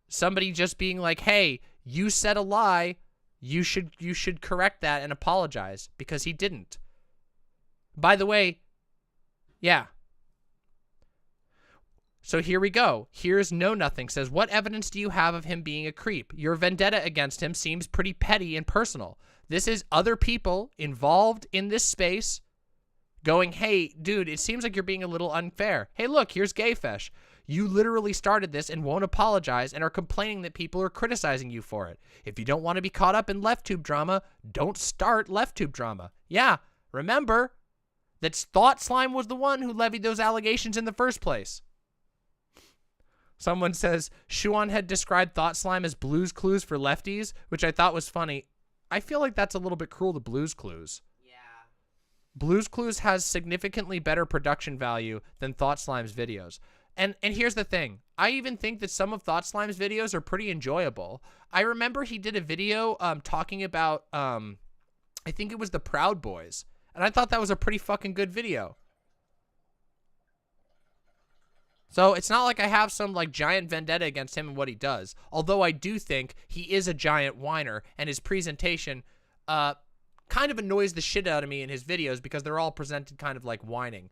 Somebody just being like, hey, you said a lie. You should correct that and apologize, because he didn't. By the way, yeah. So here we go. Here's Know Nothing says, what evidence do you have of him being a creep? Your vendetta against him seems pretty petty and personal. This is other people involved in this space going, hey, dude, it seems like you're being a little unfair. Hey, look, here's Gayfesh. You literally started this and won't apologize and are complaining that people are criticizing you for it. If you don't want to be caught up in left-tube drama, don't start left-tube drama. Yeah, remember that ThoughtSlime was the one who levied those allegations in the first place. Someone says, Shuan had described ThoughtSlime as Blue's Clues for lefties, which I thought was funny. I feel like that's a little bit cruel to Blue's Clues. Yeah. Blue's Clues has significantly better production value than ThoughtSlime's videos. And here's the thing. I even think that some of ThoughtSlime's videos are pretty enjoyable. I remember he did a video talking about, I think it was the Proud Boys. And I thought that was a pretty fucking good video. So it's not like I have some like giant vendetta against him and what he does. Although I do think he is a giant whiner and his presentation kind of annoys the shit out of me in his videos because they're all presented kind of like whining.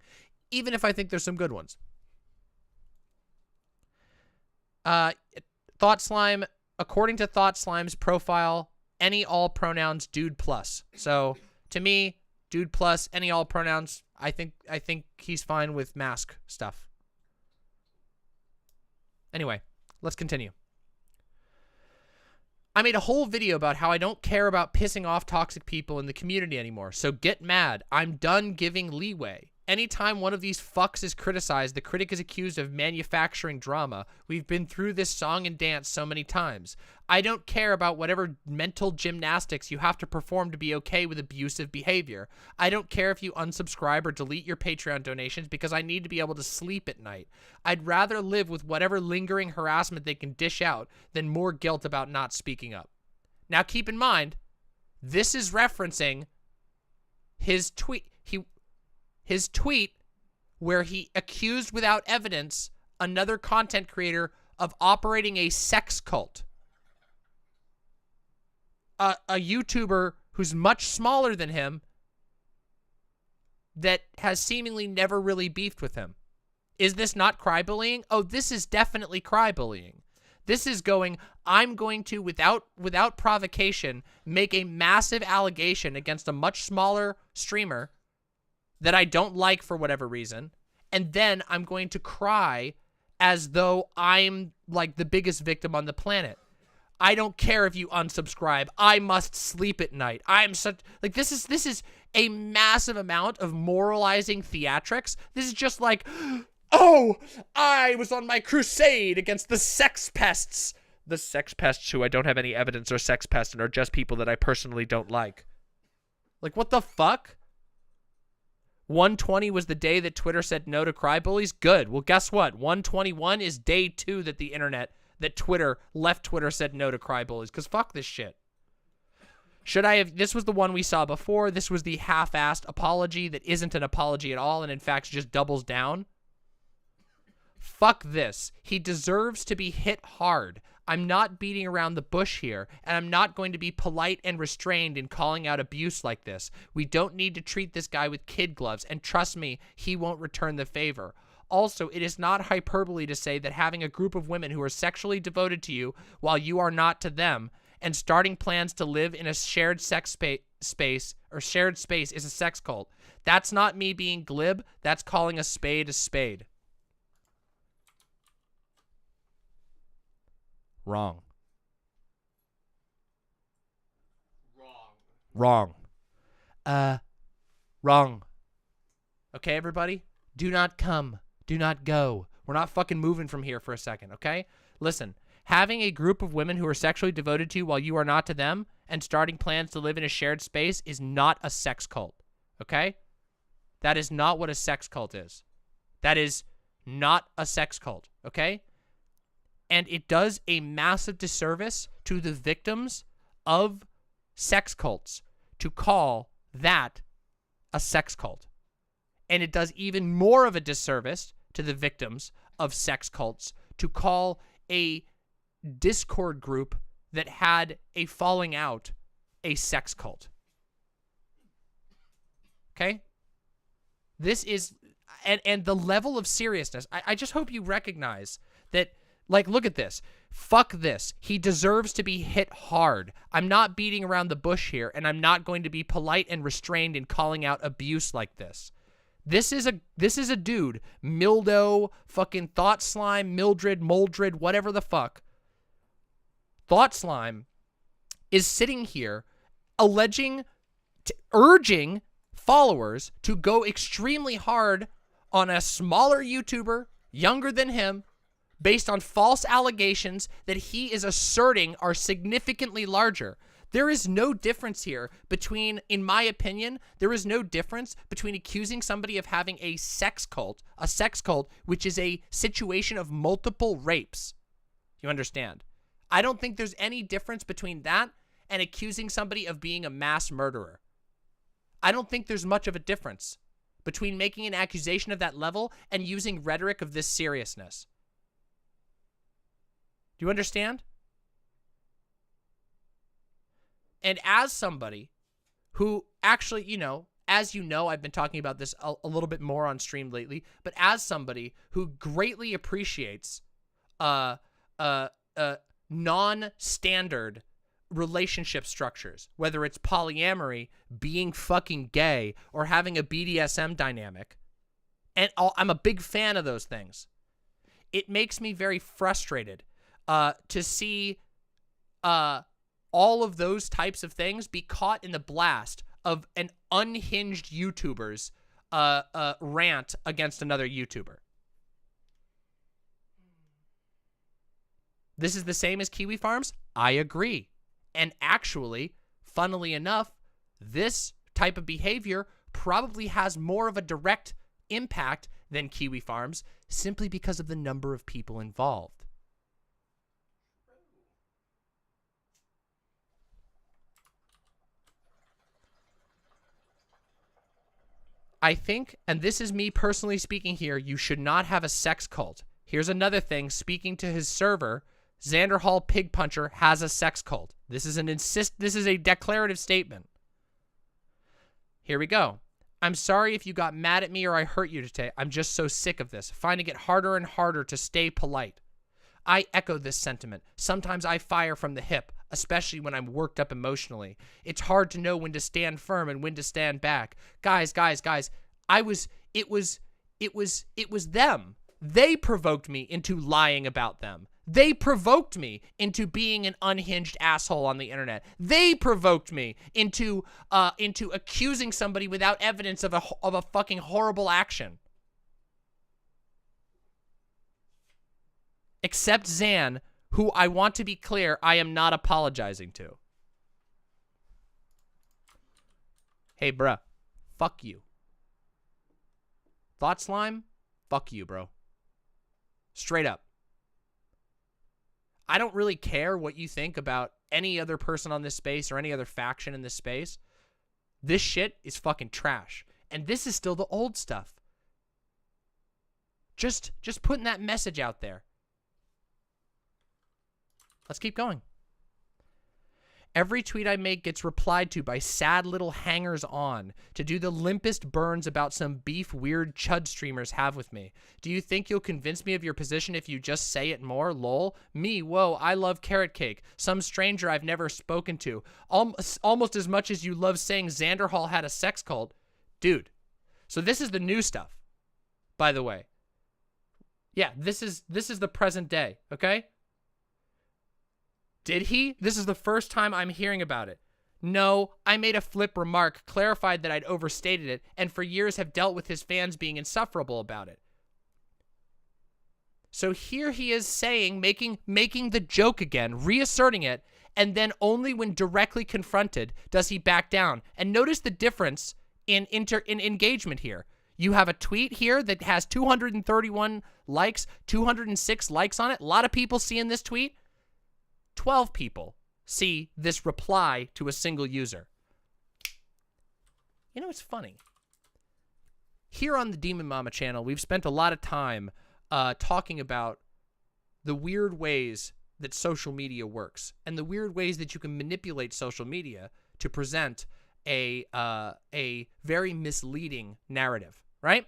Even if I think there's some good ones. ThoughtSlime, according to ThoughtSlime's profile, any all pronouns dude plus. So to me, dude plus, any all pronouns, I think he's fine with mask stuff. Anyway, let's continue. I made a whole video about how I don't care about pissing off toxic people in the community anymore, so get mad. I'm done giving leeway. Anytime one of these fucks is criticized, the critic is accused of manufacturing drama. We've been through this song and dance so many times. I don't care about whatever mental gymnastics you have to perform to be okay with abusive behavior. I don't care if you unsubscribe or delete your Patreon donations because I need to be able to sleep at night. I'd rather live with whatever lingering harassment they can dish out than more guilt about not speaking up. Now keep in mind, this is referencing his tweet. His tweet where he accused without evidence another content creator of operating a sex cult. A YouTuber who's much smaller than him that has seemingly never really beefed with him. Is this not crybullying? Oh, this is definitely crybullying. This is going, I'm going to, without provocation, make a massive allegation against a much smaller streamer that I don't like for whatever reason, and then I'm going to cry as though I'm like the biggest victim on the planet. I don't care if you unsubscribe. I must sleep at night. I'm such like this is a massive amount of moralizing theatrics. This is just like, oh, I was on my crusade against the sex pests. The sex pests who I don't have any evidence are sex pests and are just people that I personally don't like. Like, what the fuck? 120 was the day that Twitter said no to cryballies? Good. Well, guess what? 121 is day 2 that the internet, that Twitter, left Twitter said no to cryballies. Because fuck this shit. Should I have, this was the one we saw before. This was the half-assed apology that isn't an apology at all and in fact just doubles down. Fuck this. He deserves to be hit hard. I'm not beating around the bush here, and I'm not going to be polite and restrained in calling out abuse like this. We don't need to treat this guy with kid gloves, and trust me, he won't return the favor. Also, it is not hyperbole to say that having a group of women who are sexually devoted to you while you are not to them, and starting plans to live in a shared sex space is a sex cult. That's not me being glib. That's calling a spade a spade. Wrong. Wrong. Wrong. Okay, everybody? Do not come. Do not go. We're not fucking moving from here for a second, okay? Listen, having a group of women who are sexually devoted to you while you are not to them and starting plans to live in a shared space is not a sex cult, okay? That is not what a sex cult is. That is not a sex cult, okay? And it does a massive disservice to the victims of sex cults to call that a sex cult. And it does even more of a disservice to the victims of sex cults to call a Discord group that had a falling out a sex cult. Okay? This is, and the level of seriousness, I just hope you recognize that. Like, look at this. Fuck this. He deserves to be hit hard. I'm not beating around the bush here, and I'm not going to be polite and restrained in calling out abuse like this. This is a dude, Mildo, fucking ThoughtSlime, Mildred, Moldred, whatever the fuck. ThoughtSlime is sitting here urging followers to go extremely hard on a smaller YouTuber, younger than him, based on false allegations that he is asserting are significantly larger. There is no difference here between, in my opinion, there is no difference between accusing somebody of having a sex cult, which is a situation of multiple rapes. You understand? I don't think there's any difference between that and accusing somebody of being a mass murderer. I don't think there's much of a difference between making an accusation of that level and using rhetoric of this seriousness. Do you understand? And as somebody who actually, as you know, I've been talking about this a little bit more on stream lately, but as somebody who greatly appreciates non-standard relationship structures, whether it's polyamory, being fucking gay, or having a BDSM dynamic, and I'm a big fan of those things. It makes me very frustrated to see all of those types of things be caught in the blast of an unhinged YouTuber's rant against another YouTuber. This is the same as Kiwi Farms? I agree. And actually, funnily enough, this type of behavior probably has more of a direct impact than Kiwi Farms simply because of the number of people involved. I think, and this is me personally speaking here, you should not have a sex cult. Here's another thing, speaking to his server, Xanderhal Pig Puncher has a sex cult. This is a declarative statement. Here we go. I'm sorry if you got mad at me or I hurt you today. I'm just so sick of this, finding it harder and harder to stay polite. I echo this sentiment. Sometimes I fire from the hip, especially when I'm worked up emotionally. It's hard to know when to stand firm and when to stand back. Guys, it was them. They provoked me into lying about them. They provoked me into being an unhinged asshole on the internet. They provoked me into accusing somebody without evidence of a fucking horrible action. Except Xan, who I want to be clear, I am not apologizing to. Hey, bruh. Fuck you. ThoughtSlime? Fuck you, bro. Straight up. I don't really care what you think about any other person on this space or any other faction in this space. This shit is fucking trash. And this is still the old stuff. Just putting that message out there. Let's keep going. Every tweet I make gets replied to by sad little hangers-on to do the limpest burns about some beef weird chud streamers have with me. Do you think you'll convince me of your position if you just say it more? Lol. Me, whoa, I love carrot cake. Some stranger I've never spoken to. Almost as much as you love saying Xanderhal had a sex cult. Dude. So this is the new stuff, by the way. Yeah, this is the present day, okay? Did he? This is the first time I'm hearing about it. No, I made a flip remark, clarified that I'd overstated it, and for years have dealt with his fans being insufferable about it. So here he is saying, making the joke again, reasserting it, and then only when directly confronted does he back down. And notice the difference in engagement here. You have a tweet here that has 231 likes, 206 likes on it. A lot of people seeing this tweet. 12 people see this reply to a single user. You know, it's funny. Here on the Demon Mama channel, we've spent a lot of time talking about the weird ways that social media works and the weird ways that you can manipulate social media to present a very misleading narrative, right?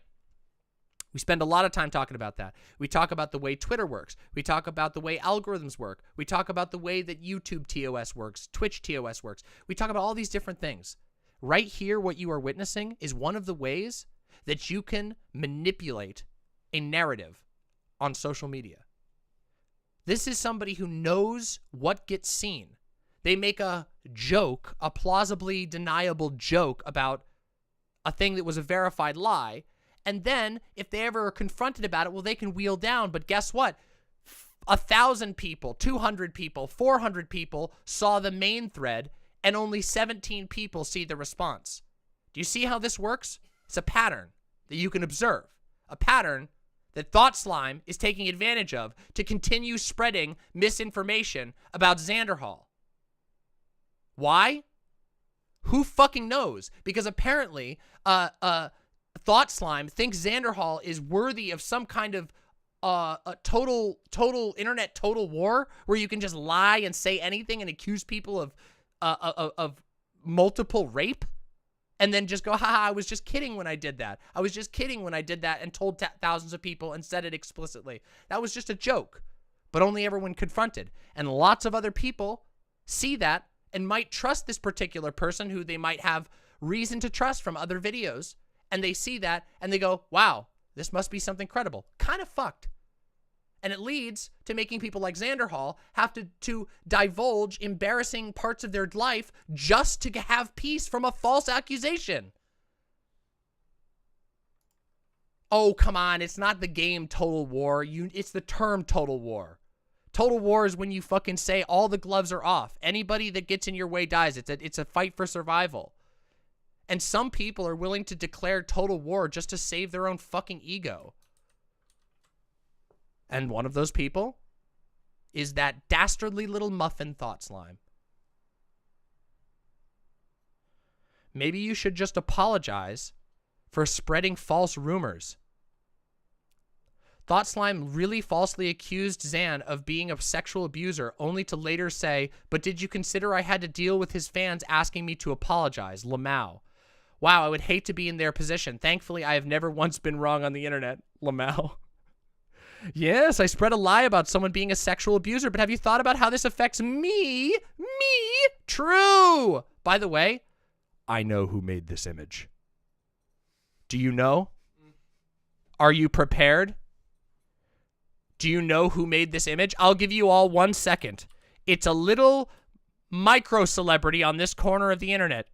We spend a lot of time talking about that. We talk about the way Twitter works. We talk about the way algorithms work. We talk about the way that YouTube TOS works, Twitch TOS works. We talk about all these different things. Right here, what you are witnessing is one of the ways that you can manipulate a narrative on social media. This is somebody who knows what gets seen. They make a joke, a plausibly deniable joke about a thing that was a verified lie, and then if they ever are confronted about it, well, they can wheel down. But guess what? 1,000 people, 200 people, 400 people saw the main thread, and only 17 people see the response. Do you see how this works? It's a pattern that you can observe. A pattern that ThoughtSlime is taking advantage of to continue spreading misinformation about Xanderhal. Why? Who fucking knows? Because apparently, ThoughtSlime thinks Xanderhal is worthy of some kind of a total internet total war where you can just lie and say anything and accuse people of multiple rape, and then just go, haha, I was just kidding when I did that. I was just kidding when I did that and told thousands of people and said it explicitly. That was just a joke, but only ever when confronted. And lots of other people see that and might trust this particular person who they might have reason to trust from other videos. And they see that and they go, wow, this must be something credible. Kind of fucked. And it leads to making people like Xanderhal have to divulge embarrassing parts of their life just to have peace from a false accusation. Oh, come on. It's not the game Total War. It's the term Total War. Total War is when you fucking say all the gloves are off. Anybody that gets in your way dies. It's a fight for survival. And some people are willing to declare total war just to save their own fucking ego. And one of those people is that dastardly little muffin ThoughtSlime. Maybe you should just apologize for spreading false rumors. ThoughtSlime really falsely accused Xan of being a sexual abuser, only to later say, but did you consider I had to deal with his fans asking me to apologize? Lamau. Wow, I would hate to be in their position. Thankfully, I have never once been wrong on the internet. Lamau. Yes, I spread a lie about someone being a sexual abuser, but have you thought about how this affects me? Me? True. By the way, I know who made this image. Do you know? Are you prepared? Do you know who made this image? I'll give you all 1 second. It's a little micro celebrity on this corner of the internet.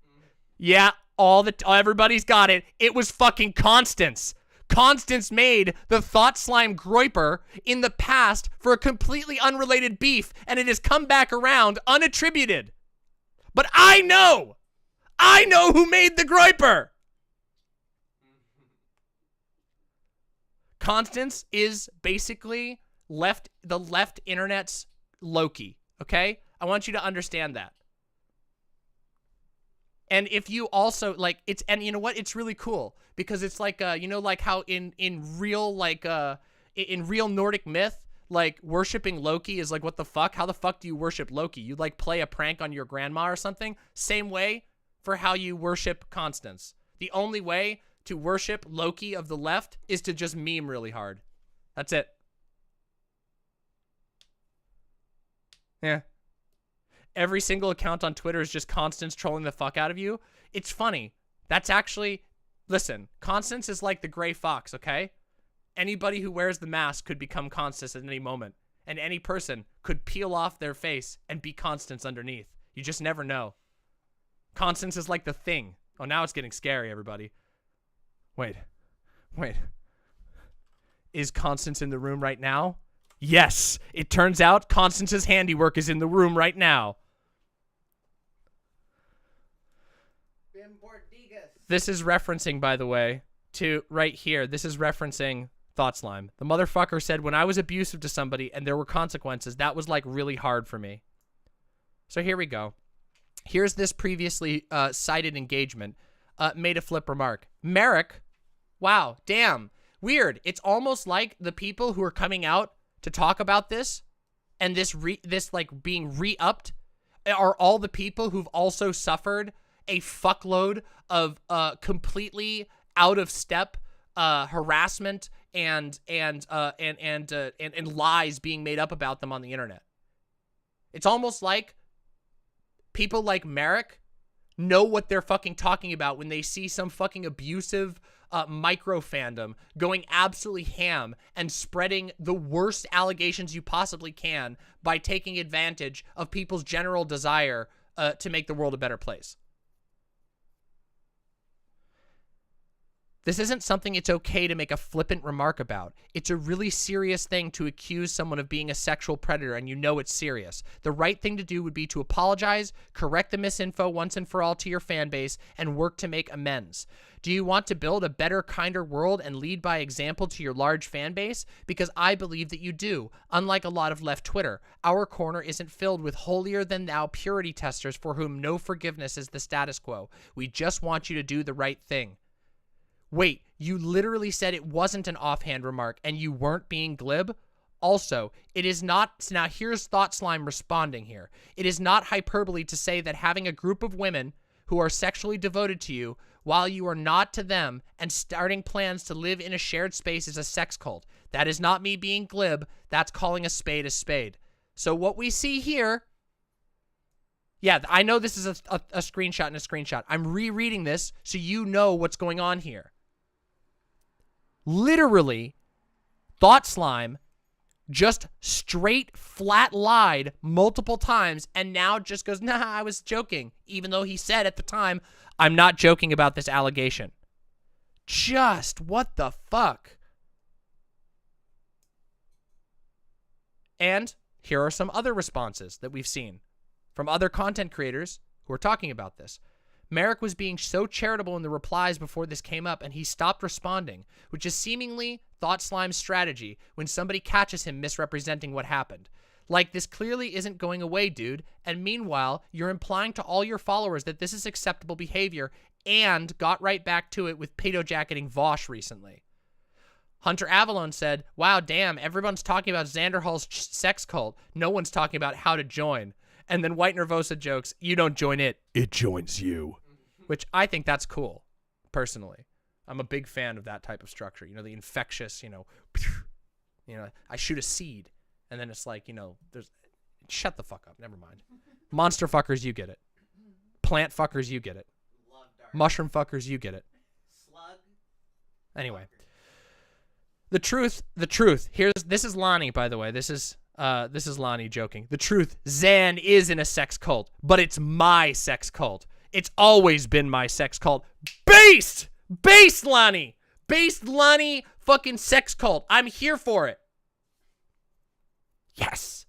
Yeah, everybody's got it. It was fucking Constance. Constance made the ThoughtSlime groiper in the past for a completely unrelated beef, and it has come back around unattributed. But I know who made the groiper. Constance is basically the left internet's Loki, okay? I want you to understand that. And if you also like and you know what? It's really cool because it's like you know, like how in real Nordic myth, like worshiping Loki is like, what the fuck? How the fuck do you worship Loki? You like play a prank on your grandma or something? Same way for how you worship Constance. The only way to worship Loki of the left is to just meme really hard. That's it. Yeah. Every single account on Twitter is just Constance trolling the fuck out of you. It's funny. That's actually, listen, Constance is like the gray fox, okay? Anybody who wears the mask could become Constance at any moment. And any person could peel off their face and be Constance underneath. You just never know. Constance is like the Thing. Oh, now it's getting scary, everybody. Wait. Is Constance in the room right now? Yes. It turns out Constance's handiwork is in the room right now. This is referencing, by the way, to right here. This is referencing ThoughtSlime. The motherfucker said, when I was abusive to somebody and there were consequences, that was like really hard for me. So here we go. Here's this previously cited engagement. Made a flip remark. Merrick, wow, damn, weird. It's almost like the people who are coming out to talk about this and this like being re-upped are all the people who've also suffered a fuckload of completely out of step harassment and lies being made up about them on the internet. It's almost like people like Merrick know what they're fucking talking about when they see some fucking abusive micro fandom going absolutely ham and spreading the worst allegations you possibly can by taking advantage of people's general desire to make the world a better place. This isn't something it's okay to make a flippant remark about. It's a really serious thing to accuse someone of being a sexual predator, and you know it's serious. The right thing to do would be to apologize, correct the misinfo once and for all to your fan base, and work to make amends. Do you want to build a better, kinder world and lead by example to your large fan base? Because I believe that you do. Unlike a lot of left Twitter, our corner isn't filled with holier-than-thou purity testers for whom no forgiveness is the status quo. We just want you to do the right thing. Wait, you literally said it wasn't an offhand remark and you weren't being glib? Also, it is not, now here's ThoughtSlime responding here. It is not hyperbole to say that having a group of women who are sexually devoted to you while you are not to them and starting plans to live in a shared space is a sex cult. That is not me being glib, that's calling a spade a spade. So what we see here, yeah, I know this is a screenshot and a screenshot. I'm rereading this so you know what's going on here. Literally, ThoughtSlime just straight flat lied multiple times and now just goes, nah, I was joking. Even though he said at the time, I'm not joking about this allegation. Just what the fuck? And here are some other responses that we've seen from other content creators who are talking about this. Merrick was being so charitable in the replies before this came up, and he stopped responding, which is seemingly ThoughtSlime's strategy when somebody catches him misrepresenting what happened. Like, this clearly isn't going away, dude, and meanwhile, you're implying to all your followers that this is acceptable behavior and got right back to it with pedo-jacketing Vosh recently. Hunter Avalon said, wow, damn, everyone's talking about Xanderhal's sex cult. No one's talking about how to join. And then White Nervosa jokes, you don't join it, it joins you. Which I think that's cool, personally. I'm a big fan of that type of structure. You know, the infectious, you know, I shoot a seed. And then it's like, you know, there's, shut the fuck up, never mind. Monster fuckers, you get it. Plant fuckers, you get it. Mushroom fuckers, you get it. Slug. Anyway. The truth, this is Lonnie, by the way. This is Lonnie joking. The truth, Xan is in a sex cult, but it's my sex cult. It's always been my sex cult. Based Lonnie! Based Lonnie fucking sex cult. I'm here for it. Yes.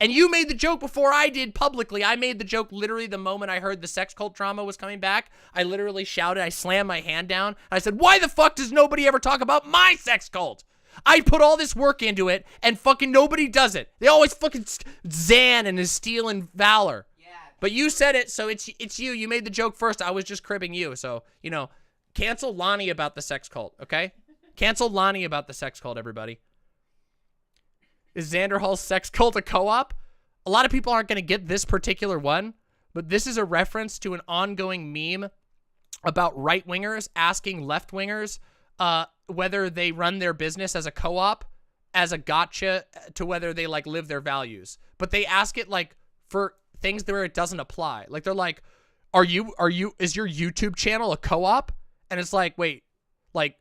And you made the joke before I did publicly. I made the joke literally the moment I heard the sex cult drama was coming back. I literally shouted, I slammed my hand down. I said, why the fuck does nobody ever talk about my sex cult? I put all this work into it, and fucking nobody does it. They always fucking Xan and his steel and valor. Yeah. But you said it, so it's you. You made the joke first. I was just cribbing you. So, you know, cancel Lonnie about the sex cult, okay? Cancel Lonnie about the sex cult, everybody. Is Xanderhal's sex cult a co-op? A lot of people aren't going to get this particular one, but this is a reference to an ongoing meme about right-wingers asking left-wingers whether they run their business as a co-op, as a gotcha to whether they like live their values. But they ask it like for things where it doesn't apply. Like they're like, is your YouTube channel a co-op? And it's like, wait, like,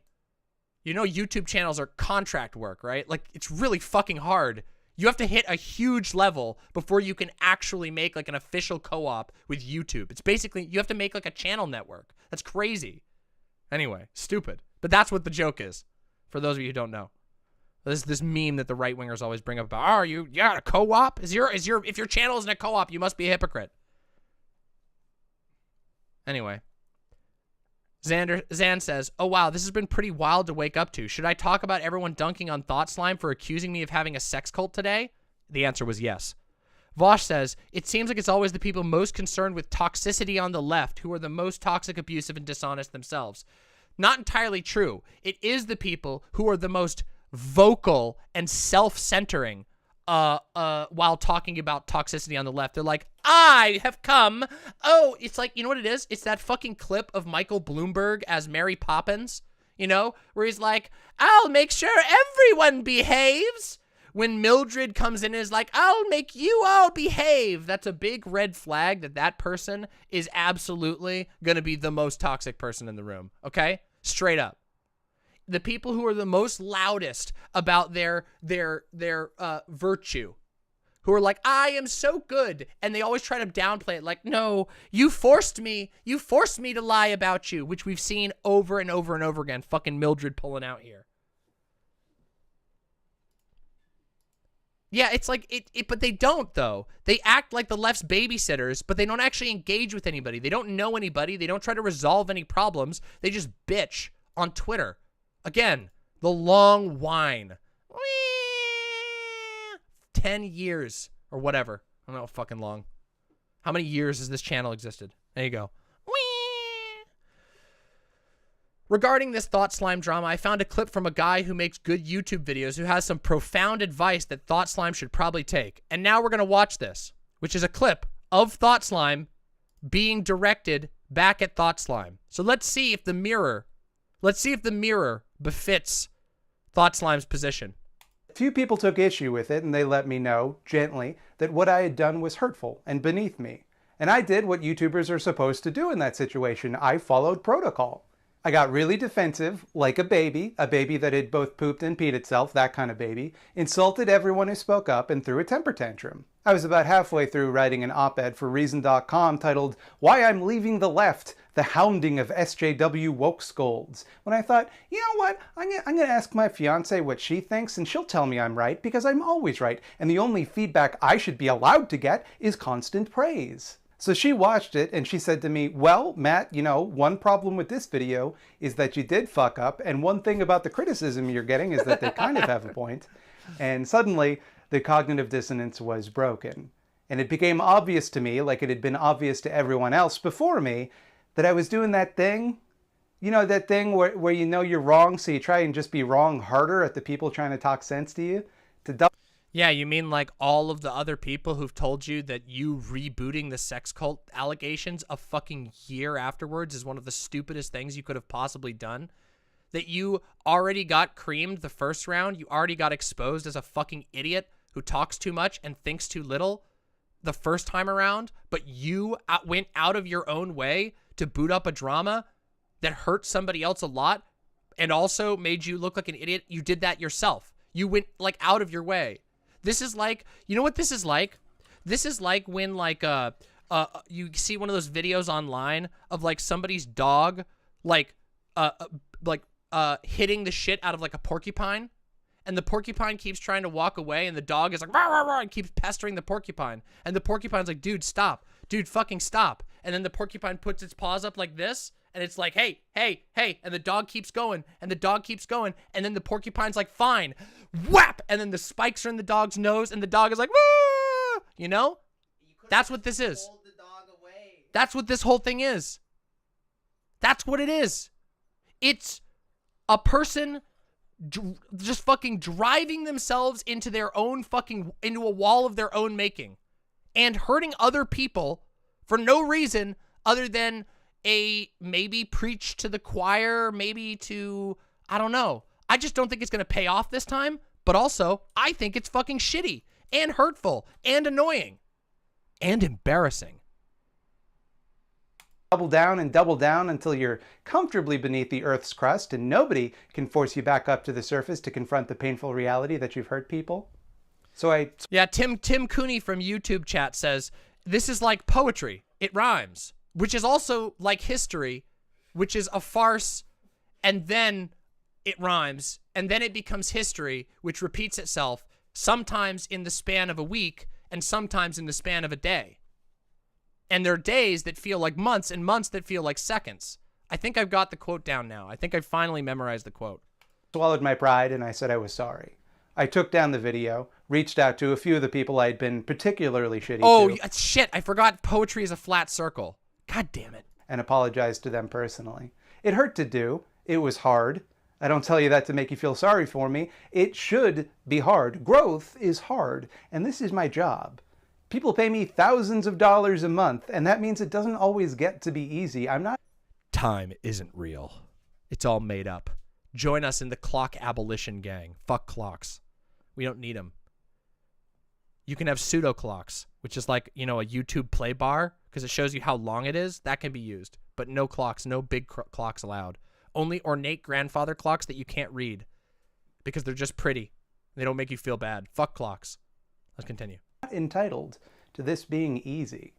you know, YouTube channels are contract work, right? Like it's really fucking hard. You have to hit a huge level before you can actually make like an official co-op with YouTube. It's basically, you have to make like a channel network. That's crazy. Anyway, stupid. But that's what the joke is, for those of you who don't know. This meme that the right-wingers always bring up about, you got a co-op? If your channel isn't a co-op, you must be a hypocrite. Anyway. Xan says, oh wow, this has been pretty wild to wake up to. Should I talk about everyone dunking on ThoughtSlime for accusing me of having a sex cult today? The answer was yes. Vosh says, it seems like it's always the people most concerned with toxicity on the left who are the most toxic, abusive, and dishonest themselves. Not entirely true. It is the people who are the most vocal and self-centering while talking about toxicity on the left. They're like, I have come. Oh, it's like, you know what it is? It's that fucking clip of Michael Bloomberg as Mary Poppins, you know, where he's like, I'll make sure everyone behaves. When Mildred comes in and is like, I'll make you all behave. That's a big red flag that person is absolutely going to be the most toxic person in the room, okay? Straight up. The people who are the most loudest about their virtue, who are like, I am so good, and they always try to downplay it, like, no, you forced me to lie about you, which we've seen over and over and over again. Fucking Mildred pulling out here. Yeah, it's like, but they don't, though. They act like the left's babysitters, but they don't actually engage with anybody. They don't know anybody. They don't try to resolve any problems. They just bitch on Twitter. Again, the long whine. 10 years or whatever. I don't know, fucking long. How many years has this channel existed? There you go. Regarding this ThoughtSlime drama, I found a clip from a guy who makes good YouTube videos who has some profound advice that ThoughtSlime should probably take. And now we're going to watch this, which is a clip of ThoughtSlime being directed back at ThoughtSlime. So let's see if the mirror befits ThoughtSlime's position. Few people took issue with it, and they let me know, gently, that what I had done was hurtful and beneath me. And I did what YouTubers are supposed to do in that situation. I followed protocol. I got really defensive, like a baby that had both pooped and peed itself, that kind of baby, insulted everyone who spoke up, and threw a temper tantrum. I was about halfway through writing an op-ed for Reason.com titled, Why I'm Leaving the Left, the Hounding of SJW Woke Scolds, when I thought, you know what, I'm gonna ask my fiance what she thinks, and she'll tell me I'm right, because I'm always right, and the only feedback I should be allowed to get is constant praise. So she watched it, and she said to me, well, Matt, you know, one problem with this video is that you did fuck up, and one thing about the criticism you're getting is that they kind of have a point. And suddenly, the cognitive dissonance was broken. And it became obvious to me, like it had been obvious to everyone else before me, that I was doing that thing, you know, that thing where you know you're wrong, so you try and just be wrong harder at the people trying to talk sense to you. Yeah, you mean like all of the other people who've told you that you rebooting the sex cult allegations a fucking year afterwards is one of the stupidest things you could have possibly done? That you already got creamed the first round, you already got exposed as a fucking idiot who talks too much and thinks too little the first time around, but you went out of your own way to boot up a drama that hurt somebody else a lot and also made you look like an idiot. You did that yourself. You went like out of your way. This is like, you know what this is like? This is like when like you see one of those videos online of like somebody's dog hitting the shit out of like a porcupine, and the porcupine keeps trying to walk away, and the dog is like rah, rah, rah, and keeps pestering the porcupine, and the porcupine's like, dude, stop, dude, fucking stop. And then the porcupine puts its paws up like this, and it's like, hey, hey, hey, and the dog keeps going, and the dog keeps going, and then the porcupine's like, fine, whap, and then the spikes are in the dog's nose, and the dog is like, woo, you know? That's what this is. Hold the dog away. That's what this whole thing is. That's what it is. It's a person just fucking driving themselves into their own fucking, into a wall of their own making, and hurting other people for no reason other than maybe preach to the choir, maybe to, I don't know. I just don't think it's going to pay off this time, but also I think it's fucking shitty and hurtful and annoying and embarrassing. Double down until you're comfortably beneath the Earth's crust and nobody can force you back up to the surface to confront the painful reality that you've hurt people. So Yeah, Tim Cooney from YouTube chat says, this is like poetry. It rhymes. Which is also like history, which is a farce, and then it rhymes, and then it becomes history, which repeats itself, sometimes in the span of a week, and sometimes in the span of a day. And there are days that feel like months, and months that feel like seconds. I think I've got the quote down now. I think I've finally memorized the quote. Swallowed my pride, and I said I was sorry. I took down the video, reached out to a few of the people I'd been particularly shitty to. Oh, shit, I forgot poetry is a flat circle. God damn it. And apologized to them personally. It hurt to do. It was hard. I don't tell you that to make you feel sorry for me. It should be hard. Growth is hard, and this is my job. People pay me thousands of dollars a month, and that means it doesn't always get to be easy. I'm not... Time isn't real. It's all made up. Join us in the clock abolition gang. Fuck clocks. We don't need them. You can have pseudo clocks, which is like, you know, a YouTube play bar, because it shows you how long it is. That can be used, but no clocks, no big clocks allowed. only ornate grandfather clocks that you can't read because they're just pretty. They don't make you feel bad. Fuck clocks. Let's continue. Not entitled to this being easy.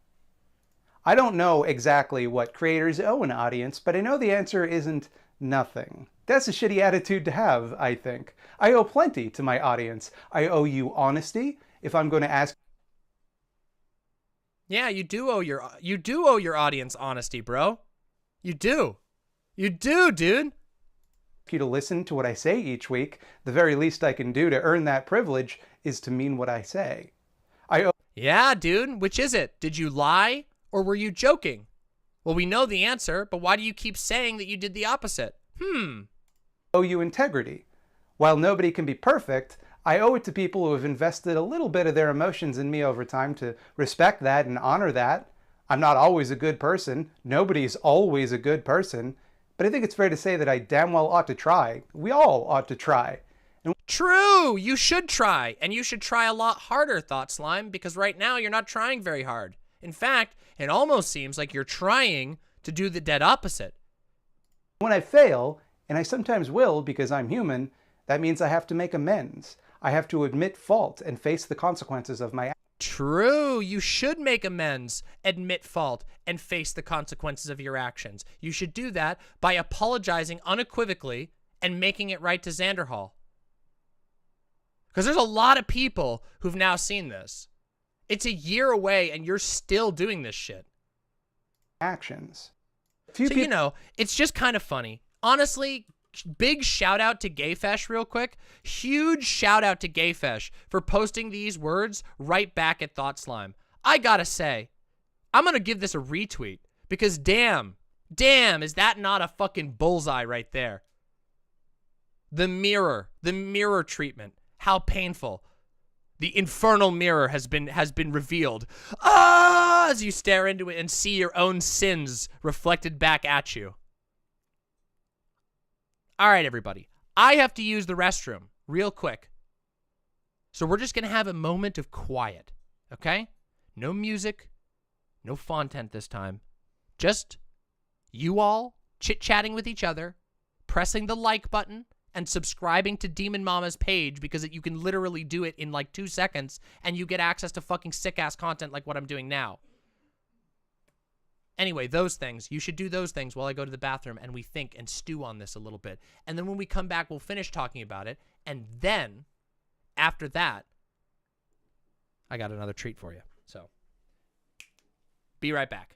I don't know exactly what creators owe an audience, but I know the answer isn't nothing. That's a shitty attitude to have, I think. I owe plenty to my audience. I owe you honesty if I'm going to ask. Yeah, you do owe your audience honesty, bro. You do. You do, dude. You to listen to what I say each week. The very least I can do to earn that privilege is to mean what I say. I owe Yeah, dude. Which is it? Did you lie or were you joking? Well, we know the answer, but why do you keep saying that you did the opposite? owe you integrity. While nobody can be perfect, I owe it to people who have invested a little bit of their emotions in me over time to respect that and honor that. I'm not always a good person. Nobody's always a good person. But I think it's fair to say that I damn well ought to try. We all ought to try. True! You should try, and you should try a lot harder, ThoughtSlime, because right now you're not trying very hard. In fact, it almost seems like you're trying to do the dead opposite. When I fail, and I sometimes will because I'm human, that means I have to make amends. I have to admit fault and face the consequences of my actions. True, you should make amends, admit fault, and face the consequences of your actions. You should do that by apologizing unequivocally and making it right to Xanderhal. Because there's a lot of people who've now seen this. It's a year away and you're still doing this shit. Actions. So, you know, it's just kind of funny. Honestly, big shout out to Gayfesh real quick. Huge shout out to Gayfesh for posting these words right back at ThoughtSlime. I gotta say, I'm gonna give this a retweet because damn, is that not a fucking bullseye right there? The mirror treatment. How painful. The infernal mirror has been revealed. Ah, as you stare into it and see your own sins reflected back at you. All right, everybody. I have to use the restroom real quick. So we're just going to have a moment of quiet, okay? No music, no content this time. Just you all chit-chatting with each other, pressing the like button, and subscribing to Demon Mama's page because you can literally do it in like 2 seconds and you get access to fucking sick-ass content like what I'm doing now. Anyway, those things. You should do those things while I go to the bathroom and we think and stew on this a little bit. And then when we come back, we'll finish talking about it. And then, after that, I got another treat for you. So, be right back.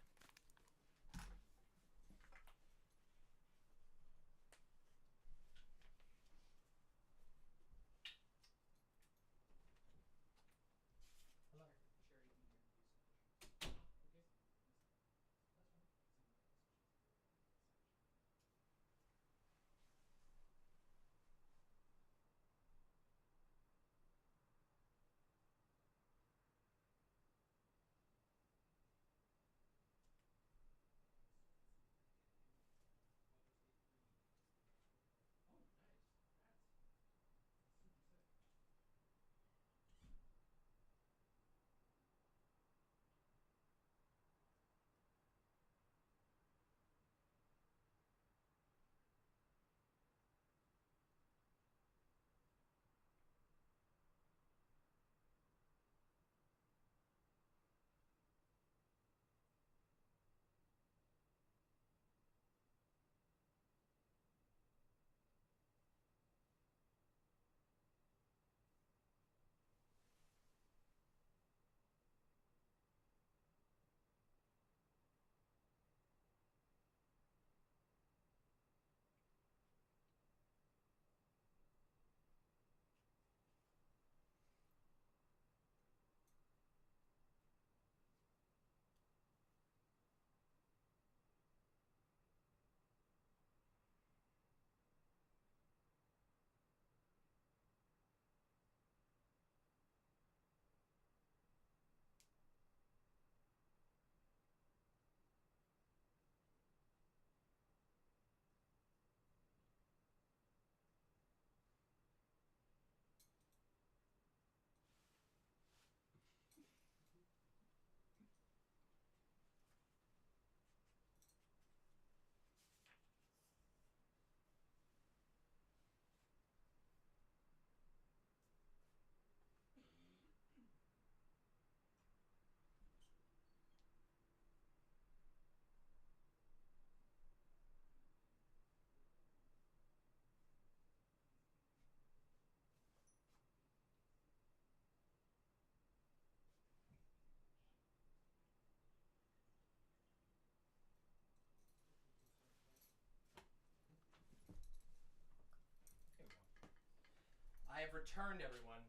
have returned, everyone.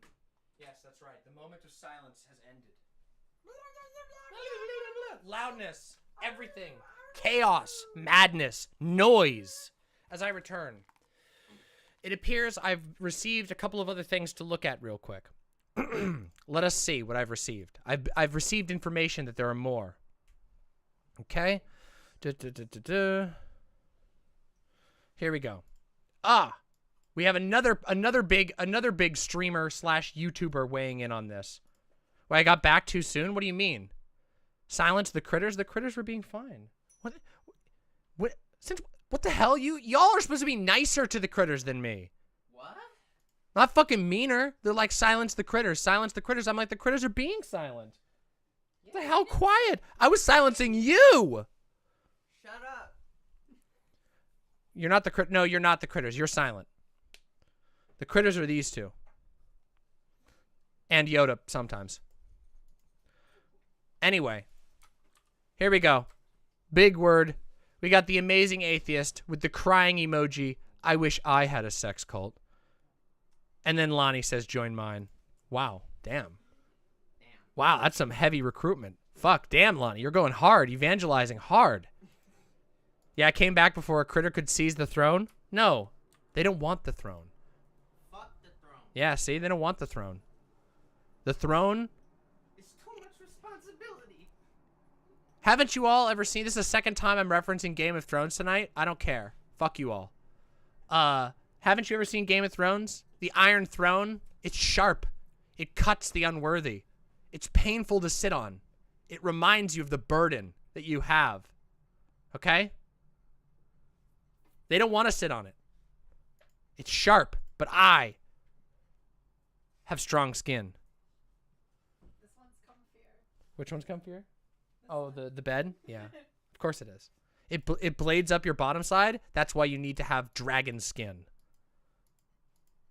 Yes, that's right. The moment of silence has ended. Loudness, everything. Chaos, madness, noise. As I return. It appears I've received a couple of other things to look at real quick. Let us see what I've received. I've received information that there are more. Okay? Here we go. We have another big streamer slash YouTuber weighing in on this. Well, I got back too soon? What do you mean? Silence the critters? The critters were being fine. What the hell? Y'all are supposed to be nicer to the critters than me. What? Not fucking meaner. They're like, silence the critters. Silence the critters. I'm like, the critters are being silent. What the hell? Quiet. I was silencing you. Shut up. You're not the No, you're not the critters. You're silent. The critters are these two. And Yoda sometimes. Anyway. Here we go. Big word. We got the amazing atheist with the crying emoji. I wish I had a sex cult. And then Lonnie says, join mine. Wow. Damn. Wow, that's some heavy recruitment. Fuck. Damn, Lonnie. You're going hard. Evangelizing hard. Yeah, I came back before a critter could seize the throne. No. They don't want the throne. Fuck the throne. Yeah, see? They don't want the throne. The throne... It's too much responsibility. Haven't you all ever seen... This is the second time I'm referencing Game of Thrones tonight. I don't care. Fuck you all. Haven't you ever seen Game of Thrones? The Iron Throne? It's sharp. It cuts the unworthy. It's painful to sit on. It reminds you of the burden that you have. Okay? They don't want to sit on it. It's sharp, but I have strong skin. This one's comfier. Which one's comfier? Oh, the bed? Yeah. Of course it is. It blades up your bottom side. That's why you need to have dragon skin.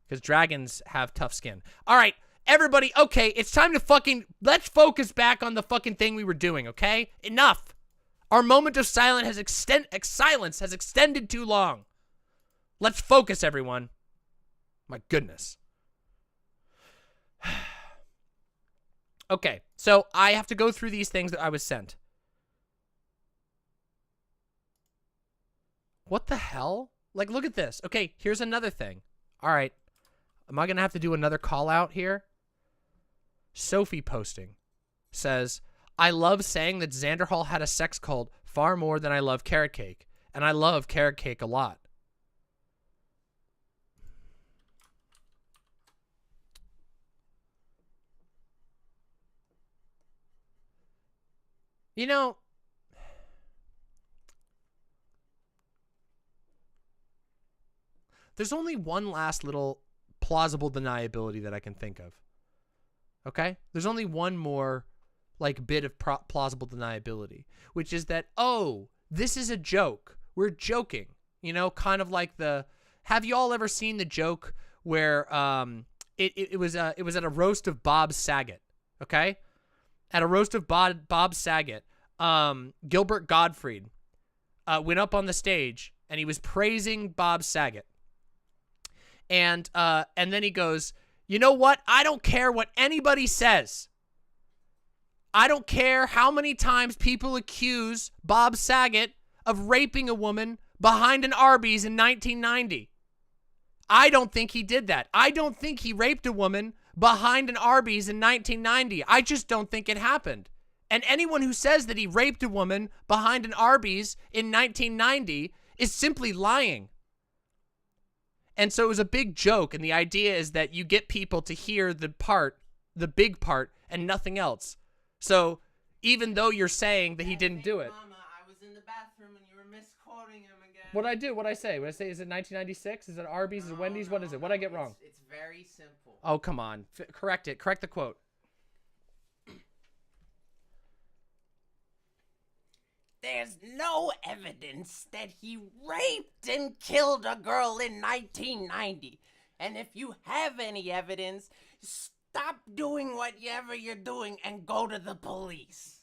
Because dragons have tough skin. All right, everybody. Okay, it's time to fucking... Let's focus back on the fucking thing we were doing, okay? Enough. Our moment of silence has extended too long. Let's focus, everyone. My goodness. Okay, so I have to go through these things that I was sent. What the hell? Like, look at this. Okay, here's another thing. All right. Am I going to have to do another call out here? Sophie posting says, I love saying that Xanderhal had a sex cult far more than I love carrot cake. And I love carrot cake a lot. You know, there's only one last little plausible deniability that I can think of. Okay? There's only one more, like, bit of plausible deniability, which is that, oh, this is a joke. We're joking. You know, kind of like the... Have you all ever seen the joke where it was at a roast of Bob Saget, okay? At a roast of Bob Saget, Gilbert Gottfried went up on the stage and he was praising Bob Saget. And then he goes, you know what? I don't care what anybody says. I don't care how many times people accuse Bob Saget of raping a woman behind an Arby's in 1990. I don't think he did that. I don't think he raped a woman behind an Arby's in 1990. I just don't think it happened. And anyone who says that he raped a woman behind an Arby's in 1990 is simply lying. And so it was a big joke, and the idea is that you get people to hear the big part, and nothing else. So even though you're saying that he didn't do it. Mama, I was in the bathroom and you were misquoting him again. What'd I do? What'd I say? Is it 1996? Is it Arby's? Is it Wendy's? What is it? What'd I get wrong? It's very simple. Oh, come on. Correct it. Correct the quote. There's no evidence that he raped and killed a girl in 1990. And if you have any evidence, stop doing whatever you're doing and go to the police.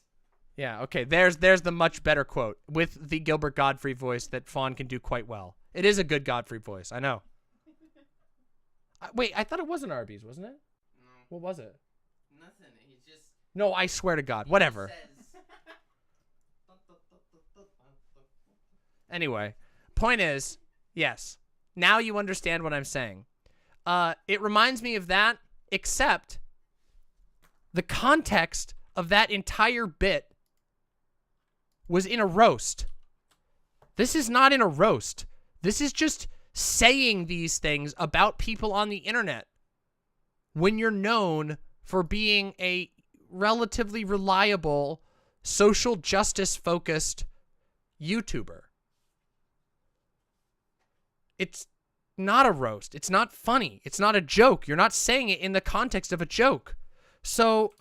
Yeah, okay. There's the much better quote with the Gilbert Gottfried voice that Fawn can do quite well. It is a good Gottfried voice, I know. Wait, I thought it was an Arby's, wasn't it? No, What was it? nothing. He just No, I swear to God. Whatever. says. Anyway, point is, yes. Now you understand what I'm saying. It reminds me of that, except the context of that entire bit was in a roast. This is not in a roast. This is just saying these things about people on the internet when you're known for being a relatively reliable, social justice-focused YouTuber. It's not a roast. It's not funny. It's not a joke. You're not saying it in the context of a joke. So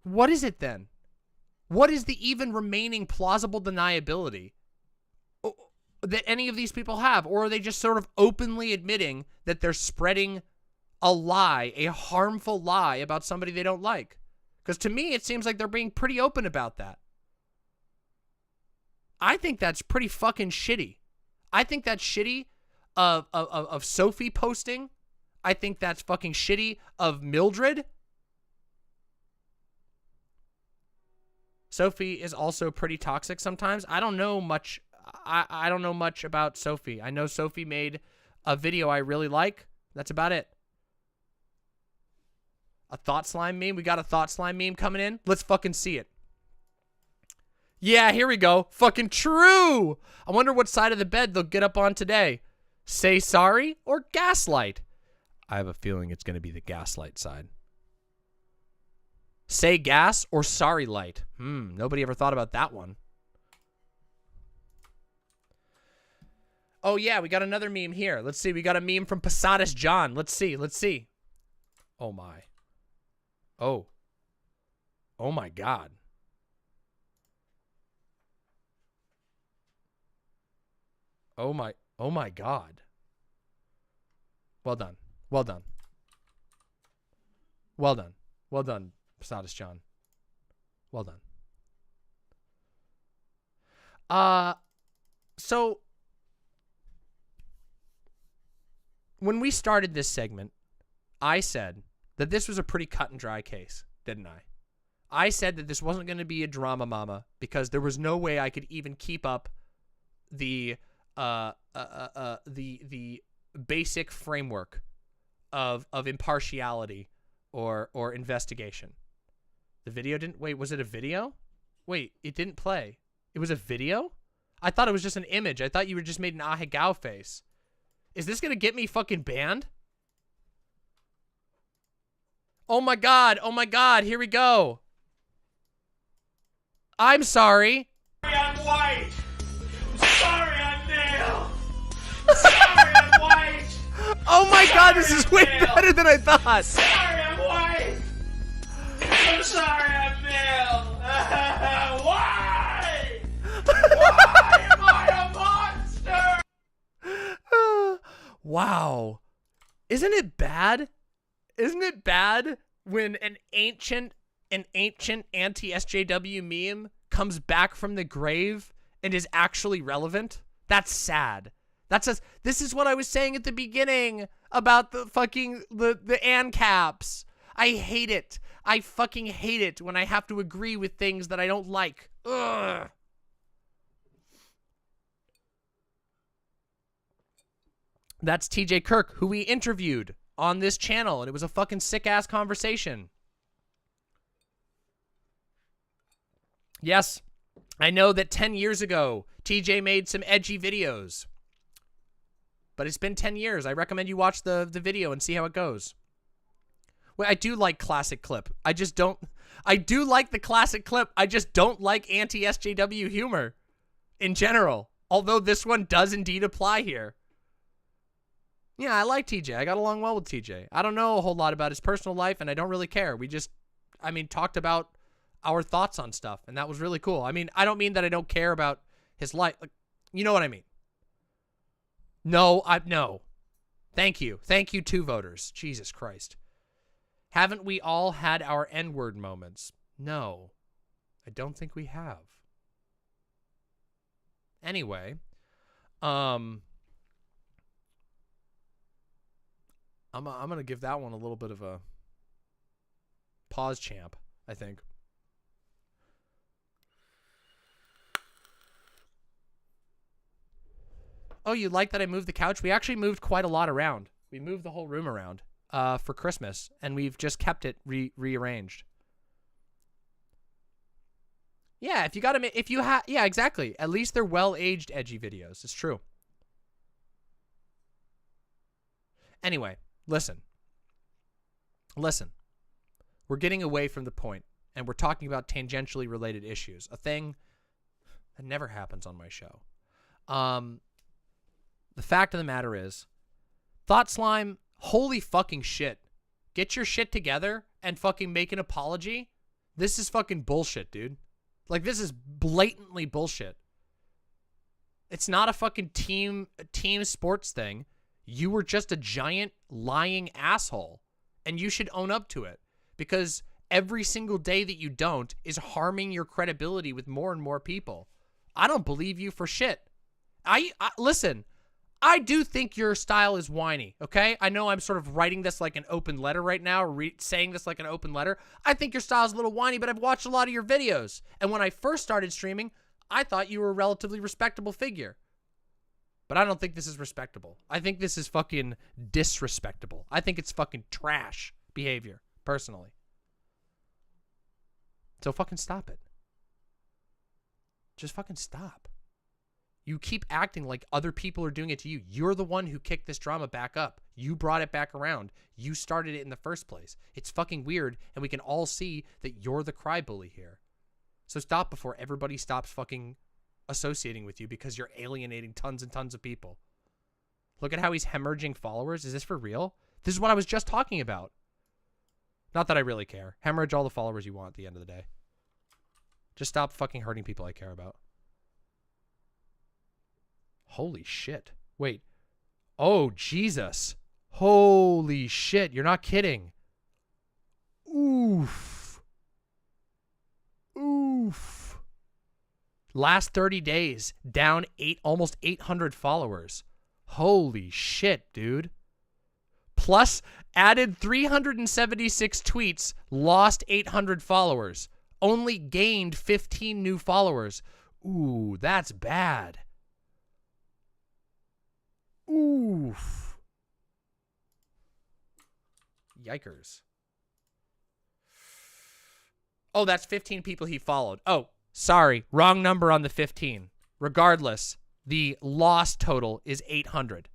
what is it then? What is the even remaining plausible deniability that any of these people have? Or are they just sort of openly admitting that they're spreading a lie, a harmful lie about somebody they don't like? Because to me, it seems like they're being pretty open about that. I think that's pretty fucking shitty. I think that's shitty of Sophie posting. I think that's fucking shitty of Mildred. Sophie is also pretty toxic sometimes. I don't know much. I don't know much about Sophie. I know Sophie made a video I really like. That's about it. A ThoughtSlime meme. We got a ThoughtSlime meme coming in. Let's fucking see it. Yeah, here we go. Fucking true. I wonder what side of the bed they'll get up on today. Say sorry or gaslight? I have a feeling it's going to be the gaslight side. Say gas or sorry light? Nobody ever thought about that one. Oh, yeah, we got another meme here. Let's see. We got a meme from Posadas John. Let's see. Let's see. Oh, my. Oh. Oh, my God. Oh my God. Well done. Well done. Well done. Well done, Posadas John. Well done. So when we started this segment, I said that this was a pretty cut and dry case, didn't I? I said that this wasn't going to be a drama mama because there was no way I could even keep up the basic framework of impartiality or investigation. The video didn't wait. Was it a video? Wait, it didn't play. It was a video? I thought it was just an image. I thought you were just made an ahegao face. Is this gonna get me fucking banned? Oh my God. Oh my God. Here we go. I'm sorry. I'm white. Sorry, I'm male. Sorry, I'm white. Oh my God, this is way better than I thought. Sorry, I'm white. I'm sorry, I'm male. Why? Why am I a monster? Wow. Isn't it bad? Isn't it bad when an ancient anti-SJW meme comes back from the grave and is actually relevant? That's sad. This is what I was saying at the beginning about the fucking the ANCAPs. I hate it. I fucking hate it when I have to agree with things that I don't like. Ugh. That's TJ Kirk, who we interviewed on this channel, and it was a fucking sick-ass conversation. Yes, I know that 10 years ago, TJ made some edgy videos. But it's been 10 years. I recommend you watch the video and see how it goes. Well, I do like classic clip. I do like the classic clip. I just don't like anti-SJW humor in general. Although this one does indeed apply here. Yeah, I like TJ. I got along well with TJ. I don't know a whole lot about his personal life, and I don't really care. We just, talked about our thoughts on stuff, and that was really cool. I don't mean that I don't care about his life. Like, you know what I mean? No. Thank you. Thank you, 2 voters. Jesus Christ. Haven't we all had our N-word moments? No. I don't think we have. Anyway, I'm gonna give that one a little bit of a pause champ, I think. Oh, you like that I moved the couch? We actually moved quite a lot around. We moved the whole room around for Christmas, and we've just kept it rearranged. Yeah, if you got to, if you have, yeah, exactly. At least they're well-aged, edgy videos. It's true. Anyway, listen. Listen. We're getting away from the point, and we're talking about tangentially related issues. A thing that never happens on my show. The fact of the matter is, ThoughtSlime, holy fucking shit. Get your shit together and fucking make an apology. This is fucking bullshit, dude. Like, this is blatantly bullshit. It's not a fucking team sports thing. You were just a giant lying asshole, and you should own up to it, because every single day that you don't is harming your credibility with more and more people. I don't believe you for shit. Listen, I do think your style is whiny, okay? I know I'm sort of writing this like an open letter right now, or saying this like an open letter. I think your style is a little whiny, but I've watched a lot of your videos. And when I first started streaming, I thought you were a relatively respectable figure. But I don't think this is respectable. I think this is fucking disrespectable. I think it's fucking trash behavior, personally. So fucking stop it. Just fucking stop. You keep acting like other people are doing it to you. You're the one who kicked this drama back up. You brought it back around. You started it in the first place. It's fucking weird, and we can all see that you're the crybaby here. So stop before everybody stops fucking associating with you, because you're alienating tons and tons of people. Look at how he's hemorrhaging followers. Is this for real? This is what I was just talking about. Not that I really care. Hemorrhage all the followers you want at the end of the day. Just stop fucking hurting people I care about. Holy shit. Wait. Oh, Jesus. Holy shit. You're not kidding. Oof. Oof. Last 30 days, down almost 800 followers. Holy shit, dude. Plus, added 376 tweets, lost 800 followers. Only gained 15 new followers. Ooh, that's bad. Oof. Yikers. Oh, that's 15 people he followed. Oh, sorry. Wrong number on the 15. Regardless, the loss total is 800,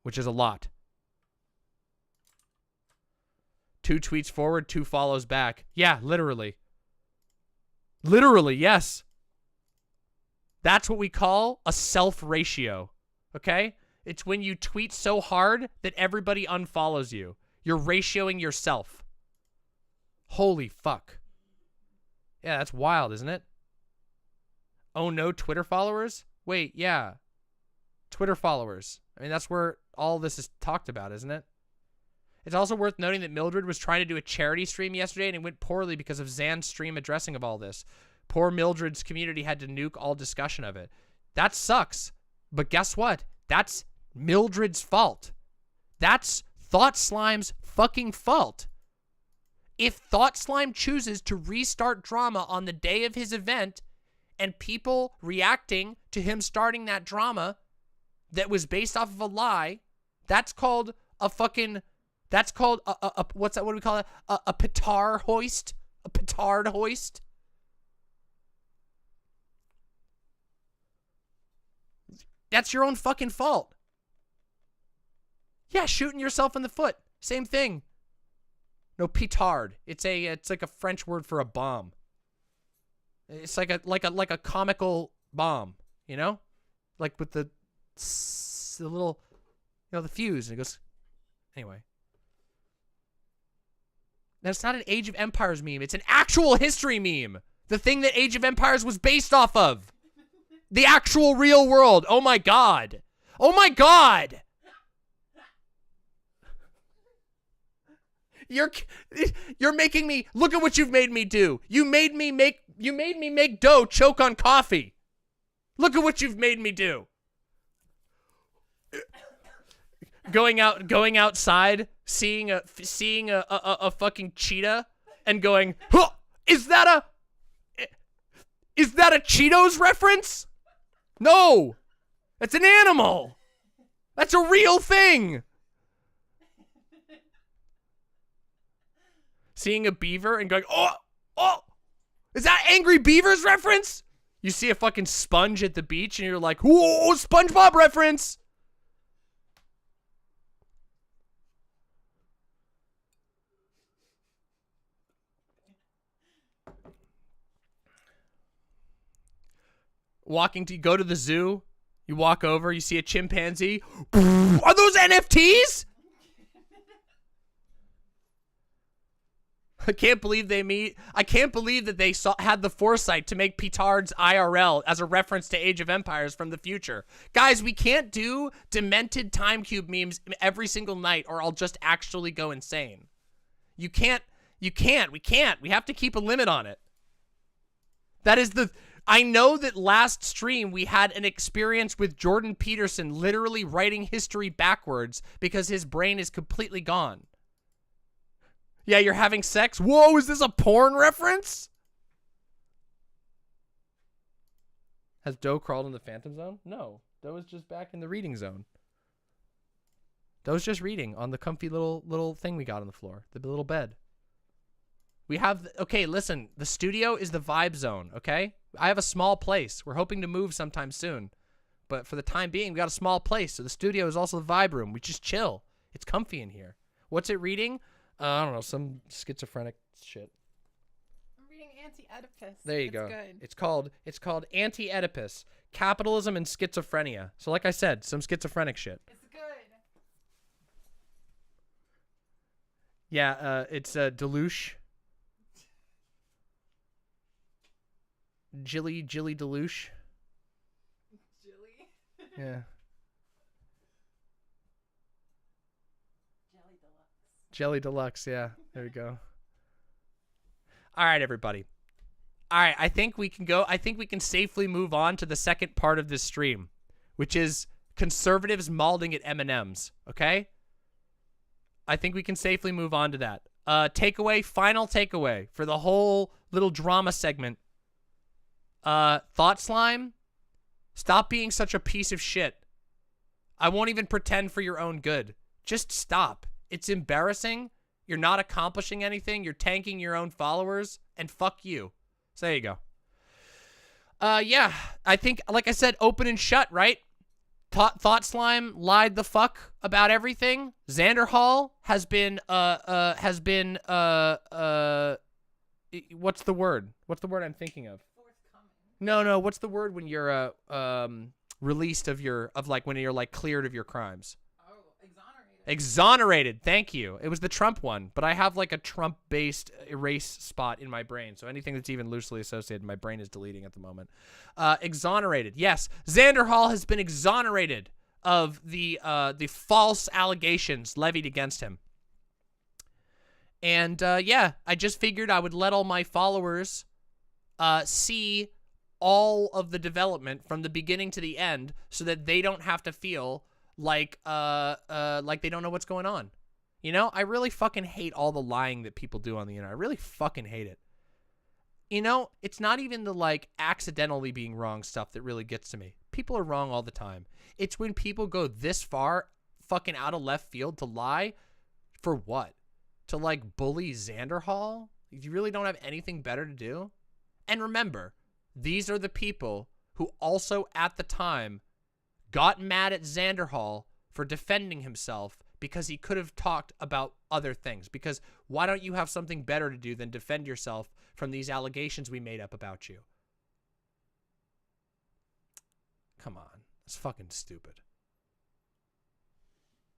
which is a lot. 2 tweets forward, 2 follows back. Yeah, literally. Literally, yes. That's what we call a self ratio. Okay? It's when you tweet so hard that everybody unfollows you. You're ratioing yourself. Holy fuck. Yeah, that's wild, isn't it? Oh no, Twitter followers? Wait, yeah. Twitter followers. I mean, that's where all this is talked about, isn't it? It's also worth noting that Mildred was trying to do a charity stream yesterday, and it went poorly because of Zan's stream addressing of all this. Poor Mildred's community had to nuke all discussion of it. That sucks. But guess what? That's Mildred's fault. That's ThoughtSlime's fucking fault. If ThoughtSlime chooses to restart drama on the day of his event, and people reacting to him starting that drama that was based off of a lie, that's called a fucking, that's called a what's that, what do we call it? A petard hoist? A petard hoist? That's your own fucking fault. Yeah, shooting yourself in the foot. Same thing. No, petard. It's like a French word for a bomb. It's like a comical bomb, you know? Like with the little, you know, the fuse, and it goes, anyway. That's not an Age of Empires meme. It's an actual history meme. The thing that Age of Empires was based off of. The actual real world. Oh my god. Oh my god. You're making me, look at what you've made me do. You made me make dough choke on coffee. Look at what you've made me do. going outside, seeing a fucking cheetah, and going, huh, is that a Cheetos reference? No, that's an animal. That's a real thing. Seeing a beaver and going, oh, is that Angry Beavers reference? You see a fucking sponge at the beach and you're like, whoa, SpongeBob reference. Go to the zoo, you walk over, you see a chimpanzee. Are those NFTs? I can't believe that they had the foresight to make Petard's IRL as a reference to Age of Empires from the future. Guys, we can't do demented time cube memes every single night or I'll just actually go insane. We can't. We have to keep a limit on it. I know that last stream we had an experience with Jordan Peterson literally writing history backwards because his brain is completely gone. Yeah, you're having sex? Whoa, is this a porn reference? Has Doe crawled in the Phantom Zone? No. Doe is just back in the reading zone. Doe's just reading on the comfy little thing we got on the floor. The little bed. We have... Okay, listen. The studio is the vibe zone, okay? I have a small place. We're hoping to move sometime soon. But for the time being, we got a small place. So the studio is also the vibe room. We just chill. It's comfy in here. What's it reading? I don't know, some schizophrenic shit. I'm reading Anti-Oedipus. There you go. Good. It's called Anti-Oedipus, Capitalism and Schizophrenia. So like I said, some schizophrenic shit. It's good. Yeah, it's Deluche. Jilly Deluche. Jilly? Yeah. Jelly Deluxe, yeah. There we go. All right, everybody. All right, I think we can safely move on to the second part of this stream, which is conservatives malding at M&Ms, okay? I think we can safely move on to that. Final takeaway for the whole little drama segment. ThoughtSlime, stop being such a piece of shit. I won't even pretend for your own good. Just stop. It's embarrassing. You're not accomplishing anything. You're tanking your own followers. And fuck you. So there you go. Yeah. I think, like I said, open and shut, right? ThoughtSlime lied the fuck about everything. Xanderhal has been, what's the word? What's the word I'm thinking of? No. What's the word when you're, released when you're, like, cleared of your crimes? Exonerated. Thank you. It was the Trump one, but I have like a Trump-based erase spot in my brain, so anything that's even loosely associated, my brain is deleting at the moment. Exonerated. Yes, Xanderhal has been exonerated of the false allegations levied against him. And yeah, I just figured I would let all my followers see all of the development from the beginning to the end, so that they don't have to feel like they don't know what's going on. You know, I really fucking hate all the lying that people do on the internet. I really fucking hate it. You know, it's not even the, like, accidentally being wrong stuff that really gets to me. People are wrong all the time. It's when people go this far fucking out of left field to lie. For what? To, like, bully Xanderhal? You really don't have anything better to do? And remember, these are the people who also, at the time, got mad at Xanderhal for defending himself because he could have talked about other things. Because why don't you have something better to do than defend yourself from these allegations we made up about you? Come on. It's fucking stupid.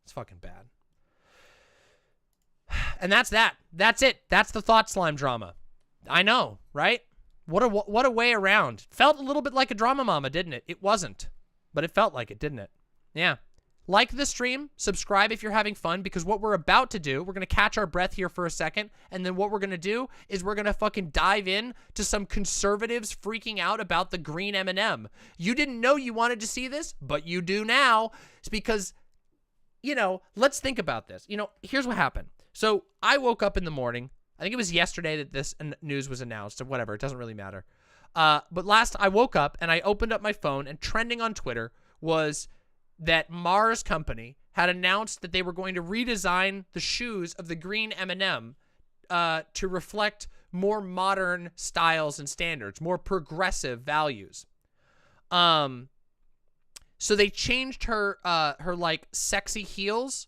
It's fucking bad. And that's that. That's it. That's the ThoughtSlime drama. I know, right? What a way around. Felt a little bit like a drama mama, didn't it? It wasn't. But it felt like it, didn't it? Yeah. Like the stream, subscribe if you're having fun, because what we're about to do, we're going to catch our breath here for a second, and then what we're going to do is we're going to fucking dive in to some conservatives freaking out about the green M&M. You didn't know you wanted to see this, but you do now. It's because you know, let's think about this. You know, here's what happened. So I woke up in the morning. I think it was yesterday that this news was announced, or whatever. It doesn't really matter. But I woke up and I opened up my phone, and trending on Twitter was that Mars Company had announced that they were going to redesign the shoes of the green M&M to reflect more modern styles and standards, more progressive values. So they changed her like sexy heels,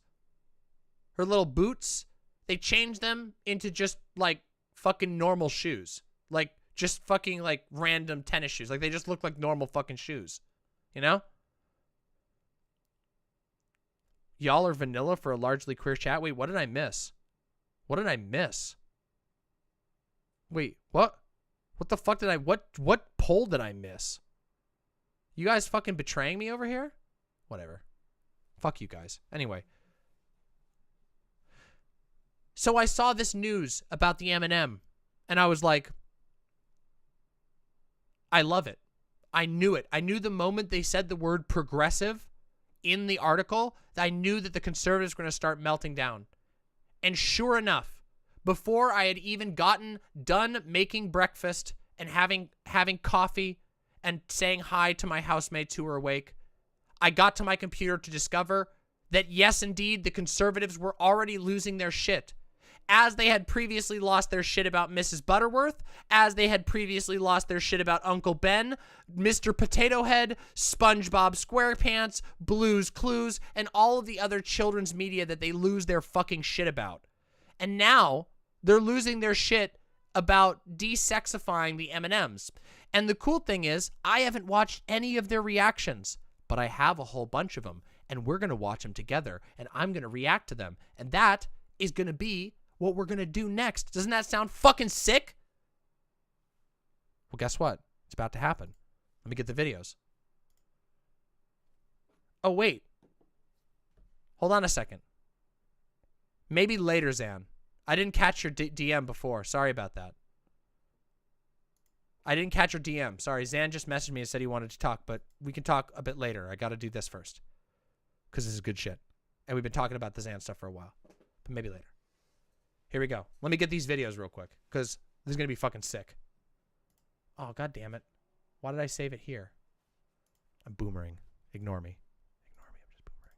her little boots. They changed them into just like fucking normal shoes, like just fucking like random tennis shoes. Like they just look like normal fucking shoes, you know? Y'all are vanilla for a largely queer chat. Wait, what did I miss? What did I miss? Wait, what? What the fuck did I, what poll did I miss? You guys fucking betraying me over here? Whatever. Fuck you guys. Anyway. So I saw this news about the M&M, and I was like, I love it. I knew it. I knew the moment they said the word progressive in the article, I knew that the conservatives were going to start melting down. And sure enough, before I had even gotten done making breakfast and having coffee and saying hi to my housemates who were awake, I got to my computer to discover that yes, indeed, the conservatives were already losing their shit. As they had previously lost their shit about Mrs. Butterworth, as they had previously lost their shit about Uncle Ben, Mr. Potato Head, SpongeBob SquarePants, Blue's Clues, and all of the other children's media that they lose their fucking shit about. And now they're losing their shit about desexifying the M&Ms. And the cool thing is, I haven't watched any of their reactions, but I have a whole bunch of them, and we're going to watch them together, and I'm going to react to them. And that is going to be what we're going to do next. Doesn't that sound fucking sick? Well, guess what? It's about to happen. Let me get the videos. Oh, wait. Hold on a second. Maybe later, Zan. I didn't catch your DM before. Sorry about that. I didn't catch your DM. Sorry, Zan just messaged me and said he wanted to talk, but we can talk a bit later. I got to do this first. Because this is good shit. And we've been talking about the Zan stuff for a while. But maybe later. Here we go. Let me get these videos real quick, because this is going to be fucking sick. Oh, god damn it. Why did I save it here? I'm boomering. Ignore me. Ignore me. I'm just boomering.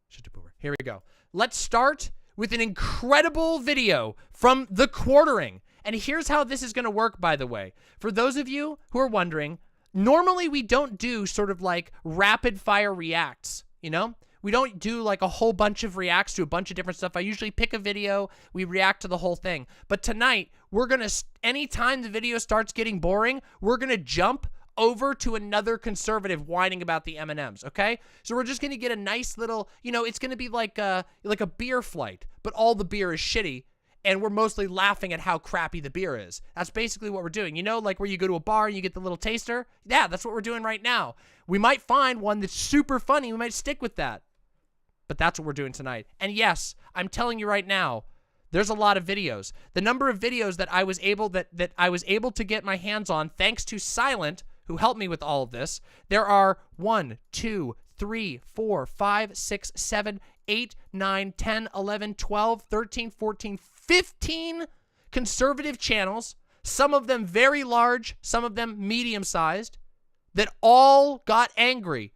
Just a boomer. Here we go. Let's start with an incredible video from The Quartering. And here's how this is going to work, by the way. For those of you who are wondering, normally we don't do sort of like rapid fire reacts, you know? We don't do like a whole bunch of reacts to a bunch of different stuff. I usually pick a video, we react to the whole thing. But tonight, we're going to, anytime the video starts getting boring, we're going to jump over to another conservative whining about the M&Ms, okay? So we're just going to get a nice little, you know, it's going to be like a beer flight, but all the beer is shitty, and we're mostly laughing at how crappy the beer is. That's basically what we're doing. You know, like where you go to a bar and you get the little taster? Yeah, that's what we're doing right now. We might find one that's super funny. We might stick with that. But that's what we're doing tonight. And yes, I'm telling you right now, there's a lot of videos. The number of videos that I was able to get my hands on, thanks to Silent, who helped me with all of this, there are 1, 2, 3, 4, 5, 6, 7, 8, 9, 10, 11, 12, 13, 14, 15 conservative channels, some of them very large, some of them medium-sized, that all got angry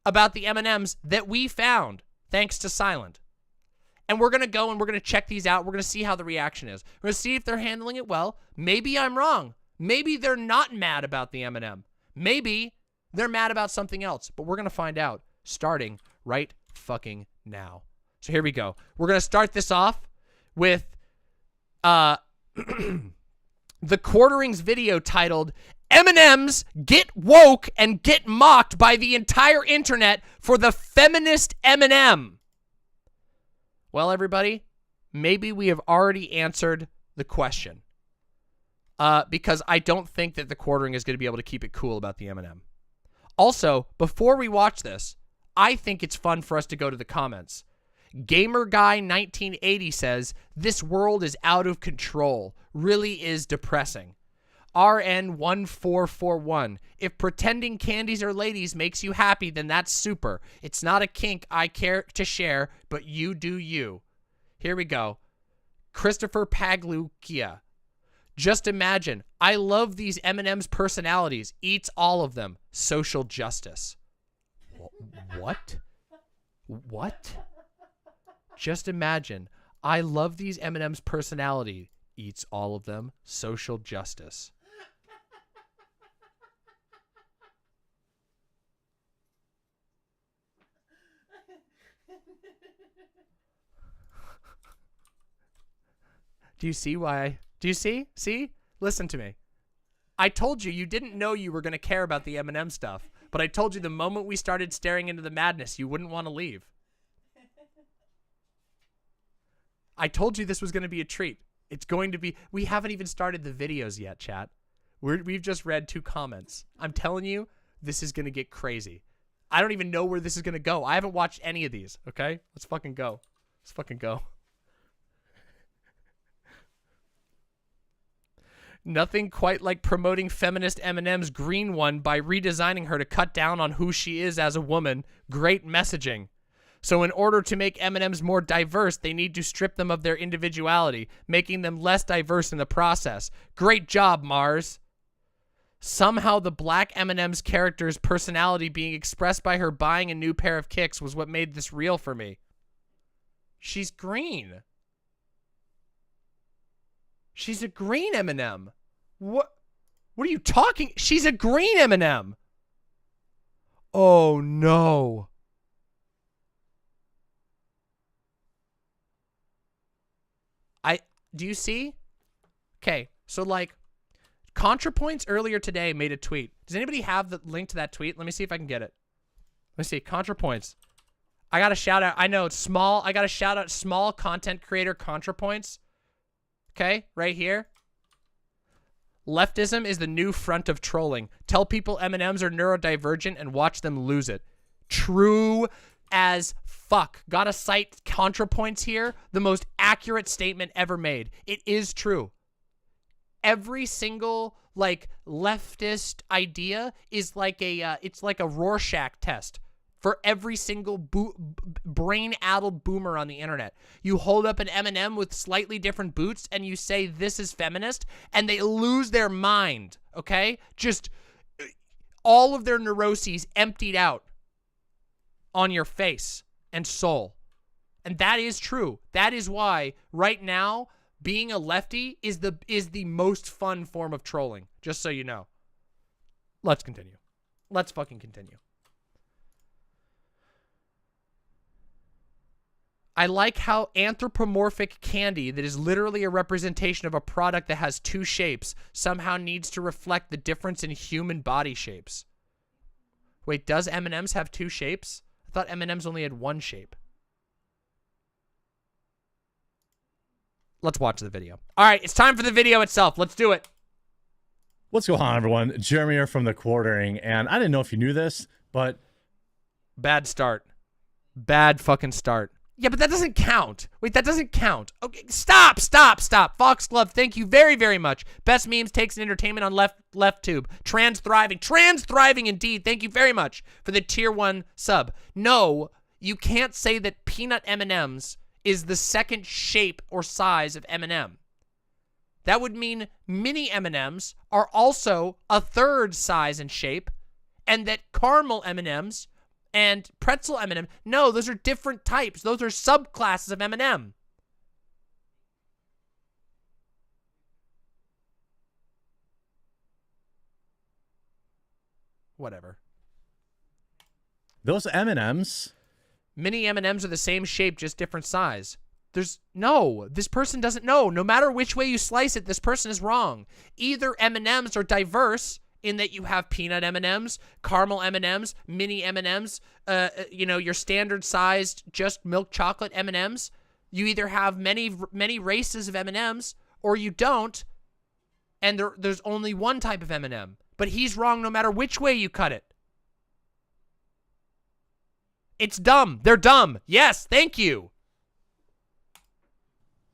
about the M&Ms that we found, thanks to Silent. And we're going to go and we're going to check these out. We're going to see how the reaction is. We're going to see if they're handling it well. Maybe I'm wrong. Maybe they're not mad about the M&M. Maybe they're mad about something else. But we're going to find out starting right fucking now. So here we go. We're going to start this off with The Quartering's video titled M&Ms Get Woke and Get Mocked by the Entire Internet for the Feminist M&M. Well, everybody, maybe we have already answered the question. Because I don't think that The Quartering is going to be able to keep it cool about the M&M. Also, before we watch this, I think it's fun for us to go to the comments. GamerGuy1980 says, "This world is out of control. Really is depressing." RN1441. If pretending candies are ladies makes you happy, then that's super. It's not a kink I care to share, but you do you. Here we go. Christopher Paglukia. Just imagine. I love these M&M's personalities. Eats all of them. Social justice. What? What? Just imagine. I love these M&M's personality. Eats all of them. Social justice. Do you see why? Do you see? See? Listen to me. I told you you didn't know you were going to care about the M&M stuff, but I told you the moment we started staring into the madness, you wouldn't want to leave. I told you this was going to be a treat. It's going to be... We haven't even started the videos yet, chat. We've just read 2 comments. I'm telling you, this is going to get crazy. I don't even know where this is going to go. I haven't watched any of these, okay? Let's fucking go. Let's fucking go. Nothing quite like promoting feminist M&M's green one by redesigning her to cut down on who she is as a woman. Great messaging. So in order to make M&M's more diverse, they need to strip them of their individuality, making them less diverse in the process. Great job, Mars. Somehow the black M&M's character's personality being expressed by her buying a new pair of kicks was what made this real for me. She's green. She's a green M&M. What are you talking? She's a green M&M. Oh no. Do you see? Okay, so like ContraPoints earlier today made a tweet. Does anybody have the link to that tweet? Let me see if I can get it. Let me see. ContraPoints. I got to shout out. I know it's small. I got to shout out small content creator ContraPoints. Okay, right here. Leftism is the new front of trolling. Tell people M&Ms are neurodivergent and watch them lose it. True as fuck. Gotta cite ContraPoints here. The most accurate statement ever made. It is true. Every single like leftist idea is like a it's like a Rorschach test for every single brain-addled boomer on the internet. You hold up an M&M with slightly different boots and you say this is feminist and they lose their mind, okay? Just all of their neuroses emptied out on your face and soul. And that is true. That is why right now being a lefty is the most fun form of trolling, just so you know. Let's continue. Let's fucking continue. I like how anthropomorphic candy that is literally a representation of a product that has 2 shapes somehow needs to reflect the difference in human body shapes. Wait, does M&M's have 2 shapes? I thought M&M's only had 1 shape. Let's watch the video. All right, it's time for the video itself. Let's do it. What's going on, everyone? Jeremy here from The Quartering, and I didn't know if you knew this, but... Bad start. Bad fucking start. Yeah, but that doesn't count. Wait, that doesn't count. Okay, stop. Foxglove, thank you very, very much. Best memes, takes, and entertainment on left tube. Trans thriving indeed. Thank you very much for the tier 1 sub. No, you can't say that peanut M&Ms is the second shape or size of M&M. That would mean mini M&Ms are also a 3rd size and shape, and that caramel M&Ms and pretzel M&M, no, those are different types. Those are subclasses of M&M. Whatever. Those M&Ms... Mini M&Ms are the same shape, just different size. No, this person doesn't know. No matter which way you slice it, this person is wrong. Either M&Ms are diverse in that you have peanut M&Ms, caramel M&Ms, mini M&Ms, you know, your standard sized just milk chocolate M&Ms. You either have many races of M&Ms or you don't, and there's only one type of M&M. But he's wrong no matter which way you cut it. It's dumb. They're dumb. Yes, thank you.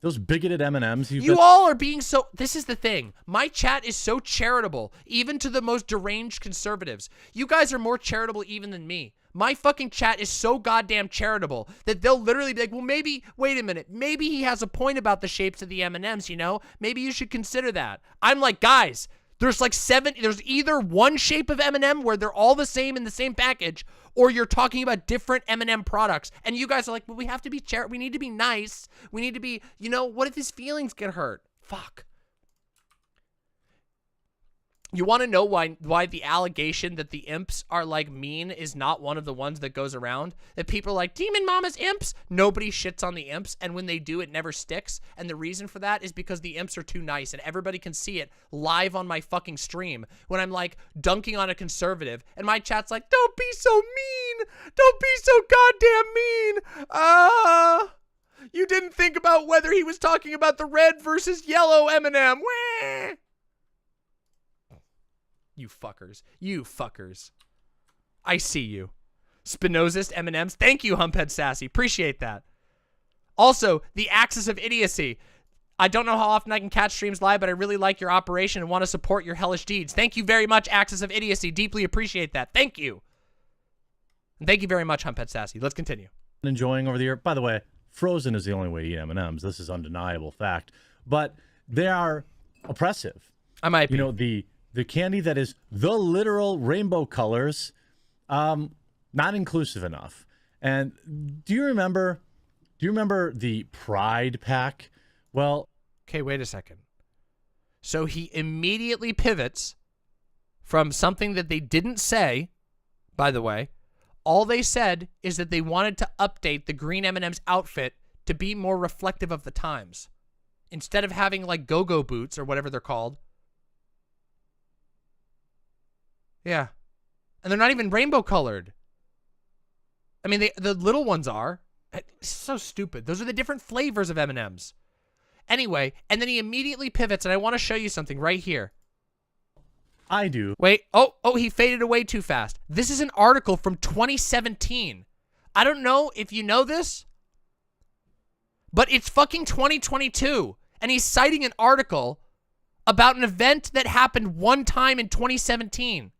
those bigoted M&Ms. You all are being so... This is the thing. My chat is so charitable, even to the most deranged conservatives. You guys are more charitable even than me. My fucking chat is so goddamn charitable that they'll literally be like, well, maybe... Wait a minute. Maybe he has a point about the shapes of the M&Ms, you know? Maybe you should consider that. I'm like, guys, there's like 7... There's either one shape of M&M where they're all the same in the same package, or you're talking about different M&M products. And you guys are like, well, we have to be we need to be nice. We need to be, you know, what if his feelings get hurt? Fuck. You want to know why the allegation that the imps are like mean is not one of the ones that goes around? That people are like, Demon Mama's imps? Nobody shits on the imps, and when they do, it never sticks. And the reason for that is because the imps are too nice, and everybody can see it live on my fucking stream when I'm like dunking on a conservative, and my chat's like, don't be so mean! Don't be so goddamn mean! You didn't think about whether he was talking about the red versus yellow M&M. Wah! You fuckers. You fuckers. I see you. Spinozist M&Ms. Thank you, Humphead Sassy. Appreciate that. Also, the axis of idiocy. I don't know how often I can catch streams live, but I really like your operation and want to support your hellish deeds. Thank you very much, Axis of Idiocy. Deeply appreciate that. Thank you. And thank you very much, Humphead Sassy. Let's continue. Enjoying over the year. By the way, frozen is the only way to eat M&Ms. This is undeniable fact. But they are oppressive. I might be. You know, the candy that is the literal rainbow colors, not inclusive enough. And do you remember the Pride pack? Well, okay, wait a second. So he immediately pivots from something that they didn't say, by the way. All they said is that they wanted to update the green M&M's outfit to be more reflective of the times. Instead of having like go-go boots or whatever they're called. Yeah. And they're not even rainbow colored. I mean, the little ones are. It's so stupid. Those are the different flavors of M&Ms. Anyway, and then he immediately pivots, and I want to show you something right here. I do. Wait. Oh, he faded away too fast. This is an article from 2017. I don't know if you know this, but it's fucking 2022, and he's citing an article about an event that happened one time in 2017.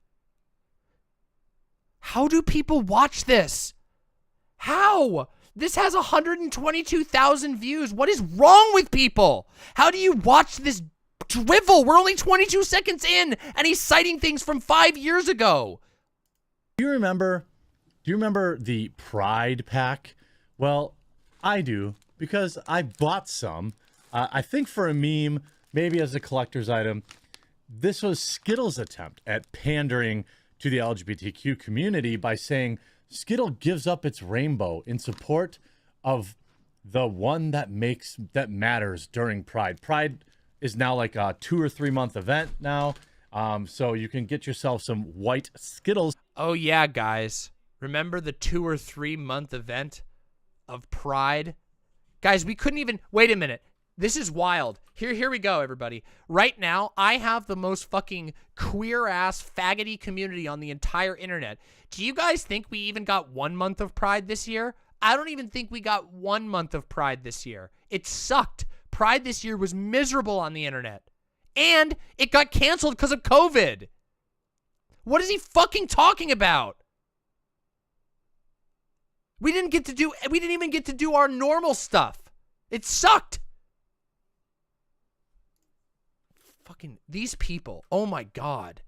How do people watch this? How? This has 122,000 views. What is wrong with people? How do you watch this drivel? We're only 22 seconds in, and he's citing things from 5 years ago. Do you remember the Pride pack? Well, I do, because I bought some. I think for a meme, maybe as a collector's item. This was Skittles' attempt at pandering to the LGBTQ community by saying Skittle gives up its rainbow in support of the one that matters during Pride. Pride is now like a 2 or 3 month event now. So you can get yourself some white Skittles. Oh yeah, guys. Remember the 2 or 3 month event of Pride? Guys, we couldn't even... Wait a minute. This is wild. Here we go, everybody. Right now, I have the most fucking queer-ass, faggoty community on the entire internet. Do you guys think we even got 1 month of Pride this year? I don't even think we got 1 month of Pride this year. It sucked. Pride this year was miserable on the internet. And it got canceled because of COVID. What is he fucking talking about? We didn't even get to do our normal stuff. It sucked. Fucking these people. Oh my God.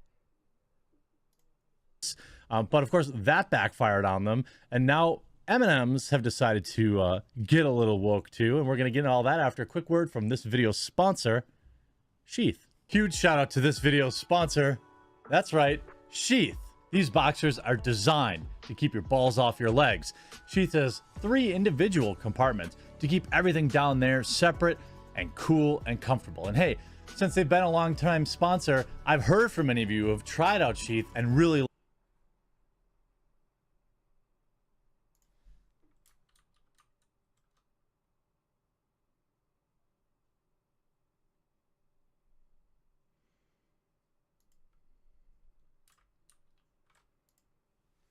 But of course that backfired on them, and now M&Ms have decided to get a little woke too, and we're gonna get into all that after a quick word from this video's sponsor, Sheath. Huge shout out to this video's sponsor. That's right, Sheath. These boxers are designed to keep your balls off your legs. Sheath has 3 individual compartments to keep everything down there separate and cool and comfortable. And hey, since they've been a long-time sponsor, I've heard from many of you who have tried out Sheath and really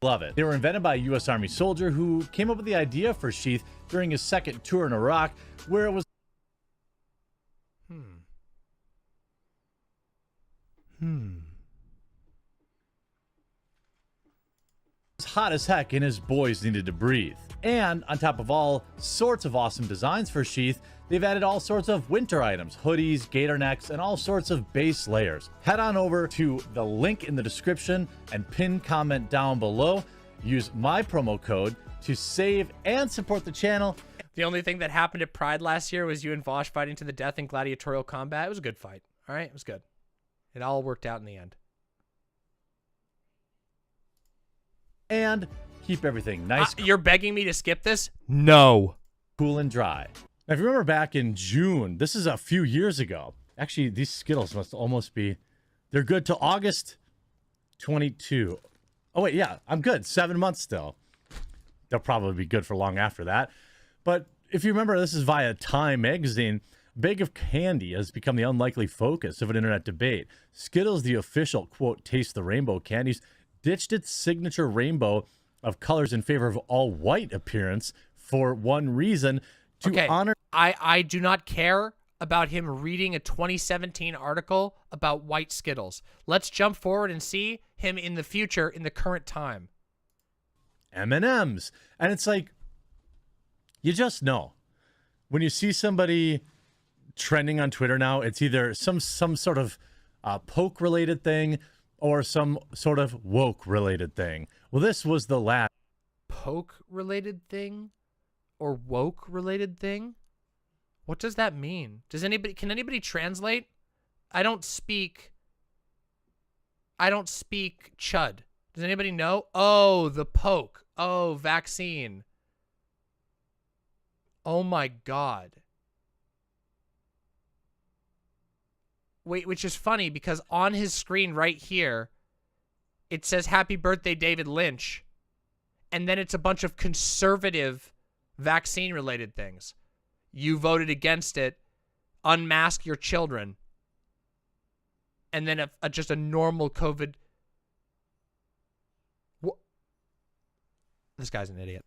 love it. They were invented by a U.S. Army soldier who came up with the idea for Sheath during his second tour in Iraq, where it was Hot as heck, and his boys needed to breathe. And on top of all sorts of awesome designs for Sheath, they've added all sorts of winter items, hoodies, gator necks, and all sorts of base layers. Head on over to the link in the description and pin comment down below. Use my promo code to save and support the channel. The only thing that happened at Pride last year was you and Vosh fighting to the death in gladiatorial combat. It was a good fight. All right, it was good. It all worked out in the end. And keep everything nice. You're begging me to skip this? No. Cool and dry. Now, if you remember back in June, this is a few years ago. Actually, these Skittles must almost be, they're good till August 22. Oh, wait, yeah, I'm good. 7 months still. They'll probably be good for long after that. But if you remember, this is via Time magazine. Bag of candy has become the unlikely focus of an internet debate. Skittles, the official, quote, taste the rainbow candies, ditched its signature rainbow of colors in favor of all white appearance for one reason, to honor. I do not care about him reading a 2017 article about white Skittles. Let's jump forward and see him in the future, in the current time. M&Ms. And it's like, you just know. When you see somebody trending on Twitter now, it's either some sort of poke-related thing or some sort of woke-related thing. Well, this was the last. Poke-related thing? Or woke-related thing? What does that mean? Can anybody translate? I don't speak Chud. Does anybody know? Oh, the poke. Oh, vaccine. Oh my God. Wait, which is funny because on his screen right here, it says Happy Birthday, David Lynch. And then it's a bunch of conservative vaccine-related things. You voted against it. Unmask your children. And then just a normal COVID. This guy's an idiot.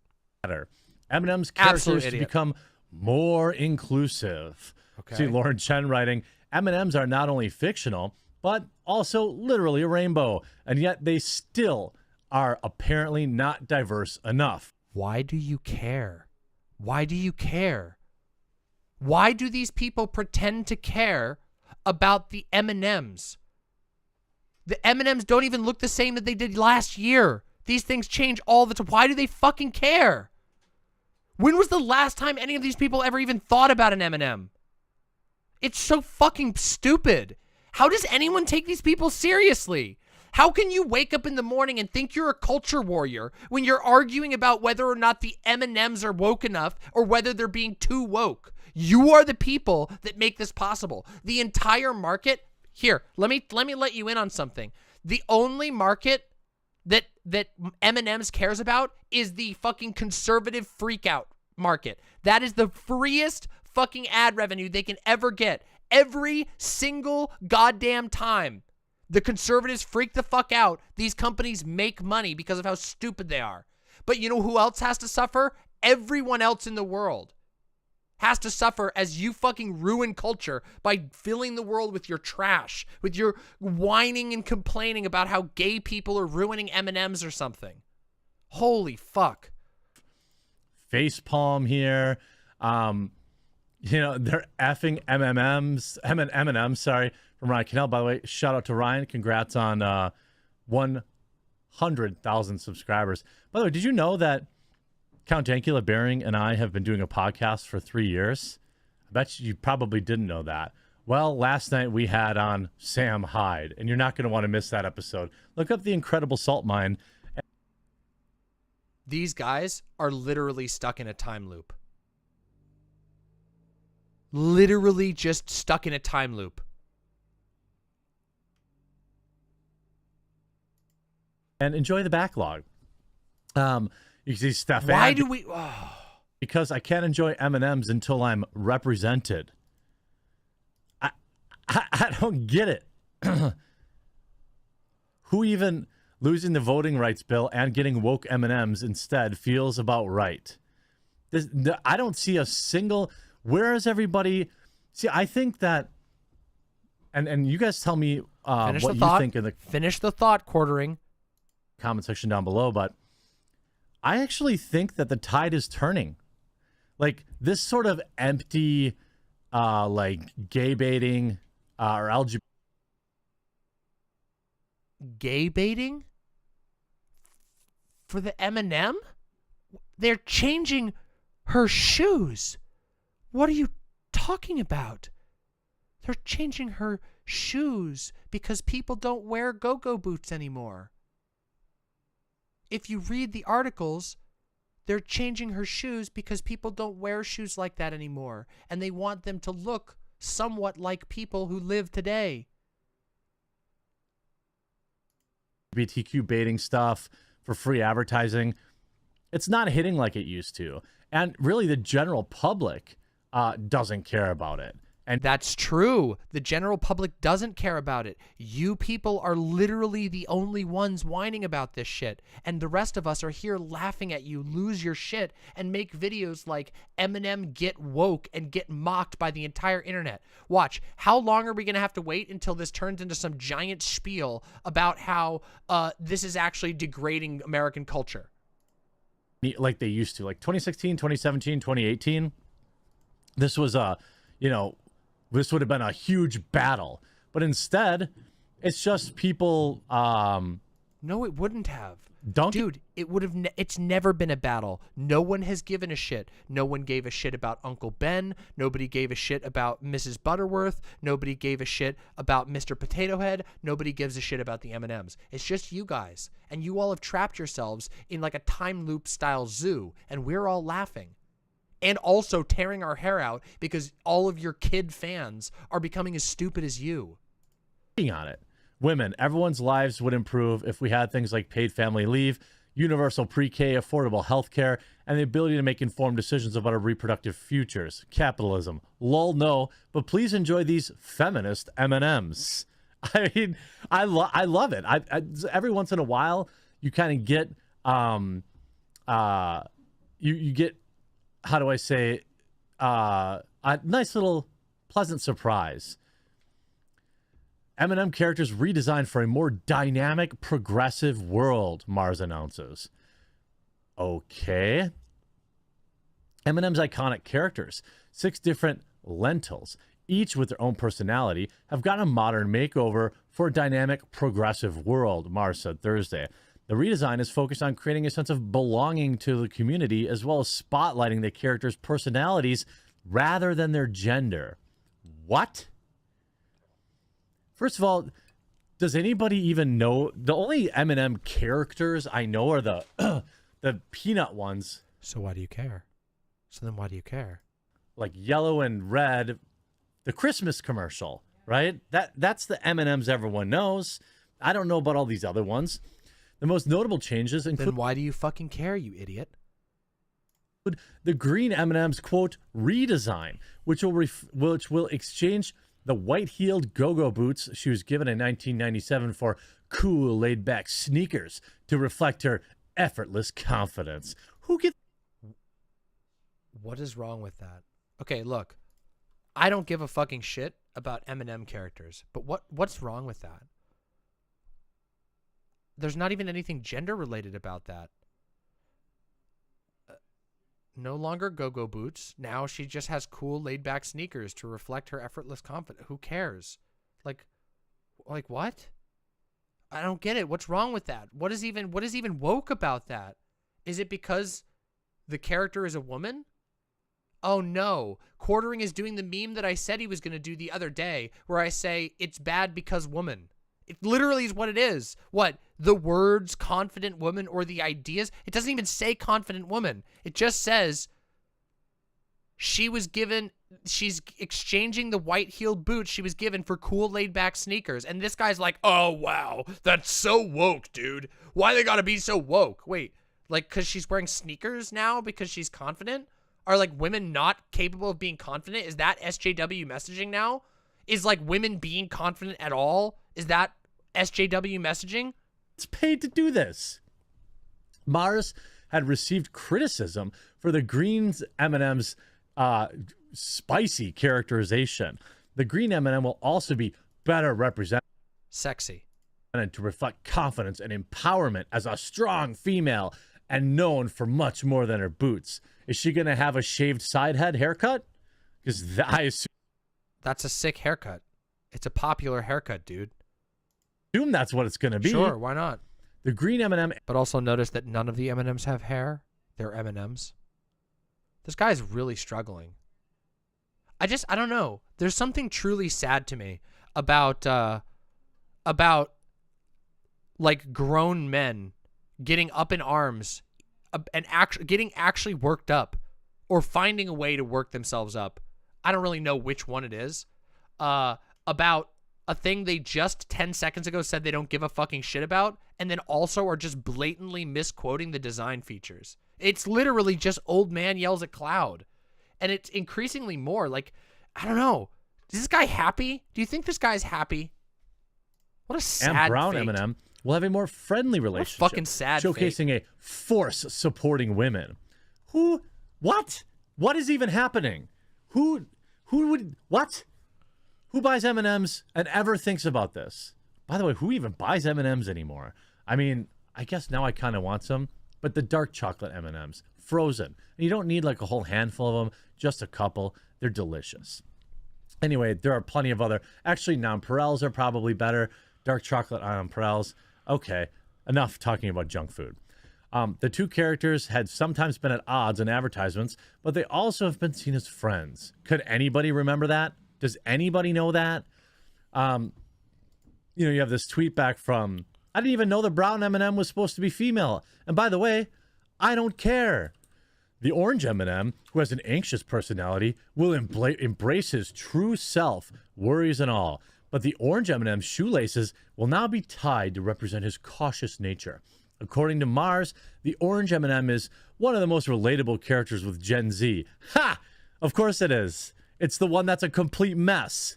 M&M's characters to become more inclusive. Okay. See Lauren Chen writing, M&M's are not only fictional, but also literally a rainbow, and yet they still are apparently not diverse enough. Why do you care? Why do you care? Why do these people pretend to care about the M&Ms? The M&Ms don't even look the same that they did last year. These things change all the time. Why do they fucking care? When was the last time any of these people ever even thought about an M&M? It's so fucking stupid. How does anyone take these people seriously? How can you wake up in the morning and think you're a culture warrior when you're arguing about whether or not the M&Ms are woke enough or whether they're being too woke? You are the people that make this possible. The entire market. Here, let me let you in on something. The only market that M&M's cares about is the fucking conservative freakout market. That is the freest fucking ad revenue they can ever get. Every single goddamn time the conservatives freak the fuck out, these companies make money because of how stupid they are. But you know who else has to suffer? Everyone else in the world has to suffer as you fucking ruin culture by filling the world with your trash, with your whining and complaining about how gay people are ruining M&Ms or something. Holy fuck. Facepalm here. You know, they're effing M&M's, sorry, from Ryan Cannell. By the way, shout out to Ryan. Congrats on 100,000 subscribers. By the way, did you know that Count Dankula Bering and I have been doing a podcast for 3 years? I bet you probably didn't know that. Well, last night we had on Sam Hyde, and you're not going to want to miss that episode. Look up The Incredible Salt Mine. These guys are literally stuck in a time loop. Literally just stuck in a time loop. And enjoy the backlog. You can see Stefan. Why do we... Oh. Because I can't enjoy M&M's until I'm represented. I don't get it. Who even losing the voting rights bill and getting woke M&M's instead feels about right? I don't see a single... Where is everybody? See, I think that... And you guys tell me Finish what the you thought. think in the Finish the thought, Quartering. comment section down below, but I actually think that the tide is turning. Like this sort of empty, like gay baiting or LGBT. Gay baiting? For the M&M? They're changing her shoes. What are you talking about? They're changing her shoes because people don't wear go-go boots anymore. If you read the articles, they're changing her shoes because people don't wear shoes like that anymore, and they want them to look somewhat like people who live today. LGBTQ baiting stuff for free advertising, it's not hitting like it used to. And really the general public doesn't care about it. And That's true. The general public doesn't care about it. You people are literally the only ones whining about this shit. And the rest of us are here laughing at you lose your shit and make videos like Eminem get woke and get mocked by the entire internet. Watch. How long are we going to have to wait until this turns into some giant spiel about how this is actually degrading American culture? like they used to, like 2016, 2017, 2018, this was this would have been a huge battle, but instead it's just people No, it wouldn't have. Donkey. Dude, it would have. It's never been a battle. No one has given a shit. No one gave a shit about Uncle Ben. Nobody gave a shit about Mrs. Butterworth. Nobody gave a shit about Mr. Potato Head. Nobody gives a shit about the M&Ms. It's just you guys, and you all have trapped yourselves in like a time loop style zoo, and we're all laughing, and also tearing our hair out because all of your kid fans are becoming as stupid as you. On it. Women, everyone's lives would improve if we had things like paid family leave, universal pre-K, affordable health care, and the ability to make informed decisions about our reproductive futures. Capitalism. Lol, no, but please enjoy these feminist M&Ms. I mean, I love it. I every once in a while, you kind of get, you get, how do I say, a nice little pleasant surprise. M&M characters redesigned for a more dynamic, progressive world, Mars announces. Okay. M&M's iconic characters, 6 different lentils, each with their own personality, have gotten a modern makeover for a dynamic, progressive world, Mars said Thursday. The redesign is focused on creating a sense of belonging to the community, as well as spotlighting the characters' personalities rather than their gender. What? First of all, does anybody even know? The only M&M characters I know are the the peanut ones. So why do you care? So then why do you care? Like yellow and red, the Christmas commercial, right? That's the M&Ms everyone knows. I don't know about all these other ones. The most notable changes include... Then why do you fucking care, you idiot? The green M&M's, quote, redesign, which will exchange the white-heeled go-go boots she was given in 1997 for cool, laid-back sneakers to reflect her effortless confidence. Who gets... What is wrong with that? Okay, look. I don't give a fucking shit about M&M characters, but what's wrong with that? There's not even anything gender-related about that. No longer go-go boots. Now she just has cool, laid-back sneakers to reflect her effortless confidence. Who cares? Like what? I don't get it. What's wrong with that? What is even woke about that? Is it because the character is a woman? Oh no. Quartering is doing the meme that I said he was going to do the other day, where I say it's bad because woman. It literally is what it is. What? The words confident woman or the ideas? It doesn't even say confident woman. It just says she's exchanging the white-heeled boots she was given for cool laid-back sneakers. And this guy's like, oh, wow, that's so woke, dude. Why they gotta be so woke? Wait, like, because she's wearing sneakers now because she's confident? Are, like, women not capable of being confident? Is that SJW messaging now? Is, like, women being confident at all? Is that SJW messaging? It's paid to do this. Mars had received criticism for the green's M&M's spicy characterization. The green M&M will also be better represented. Sexy. And to reflect confidence and empowerment as a strong female and known for much more than her boots. Is she going to have a shaved side head haircut? Because I That's a sick haircut. It's a popular haircut, dude. assume that's what it's going to be. Sure, why not? The green M&M. But also notice that none of the M&Ms have hair. They're M&Ms. This guy's really struggling. I don't know. There's something truly sad to me about like grown men getting up in arms and getting actually worked up or finding a way to work themselves up. I don't really know which one it is. About a thing they just 10 seconds ago said they don't give a fucking shit about, and then also are just blatantly misquoting the design features. It's literally just old man yells at cloud. And it's increasingly more like, I don't know. Is this guy happy? Do you think this guy's happy? What a sad And brown fate. M&M will have a more friendly relationship. fucking sad showcasing a force supporting women. What is even happening? Who buys M&Ms and ever thinks about this? By the way, who even buys M&Ms anymore? I mean, I guess now I kind of want some, but the dark chocolate M&Ms, frozen. And you don't need like a whole handful of them, just a couple. They're delicious. Anyway, there are plenty of other, actually nonpareils are probably better. Dark chocolate nonpareils. Okay, enough talking about junk food. The two characters had sometimes been at odds in advertisements, but they also have been seen as friends. Could anybody remember that? Does anybody know that? You have this tweet back from, I didn't even know the brown M&M was supposed to be female. And by the way, I don't care. The orange M&M, who has an anxious personality, will embrace his true self, worries and all. But the orange M&M's shoelaces will now be tied to represent his cautious nature. According to Mars, the orange M&M is one of the most relatable characters with Gen Z. Ha! Of course it is. It's the one that's a complete mess.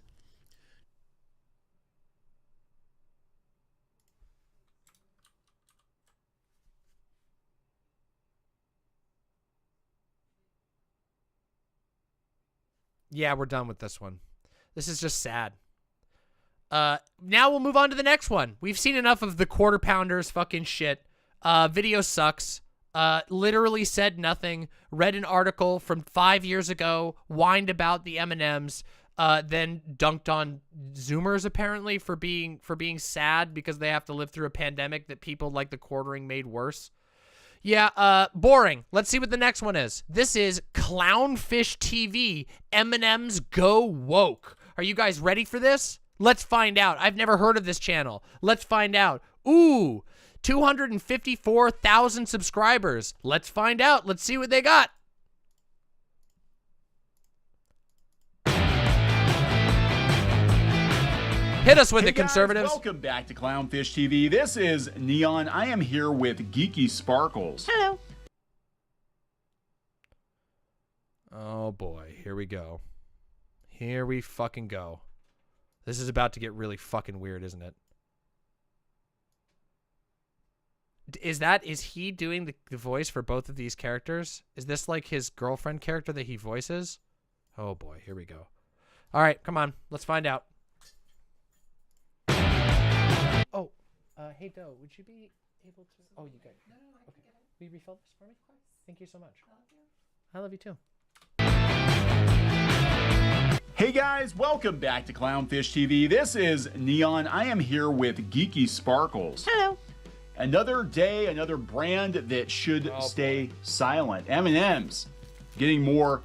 Yeah, we're done with this one. This is just sad. Now we'll move on to the next one. We've seen enough of the quarter pounders fucking shit. Video sucks. Literally said nothing. Read an article from 5 years ago. Whined about the M&Ms. Then dunked on Zoomers apparently for being sad because they have to live through a pandemic that people like the quartering made worse. Yeah, boring. Let's see what the next one is. This is Clownfish TV. M&M's Go Woke. Are you guys ready for this? Let's find out. I've never heard of this channel. Let's find out. Ooh, 254,000 subscribers. Let's find out. Let's see what they got. Hit us with Hey it, guys, conservatives. welcome back to Clownfish TV. This is Neon. I am here with Geeky Sparkles. Hello. Oh boy, here we go. Here we fucking go. This is about to get really fucking weird, isn't it? Is he doing the voice for both of these characters? Is this like his girlfriend character that he voices? Oh boy, here we go. All right, come on, let's find out. Oh, hey Doe, would you be able to? Oh, you got it. No, okay. Will you refill this for me? Thank you so much. I love you too. Hey guys, welcome back to Clownfish TV. This is Neon. I am here with Geeky Sparkles. Hello. Another day, another brand that should stay silent. M&M's getting more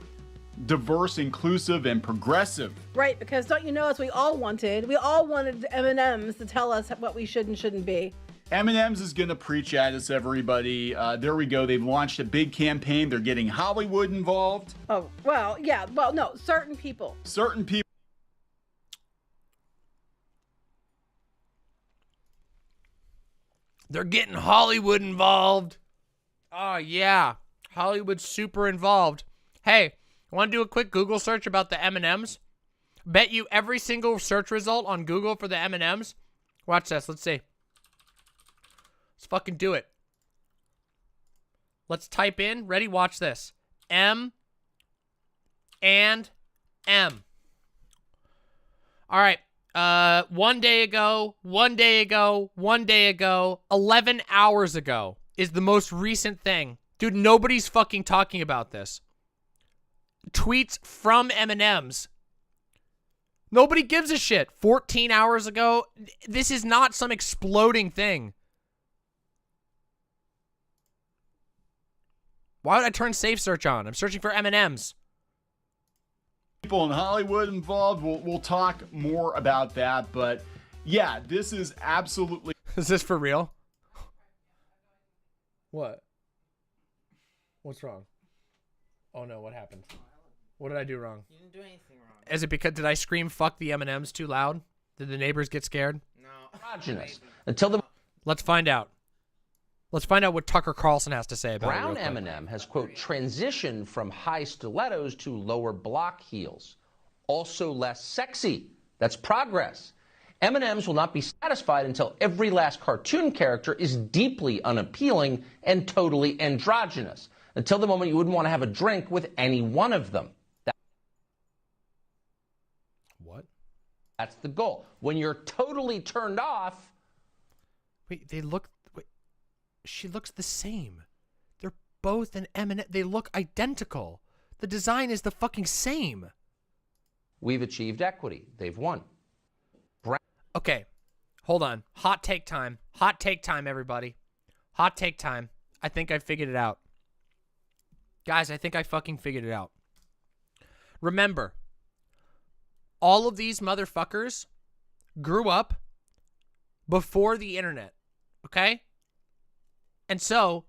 diverse, inclusive, and progressive. Right, because don't you know, as we all wanted M&Ms to tell us what we should and shouldn't be. M&M's is going to preach at us, everybody. There we go. They've launched a big campaign. They're getting Hollywood involved. Oh, well, yeah. Well, no, certain people. Certain people. They're getting Hollywood involved. Oh, yeah. Hollywood's super involved. Hey, want to do a quick Google search about the M&Ms? Bet you every single search result on Google for the M&Ms. Watch this. Let's see. Let's fucking do it. Let's type in. Ready? Watch this. M and M. All right. 1 day ago, 11 hours ago is the most recent thing. Dude, nobody's fucking talking about this. Tweets from M&Ms. Nobody gives a shit. 14 hours ago. This is not some exploding thing. Why would I turn safe search on? I'm searching for M&Ms. People in Hollywood involved. We'll talk more about that. But yeah, this is absolutely. Is this for real? What? What's wrong? Oh no, what happened? What did I do wrong? You didn't do anything wrong. Is it because did I scream fuck the M&Ms too loud? Did the neighbors get scared? No. Until the Let's find out. Let's find out what Tucker Carlson has to say about brown it. real quick. M&M has, quote, transitioned from high stilettos to lower block heels. Also less sexy. That's progress. M&Ms will not be satisfied until every last cartoon character is deeply unappealing and totally androgynous. Until the moment you wouldn't want to have a drink with any one of them. What? That's the goal. When you're totally turned off. Wait, they look. Wait, she looks the same. They're both an M&M. They look identical. The design is the fucking same. We've achieved equity. They've won. Okay, hold on. Hot take time. Hot take time, everybody. Hot take time. I think I figured it out. Guys, I think I fucking figured it out. Remember, all of these motherfuckers grew up before the internet, okay? And so,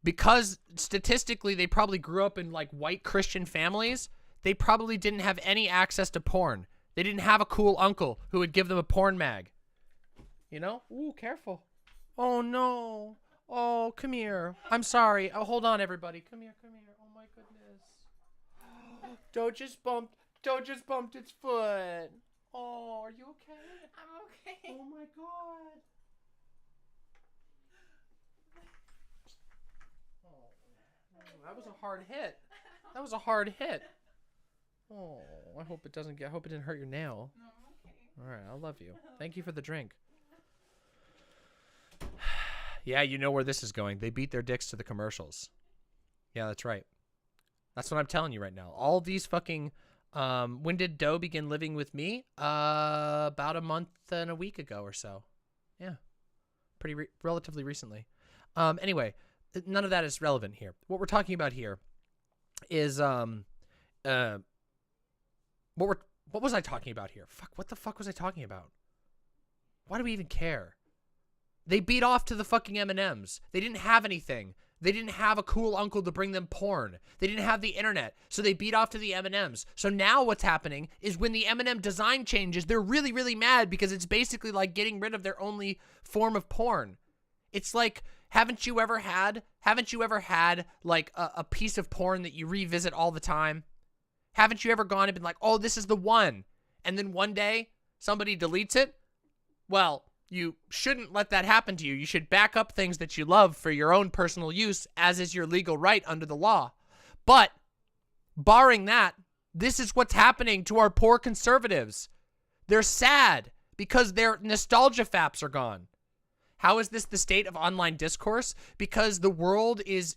because statistically they probably grew up in like white Christian families, they probably didn't have any access to porn. They didn't have a cool uncle who would give them a porn mag. You know? Ooh, careful. Oh, no. Oh, come here. I'm sorry. Oh, hold on, everybody. Come here, come here. Oh, my goodness. Doe just bumped its foot. Oh, are you okay? I'm okay. Oh, my God. Oh, that was a hard hit. That was a hard hit. Oh, I hope it doesn't get. I hope it didn't hurt your nail. No, I'm okay. All right, I love you. Thank you for the drink. Yeah, you know where this is going. They beat their dicks to the commercials. Yeah, that's right. That's what I'm telling you right now. All these fucking. When did Doe begin living with me? About a month and a week ago or so. Yeah, pretty relatively recently. Anyway, none of that is relevant here. What we're talking about here is what was I talking about here? Fuck, what the fuck was I talking about? Why do we even care? They beat off to the fucking M&Ms. They didn't have anything. They didn't have a cool uncle to bring them porn. They didn't have the internet, so they beat off to the M&Ms. So now what's happening is when the M&M design changes, they're really, really mad because it's basically like getting rid of their only form of porn. It's like, haven't you ever had like a piece of porn that you revisit all the time? Haven't you ever gone and been like, oh, this is the one, and then one day somebody deletes it? Well, you shouldn't let that happen to you. You should back up things that you love for your own personal use, as is your legal right under the law. But barring that, this is what's happening to our poor conservatives. They're sad because their nostalgia faps are gone. How is this the state of online discourse? Because the world is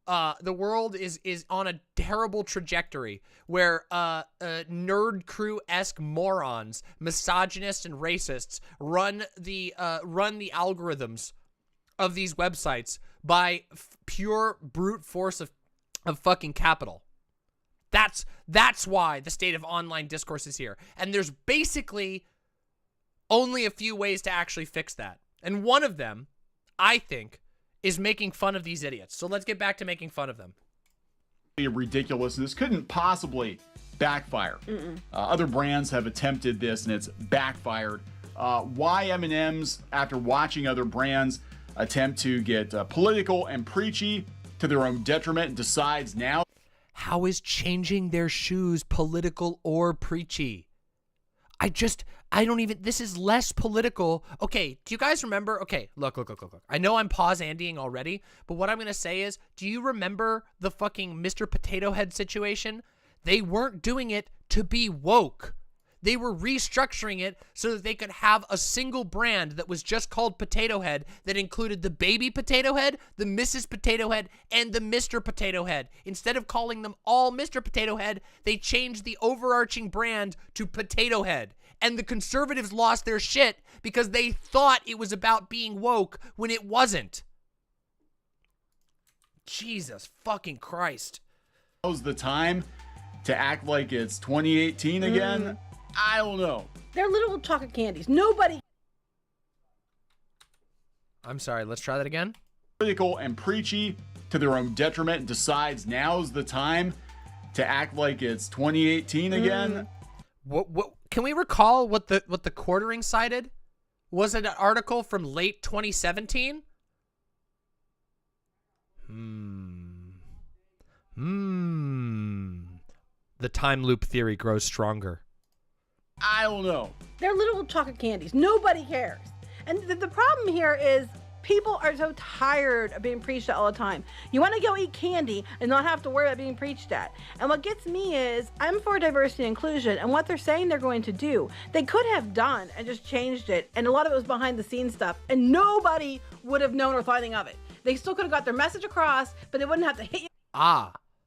on a terrible trajectory where nerd crew-esque morons, misogynists and racists run the algorithms of these websites by pure brute force of fucking capital. That's why the state of online discourse is here. And there's basically only a few ways to actually fix that. And one of them, I think, is making fun of these idiots. So let's get back to making fun of them. Ridiculous. This couldn't possibly backfire. Other brands have attempted this and it's backfired. Why M&M's, after watching other brands attempt to get political and preachy to their own detriment, decides now? How is changing their shoes political or preachy? I don't even, this is less political. Okay, do you guys remember? Okay, look. I know I'm pause Andying already, but what I'm going to say is, do you remember the fucking Mr. Potato Head situation? They weren't doing it to be woke. They were restructuring it so that they could have a single brand that was just called Potato Head that included the Baby Potato Head, the Mrs. Potato Head, and the Mr. Potato Head. Instead of calling them all Mr. Potato Head, they changed the overarching brand to Potato Head. And the conservatives lost their shit because they thought it was about being woke when it wasn't. Jesus fucking Christ. Now's the time to act like it's 2018 again? I don't know. They're little chocolate candies. Nobody. I'm sorry, let's try that again. Critical and preachy to their own detriment decides now's the time to act like it's 2018 again. What can we recall what the quartering cited? Was it an article from late 2017? The time loop theory grows stronger. I don't know. They're little chocolate candies. Nobody cares. And the problem here is people are so tired of being preached at all the time. You want to go eat candy and not have to worry about being preached at. And what gets me is I'm for diversity and inclusion, and what they're saying they're going to do, they could have done and just changed it. And a lot of it was behind the scenes stuff, and nobody would have known or thought anything of it. They still could have got their message across, but they wouldn't have to hit you.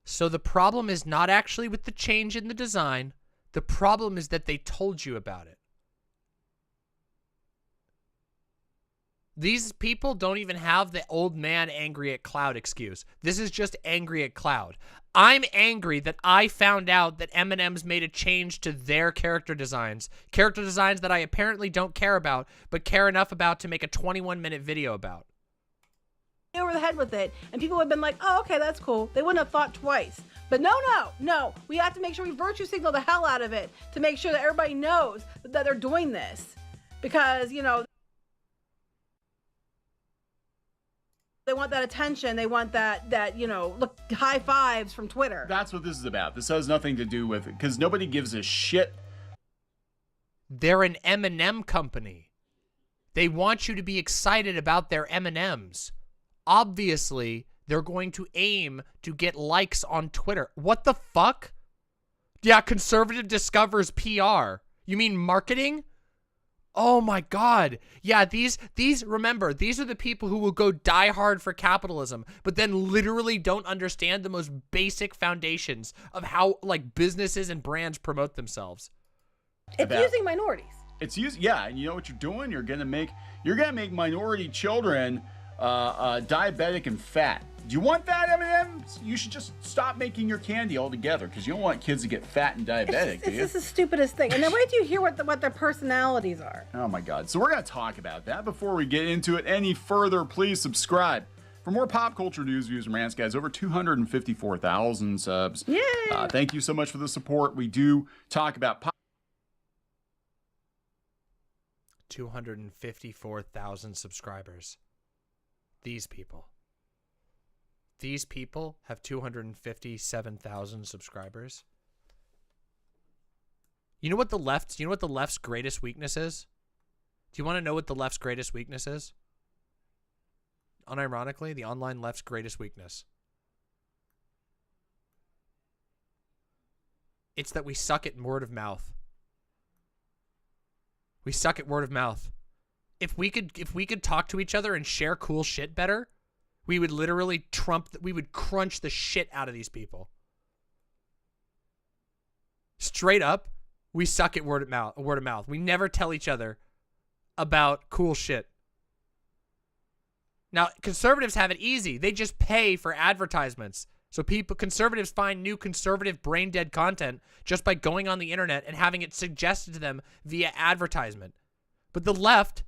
So the problem is not actually with the change in the design. The problem is that they told you about it. These people don't even have the old man angry at cloud excuse. This is just angry at cloud. I'm angry that I found out that M&M's made a change to their character designs. Character designs that I apparently don't care about, but care enough about to make a 21-minute video about. Over the head with it, and people would have been like, oh, okay, that's cool. They wouldn't have thought twice. But no. We have to make sure we virtue signal the hell out of it to make sure that everybody knows that they're doing this. Because, you know, they want that attention. They want that, you know, look, high fives from Twitter. That's what this is about. This has nothing to do with it, because nobody gives a shit. They're an M&M company. They want you to be excited about their M&Ms. Obviously, they're going to aim to get likes on Twitter. What the fuck? Yeah, conservative discovers PR. You mean marketing? Oh my God. Yeah, these remember, these are the people who will go die hard for capitalism, but then literally don't understand the most basic foundations of how like businesses and brands promote themselves. It's using minorities. It's using, yeah, and you know what you're doing? You're gonna make minority children diabetic and fat. Do you want that, M&M's? You should just stop making your candy altogether, because you don't want kids to get fat and diabetic, do you? It's the stupidest thing. And then wait till you hear what their personalities are. Oh my God. So we're going to talk about that. Before we get into it any further, please subscribe for more pop culture news, views, and rants, guys. Over 254,000 subs. Yay! Thank you so much for the support. We do talk about pop. 254,000 subscribers. These people have 257,000 subscribers. You know what the left's greatest weakness is? Do you want to know what the left's greatest weakness is? Unironically, the online left's greatest weakness. It's that we suck at word of mouth. We suck at word of mouth. If we could talk to each other and share cool shit better, we would literally we would crunch the shit out of these people. Straight up, we suck at word of mouth. We never tell each other about cool shit. Now, conservatives have it easy. They just pay for advertisements. So conservatives find new conservative brain dead content just by going on the internet and having it suggested to them via advertisement. But the left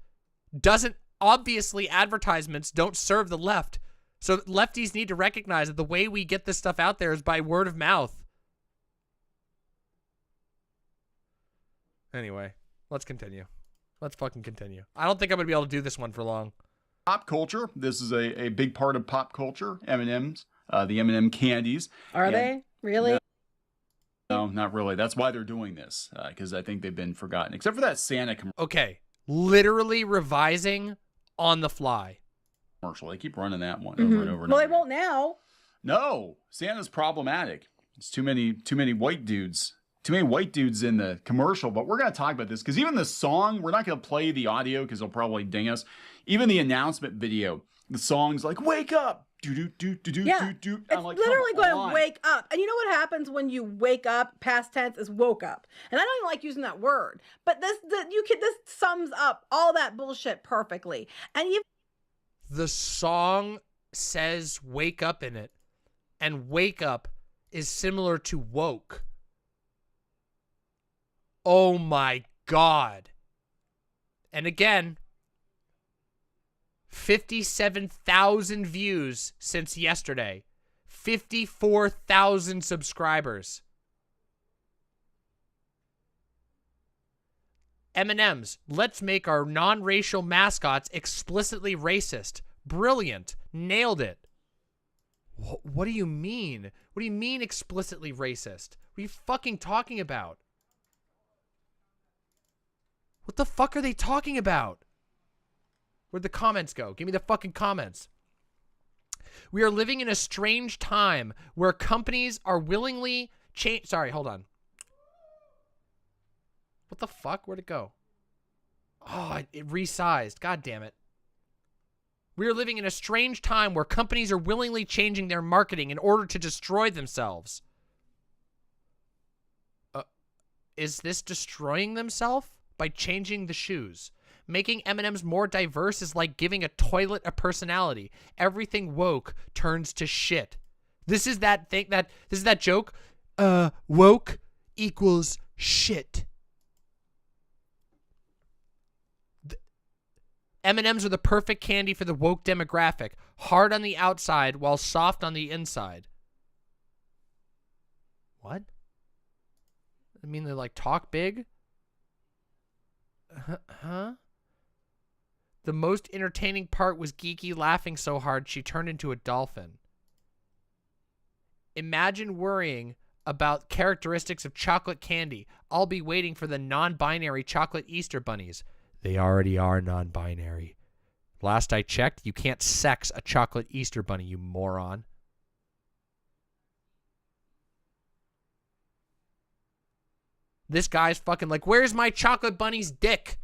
doesn't, obviously advertisements don't serve the left. So lefties need to recognize that the way we get this stuff out there is by word of mouth. Anyway, let's continue. Let's fucking continue. I don't think I'm going to be able to do this one for long. Pop culture. This is a big part of pop culture. M&M's, the M&M candies. Are they? Really? No, not really. That's why they're doing this, because I think they've been forgotten. Except for that Santa commercial. Okay. Literally revising on the fly. They keep running that one over and over. Well, they won't now. No, Santa's problematic. It's too many white dudes too many white dudes in the commercial, but we're going to talk about this because even the song, we're not going to play the audio because they'll probably ding us. Even the announcement video, the song's like, wake up. Do, do, do, do, do, Yeah, do, do. it's like, literally come going on. to wake up. And you know what happens when you wake up? Past tense is woke up. And I don't even like using that word, but this sums up all that bullshit perfectly. And even The song says wake up in it, and wake up is similar to woke. Oh my God. And again, 57,000 views since yesterday. 54,000 subscribers. M&M's, let's make our non-racial mascots explicitly racist. Brilliant. Nailed it. What do you mean? What do you mean explicitly racist? What are you fucking talking about? What the fuck are they talking about? Where'd the comments go? Give me the fucking comments. We are living in a strange time where companies are willingly change. Sorry, hold on. What the fuck? Where'd it go? Oh, it resized. God damn it. We are living in a strange time where companies are willingly changing their marketing in order to destroy themselves. Is this destroying themselves? By changing the shoes. Making M&M's more diverse is like giving a toilet a personality. Everything woke turns to shit. This is that thing this is that joke. Woke equals shit. M&M's are the perfect candy for the woke demographic. Hard on the outside while soft on the inside. What? I mean, they like talk big? Huh? The most entertaining part was Geeky laughing so hard she turned into a dolphin. Imagine worrying about characteristics of chocolate candy. I'll be waiting for the non-binary chocolate Easter bunnies. They already are non-binary. Last I checked, you can't sex a chocolate Easter bunny, you moron. This guy's fucking like, where's my chocolate bunny's dick?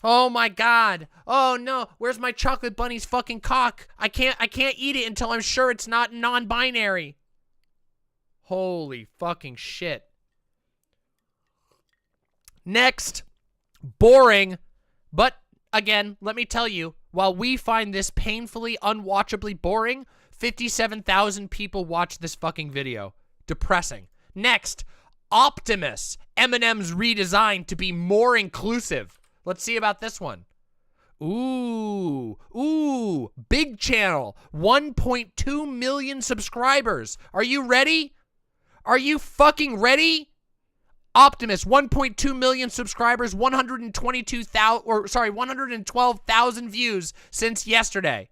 Oh my God. Oh no, where's my chocolate bunny's fucking cock? I can't eat it until I'm sure it's not non-binary. Holy fucking shit. Next. Boring. But again, let me tell you, while we find this painfully unwatchably boring, 57,000 people watched this fucking video. Depressing. Next. Optimus, M&M's redesigned to be more inclusive. Let's see about this one. Ooh, big channel, 1.2 million subscribers. Are you ready? Are you fucking ready? Optimus, 1.2 million subscribers, 112,000 views since yesterday.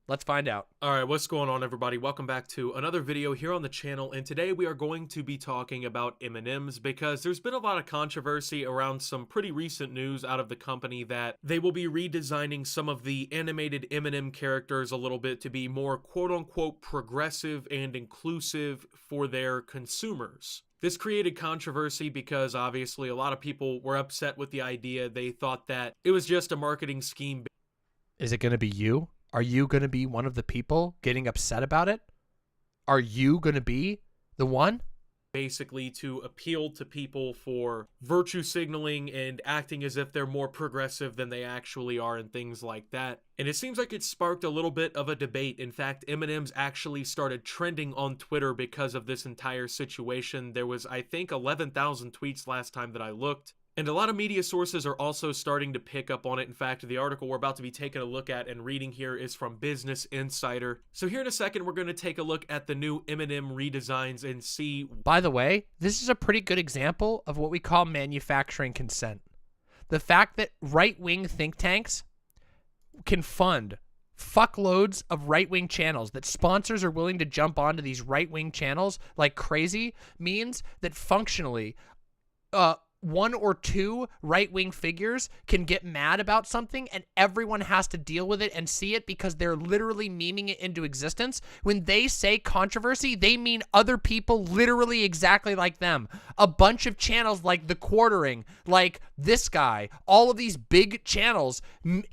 Let's find out. All right, what's going on, everybody? Welcome back to another video here on the channel, and today we are going to be talking about M&M's because there's been a lot of controversy around some pretty recent news out of the company that they will be redesigning some of the animated M&M characters a little bit to be more quote-unquote progressive and inclusive for their consumers. This created controversy because obviously a lot of people were upset with the idea. They thought that it was just a marketing scheme. Is it going to be you? Are you going to be one of the people getting upset about it? Are you going to be the one? Basically to appeal to people for virtue signaling and acting as if they're more progressive than they actually are and things like that. And it seems like it sparked a little bit of a debate. In fact, M&M's actually started trending on Twitter because of this entire situation. There was, I think, 11,000 tweets last time that I looked. And a lot of media sources are also starting to pick up on it. In fact, the article we're about to be taking a look at and reading here is from Business Insider. So here in a second, we're going to take a look at the new M&M redesigns and see. By the way, this is a pretty good example of what we call manufacturing consent. The fact that right-wing think tanks can fund fuckloads of right-wing channels, that sponsors are willing to jump onto these right-wing channels like crazy, means that functionally, one or two right-wing figures can get mad about something and everyone has to deal with it and see it because they're literally memeing it into existence. When they say controversy, they mean other people literally exactly like them. A bunch of channels like The Quartering, like this guy, all of these big channels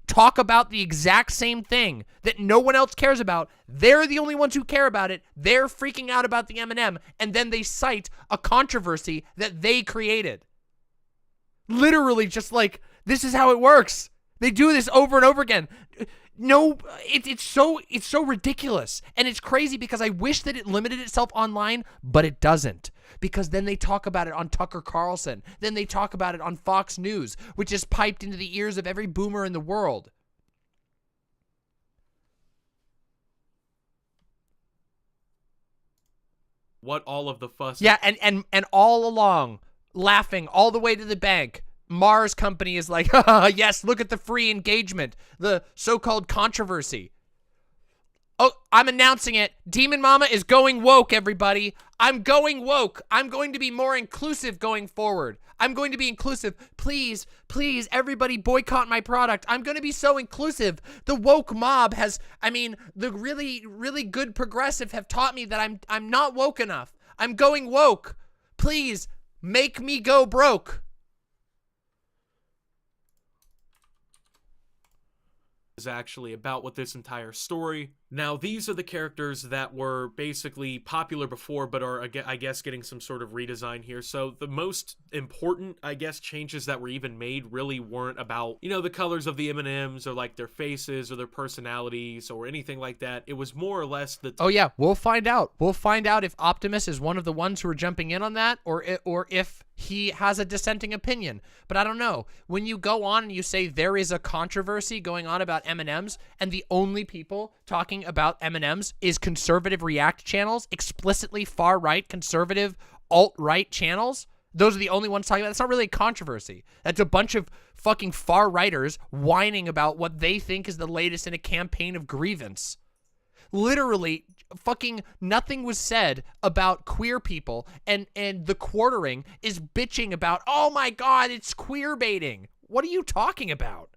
talk about the exact same thing that no one else cares about. They're the only ones who care about it. They're freaking out about the M&M, and then they cite a controversy that they created. Literally, just like, this is how it works. They do this over and over again. No, it's so ridiculous. And it's crazy because I wish that it limited itself online, but it doesn't. Because then they talk about it on Tucker Carlson. Then they talk about it on Fox News, which is piped into the ears of every boomer in the world. What all of the fuss. Yeah, and all along, laughing all the way to the bank, Mars Company is like, yes, look at the free engagement, the so-called controversy. Oh, I'm announcing it. Demon Mama is going woke, everybody. I'm going woke. I'm going to be more inclusive going forward. I'm going to be inclusive. Please, please, everybody boycott my product. I'm going to be so inclusive. The woke mob has, I mean, the really, really good progressive have taught me that I'm not woke enough. I'm going woke. Please, make me go broke. Is actually about with this entire story. Now, these are the characters that were basically popular before, but are, I guess, getting some sort of redesign here. So the most important, I guess, changes that were even made really weren't about, you know, the colors of the M&Ms or like their faces or their personalities or anything like that. It was more or less the... Oh yeah, we'll find out. We'll find out if Optimus is one of the ones who are jumping in on that, or if he has a dissenting opinion. But I don't know. When you go on and you say there is a controversy going on about M&Ms, and the only people talking about M&Ms is conservative React channels, explicitly far-right, conservative, alt-right channels, those are the only ones talking about it. That's not really a controversy. That's a bunch of fucking far-righters whining about what they think is the latest in a campaign of grievance. Literally, fucking nothing was said about queer people, and The Quartering is bitching about, oh my god, it's queer baiting. What are you talking about?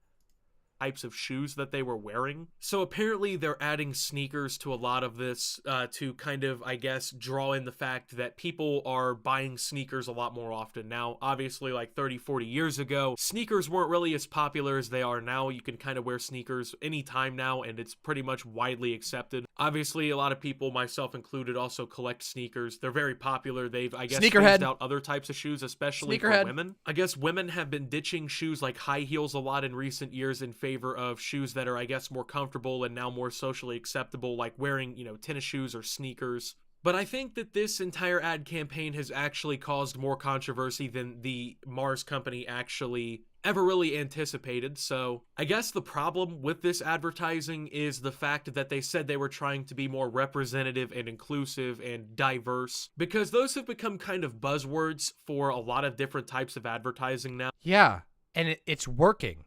Types of shoes that they were wearing. So apparently they're adding sneakers to a lot of this to kind of, I guess, draw in the fact that people are buying sneakers a lot more often. Now, obviously, like 30, 40 years ago, sneakers weren't really as popular as they are now. You can kind of wear sneakers anytime now, and it's pretty much widely accepted. Obviously, a lot of people, myself included, also collect sneakers. They're very popular. They've, I guess, phased out other types of shoes, especially for women. I guess women have been ditching shoes like high heels a lot in recent years in favor of shoes that are, I guess, more comfortable and now more socially acceptable, like wearing, you know, tennis shoes or sneakers. But I think that this entire ad campaign has actually caused more controversy than the Mars Company actually ever really anticipated. So I guess the problem with this advertising is the fact that they said they were trying to be more representative and inclusive and diverse, because those have become kind of buzzwords for a lot of different types of advertising now. Yeah, and it's working.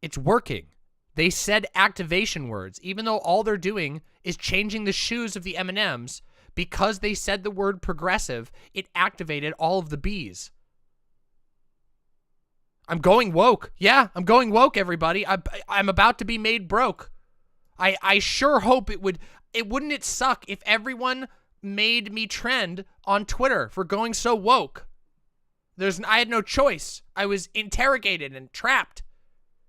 It's working. They said activation words, even though all they're doing is changing the shoes of the M&Ms. Because they said the word progressive, it activated all of the Bs. I'm going woke. Yeah, I'm going woke, everybody. I'm about to be made broke. I sure hope it wouldn't it suck if everyone made me trend on Twitter for going so woke. I had no choice. I was interrogated and trapped.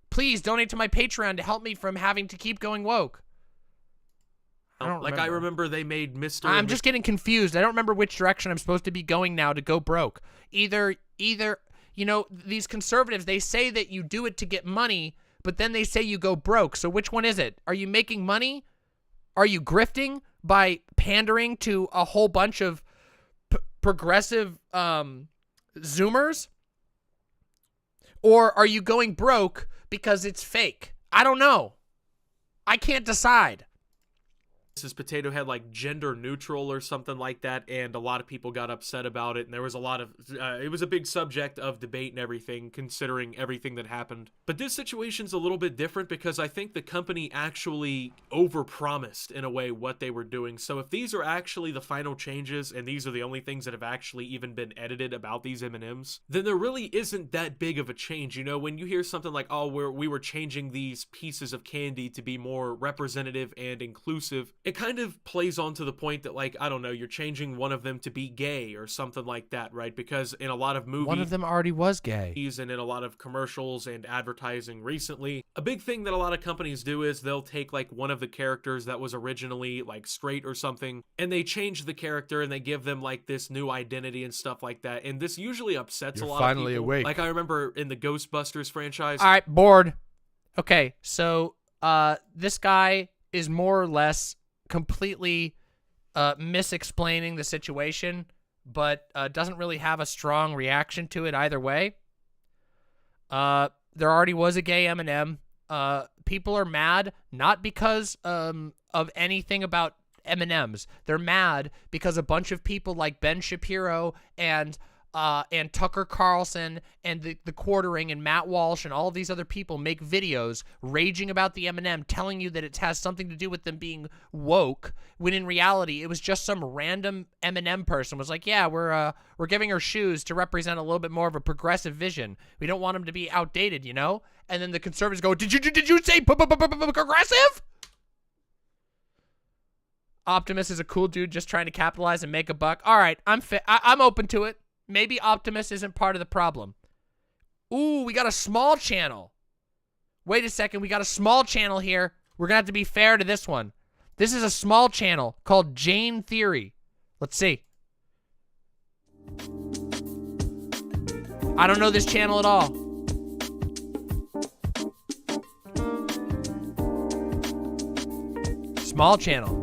Please donate to my Patreon to help me from having to keep going woke. I remember they made Mr. I'm just getting confused. I don't remember which direction I'm supposed to be going now to go broke. Either, you know, these conservatives, they say that you do it to get money, but then they say you go broke. So which one is it? Are you making money? Are you grifting by pandering to a whole bunch of progressive Zoomers? Or are you going broke because it's fake? I don't know. I can't decide. Mrs. Potato Head like gender neutral or something like that, and a lot of people got upset about it, and there was a lot of it was a big subject of debate and everything, considering everything that happened. But this situation's a little bit different because I think the company actually overpromised in a way what they were doing. So if these are actually the final changes and these are the only things that have actually even been edited about these M&Ms, then there really isn't that big of a change. You know, when you hear something like, oh, we were changing these pieces of candy to be more representative and inclusive, it kind of plays on to the point that, like, I don't know, you're changing one of them to be gay or something like that, right? Because in a lot of movies, One of them already was gay. and in a lot of commercials and advertising recently, a big thing that a lot of companies do is they'll take like one of the characters that was originally like straight or something, and they change the character and they give them like this new identity and stuff like that. And this usually upsets a lot of people. Awake. Like I remember in the Ghostbusters franchise. All right, bored. Okay, so this guy is more or less completely misexplaining the situation, but doesn't really have a strong reaction to it either way. There already was a gay M&M. People are mad not because of anything about M&Ms. They're mad because a bunch of people like Ben Shapiro and Tucker Carlson and the Quartering and Matt Walsh and all of these other people make videos raging about the M&M, telling you that it has something to do with them being woke, when in reality it was just some random M&M person was like, yeah, we're giving her shoes to represent a little bit more of a progressive vision. We don't want them to be outdated, you know? And then the conservatives go, did you say progressive? Optimus is a cool dude just trying to capitalize and make a buck. All right, I'm open to it. Maybe Optimus isn't part of the problem. Ooh, we got a small channel. Wait a second, we got a small channel here. We're gonna have to be fair to this one. This is a small channel called Jane Theory. Let's see. I don't know this channel at all. Small channel.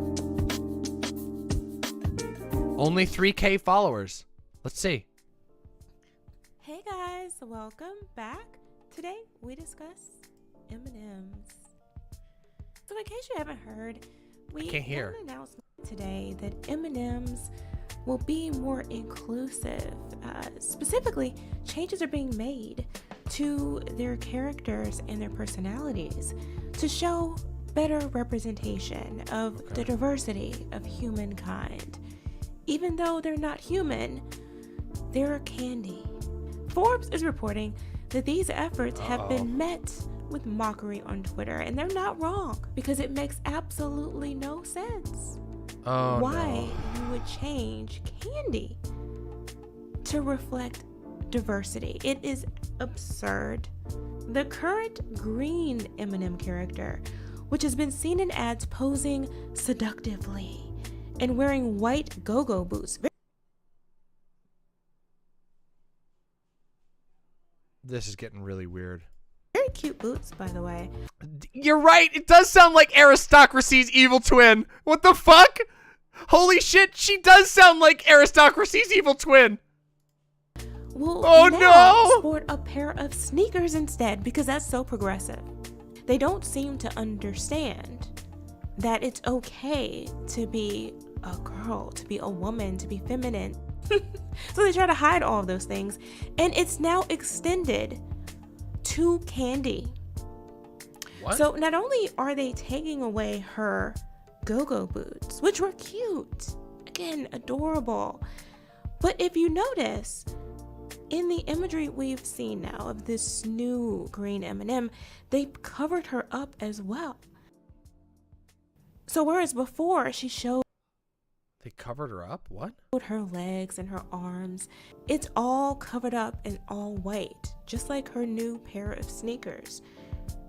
Only 3K followers. Let's see. Hey guys, welcome back. Today we discuss M&Ms. So in case you haven't heard, we can't hear. got an announcement today that M&Ms will be more inclusive. Specifically, changes are being made to their characters and their personalities to show better representation of the diversity of humankind. Even though they're not human, they're candy. Forbes is reporting that these efforts have been met with mockery on Twitter, and they're not wrong because it makes absolutely no sense why you would change candy to reflect diversity. It is absurd. The current green M&M character, which has been seen in ads posing seductively and wearing white go-go boots. This is getting really weird. Very cute boots, by the way. You're right. It does sound like Aristocracy's evil twin. What the fuck? Holy shit, she does sound like Aristocracy's evil twin. Will now sport a pair of sneakers instead because that's so progressive. They don't seem to understand that it's okay to be a girl, to be a woman, to be feminine. So they try to hide all of those things, and it's now extended to candy. What? So not only are they taking away her go-go boots, which were cute, again, adorable, but if you notice, in the imagery we've seen now of this new green M&M, they've covered her up as well. So whereas before she showed They covered her up? What? her legs and her arms, it's all covered up in all white, just like her new pair of sneakers.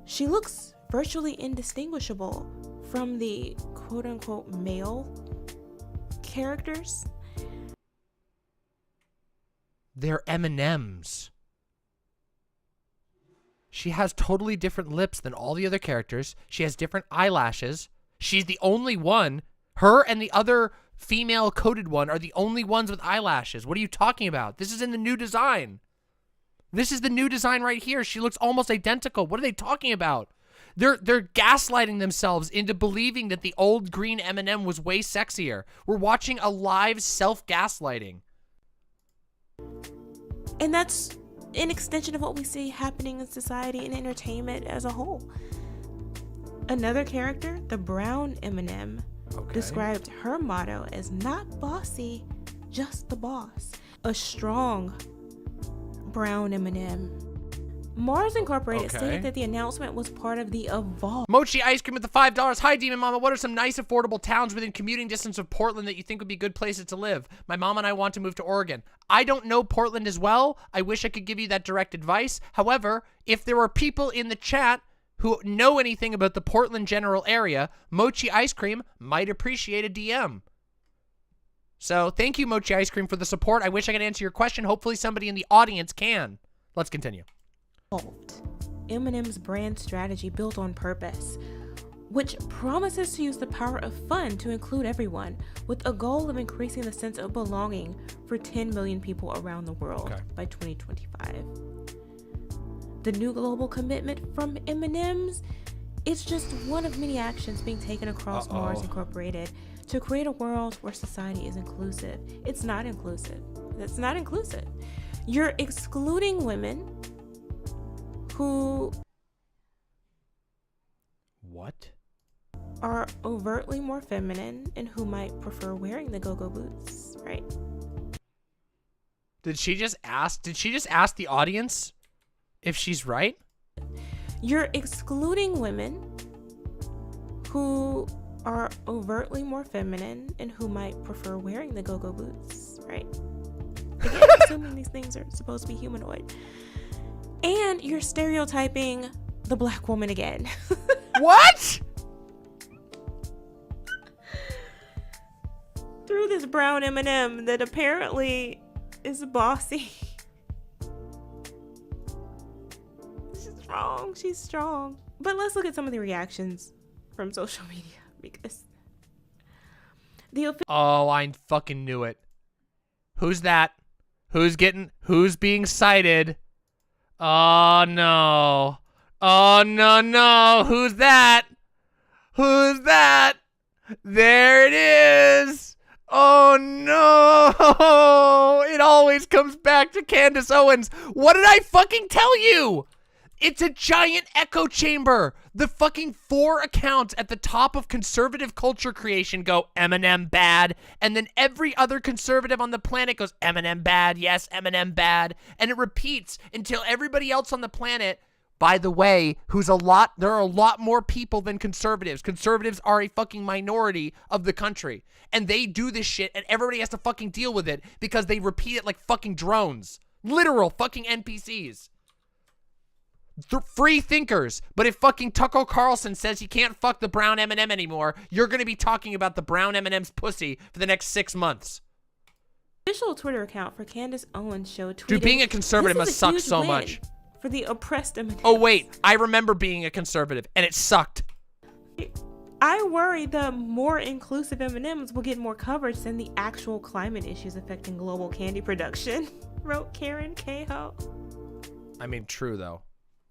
She looks virtually indistinguishable from the quote-unquote male characters. They're M&Ms. She has totally different lips than all the other characters. She has different eyelashes. She's the only one. Her and the other female coded one are the only ones with eyelashes. What are you talking about? This is in the new design. This is the new design right here. She looks almost identical. What are they talking about? They're gaslighting themselves into believing that the old green M&M was way sexier. We're watching a live self-gaslighting. And that's an extension of what we see happening in society and entertainment as a whole. Another character, the brown M&M, described her motto as not bossy, just the boss. A strong brown M&M. Mars Incorporated stated that the announcement was part of the Evolve. Mochi Ice Cream with the $5. Hi, Demon Mama. What are some nice, affordable towns within commuting distance of Portland that you think would be good places to live? My mom and I want to move to Oregon. I don't know Portland as well. I wish I could give you that direct advice. However, if there are people in the chat who know anything about the Portland general area, Mochi Ice Cream might appreciate a DM. So thank you, Mochi Ice Cream, for the support. I wish I could answer your question. Hopefully somebody in the audience can. Let's continue. M&M's brand strategy built on purpose, which promises to use the power of fun to include everyone, with a goal of increasing the sense of belonging for 10 million people around the world by 2025. The new global commitment from M&M's is just one of many actions being taken across Mars Incorporated to create a world where society is inclusive. It's not inclusive. That's not inclusive. You're excluding women who are overtly more feminine and who might prefer wearing the go-go boots, right? Did she just ask the audience if she's right? You're excluding women who are overtly more feminine and who might prefer wearing the go-go boots, right? Again, assuming these things are supposed to be humanoid. And you're stereotyping the black woman again. What? Through this brown M&M that apparently is bossy. She's strong. She's strong. But let's look at some of the reactions from social media, because I fucking knew it. Who's that? Who's being cited? Oh no. Oh no. Who's that? Who's that? There it is. Oh no. It always comes back to Candace Owens. What did I fucking tell you? It's a giant echo chamber. The fucking 4 accounts at the top of conservative culture creation go Eminem bad, and then every other conservative on the planet goes Eminem bad, yes, Eminem bad, and it repeats until everybody else on the planet, by the way, there are a lot more people than conservatives. Conservatives are a fucking minority of the country, and they do this shit, and everybody has to fucking deal with it because they repeat it like fucking drones. Literal fucking NPCs. Free thinkers. But if fucking Tucker Carlson says he can't fuck the brown M&M anymore, you're going to be talking about the brown M&M's pussy for the next 6 months. Official Twitter account for Candace Owens show tweeted, dude, being a conservative must suck so much. For the oppressed M&Ms. Oh wait, I remember being a conservative and it sucked. I worry the more inclusive M&Ms will get more coverage than the actual climate issues affecting global candy production, wrote Karen Cahill. I mean, true though.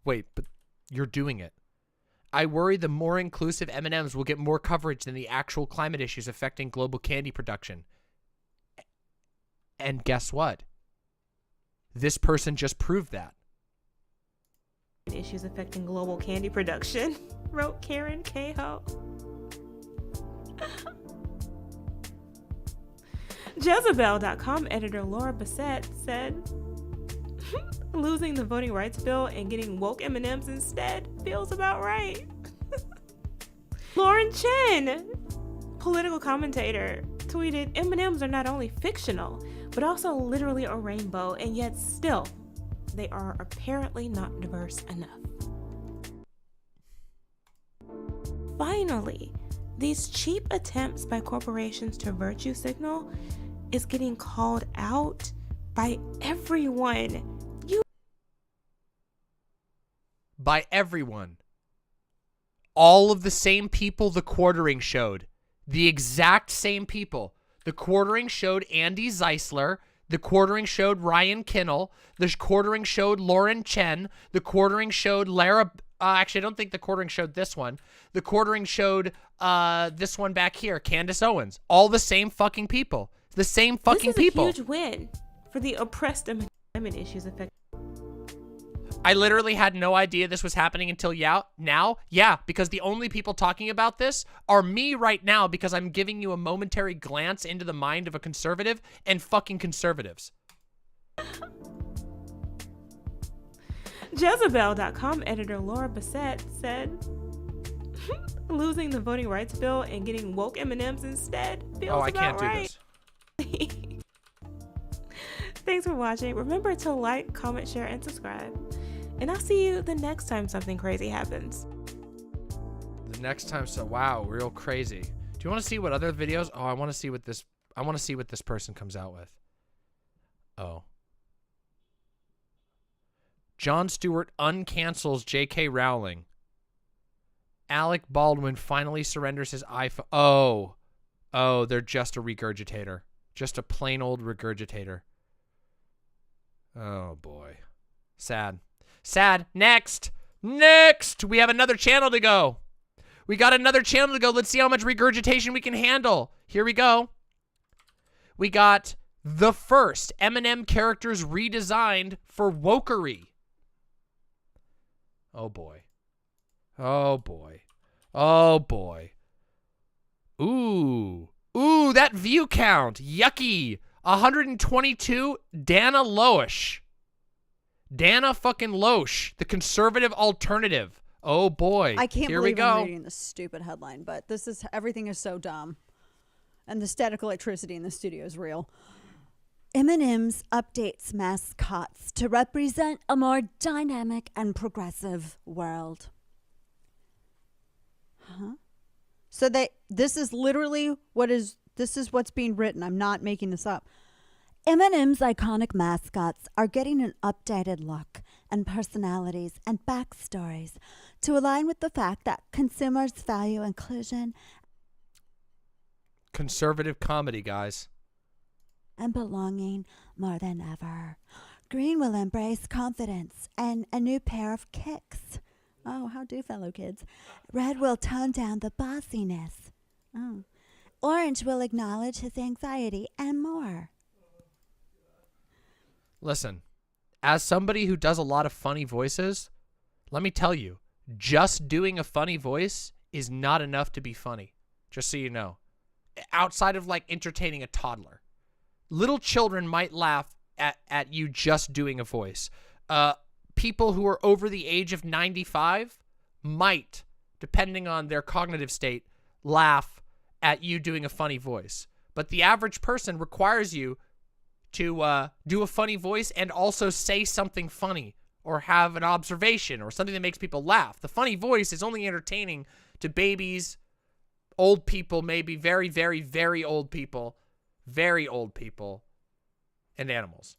Wait, but you're doing it. I worry the more inclusive M&Ms will get more coverage than the actual climate issues affecting global candy production. And guess what? This person just proved that. Issues affecting global candy production, wrote Karen Cahill. Jezebel.com editor Laura Bassett said, losing the voting rights bill and getting woke M&Ms instead feels about right. Lauren Chen, political commentator, tweeted, M&Ms are not only fictional, but also literally a rainbow, and yet still, they are apparently not diverse enough. Finally, these cheap attempts by corporations to virtue signal is getting called out by everyone. By everyone. All of the same people the quartering showed. The exact same people. The quartering showed Andy Zeisler. The quartering showed Ryan Kinnell. The quartering showed Lauren Chen. The quartering showed Lara Actually, I don't think the quartering showed this one. The quartering showed this one back here, Candace Owens. All the same fucking people. The same fucking people. This is a huge win for the oppressed women issues affecting. I literally had no idea this was happening until now. Yeah, because the only people talking about this are me right now because I'm giving you a momentary glance into the mind of a conservative and fucking conservatives. Jezebel.com editor Laura Bassett said, losing the voting rights bill and getting woke M&Ms instead feels I can't about do right. this. Thanks for watching. Remember to like, comment, share, and subscribe. And I'll see you the next time something crazy happens. The next time, so wow, real crazy. Do you want to see what other videos? Oh, I want to see what this person comes out with. Oh. Jon Stewart uncancels J.K. Rowling. Alec Baldwin finally surrenders his iPhone. Oh, they're just a regurgitator. Just a plain old regurgitator. Oh, boy. Sad. Sad. Next. We have another channel to go. We got another channel to go. Let's see how much regurgitation we can handle. Here we go. We got the first Eminem characters redesigned for wokery. Oh, boy. Oh, boy. Oh, boy. Ooh, that view count. Yucky. 122. Dana Loesch. Dana fucking Loesch. The conservative alternative. Oh, boy. I can't Here we believe go. I'm reading this stupid headline, but everything is so dumb. And the static electricity in the studio is real. M&M's updates mascots to represent a more dynamic and progressive world. Huh? So this is literally what's being written. I'm not making this up. M&M's iconic mascots are getting an updated look and personalities and backstories to align with the fact that consumers value inclusion. Conservative comedy, guys. And belonging more than ever. Green will embrace confidence and a new pair of kicks. Oh, how do, fellow kids? Red will tone down the bossiness. Oh. Orange will acknowledge his anxiety and more. Listen, as somebody who does a lot of funny voices, let me tell you, just doing a funny voice is not enough to be funny. Just so you know. Outside of like entertaining a toddler. Little children might laugh at you just doing a voice. People who are over the age of 95 might, depending on their cognitive state, laugh at you doing a funny voice. But the average person requires you to do a funny voice and also say something funny or have an observation or something that makes people laugh. The funny voice is only entertaining to babies, old people, maybe very, very, very old people, and animals.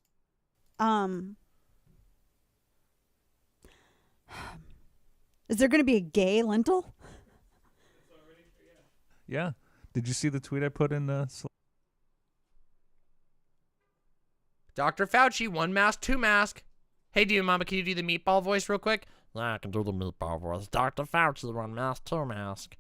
Is there going to be a gay lentil? Yeah. Did you see the tweet I put in the... Dr. Fauci, 1 mask, 2 mask. Hey, Mama, can you do the meatball voice real quick? Yeah, I can do the meatball voice. Dr. Fauci, 1 mask, 2 mask.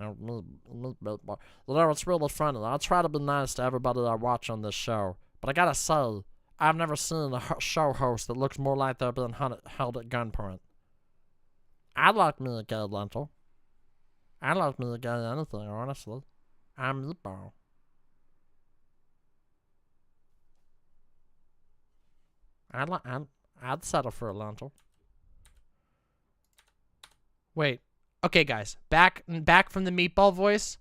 Meatball. You know, it's really funny. I try to be nice to everybody I watch on this show, but I gotta say, I've never seen a show host that looks more like they're being held at gunpoint. I like me a gay lentil. I like me a gay anything, honestly. I'm meatball. I'd settle for a lentil. Wait. Okay, guys. Back from the meatball voice.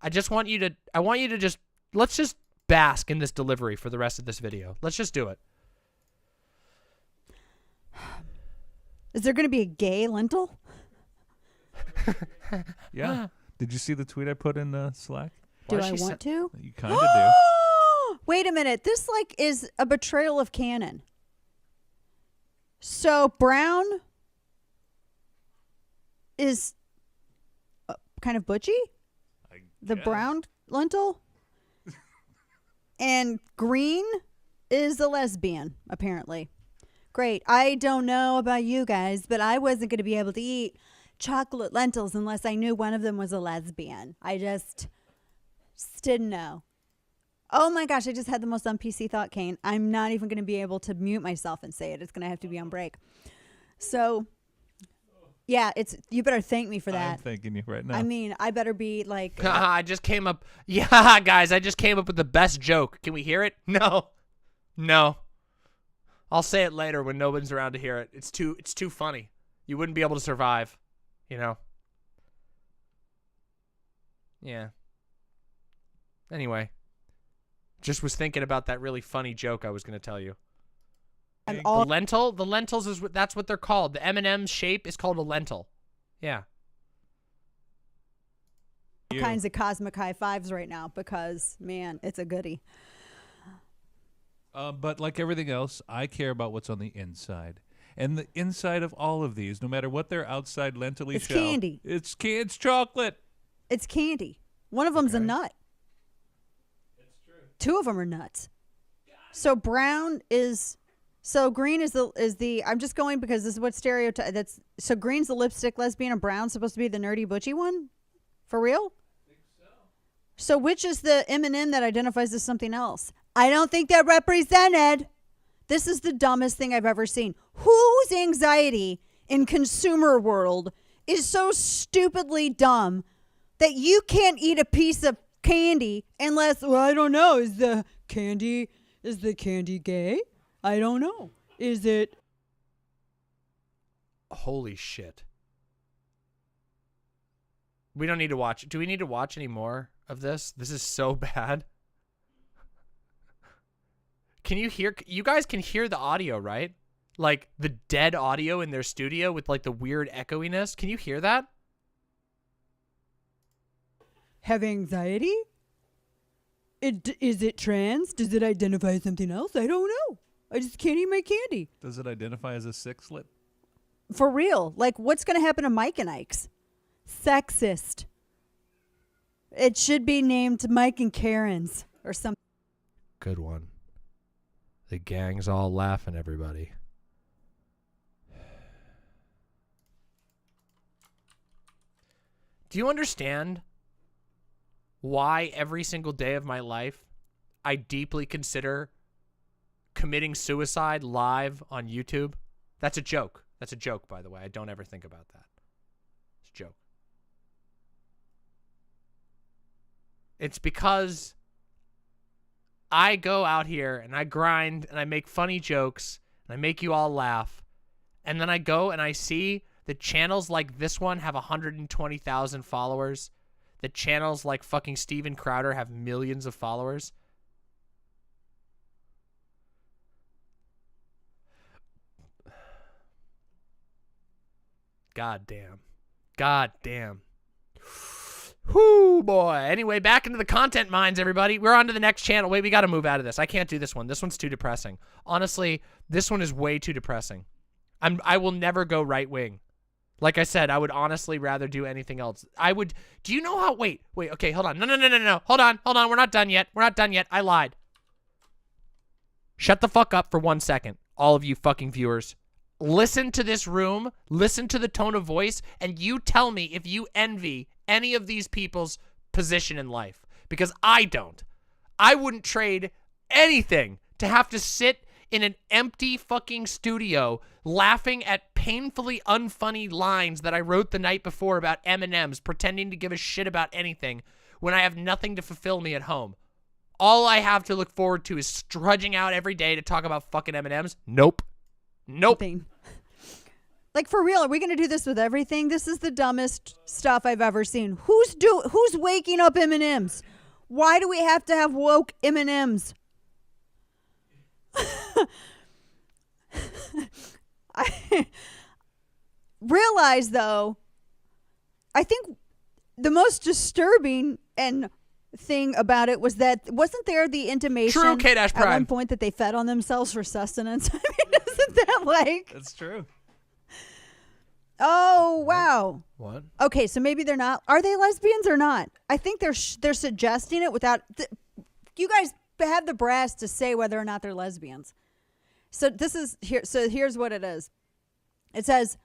I want you to just, let's just bask in this delivery for the rest of this video. Let's just do it. Is there going to be a gay lentil? Yeah. Did you see the tweet I put in the Slack? Do I want to? You kind of do. Wait a minute. This is a betrayal of canon. So brown is kind of butchy? The brown lentil? And green is a lesbian, apparently. Great. I don't know about you guys, but I wasn't going to be able to eat chocolate lentils unless I knew one of them was a lesbian. I just didn't know. Oh my gosh, I just had the most un-PC thought, Kane. I'm not even going to be able to mute myself and say it. It's going to have to be on break. So, yeah, you better thank me for that. I'm thanking you right now. I mean, I better be like... I just came up... Yeah, guys, I just came up with the best joke. Can we hear it? No. No. I'll say it later when no one's around to hear it. It's too funny. You wouldn't be able to survive, you know? Yeah. Anyway. Just was thinking about that really funny joke I was going to tell you. The lentils that's what they're called. The M&M shape is called a lentil. Yeah. All kinds of cosmic high fives right now because, man, it's a goodie. But like everything else, I care about what's on the inside. And the inside of all of these, no matter what their outside lentily it's shell, candy. It's chocolate. It's candy. One of them's a nut. It's true. Two of them are nuts. So brown is... So green is the I'm just going because this is what stereotype so green's the lipstick lesbian and brown's supposed to be the nerdy butchy one? For real? I think so. So which is the M&M that identifies as something else? I don't think they're represented. This is the dumbest thing I've ever seen. Whose anxiety in consumer world is so stupidly dumb that you can't eat a piece of candy unless, well, I don't know, is the candy gay? I don't know. Is it? Holy shit. We don't need to watch. Do we need to watch any more of this? This is so bad. Can you hear? You guys can hear the audio, right? Like the dead audio in their studio with like the weird echoiness. Can you hear that? Have anxiety? Is it trans? Does it identify as something else? I don't know. I just can't eat my candy. Does it identify as a six-lip? For real. Like, what's going to happen to Mike and Ike's? Sexist. It should be named Mike and Karen's or something. Good one. The gang's all laughing, everybody. Do you understand why every single day of my life I deeply consider committing suicide live on YouTube? That's a joke. That's a joke, by the way. I don't ever think about that. It's a joke. It's because I go out here and I grind and I make funny jokes and I make you all laugh. And then I go and I see that channels like this one have 120,000 followers. That channels like fucking Steven Crowder have millions of followers. God damn. God damn. Whoo, boy. Anyway, back into the content mines, everybody. We're on to the next channel. Wait, we got to move out of this. I can't do this one. This one's too depressing. Honestly, this one is way too depressing. I will never go right wing. Like I said, I would honestly rather do anything else. Do you know how, wait, okay, hold on. No. Hold on. We're not done yet. I lied. Shut the fuck up for 1 second, all of you fucking viewers. Listen to this room, listen to the tone of voice, and you tell me if you envy any of these people's position in life. Because I don't. I wouldn't trade anything to have to sit in an empty fucking studio laughing at painfully unfunny lines that I wrote the night before about M&Ms, pretending to give a shit about anything when I have nothing to fulfill me at home. All I have to look forward to is trudging out every day to talk about fucking M&Ms. Nope. Like, for real, are we going to do this with everything? This is the dumbest stuff I've ever seen. Who's waking up M&Ms? Why do we have to have woke M&Ms? I realize, though, I think the most disturbing thing about it was that wasn't there the intimation True, K-Dash at one Prime. point that they fed on themselves for sustenance? I mean, isn't that like... That's true. Oh, wow. What? Okay, so maybe they're not. Are they lesbians or not? I think they're suggesting it without... you guys have the brass to say whether or not they're lesbians. So this is here. So here's what it is. It says,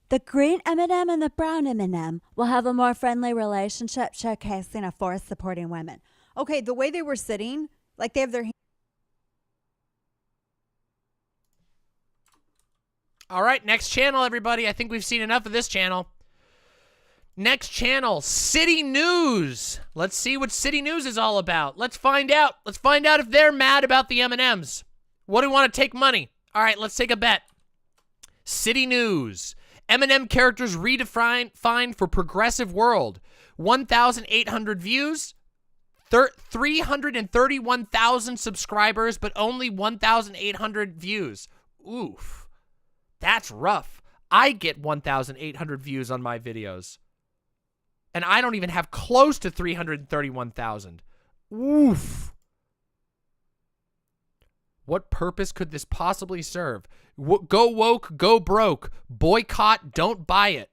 the green M&M and the brown M&M will have a more friendly relationship, showcasing a force supporting women. Okay, the way they were sitting, like they have their. All right, next channel, everybody. I think we've seen enough of this channel. Next channel, City News. Let's see what City News is all about. Let's find out. Let's find out if they're mad about the M&Ms. What do we want to take money? All right, let's take a bet. City News. M&M characters redefined for progressive world. 1,800 views. 331,000 subscribers, but only 1,800 views. Oof. That's rough. I get 1,800 views on my videos. And I don't even have close to 331,000. Oof. What purpose could this possibly serve? Go woke, go broke. Boycott, don't buy it.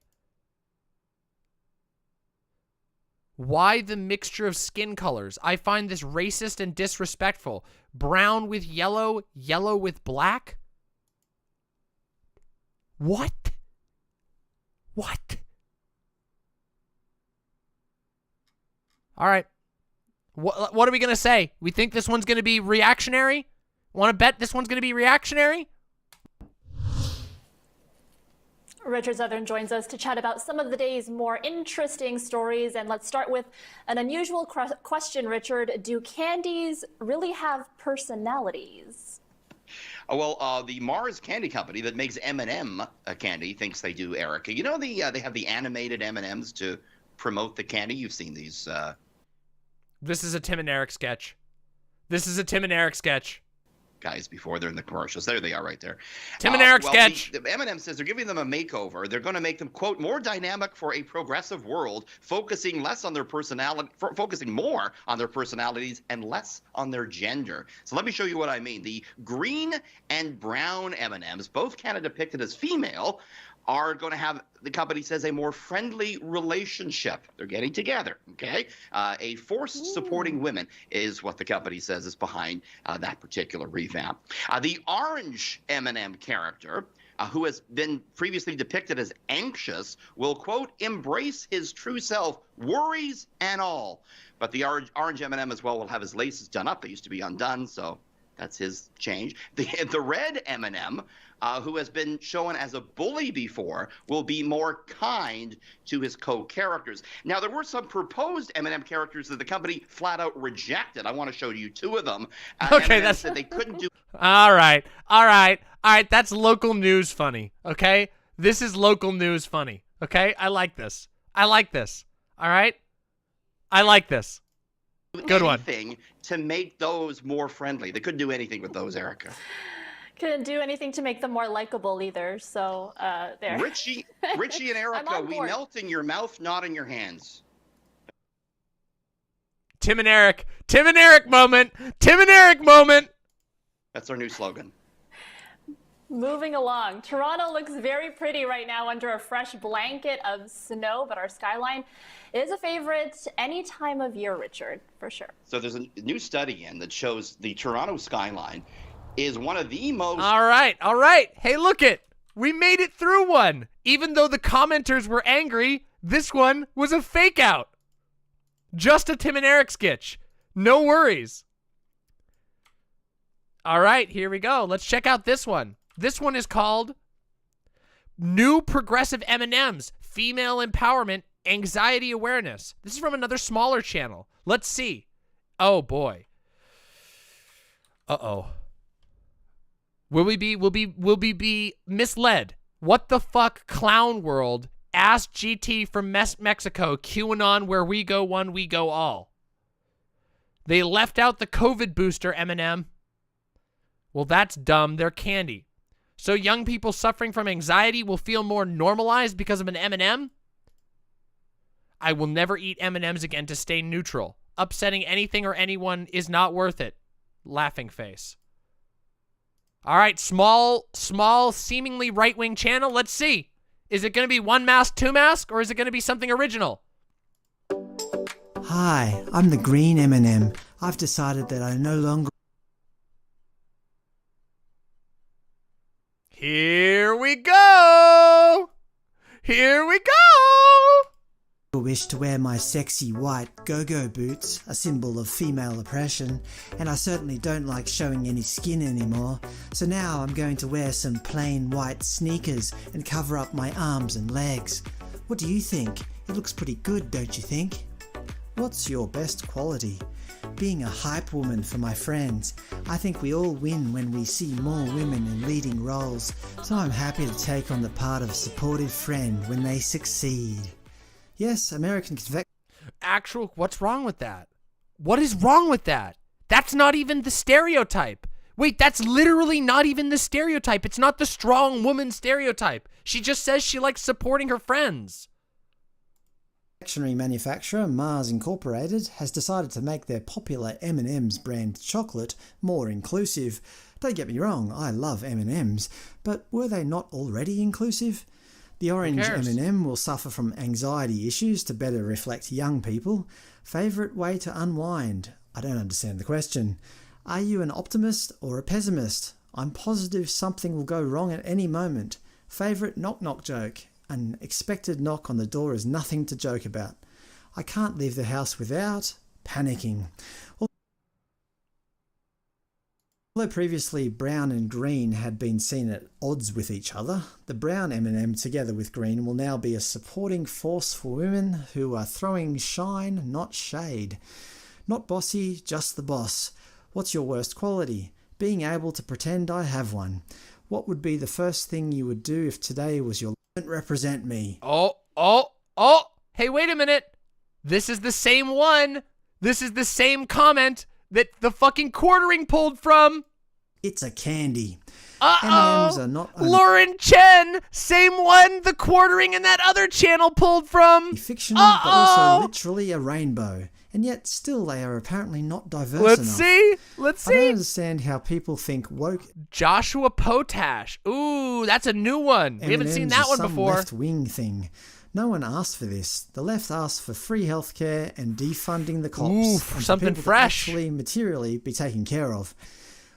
Why the mixture of skin colors? I find this racist and disrespectful. Brown with yellow, yellow with black? What? What? All right. What are we going to say? We think this one's going to be reactionary? Want to bet this one's going to be reactionary? Richard Southern joins us to chat about some of the day's more interesting stories. And let's start with an unusual question, Richard. Do candies really have personalities? Well, the Mars Candy Company that makes M&M candy thinks they do, Erica. You know, they have the animated M&Ms to promote the candy. You've seen these. This is a Tim and Eric sketch. This is a Tim and Eric sketch. Guys before they're in the commercials. There they are right there. Tim and Eric sketch. The M&M says they're giving them a makeover. They're going to make them, quote, more dynamic for a progressive world, focusing more on their personalities and less on their gender. So let me show you what I mean. The green and brown M&Ms, both kind of depicted as female, are going to have, the company says, a more friendly relationship. They're getting together, okay? A force supporting women is what the company says is behind that particular revamp. The orange M&M character, who has been previously depicted as anxious, will, quote, embrace his true self, worries and all. But the orange M&M as well will have his laces done up. They used to be undone, so that's his change. The red M&M, who has been shown as a bully before, will be more kind to his co-characters. Now, there were some proposed M&M characters that the company flat out rejected. I want to show you two of them. Okay, M&M said they couldn't do. All right. That's local news funny. Okay, this is local news funny. Okay, I like this. All right, I like this. Good one. Anything to make those more friendly. They couldn't do anything with those, Erica. Couldn't do anything to make them more likable either. So there. Richie and Erica, we melt in your mouth, not in your hands. Tim and Eric moment. That's our new slogan. Moving along, Toronto looks very pretty right now under a fresh blanket of snow, but our skyline is a favorite any time of year, Richard, for sure. So there's a new study in that shows the Toronto skyline is one of the most... All right. Hey, look it. We made it through one. Even though the commenters were angry, this one was a fake out. Just a Tim and Eric sketch. No worries. All right, here we go. Let's check out this one. This one is called New Progressive M&Ms, Female Empowerment, Anxiety Awareness. This is from another smaller channel. Let's see. Oh, boy. Uh-oh. Will we be misled? What the fuck, Clown World? Ask GT from Mexico. QAnon, where we go one, we go all. They left out the COVID booster, M&M. Well, that's dumb. They're candy. So young people suffering from anxiety will feel more normalized because of an M&M? I will never eat M&Ms again to stay neutral. Upsetting anything or anyone is not worth it. Laughing face. All right, small, seemingly right-wing channel. Let's see. Is it going to be one mask, two mask, or is it going to be something original? Hi, I'm the green M&M. I've decided that I no longer... Here we go. Here we go. I wish to wear my sexy white go-go boots, a symbol of female oppression, and I certainly don't like showing any skin anymore, so now I'm going to wear some plain white sneakers and cover up my arms and legs. What do you think? It looks pretty good, don't you think? What's your best quality? Being a hype woman for my friends. I think we all win when we see more women in leading roles, so I'm happy to take on the part of a supportive friend when they succeed. Yes, American convection. What's wrong with that? What is wrong with that? That's not even the stereotype. Wait, that's literally not even the stereotype. It's not the strong woman stereotype. She just says she likes supporting her friends. Confectionery manufacturer Mars Incorporated has decided to make their popular M&M's brand chocolate more inclusive. Don't get me wrong, I love M&M's, but were they not already inclusive? The orange M&M will suffer from anxiety issues to better reflect young people. Favourite way to unwind? I don't understand the question. Are you an optimist or a pessimist? I'm positive something will go wrong at any moment. Favourite knock-knock joke? An expected knock on the door is nothing to joke about. I can't leave the house without panicking. Although previously brown and green had been seen at odds with each other, the brown M&M together with green will now be a supporting force for women who are throwing shine, not shade. Not bossy, just the boss. What's your worst quality? Being able to pretend I have one. What would be the first thing you would do if today was your represent me? Oh. Hey, wait a minute. This is the same one. This is the same comment that the fucking quartering pulled from. It's a candy. Uh-oh. M&Ms are not Lauren Chen, same one the quartering in that other channel pulled from. Fictional, but also literally a rainbow. And yet still they are apparently not diverse enough. Let's see. I don't understand how people think woke. Joshua Potash. Ooh, that's a new one. We haven't seen that one before. Left-wing thing. No one asked for this. The left asked for free healthcare and defunding the cops. Ooh, and something people fresh. To actually materially be taken care of.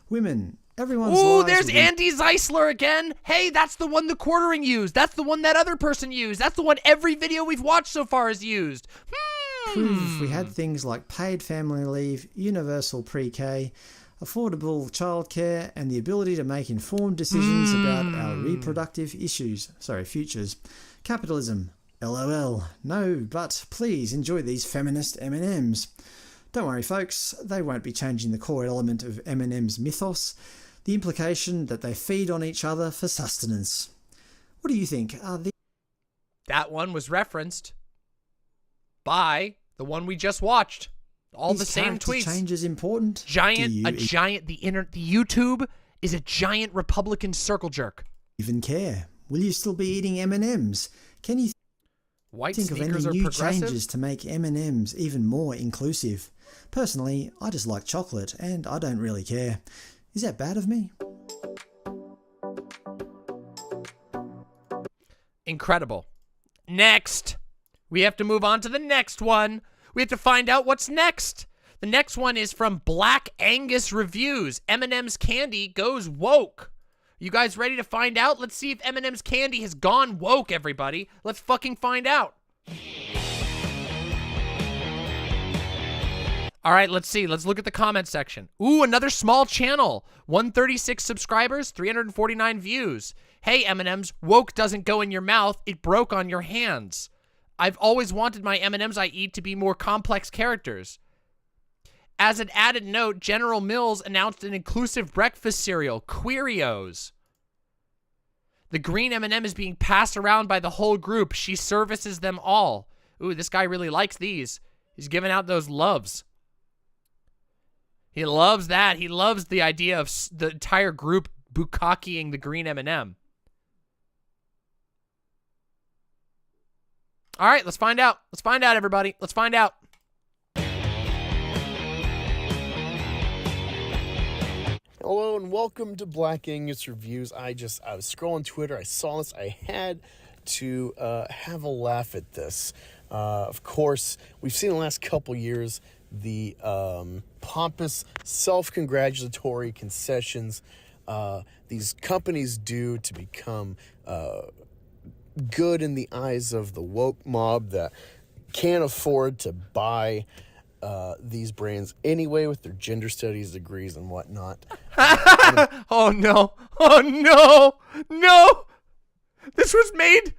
Women. Everyone's Ooh, lives there's will be Andy Zeisler again. Hey, that's the one the quartering used. That's the one that other person used. That's the one every video we've watched so far has used. Prove if we had things like paid family leave, universal pre-K, affordable childcare, and the ability to make informed decisions about our reproductive futures. Capitalism. LOL. No, but please enjoy these feminist M&Ms. Don't worry, folks. They won't be changing the core element of M&M's mythos, the implication that they feed on each other for sustenance. What do you think? That one was referenced by the one we just watched. All the same tweets. Change is important. The YouTube is a giant Republican circle jerk. Even care? Will you still be eating M&Ms? Can you think of any new changes to make M&Ms even more inclusive? Personally, I just like chocolate and I don't really care. Is that bad of me? Incredible. Next. We have to move on to the next one. We have to find out what's next. The next one is from Black Angus Reviews. M&M's candy goes woke. You guys ready to find out? Let's see if M&M's candy has gone woke, everybody. Let's fucking find out. All right, let's see. Let's look at the comment section. Ooh, another small channel. 136 subscribers, 349 views. Hey, M&M's, woke doesn't go in your mouth. It broke on your hands. I've always wanted my M&Ms I eat to be more complex characters. As an added note, General Mills announced an inclusive breakfast cereal, Queerios. The green M&M is being passed around by the whole group. She services them all. Ooh, this guy really likes these. He's giving out those loves. He loves that. He loves the idea of the entire group bukkakeing the green M&M. All right, let's find out. Let's find out, everybody. Let's find out. Hello and welcome to Black Angus Reviews. I was scrolling Twitter. I saw this. I had to have a laugh at this. Of course, we've seen in the last couple years the pompous, self-congratulatory concessions these companies do to become good in the eyes of the woke mob that can't afford to buy these brands anyway with their gender studies degrees and whatnot. Oh no. Oh no. No. This was made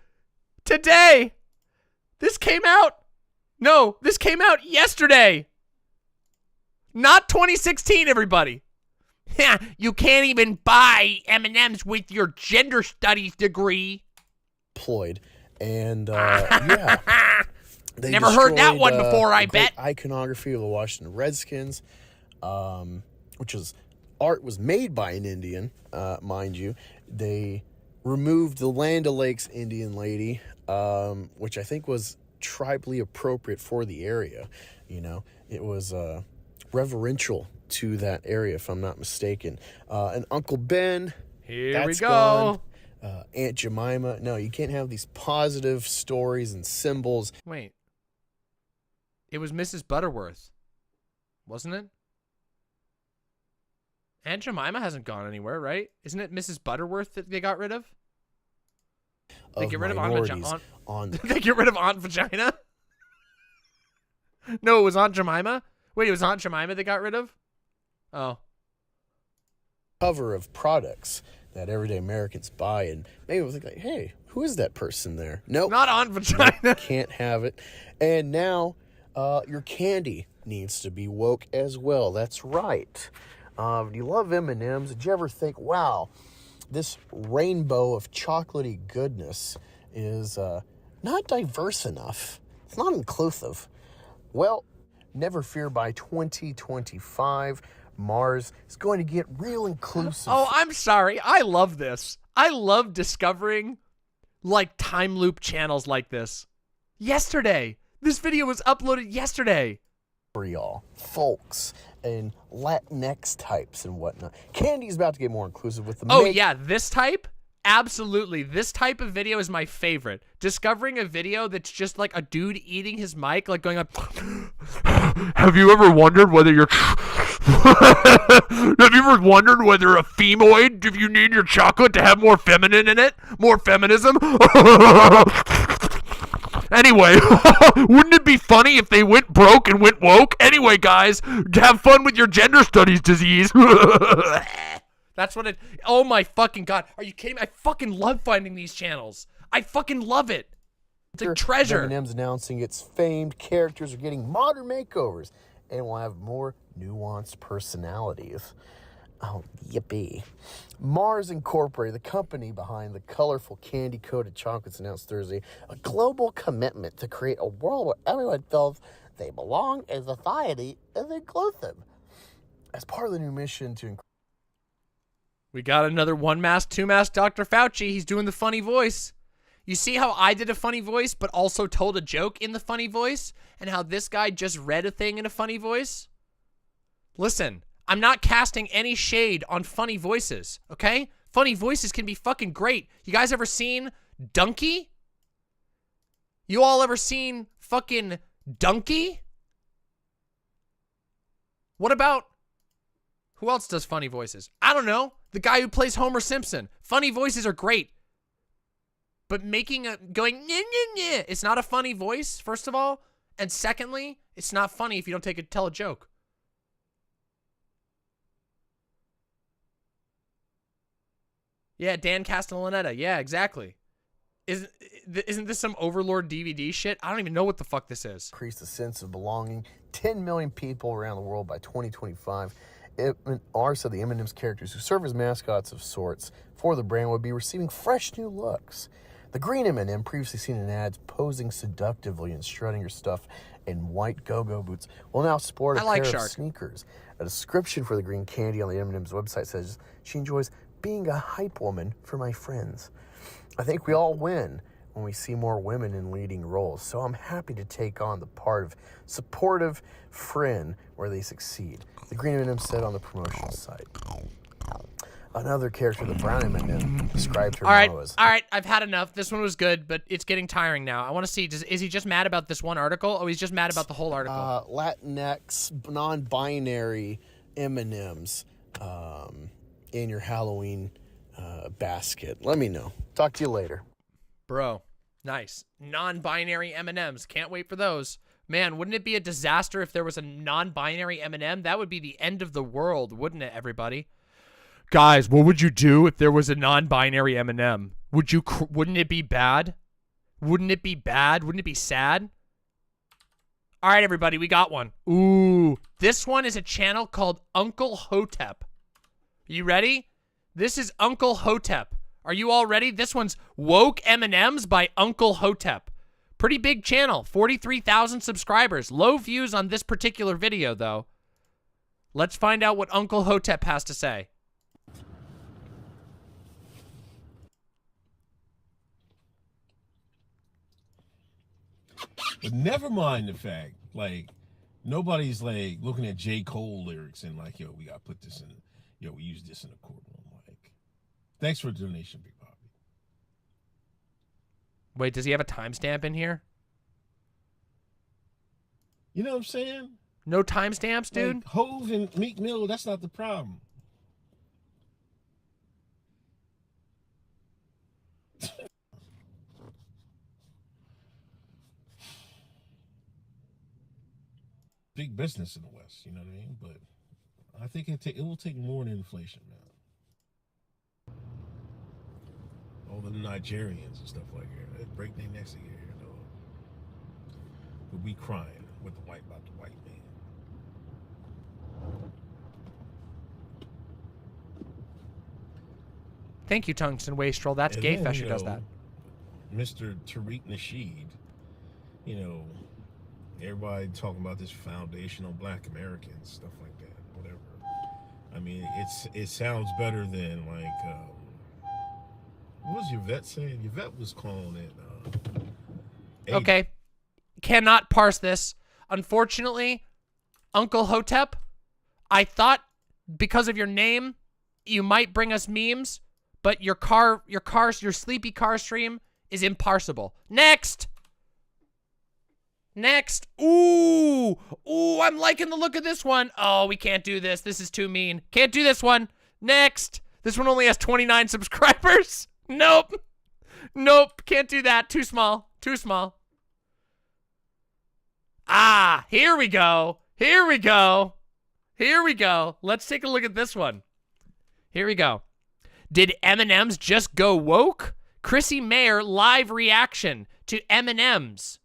today. This came out. No, this came out yesterday. Not 2016, everybody. You can't even buy M&Ms with your gender studies degree. Deployed. And yeah. They Never heard that destroyed, one before, I great bet. Iconography of the Washington Redskins, which is art was made by an Indian, mind you. They removed the Land O'Lakes Indian lady, which I think was tribally appropriate for the area. You know, it was reverential to that area, if I'm not mistaken. And Uncle Ben, Here we that's go. gone. Aunt Jemima. No, you can't have these positive stories and symbols. Wait. It was Mrs. Butterworth, wasn't it? Aunt Jemima hasn't gone anywhere, right? Isn't it Mrs. Butterworth that they got rid of? They get rid of They get rid of Aunt Vagina? No, it was Aunt Jemima? Wait, it was Aunt Jemima they got rid of? Oh. Cover of products that everyday Americans buy, and maybe we'll think like, hey, who is that person there? Nope. Not Aunt Vagina. Can't have it. And now your candy needs to be woke as well. That's right. You love M&Ms. Did you ever think, wow, this rainbow of chocolatey goodness is not diverse enough? It's not inclusive. Well, never fear, by 2025, Mars is going to get real inclusive. Oh, I'm sorry. I love this. I love discovering, like, time loop channels like this. Yesterday. This video was uploaded yesterday. For y'all, folks, and Latinx types and whatnot. Candy's about to get more inclusive with the Yeah, this type? Absolutely. This type of video is my favorite. Discovering a video that's just like a dude eating his mic, like going up. Have you ever wondered whether you're... Have you ever wondered whether a femoid, if you need your chocolate to have more feminine in it? More feminism? Anyway, wouldn't it be funny if they went broke and went woke? Anyway, guys, have fun with your gender studies disease. That's what it... Oh my fucking God. Are you kidding me? I fucking love finding these channels. I fucking love it. It's a treasure. M&M's announcing its famed characters are getting modern makeovers and will have more nuanced personalities. Oh, yippee. Mars Incorporated, the company behind the colorful candy-coated chocolates, announced Thursday a global commitment to create a world where everyone feels they belong and society is inclusive. As part of the new mission to... We got another one-mask, two-mask Dr. Fauci. He's doing the funny voice. You see how I did a funny voice but also told a joke in the funny voice? And how this guy just read a thing in a funny voice? Listen, I'm not casting any shade on funny voices, okay? Funny voices can be fucking great. You guys ever seen Donkey? You all ever seen fucking Donkey? What about... Who else does funny voices? I don't know. The guy who plays Homer Simpson. Funny voices are great. But making a... Going... Nyeh, nyeh, nyeh, it's not a funny voice, first of all. And secondly, it's not funny if you don't tell a joke. Yeah, Dan Castellaneta. Yeah, exactly. Isn't this some Overlord DVD shit? I don't even know what the fuck this is. Increase the sense of belonging. 10 million people around the world by 2025. R said the M&M's characters who serve as mascots of sorts for the brand would be receiving fresh new looks. The green M&M, previously seen in ads posing seductively and strutting her stuff in white go-go boots, will now sport a pair of sneakers. A description for the green candy on the M&M's website says she enjoys being a hype woman for my friends. I think we all win when we see more women in leading roles, so I'm happy to take on the part of supportive friend where they succeed. The green M&M said on the promotional site. Another character, the brown M&M, described her motto as... All right, I've had enough. This one was good, but it's getting tiring now. I want to see, is he just mad about this one article? Oh, he's just mad about the whole article. Latinx, non-binary M&Ms. in your Halloween basket. Let me know. Talk to you later. Bro, nice. Non-binary M&Ms. Can't wait for those. Man, wouldn't it be a disaster if there was a non-binary M&M? That would be the end of the world, wouldn't it, everybody? Guys, what would you do if there was a non-binary M&M? Wouldn't it be bad? Wouldn't it be bad? Wouldn't it be sad? All right, everybody, we got one. Ooh, this one is a channel called Uncle Hotep. You ready? This is Uncle Hotep. Are you all ready? This one's Woke M&Ms by Uncle Hotep. Pretty big channel, 43,000 subscribers. Low views on this particular video, though. Let's find out what Uncle Hotep has to say. But never mind the fact, like, nobody's, like, looking at J. Cole lyrics and, like, yo, we got to put this in, yo, we use this in a courtroom. Like, thanks for the donation, Big Poppy. Wait, does he have a timestamp in here? You know what I'm saying? No timestamps, dude? Like, Hove and Meek Mill, that's not the problem. Big business in the West, you know what I mean? But I think it will take more than inflation, man. All the Nigerians and stuff like that, they break their necks again, you know. But we crying with the white about the white man. Thank you, Tungsten Wastrel. That's And Gay then, Fesh you who does know, that. Mr. Tariq Nasheed, you know, everybody talking about this foundation on Black Americans, stuff like that, whatever. I mean, it sounds better than like, what was Yvette saying? Yvette was calling it. Okay. Cannot parse this. Unfortunately, Uncle Hotep, I thought because of your name, you might bring us memes, but your sleepy car stream is imparsable. Next! Next. Ooh, I'm liking the look of this one. Oh, we can't do this. This is too mean. Can't do this one. Next. This one only has 29 subscribers. Nope. Nope. Can't do that. Too small. Too small. Ah, here we go. Here we go. Here we go. Let's take a look at this one. Here we go. Did M&Ms just go woke? Chrissy Mayer live reaction to M&Ms.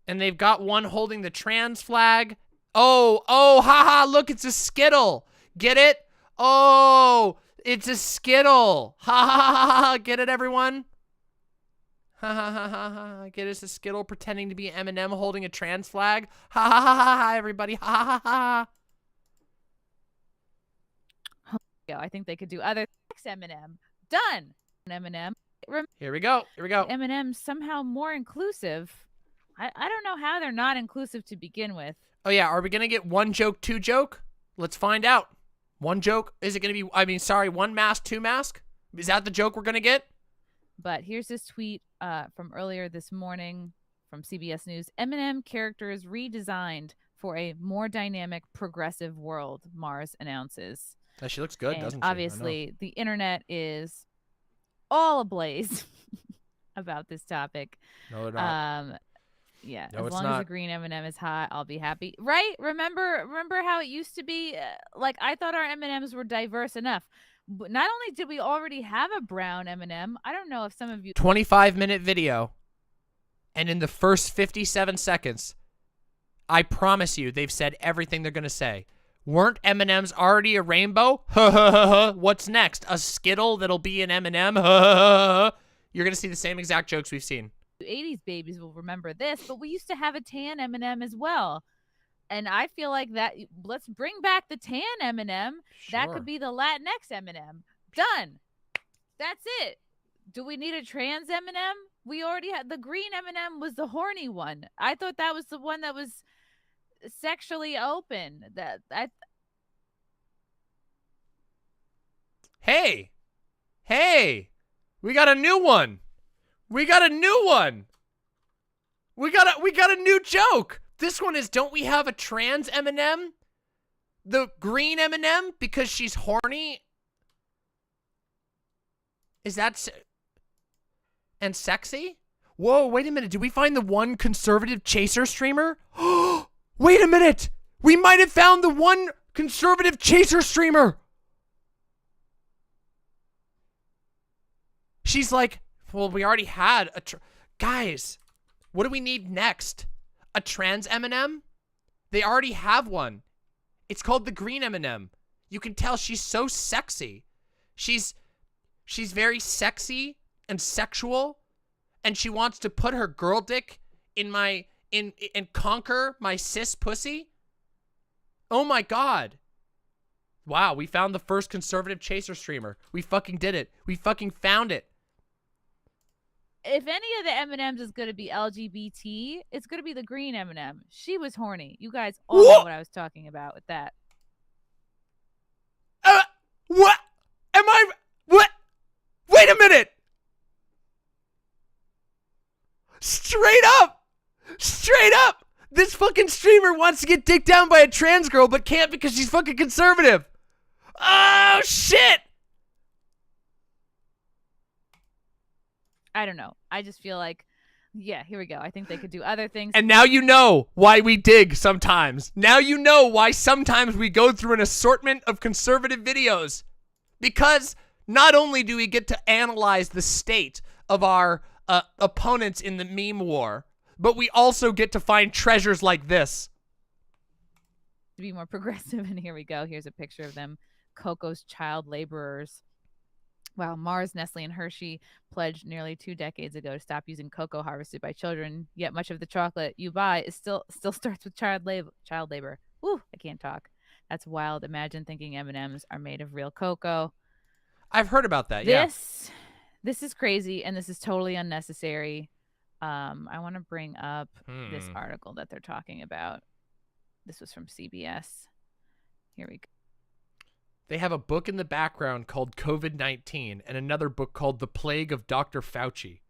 And they've got one holding the trans flag. Oh, haha, look, it's a Skittle. Get it? Oh, it's a Skittle. Ha ha ha ha, get it, everyone? Ha ha ha ha ha, get it, it's a Skittle pretending to be an M&M holding a trans flag. Ha ha ha ha, everybody, ha ha ha ha. I think they could do other M&M. Done. M&M. Here we go. Here we go. M&M somehow more inclusive. I don't know how they're not inclusive to begin with. Oh, yeah. Are we going to get one joke, two joke? Let's find out. One joke. Is it going to be, one mask, two mask? Is that the joke we're going to get? But here's this tweet from earlier this morning from CBS News. M&M characters redesigned for a more dynamic, progressive world, Mars announces. Oh, she looks good, and doesn't she? Obviously, the internet is all ablaze about this topic. No, they're not. Yeah, no, as long as the green M&M is hot, I'll be happy. Right? Remember how it used to be? Like, I thought our M&Ms were diverse enough. But not only did we already have a brown M&M, I don't know if some of you... 25-minute video. And in the first 57 seconds, I promise you, they've said everything they're going to say. Weren't M&Ms already a rainbow? What's next? A Skittle that'll be an M&M? You're going to see the same exact jokes we've seen. 80s babies will remember this, but we used to have a tan M&M as well. And I feel like that, let's bring back the tan M&M. Sure. That could be the Latinx M&M. Done. That's it. Do we need a trans M&M? We already had, the green M&M was the horny one. I thought that was the one that was sexually open. Hey, we got a new one. We got a new one. We got a new joke. This one is, don't we have a trans M&M? the green M&M because she's horny? Is that and sexy? Whoa, wait a minute. Did we find the one conservative chaser streamer? Wait a minute. We might have found the one conservative chaser streamer. She's like, well, we already had a guys, what do we need next? A trans M&M? They already have one. It's called the green M&M. You can tell she's so sexy. She's very sexy and sexual, and she wants to put her girl dick in my and conquer my cis pussy. Oh my god. Wow, we found the first conservative chaser streamer. We fucking did it. We fucking found it. If any of the M&Ms is going to be LGBT, it's going to be the green M&M. She was horny. You guys all know what I was talking about with that. What? Am I? What? Wait a minute. Straight up. Straight up. This fucking streamer wants to get dicked down by a trans girl, but can't because she's fucking conservative. Oh, shit. I don't know. I just feel like, yeah, here we go. I think they could do other things. And now you know why we dig sometimes. Now you know why sometimes we go through an assortment of conservative videos. Because not only do we get to analyze the state of our opponents in the meme war, but we also get to find treasures like this. To be more progressive, and here we go. Here's a picture of them, Coco's child laborers. Wow, Mars, Nestle, and Hershey pledged nearly 2 decades ago to stop using cocoa harvested by children. Yet much of the chocolate you buy is still starts with child labor. Woo, I can't talk. That's wild. Imagine thinking M&Ms are made of real cocoa. I've heard about that. Yeah. This is crazy, and this is totally unnecessary. I want to bring up this article that they're talking about. This was from CBS. Here we go. They have a book in the background called COVID-19 and another book called The Plague of Dr. Fauci.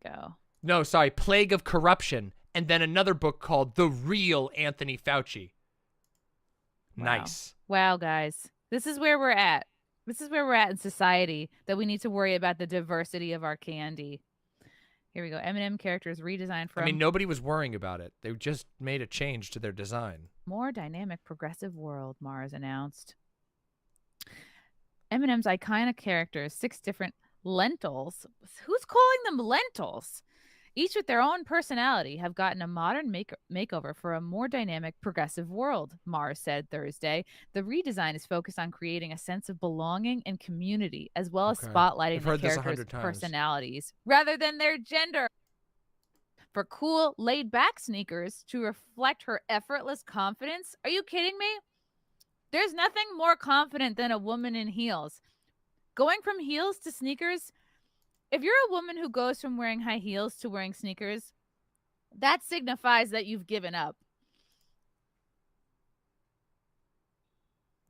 Go. No, sorry, Plague of Corruption, and then another book called The Real Anthony Fauci. Wow. Nice. Wow, guys. This is where we're at. This is where we're at in society, that we need to worry about the diversity of our candy. Here we go. M&M characters redesigned from... I mean, nobody was worrying about it. They just made a change to their design. More dynamic, progressive world, Mars announced. M&M's iconic characters, 6 different lentils. Who's calling them lentils? Each with their own personality have gotten a modern makeover for a more dynamic, progressive world, Mars said Thursday. The redesign is focused on creating a sense of belonging and community, as well as spotlighting the characters' personalities rather than their gender. For cool, laid-back sneakers to reflect her effortless confidence? Are you kidding me? There's nothing more confident than a woman in heels. Going from heels to sneakers, if you're a woman who goes from wearing high heels to wearing sneakers, that signifies that you've given up.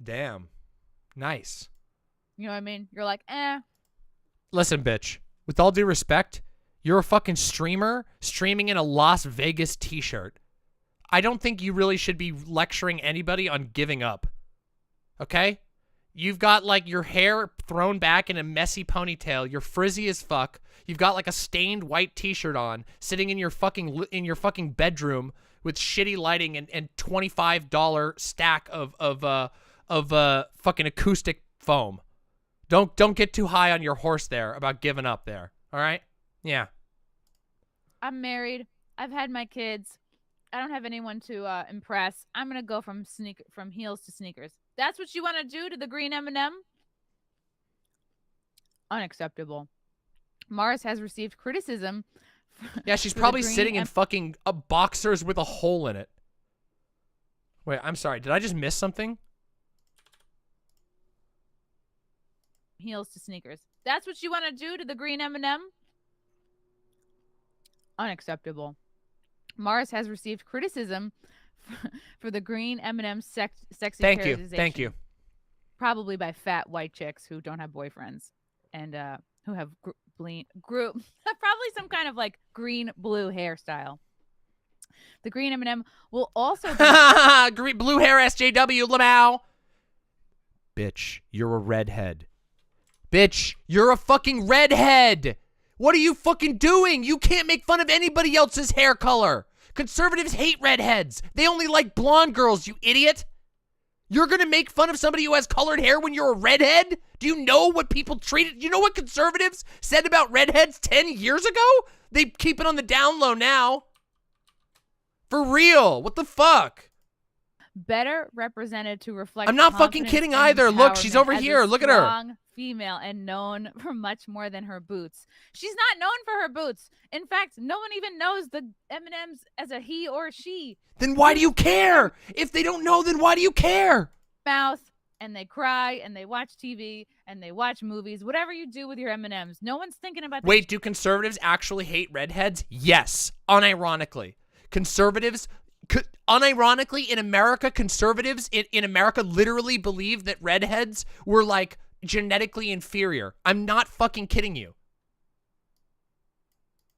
Damn. Nice. You know what I mean? You're like, eh. Listen, bitch. With all due respect, you're a fucking streamer streaming in a Las Vegas t-shirt. I don't think you really should be lecturing anybody on giving up. Okay? You've got like your hair thrown back in a messy ponytail. You're frizzy as fuck. You've got like a stained white t-shirt on, sitting in your fucking bedroom with shitty lighting and $25 stack of fucking acoustic foam. Don't get too high on your horse there about giving up there. All right? Yeah. I'm married. I've had my kids. I don't have anyone to impress. I'm gonna go from heels to sneakers. That's what you want to do to the green M&M? Unacceptable. Mars has received criticism. Yeah, she's probably sitting in fucking boxers with a hole in it. Wait, I'm sorry. Did I just miss something? Heels to sneakers. That's what you want to do to the green M&M? Unacceptable. Mars has received criticism for the green M&M sexy characterization. Thank you. Probably by fat white chicks who don't have boyfriends and who have probably some kind of like green blue hairstyle. The green M&M will also be Green, blue hair SJW, Lamau. Bitch, you're a redhead. Bitch, you're a fucking redhead. What are you fucking doing? You can't make fun of anybody else's hair color. Conservatives hate redheads. They only like blonde girls, you idiot. You're gonna make fun of somebody who has colored hair when you're a redhead? Do you know what people treated? You know what conservatives said about redheads 10 years ago? They keep it on the down low now. For real. What the fuck? better represented to reflect. I'm not fucking kidding either. Look, she's over here. Look at her. Strong female and known for much more than her boots. She's not known for her boots. In fact, no one even knows the M&Ms as a he or she. Then why do you care? If they don't know, then why do you care? Mouth, and they cry, and they watch TV, and they watch movies. Whatever you do with your M&Ms, no one's thinking about. Wait, do conservatives actually hate redheads? Yes, unironically. Conservatives, unironically, in America, conservatives in America literally believe that redheads were like genetically inferior. I'm not fucking kidding you.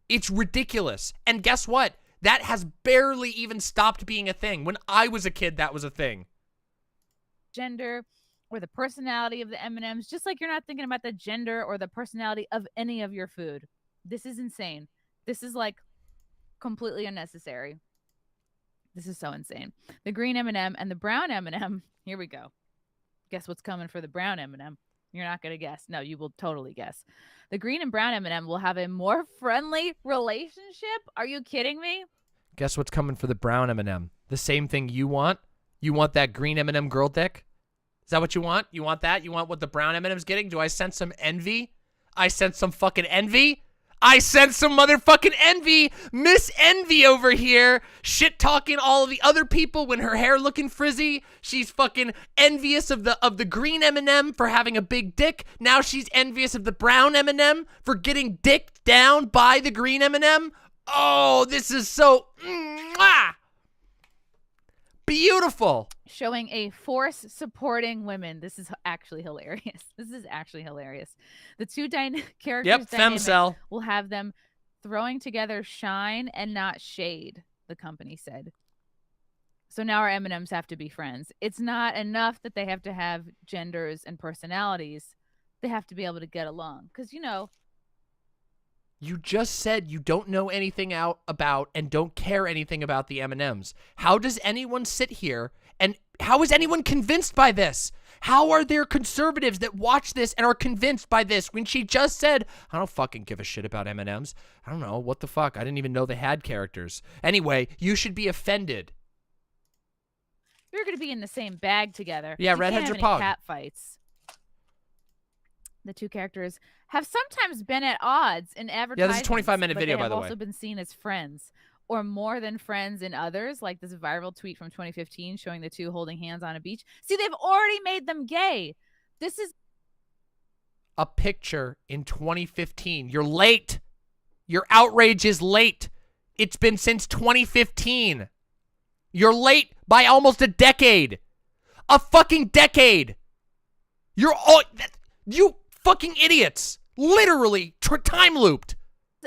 It's ridiculous. And guess what? That has barely even stopped being a thing. When I was a kid, that was a thing. Gender or the personality of the M&Ms, just like you're not thinking about the gender or the personality of any of your food. This is insane. This is like completely unnecessary. This is so insane. The green M&M and the brown M&M. Here we go. Guess what's coming for the brown M&M? You're not going to guess. No, you will totally guess. The green and brown M&M will have a more friendly relationship. Are you kidding me? Guess what's coming for the brown M&M? The same thing you want? You want that green M&M girl dick? Is that what you want? You want that? You want what the brown M&M's getting? Do I sense some envy? I sense some fucking envy? I sense some motherfucking envy. Miss Envy over here shit talking all of the other people when her hair looking frizzy. She's fucking envious of the green M&M for having a big dick. Now she's envious of the brown M&M for getting dicked down by the green M&M. Oh, this is so beautiful. Showing a force supporting women. This is actually hilarious. This is actually hilarious. The two characters dynamic will have them throwing together shine and not shade, the company said. So now our M&Ms have to be friends. It's not enough that they have to have genders and personalities. They have to be able to get along. Because, you know, you just said you don't know anything about and don't care anything about the M&Ms. How does anyone sit here and how is anyone convinced by this? How are there conservatives that watch this and are convinced by this when she just said, I don't fucking give a shit about M&Ms. I don't know. What the fuck? I didn't even know they had characters. Anyway, you should be offended. You're going to be in the same bag together. Yeah, you redheads can't are have any pog. cat fights. The two characters have sometimes been at odds in advertisements. Yeah, this is a 25-minute video, by the way. They have also been seen as friends or more than friends in others, like this viral tweet from 2015 showing the two holding hands on a beach. See, they've already made them gay. This is a picture in 2015. You're late. Your outrage is late. It's been since 2015. You're late by almost a decade. A fucking decade. You're all... You fucking idiots. Literally time looped.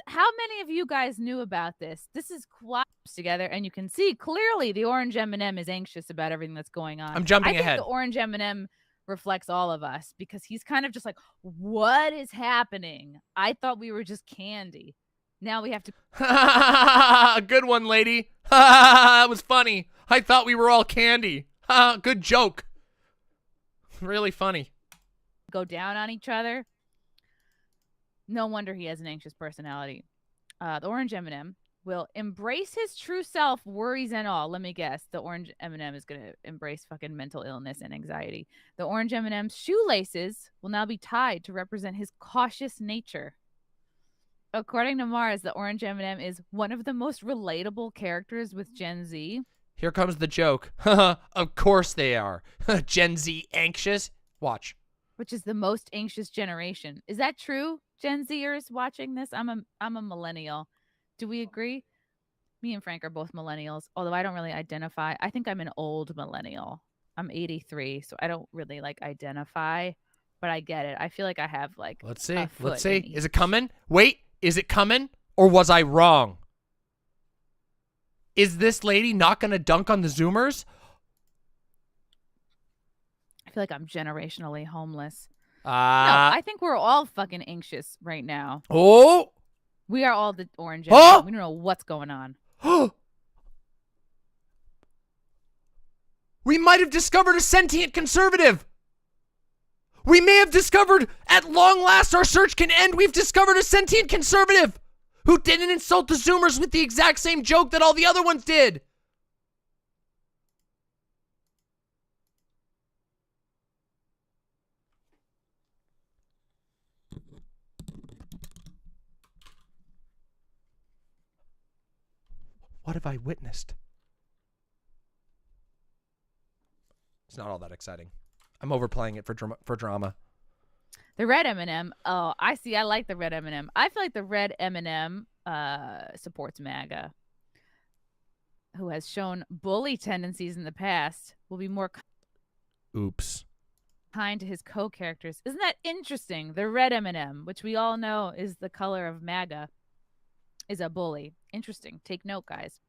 How many of you guys knew about this? This is collapsed together, and you can see clearly the orange M&M is anxious about everything that's going on. I'm jumping I think ahead. The orange M&M reflects all of us because he's kind of just like, what is happening? I thought we were just candy. Now we have to... Good one, lady. That was funny. I thought we were all candy. Good joke. Really funny. Go down on each other. No wonder he has an anxious personality. The orange M&M will embrace his true self, worries and all. Let me guess. The orange M&M is going to embrace fucking mental illness and anxiety. The orange M&M's shoelaces will now be tied to represent his cautious nature. According to Mars, the orange M&M is one of the most relatable characters with Gen Z. Here comes the joke. Of course they are. Gen Z anxious. Watch. Which is the most anxious generation. Is that true? Gen Zers watching this? I'm a millennial. Do we agree? Me and Frank are both millennials, although I don't really identify. I think I'm an old millennial. I'm 83, so I don't really like identify, but I get it. I feel like I have like Let's see. Let's see. Is it coming? Wait, is it coming? Or was I wrong? Is this lady not going to dunk on the Zoomers? I feel like I'm generationally homeless. No, Ah. I think we're all fucking anxious right now. Oh. We are all the orange. Huh? We don't know what's going on. We might have discovered a sentient conservative. We may have discovered, at long last, our search can end. We've discovered a sentient conservative who didn't insult the Zoomers with the exact same joke that all the other ones did. What have I witnessed? It's not all that exciting. I'm overplaying it for drama. The red M&M. Oh, I see. I like the red M&M. I feel like the red M&M supports MAGA, who has shown bully tendencies in the past, will be more Oops. kind to his co-characters. Isn't that interesting? The red M&M, which we all know is the color of MAGA, is a bully. Interesting. Take note, guys.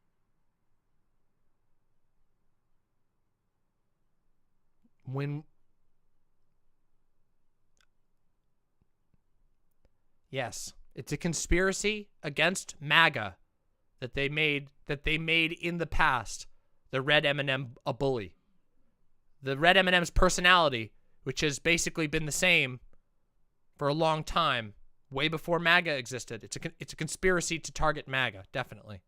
Yes, it's a conspiracy against MAGA that they made in the past. The red M&M a bully. The red M&M's personality, which has basically been the same for a long time, way before MAGA existed. It's a conspiracy to target MAGA, definitely.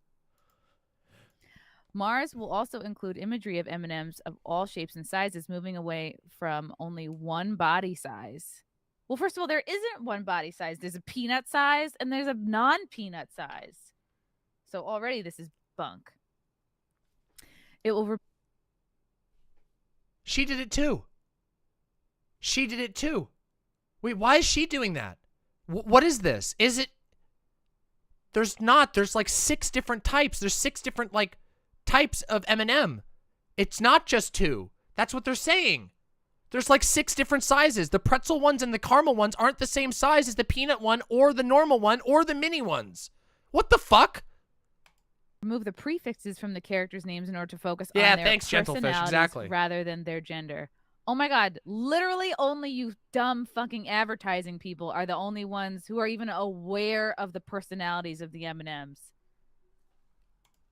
Mars will also include imagery of M&Ms of all shapes and sizes, moving away from only one body size. Well, first of all, there isn't one body size. There's a peanut size and there's a non-peanut size. So already this is bunk. It will... She did it too. She did it too. Wait, why is she doing that? What is this? Is it... There's like 6 different types. There's 6 different, like, types of M&M. It's not just 2. That's what they're saying. There's like 6 different sizes. The pretzel ones and the caramel ones aren't the same size as the peanut one or the normal one or the mini ones. What the fuck? Remove the prefixes from the characters' names in order to focus Yeah, on their thanks, Gentlefish, personalities exactly. rather than their gender. Oh my god, literally only you dumb fucking advertising people are the only ones who are even aware of the personalities of the M&Ms.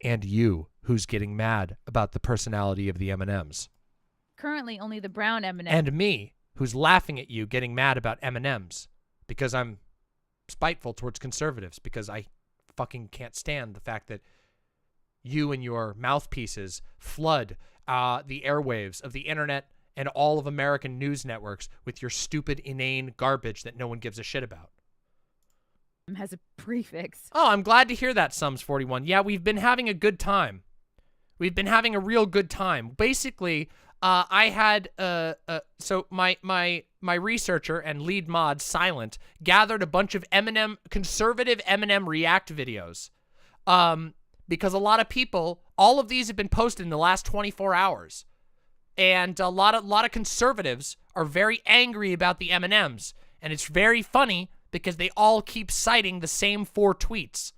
And you, who's getting mad about the personality of the M&Ms. Currently, only the brown M&M. And me, who's laughing at you getting mad about M&Ms because I'm spiteful towards conservatives because I fucking can't stand the fact that you and your mouthpieces flood the airwaves of the internet and all of American news networks with your stupid, inane garbage that no one gives a shit about. Has a prefix. Oh, I'm glad to hear that, Sums41. Yeah, we've been having a good time. We've been having a real good time. Basically, I had so my researcher and lead mod Silent gathered a bunch of conservative M&M React videos, because a lot of people, all of these have been posted in the last 24 hours, and a lot of conservatives are very angry about the M&Ms, and it's very funny because they all keep citing the same 4 tweets.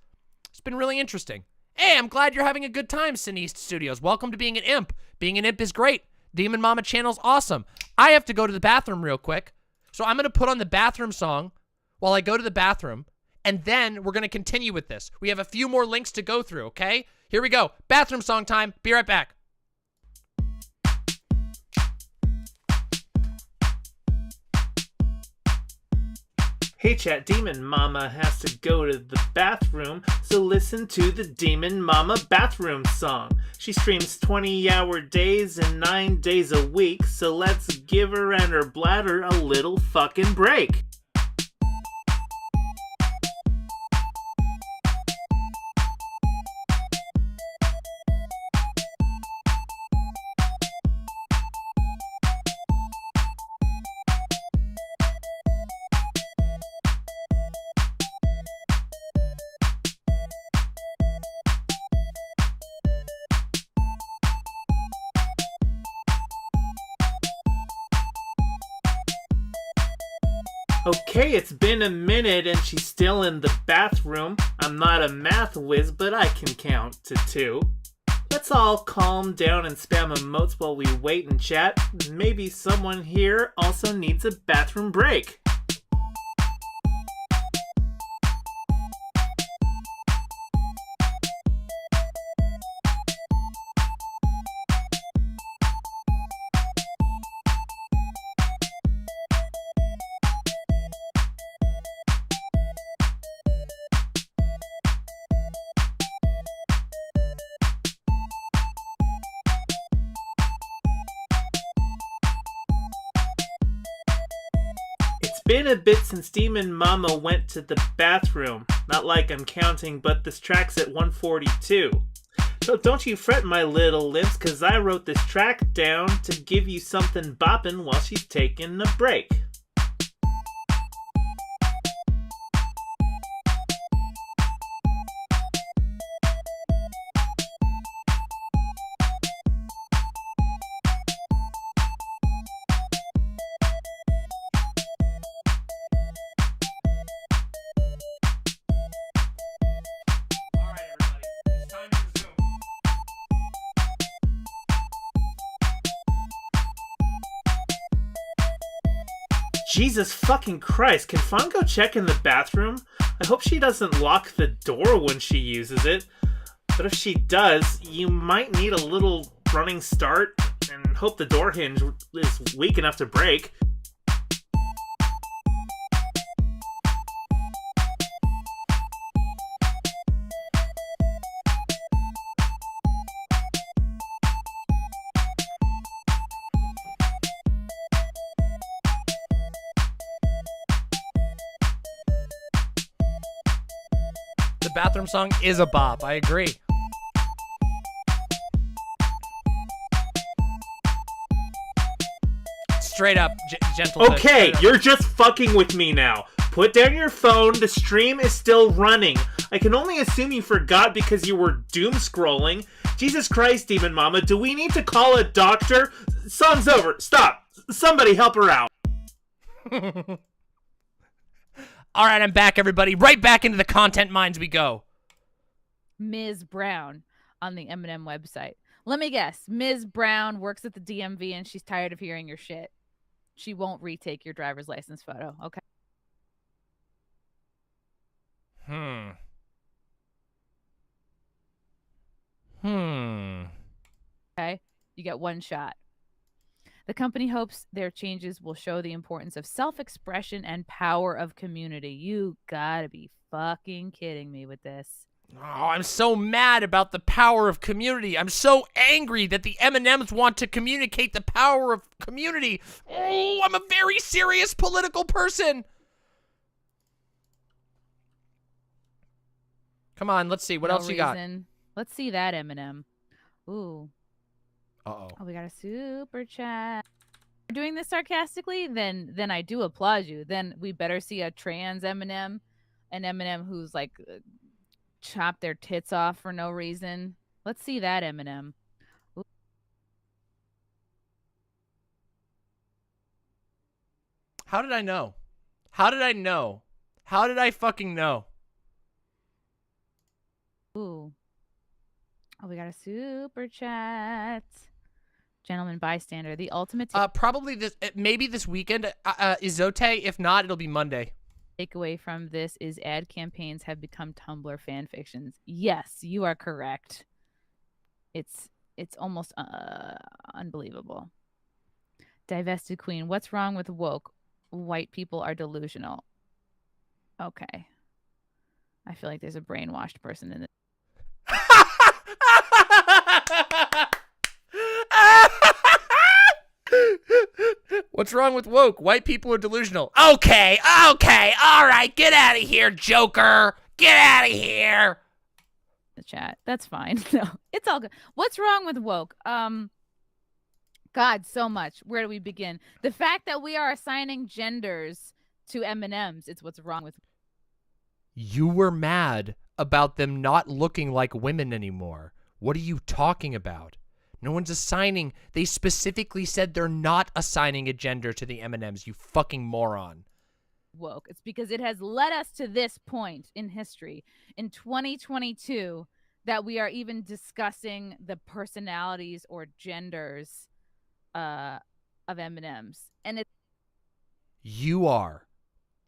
It's been really interesting. Hey, I'm glad you're having a good time, Cineast Studios. Welcome to being an imp. Being an imp is great. Demon Mama channel's awesome. I have to go to the bathroom real quick, so I'm going to put on the bathroom song while I go to the bathroom, and then we're going to continue with this. We have a few more links to go through, okay? Here we go. Bathroom song time. Be right back. Hey chat, Demon Mama has to go to the bathroom, so listen to the Demon Mama bathroom song. She streams 20-hour days and 9 days a week, so let's give her and her bladder a little fucking break. Okay, it's been a minute and she's still in the bathroom. I'm not a math whiz, but I can count to 2. let's all calm down and spam emotes while we wait and chat. Maybe someone here also needs a bathroom break. Been a bit since Demon Mama went to the bathroom. Not like I'm counting, but this track's at 142. So don't you fret, my little lips, cause I wrote this track down to give you something boppin' while she's taking a break. Jesus fucking Christ, can Fawn go check in the bathroom? I hope she doesn't lock the door when she uses it. But if she does, you might need a little running start and hope the door hinge is weak enough to break. The bathroom song is a bop. I agree. Straight up, gentle. Okay, you're just fucking with me now. Put down your phone. The stream is still running. I can only assume you forgot because you were doom scrolling. Jesus Christ, Demon Mama, do we need to call a doctor? Song's over. Stop. Somebody help her out. All right, I'm back, everybody. Right back into the content mines we go. Ms. Brown on the Eminem website. Let me guess. Ms. Brown works at the DMV and she's tired of hearing your shit. She won't retake your driver's license photo. Okay. Okay. You get one shot. The company hopes their changes will show the importance of self-expression and power of community. You gotta be fucking kidding me with this. Oh, I'm so mad about the power of community. I'm so angry that the M&Ms want to communicate the power of community. Oh, I'm a very serious political person. Come on, let's see. What else you got? Let's see that Eminem. Ooh. Uh-oh. Oh, we got a super chat. If you're doing this sarcastically, then I do applaud you. Then we better see a trans Eminem, an Eminem who's like chop their tits off for no reason. Let's see that Eminem. Ooh. How did I know? How did I know? How did I fucking know? Ooh. Oh, we got a super chat. Gentleman bystander, the ultimate probably this, maybe this weekend, Izote. If not, it'll be Monday. Takeaway from this is ad campaigns have become Tumblr fan fictions. Yes, you are correct. It's almost unbelievable. Divested Queen, what's wrong with woke? White people are delusional. Okay. I feel like there's a brainwashed person in this. What's wrong with woke? White people are delusional. Okay, all right, get out of here, Joker. Get out of here. The chat. That's fine. No, it's all good. What's wrong with woke? God, so much. Where do we begin? The fact that we are assigning genders to M&Ms, it's what's wrong with. You were mad about them not looking like women anymore. What are you talking about? No one's assigning. They specifically said they're not assigning a gender to the M&Ms, you fucking moron. Woke. It's because it has led us to this point in history. In 2022, that we are even discussing the personalities or genders of M&Ms. And it You are.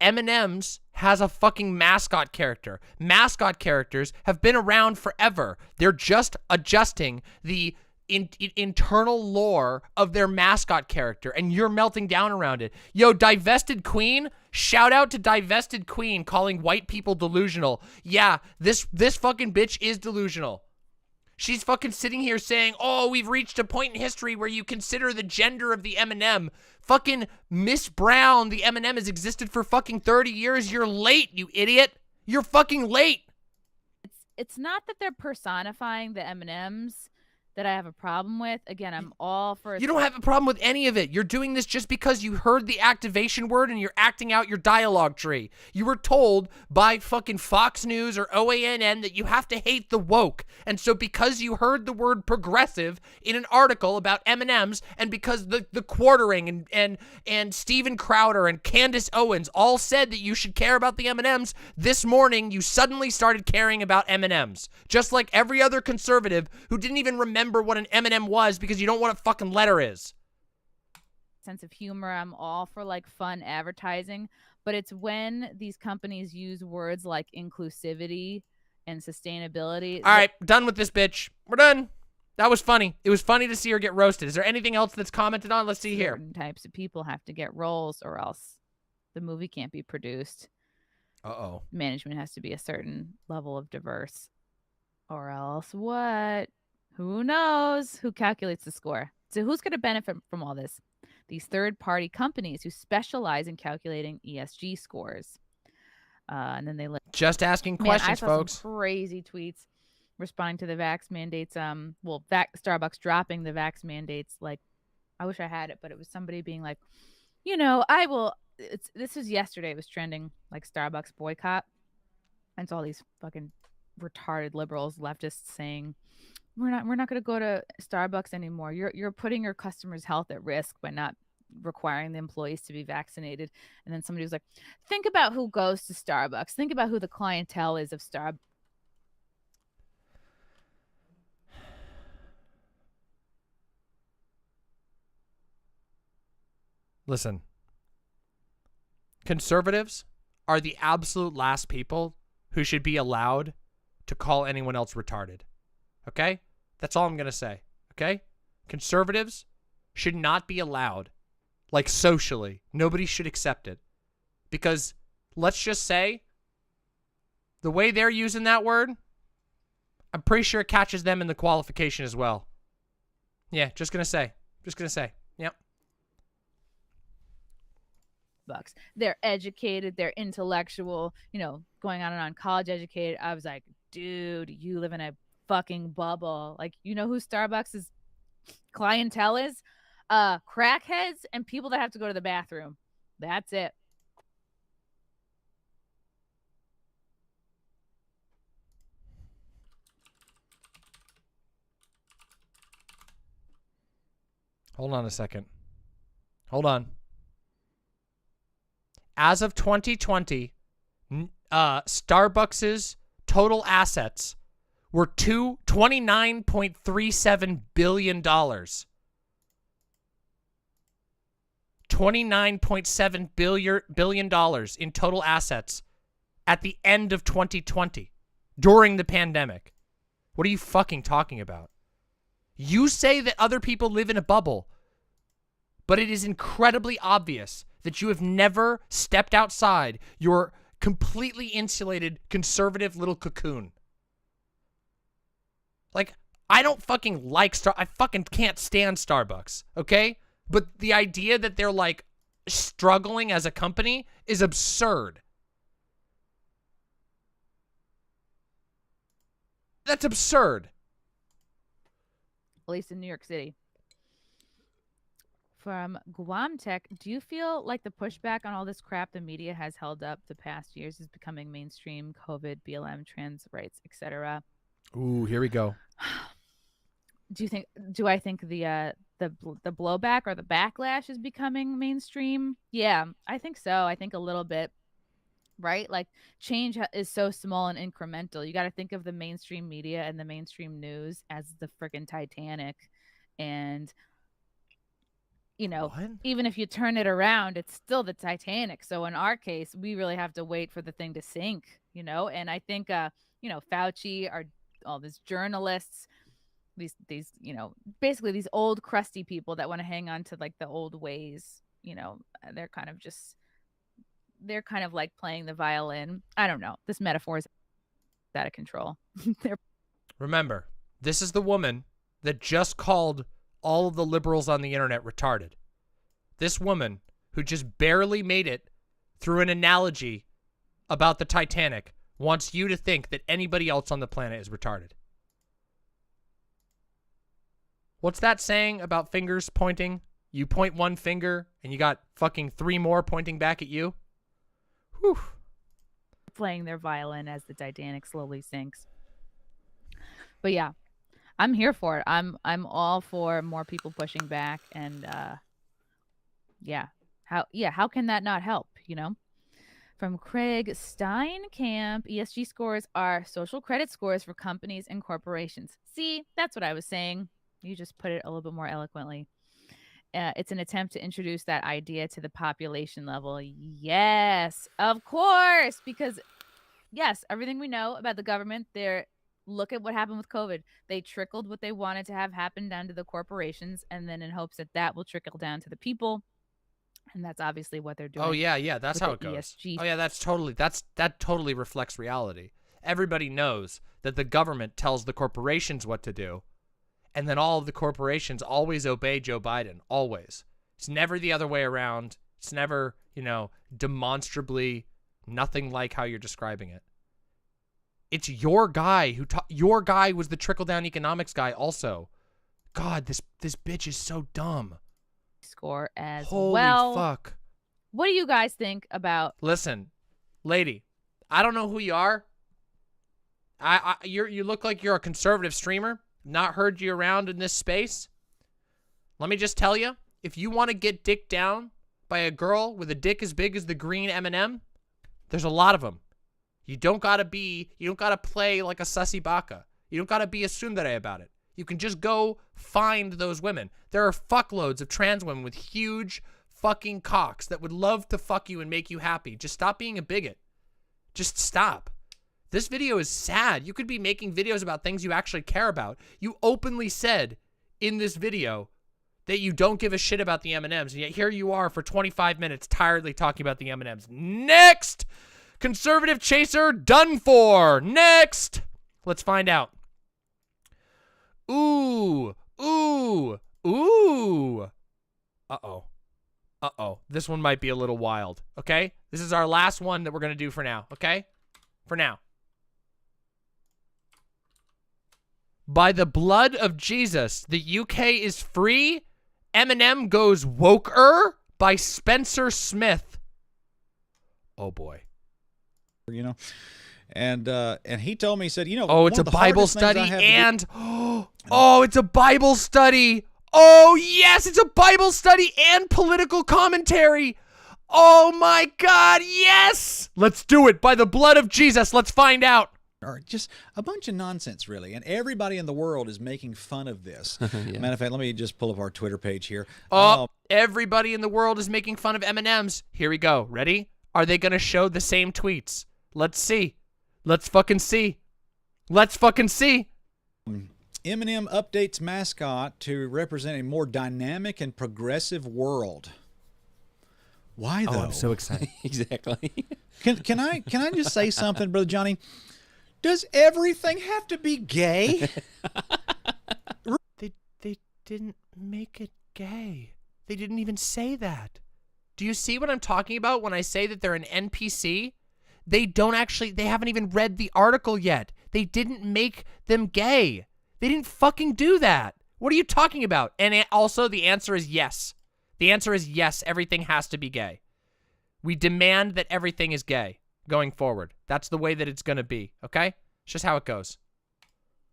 M&M's has a fucking mascot character. Mascot characters have been around forever. They're just adjusting the internal lore of their mascot character, and you're melting down around it. Yo, Divested Queen, shout out to Divested Queen calling white people delusional. Yeah, this fucking bitch is delusional. She's fucking sitting here saying, oh, we've reached a point in history where you consider the gender of the M&M. Fucking Miss Brown, the M&M has existed for fucking 30 years. You're late, you idiot. You're fucking late. it's not that they're personifying the M&Ms that I have a problem with. Again, I'm all for... You don't have a problem with any of it. You're doing this just because you heard the activation word and you're acting out your dialogue tree. You were told by fucking Fox News or OANN that you have to hate the woke. And so because you heard the word progressive in an article about M&Ms, and because the Quartering and Steven Crowder and Candace Owens all said that you should care about the M&Ms, this morning you suddenly started caring about M&Ms. Just like every other conservative who didn't even remember what an M&M was because you don't know what a fucking letter is. Sense of humor. I'm all for like fun advertising, but it's when these companies use words like inclusivity and sustainability. All right, done with this bitch. We're done. That was funny. It was funny to see her get roasted. Is there anything else that's commented on? Let's see here. Certain types of people have to get roles or else the movie can't be produced. Uh-oh. Management has to be a certain level of diverse or else what? Who knows? Who calculates the score? So who's going to benefit from all this? These third-party companies who specialize in calculating ESG scores. And then they just asking questions, I saw folks. Some crazy tweets responding to the vax mandates. Starbucks dropping the vax mandates. Like, I wish I had it, but it was somebody being like, you know, I will. This was yesterday. It was trending like Starbucks boycott, and it's all these fucking retarded liberals, leftists saying, we're not going to go to Starbucks anymore. You're putting your customers' health at risk by not requiring the employees to be vaccinated. And then somebody was like, think about who goes to Starbucks. Think about who the clientele is of Starbucks. Listen, conservatives are the absolute last people who should be allowed to call anyone else retarded. Okay? That's all I'm going to say. Okay? Conservatives should not be allowed, like socially. Nobody should accept it. Because let's just say the way they're using that word, I'm pretty sure it catches them in the qualification as well. Yeah, just going to say. Yep. They're educated, they're intellectual, you know, going on and on, college educated. I was like, dude, you live in a fucking bubble. Like, you know who Starbucks' clientele is? Crackheads and people that have to go to the bathroom. That's it. Hold on a second. Hold on. As of 2020, Starbucks's total assets were $29.37 billion. $29.7 billion in total assets at the end of 2020, during the pandemic. What are you fucking talking about? You say that other people live in a bubble, but it is incredibly obvious that you have never stepped outside your completely insulated conservative little cocoon. Like, I don't fucking like I fucking can't stand Starbucks, okay? But the idea that they're like struggling as a company is absurd. That's absurd. At least in New York City. From Guam Tech, do you feel like the pushback on all this crap the media has held up the past years is becoming mainstream? COVID, BLM, trans rights, etc. Ooh, here we go. Do I think the blowback or the backlash is becoming mainstream? Yeah, I think so. I think a little bit. right? Like change is so small and incremental. You got to think of the mainstream media and the mainstream news as the freaking Titanic. And, you know, even if you turn it around, it's still the Titanic. So in our case, we really have to wait for the thing to sink, you know? And I think, you know, Fauci, all these journalists, these, you know, basically these old crusty people that want to hang on to like the old ways, you know, they're kind of like playing the violin. I don't know. This metaphor is out of control. Remember, this is the woman that just called all of the liberals on the internet retarded. This woman who just barely made it through an analogy about the Titanic wants you to think that anybody else on the planet is retarded. What's that saying about fingers pointing? You point one finger and you got fucking 3 more pointing back at you? Whew. Playing their violin as the Titanic slowly sinks. But yeah, I'm here for it. I'm all for more people pushing back, and how can that not help, you know? From Craig Steinkamp, ESG scores are social credit scores for companies and corporations. See, that's what I was saying. You just put it a little bit more eloquently. It's an attempt to introduce that idea to the population level. Yes, of course, because yes, everything we know about the government, look at what happened with COVID. They trickled what they wanted to have happen down to the corporations, and then in hopes that that will trickle down to the people. And that's obviously what they're doing. Oh yeah, that's how it goes. ESG. Oh yeah, that totally reflects reality. Everybody knows that the government tells the corporations what to do, and then all of the corporations always obey Joe Biden. Always. It's never the other way around. It's never, you know, demonstrably nothing like how you're describing it. It's your guy your guy was the trickle-down economics guy also. God, this bitch is so dumb. Score as Holy well. Fuck. What do you guys think about? Listen, lady, I don't know who you are. You look like you're a conservative streamer. Not heard you around in this space. Let me just tell you, if you want to get dicked down by a girl with a dick as big as the green M&M, there's a lot of them. You don't gotta play like a sussy baka. You don't gotta be a tsundere about it. You can just go find those women. There are fuckloads of trans women with huge fucking cocks that would love to fuck you and make you happy. Just stop being a bigot. Just stop. This video is sad. You could be making videos about things you actually care about. You openly said in this video that you don't give a shit about the M&Ms, and yet here you are for 25 minutes tiredly talking about the M&Ms. Next! Conservative chaser done for. Next! Let's find out. Ooh. Uh-oh. This one might be a little wild, okay? This is our last one that we're going to do for now, okay? For now. By the blood of Jesus, the UK is free. Eminem goes woker by Spencer Smith. Oh, boy. You know, and he told me, he said, you know, oh, it's a Bible study, and oh, it's a Bible study. Oh, yes, it's a Bible study and political commentary. Oh, my God, yes. Let's do it. By the blood of Jesus, let's find out. Or just a bunch of nonsense, really, and everybody in the world is making fun of this. Matter of fact, let me just pull up our Twitter page here. Everybody in the world is making fun of M&Ms. Here we go. Ready? Are they going to show the same tweets? Let's see. Let's fucking see. Let's fucking see. Eminem updates mascot to represent a more dynamic and progressive world. Why, though? Oh, I'm so excited. Exactly. Can I just say something, Brother Johnny? Does everything have to be gay? They didn't make it gay. They didn't even say that. Do you see what I'm talking about when I say that they're an NPC? They haven't even read the article yet. They didn't make them gay. They didn't fucking do that. What are you talking about? And also, the answer is yes. The answer is yes, everything has to be gay. We demand that everything is gay going forward. That's the way that it's going to be, okay? It's just how it goes.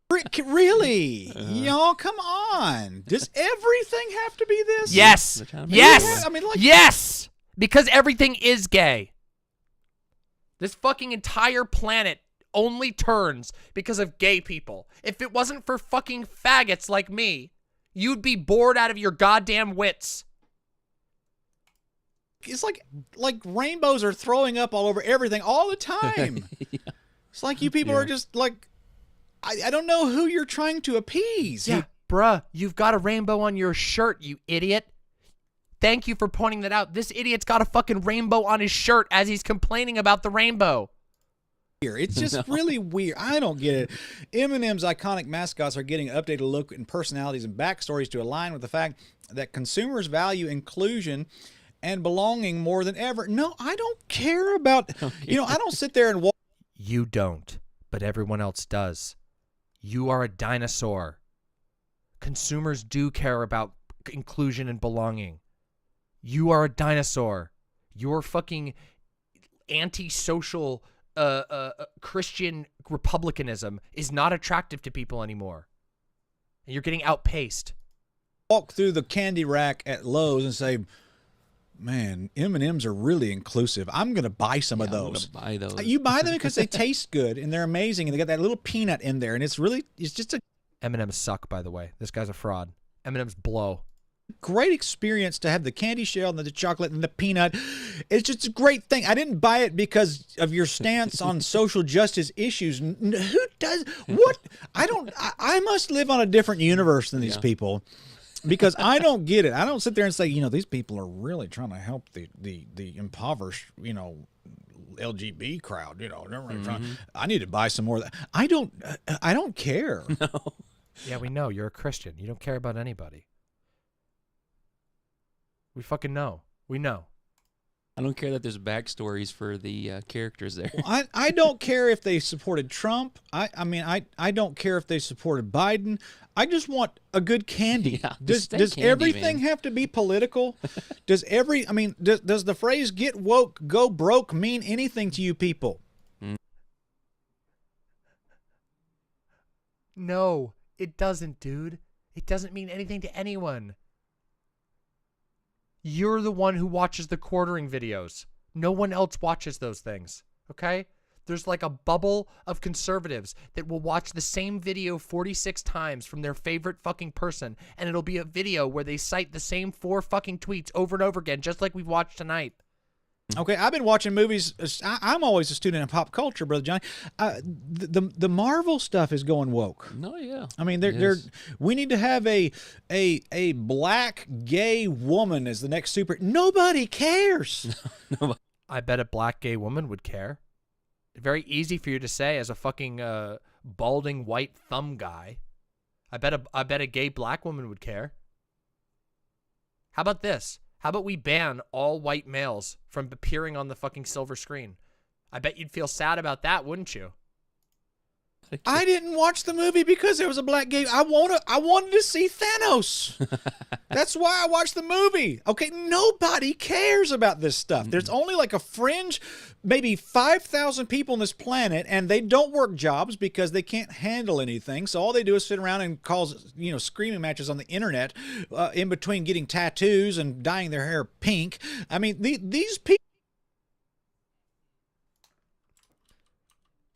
Really? Y'all, come on. Does everything have to be this? Yes. Yes. I mean, like, yes. Because everything is gay. This fucking entire planet only turns because of gay people. If it wasn't for fucking faggots like me, you'd be bored out of your goddamn wits. It's like rainbows are throwing up all over everything all the time. Yeah. It's like you people are just like, I don't know who you're trying to appease. Yeah, bruh, you've got a rainbow on your shirt, you idiot. Thank you for pointing that out. This idiot's got a fucking rainbow on his shirt as he's complaining about the rainbow. It's just really weird. I don't get it. Eminem's iconic mascots are getting an updated look and personalities and backstories to align with the fact that consumers value inclusion and belonging more than ever. No, I don't care about, I don't sit there and walk. You don't, but everyone else does. You are a dinosaur. Consumers do care about inclusion and belonging. You are a dinosaur. Your fucking anti-social Christian republicanism is not attractive to people anymore. And you're getting outpaced. Walk through the candy rack at Lowe's and say, man, M&Ms are really inclusive. I'm going to buy some of those. I'm gonna buy those. You buy them because they taste good and they're amazing and they got that little peanut in there and it's just a M&Ms suck, by the way. This guy's a fraud. M&Ms blow. Great experience to have the candy shell and the chocolate and the peanut. It's just a great thing. I didn't buy it because of your stance on social justice issues. Who does what? I must live on a different universe than these people, because I don't get it. I don't sit there and say, these people are really trying to help the impoverished, LGB crowd. They're really trying. I need to buy some more of that. I don't care. No. Yeah, we know you're a Christian. You don't care about anybody. We fucking know. We know. I don't care that there's backstories for the characters there. Well, I don't care if they supported Trump. I don't care if they supported Biden. I just want a good candy. Yeah, does candy, everything have to be political? Does the phrase "get woke, go broke" mean anything to you people? No, it doesn't, dude. It doesn't mean anything to anyone. You're the one who watches the quartering videos. No one else watches those things, okay? There's like a bubble of conservatives that will watch the same video 46 times from their favorite fucking person, and it'll be a video where they cite the same 4 fucking tweets over and over again, just like we've watched tonight. Okay, I've been watching movies. I'm always a student in pop culture, Brother Johnny. The Marvel stuff is going woke. No, yeah. I mean, we need to have a black gay woman as the next super. Nobody cares. No. I bet a black gay woman would care. Very easy for you to say as a fucking balding white thumb guy. I bet a gay black woman would care. How about this? How about we ban all white males from appearing on the fucking silver screen? I bet you'd feel sad about that, wouldn't you? I didn't watch the movie because there was a black gay. I wanted to see Thanos. That's why I watched the movie. Okay, nobody cares about this stuff. There's only like a fringe, maybe 5,000 people on this planet, and they don't work jobs because they can't handle anything. So all they do is sit around and cause screaming matches on the internet, in between getting tattoos and dyeing their hair pink. I mean, these people.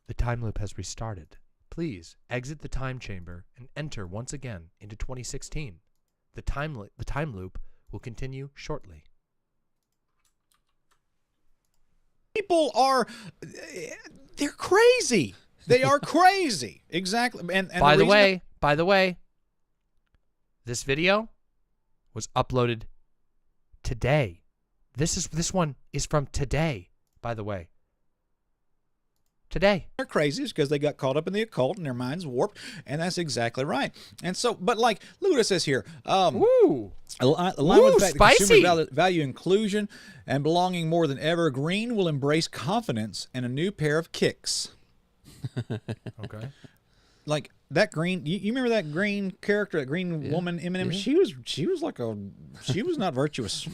The time loop has restarted. Please exit the time chamber and enter once again into 2016. The time loop will continue shortly. People they're crazy. They are crazy. Exactly. And by the way, this video was uploaded today. This one is from today, by the way. Today. They're crazy because they got caught up in the occult and their minds warped, and that's exactly right. And so, but like, look what it says here. Ooh, along with the fact that spicy. consumers value inclusion and belonging more than ever, Green will embrace confidence and a new pair of kicks. Okay. Like that green, you remember that green character, that green woman, Eminem? Yeah. She was not virtuous.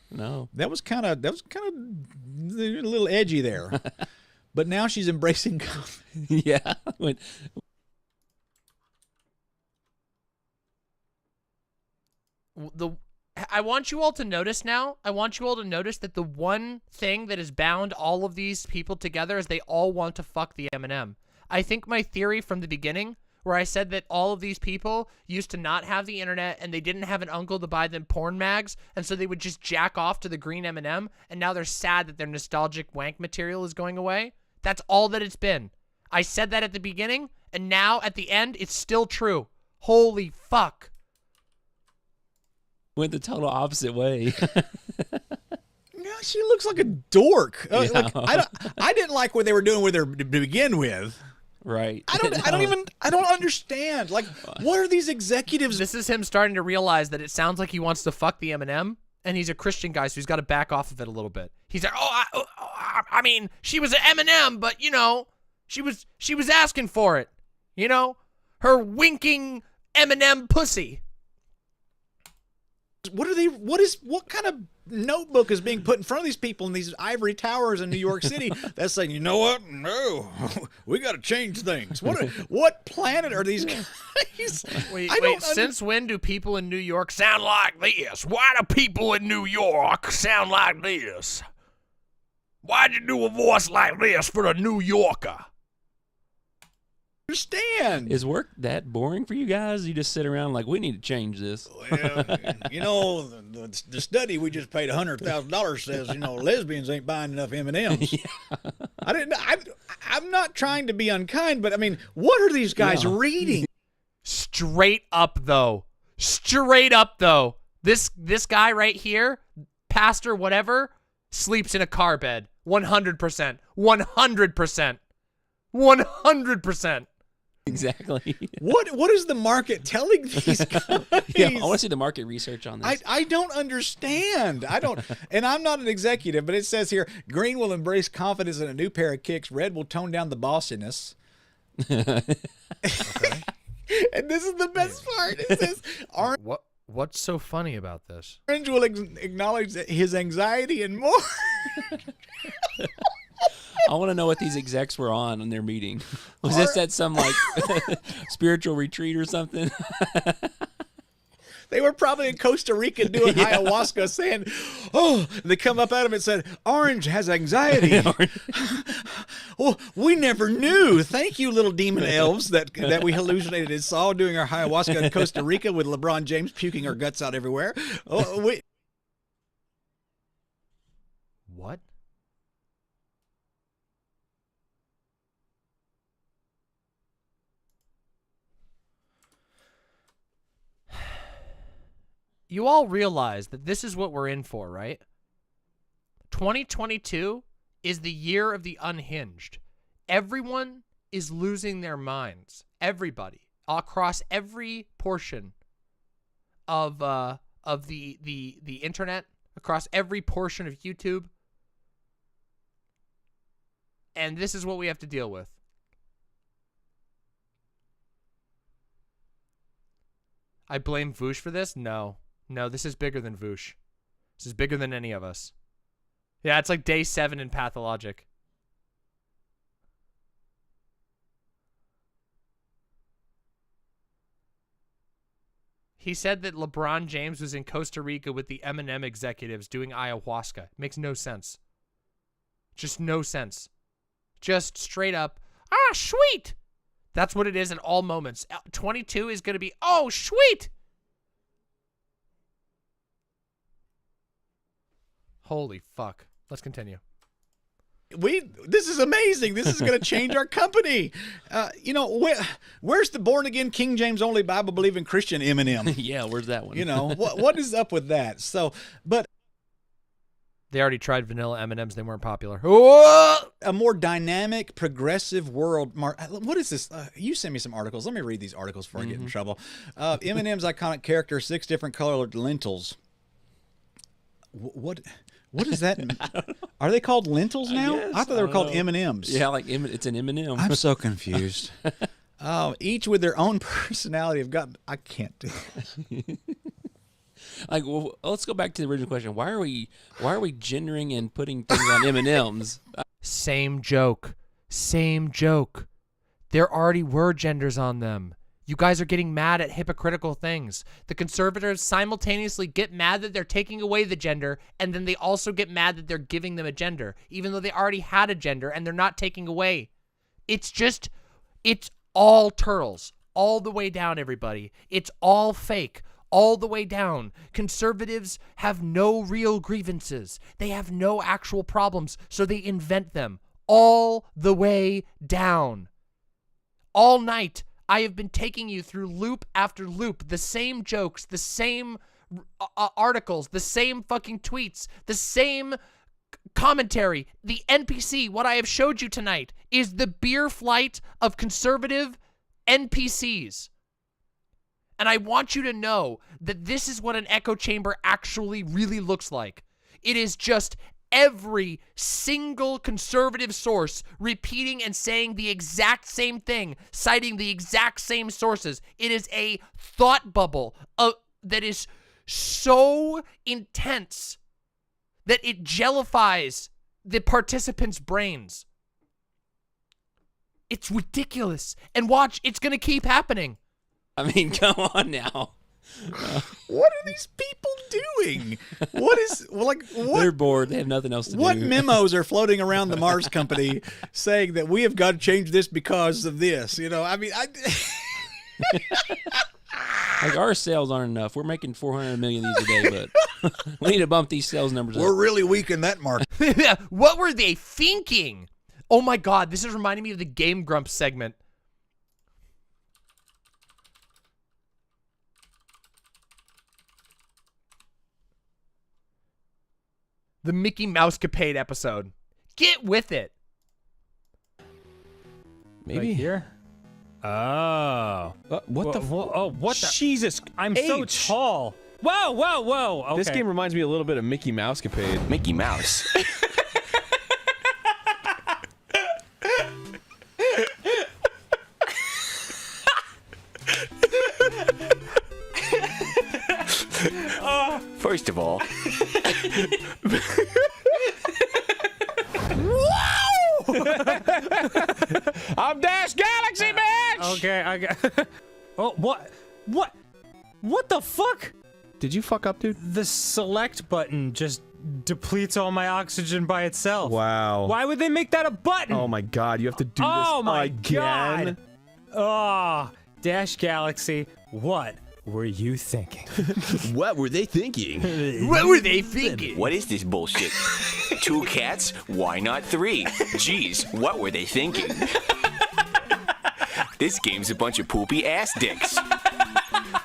No. That was kind of a little edgy there. But now she's embracing confidence. Yeah. I want you all to notice now. I want you all to notice that the one thing that has bound all of these people together is they all want to fuck the M&M. I think my theory from the beginning, where I said that all of these people used to not have the internet and they didn't have an uncle to buy them porn mags, and so they would just jack off to the green M&M, and now they're sad that their nostalgic wank material is going away. That's all that it's been. I said that at the beginning, and now at the end, it's still true. Holy fuck. Went the total opposite way. No, she looks like a dork. Like, I didn't like what they were doing with her to begin with. Right. I don't understand. Like, what are these executives? This is him starting to realize that it sounds like he wants to fuck the M&M, and he's a Christian guy, so he's got to back off of it a little bit. He's like, I mean, she was an M&M, but you know, she was asking for it. You know, her winking M&M pussy. What kind of notebook is being put in front of these people in these ivory towers in New York City that's saying, you know what? No, we got to change things. What planet are these guys? Wait, since when do people in New York sound like this? Why do people in New York sound like this? Why'd you do a voice like this for a New Yorker? Understand. Is work that boring for you guys? You just sit around like, we need to change this. Well, you know, the study we just paid $100,000 says, you know, lesbians ain't buying enough M&Ms. Yeah. I'm not trying to be unkind, but I mean, what are these guys reading? Straight up though, this guy right here, pastor whatever, sleeps in a car bed. 100%. 100%. Exactly. What is the market telling these guys? Yeah, I want to see the market research on this. I don't understand. And I'm not an executive, but it says here, green will embrace confidence in a new pair of kicks. Red will tone down the bossiness. Okay. And this is the best part. It says orange. What's so funny about this? Orange will acknowledge his anxiety and more. I want to know what these execs were on in their meeting. Was this at some like spiritual retreat or something? They were probably in Costa Rica doing ayahuasca, saying, "Oh," they come up out of it and said, "Orange has anxiety." Well, we never knew. Thank you, little demon elves that we hallucinated and saw doing our ayahuasca in Costa Rica with LeBron James puking our guts out everywhere. What? You all realize that this is what we're in for, right? 2022 is the year of the unhinged. Everyone is losing their minds. Everybody across every portion of the internet, across every portion of YouTube. And this is what we have to deal with. I blame Voosh for this? No. No, this is bigger than Voosh. This is bigger than any of us. Yeah, it's like day 7 in Pathologic. He said that LeBron James was in Costa Rica with the M&M executives doing ayahuasca. Makes no sense. Just no sense. Just straight up, sweet! That's what it is in all moments. 22 is going to be, oh, sweet! Holy fuck. Let's continue. This is amazing. This is going to change our company. You know, where's the born-again King James only Bible-believing Christian M&M? Yeah, where's that one? You know, what is up with that? So, but they already tried vanilla M&Ms. They weren't popular. A more dynamic, progressive world. What is this? You sent me some articles. Let me read these articles before I get in trouble. M&M's iconic character, 6 different colored lentils. What is that? Are they called lentils now? I thought they were called M&Ms. Yeah, like it's an M&M. I'm so confused. Each with their own personality. I can't do it. Like, well, let's go back to the original question. Why are we gendering and putting things on M&Ms? Same joke. There already were genders on them. You guys are getting mad at hypocritical things. The conservatives simultaneously get mad that they're taking away the gender, and then they also get mad that they're giving them a gender, even though they already had a gender and they're not taking away. It's all turtles, all the way down, everybody. It's all fake, all the way down. Conservatives have no real grievances. They have no actual problems, so they invent them all the way down. All night, I have been taking you through loop after loop, the same jokes, the same articles, the same fucking tweets, the same commentary. The NPC, what I have showed you tonight, is the beer flight of conservative NPCs. And I want you to know that this is what an echo chamber actually really looks like. It is just every single conservative source repeating and saying the exact same thing, citing the exact same sources. It is a thought bubble that is so intense that it jellifies the participants' brains. It's ridiculous. And watch, it's going to keep happening. I mean, come on now. What are these people doing? What? They're bored. They have nothing else to do. What memos are floating around the Mars company saying that we have got to change this because of this? You know, I mean, like our sales aren't enough. We're making 400 million of these a day, but we need to bump these sales numbers up. We're really weak in that market. What were they thinking? Oh my God, this is reminding me of the Game Grumps segment. The Mickey Mouse-capade episode. Get with it. Maybe right here. Oh. What the? Oh, what the? Jesus! I'm so tall. Whoa, whoa, whoa. Okay. This game reminds me a little bit of Mickey Mouse-capade. Mickey Mouse. First of all, I'm Dash Galaxy, bitch! Okay, I got... Oh, what the fuck? Did you fuck up, dude? The select button just depletes all my oxygen by itself. Wow. Why would they make that a button? Oh my God, you have to do oh this my again? God. Oh, Dash Galaxy, what were you thinking? What were they thinking? What were they thinking? What is this bullshit? 2 cats? Why not 3? Jeez, what were they thinking? This game's a bunch of poopy ass dicks.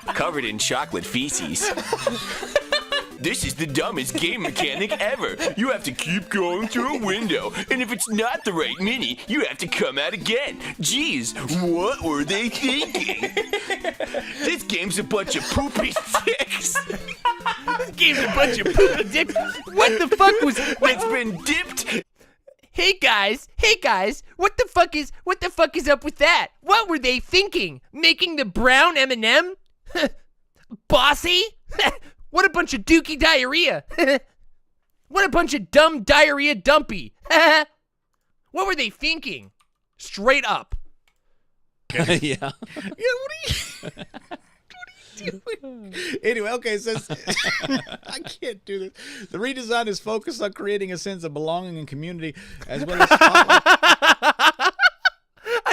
Covered in chocolate feces. This is the dumbest game mechanic ever. You have to keep going through a window, and if it's not the right mini, you have to come out again. Jeez, what were they thinking? This game's a bunch of poopy dicks. This game's a bunch of poopy dicks. What the fuck was? It's been dipped. Hey guys, what the fuck is up with that? What were they thinking? Making the brown M&M? Bossy? What a bunch of dookie diarrhea. What a bunch of dumb diarrhea dumpy. What were they thinking? Straight up. Yeah. What are you doing? Anyway, okay, it says, I can't do this. The redesign is focused on creating a sense of belonging and community, as well as I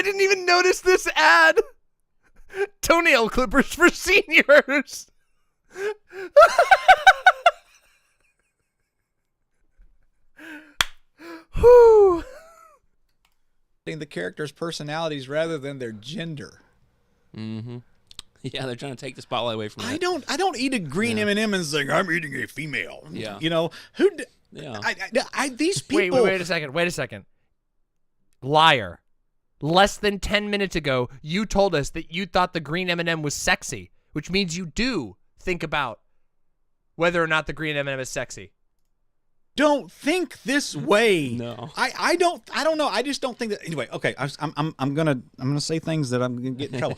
didn't even notice this ad. Toenail clippers for seniors. Whew. The characters' personalities rather than their gender. Mm-hmm. Yeah, they're trying to take the spotlight away from that. I don't eat a green M&M and think I'm eating a female. Yeah. You know who? Yeah. These people. Wait a second. Liar. Less than 10 minutes ago, you told us that you thought the green M&M was sexy, which means you do think about whether or not the green M&M is sexy. Don't think this way. No. I don't know. I just don't think that. Anyway, okay. I'm gonna say things that I'm gonna get in trouble.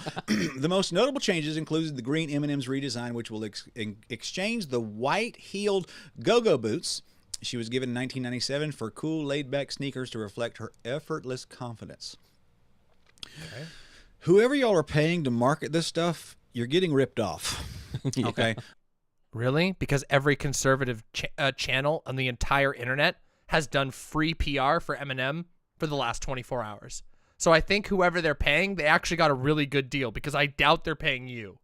The most notable changes included the green M&M's redesign, which will exchange the white-heeled go-go boots she was given in 1997 for cool, laid-back sneakers to reflect her effortless confidence. whoever y'all are paying to market this stuff, you're getting ripped off. Okay. Really? Because every conservative channel on the entire internet has done free PR for M&M for the last 24 hours. So I think whoever they're paying, they actually got a really good deal because I doubt they're paying you.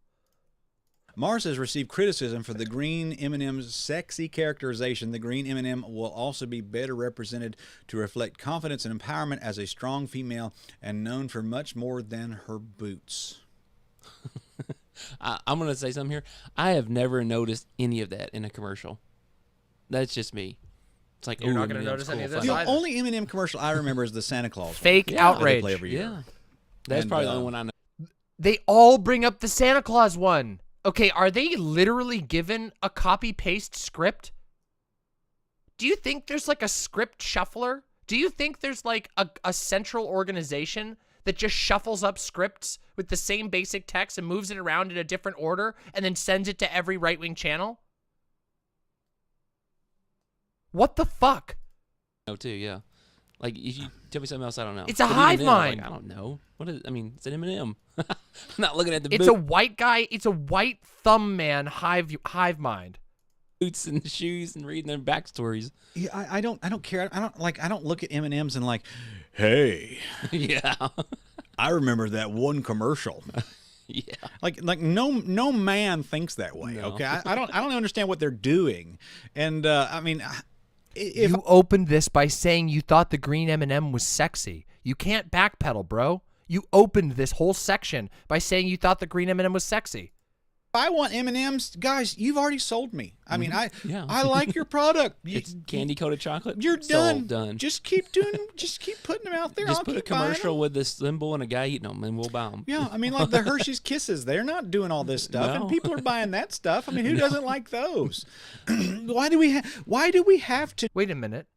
Mars has received criticism for the green M&M's sexy characterization. The green M&M will also be better represented to reflect confidence and empowerment as a strong female and known for much more than her boots. I'm going to say something here. I have never noticed any of that in a commercial. That's just me. It's like, You're not going to notice any of this The either. only M&M commercial I remember is the Santa Claus Fake one. outrage. They play every year. Yeah. That's probably the only one I know. They all bring up the Santa Claus one. Okay, are they literally given a copy-paste script? Do you think there's like a script shuffler? Do you think there's like a central organization that just shuffles up scripts with the same basic text and moves it around in a different order and then sends it to every right-wing channel? What the fuck? No, too, yeah. Like, if you tell me something else, I don't know. It's a But hive even then, I'm mind. like, I don't know. What is? I mean, it's an M&M. I'm not looking at the It's a white guy. It's a white thumb man hive mind. boots and shoes and reading their backstories. Yeah, I don't care. I don't look at M&Ms and like, hey, yeah, I remember that one commercial. Yeah, like no man thinks that way. No. Okay, I don't understand what they're doing, and I mean, if You opened this by saying you thought the green M&M was sexy. You can't backpedal, bro. You opened this whole section by saying you thought the green M&M was sexy. If I want M&Ms, guys, you've already sold me. I mean, Yeah. I like your product. It's candy coated chocolate. You're Sold, done. done. Just keep putting them out there. Just I'll put a keep buying commercial them. with this symbol and a guy eating them, and we'll buy them. Yeah, I mean, like the Hershey's Kisses, they're not doing all this stuff, No. and people are buying that stuff. I mean, who No. doesn't like those? Why do we have to? Wait a minute.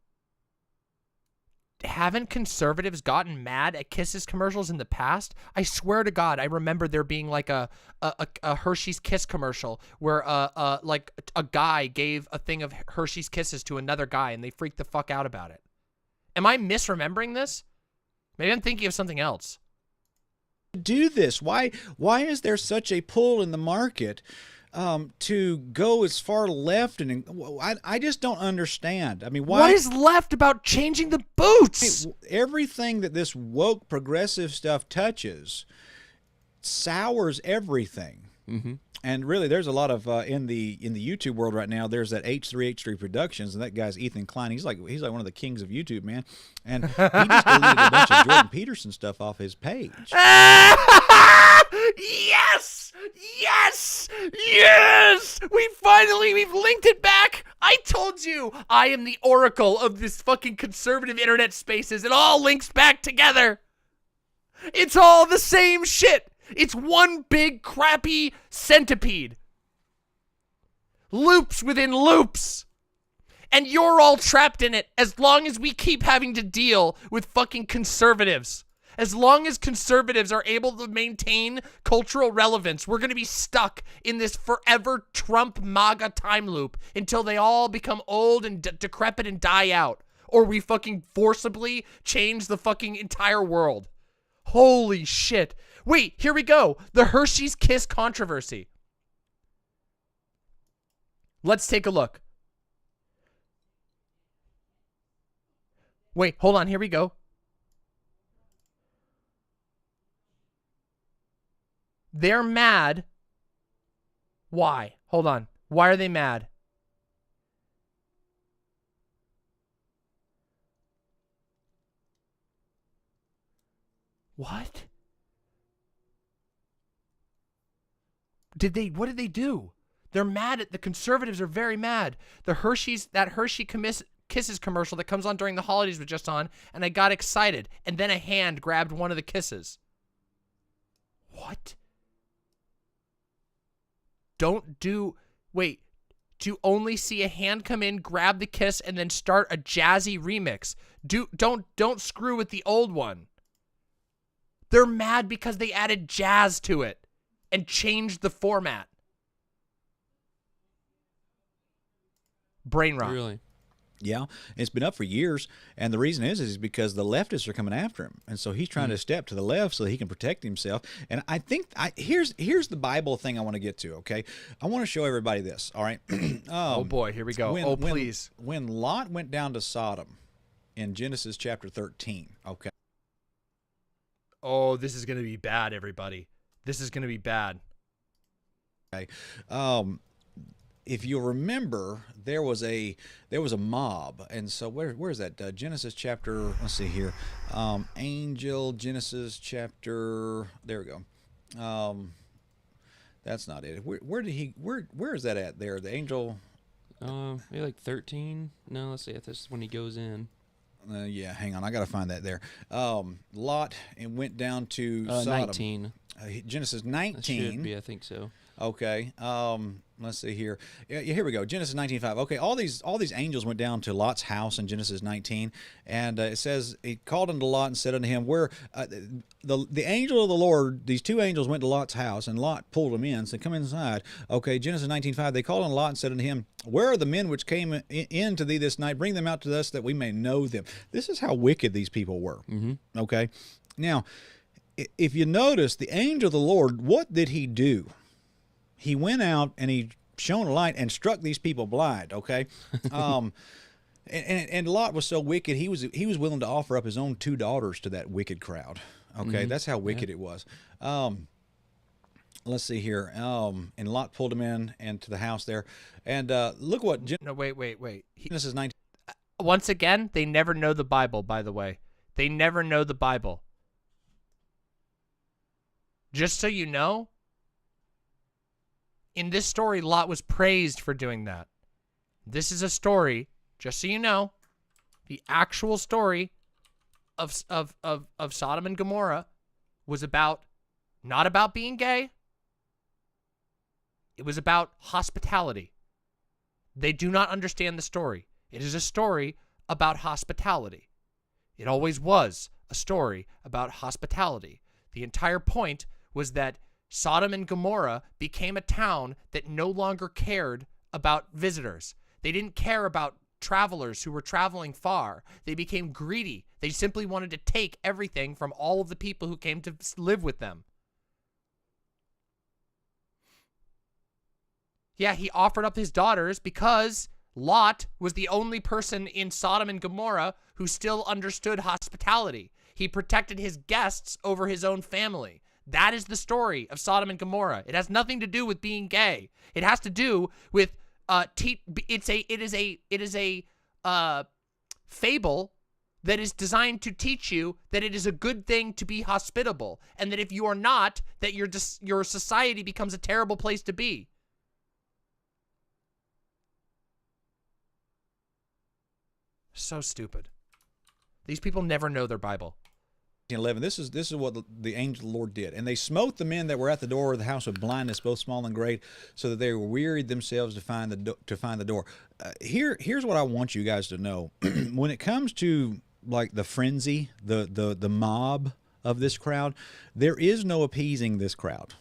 Haven't conservatives gotten mad at Kisses commercials in the past? I swear to God, I remember there being like a Hershey's Kiss commercial where like a guy gave a thing of Hershey's Kisses to another guy and they freaked the fuck out about it. Am I misremembering this? Maybe I'm thinking of something else. Do this? Why is there such a pull in the market to go as far left? And I just don't understand. I mean, why? What is left about changing the boots? Everything that this woke progressive stuff touches sours everything. Mm-hmm. And really, there's a lot of in the YouTube world right now. There's that H3 Productions, and that guy's Ethan Klein. He's like one of the kings of YouTube, man. And he just deleted a bunch of Jordan Peterson stuff off his page. Yes! Yes! Yes! We've linked it back. I told you I am the oracle of this fucking conservative internet spaces. It all links back together. It's all the same shit. It's one big crappy centipede. Loops within loops. And you're all trapped in it as long as we keep having to deal with fucking conservatives. As long as conservatives are able to maintain cultural relevance, we're going to be stuck in this forever Trump MAGA time loop until they all become old and decrepit and die out. Or we fucking forcibly change the fucking entire world. Holy shit. Wait, here we go. The Hershey's Kiss controversy. Let's take a look. Wait, hold on. Here we go. They're mad. Why? Hold on. Why are they mad? What? What did they do? They're mad at the conservatives are very mad. That Hershey Kisses commercial that comes on during the holidays was just on, and I got excited, and then a hand grabbed one of the kisses. What? Wait, do you only see a hand come in, grab the kiss, and then start a jazzy remix? Don't screw with the old one. They're mad because they added jazz to it and changed the format. Brain rot. Really? Yeah, it's been up for years, and the reason is because the leftists are coming after him, and so he's trying to step to the left so that he can protect himself. And I think here's the Bible thing I want to get to. Okay, I want to show everybody this. All right. Oh boy, here we go. Please. When Lot went down to Sodom in Genesis chapter 13. Okay. Oh, this is gonna be bad, everybody. This is gonna be bad. Okay. If you remember, there was a mob, and so where's that Genesis chapter? Let's see here, Genesis chapter. There we go. That's not it. Where is that at? There, the angel. Maybe like 13. No, let's see if this is when he goes in. Yeah, hang on, I gotta find that there. Lot and went down to Sodom. 19. Genesis 19. That should be, I think so. Okay. Let's see here. Yeah, here we go. Genesis 19:5. Okay, all these angels went down to Lot's house in Genesis 19, and it says he called unto Lot and said unto him, "Where the angel of the Lord, these two angels went to Lot's house, and Lot pulled them in, said, come inside." Okay, Genesis 19:5. They called unto Lot and said unto him, "Where are the men which came in to thee this night? Bring them out to us that we may know them." This is how wicked these people were. Okay, now if you notice, the angel of the Lord, what did he do? He went out and he shone a light and struck these people blind. Okay, and Lot was so wicked he was willing to offer up his own 2 daughters to that wicked crowd. Okay, that's how wicked it was. Let's see here. And Lot pulled him in and to the house there, and look what. No, wait. This is 19. Once again, they never know the Bible. By the way, they never know the Bible. Just so you know, in this story, Lot was praised for doing that. This is a story, just so you know, the actual story of Sodom and Gomorrah was not about being gay. It was about hospitality. They do not understand the story. It is a story about hospitality. It always was a story about hospitality. The entire point was that Sodom and Gomorrah became a town that no longer cared about visitors. They didn't care about travelers who were traveling far. They became greedy. They simply wanted to take everything from all of the people who came to live with them. Yeah, he offered up his daughters because Lot was the only person in Sodom and Gomorrah who still understood hospitality. He protected his guests over his own family. That is the story of Sodom and Gomorrah. It has nothing to do with being gay. It has to do with it is a fable that is designed to teach you that it is a good thing to be hospitable, and that if you are not, that your society becomes a terrible place to be. So stupid. These people never know their Bible. 11. This is what the angel of the Lord did. "And they smote the men that were at the door of the house with blindness, both small and great, so that they wearied themselves to find the door." Here's what I want you guys to know. When it comes to like the frenzy, the mob of this crowd, there is no appeasing this crowd.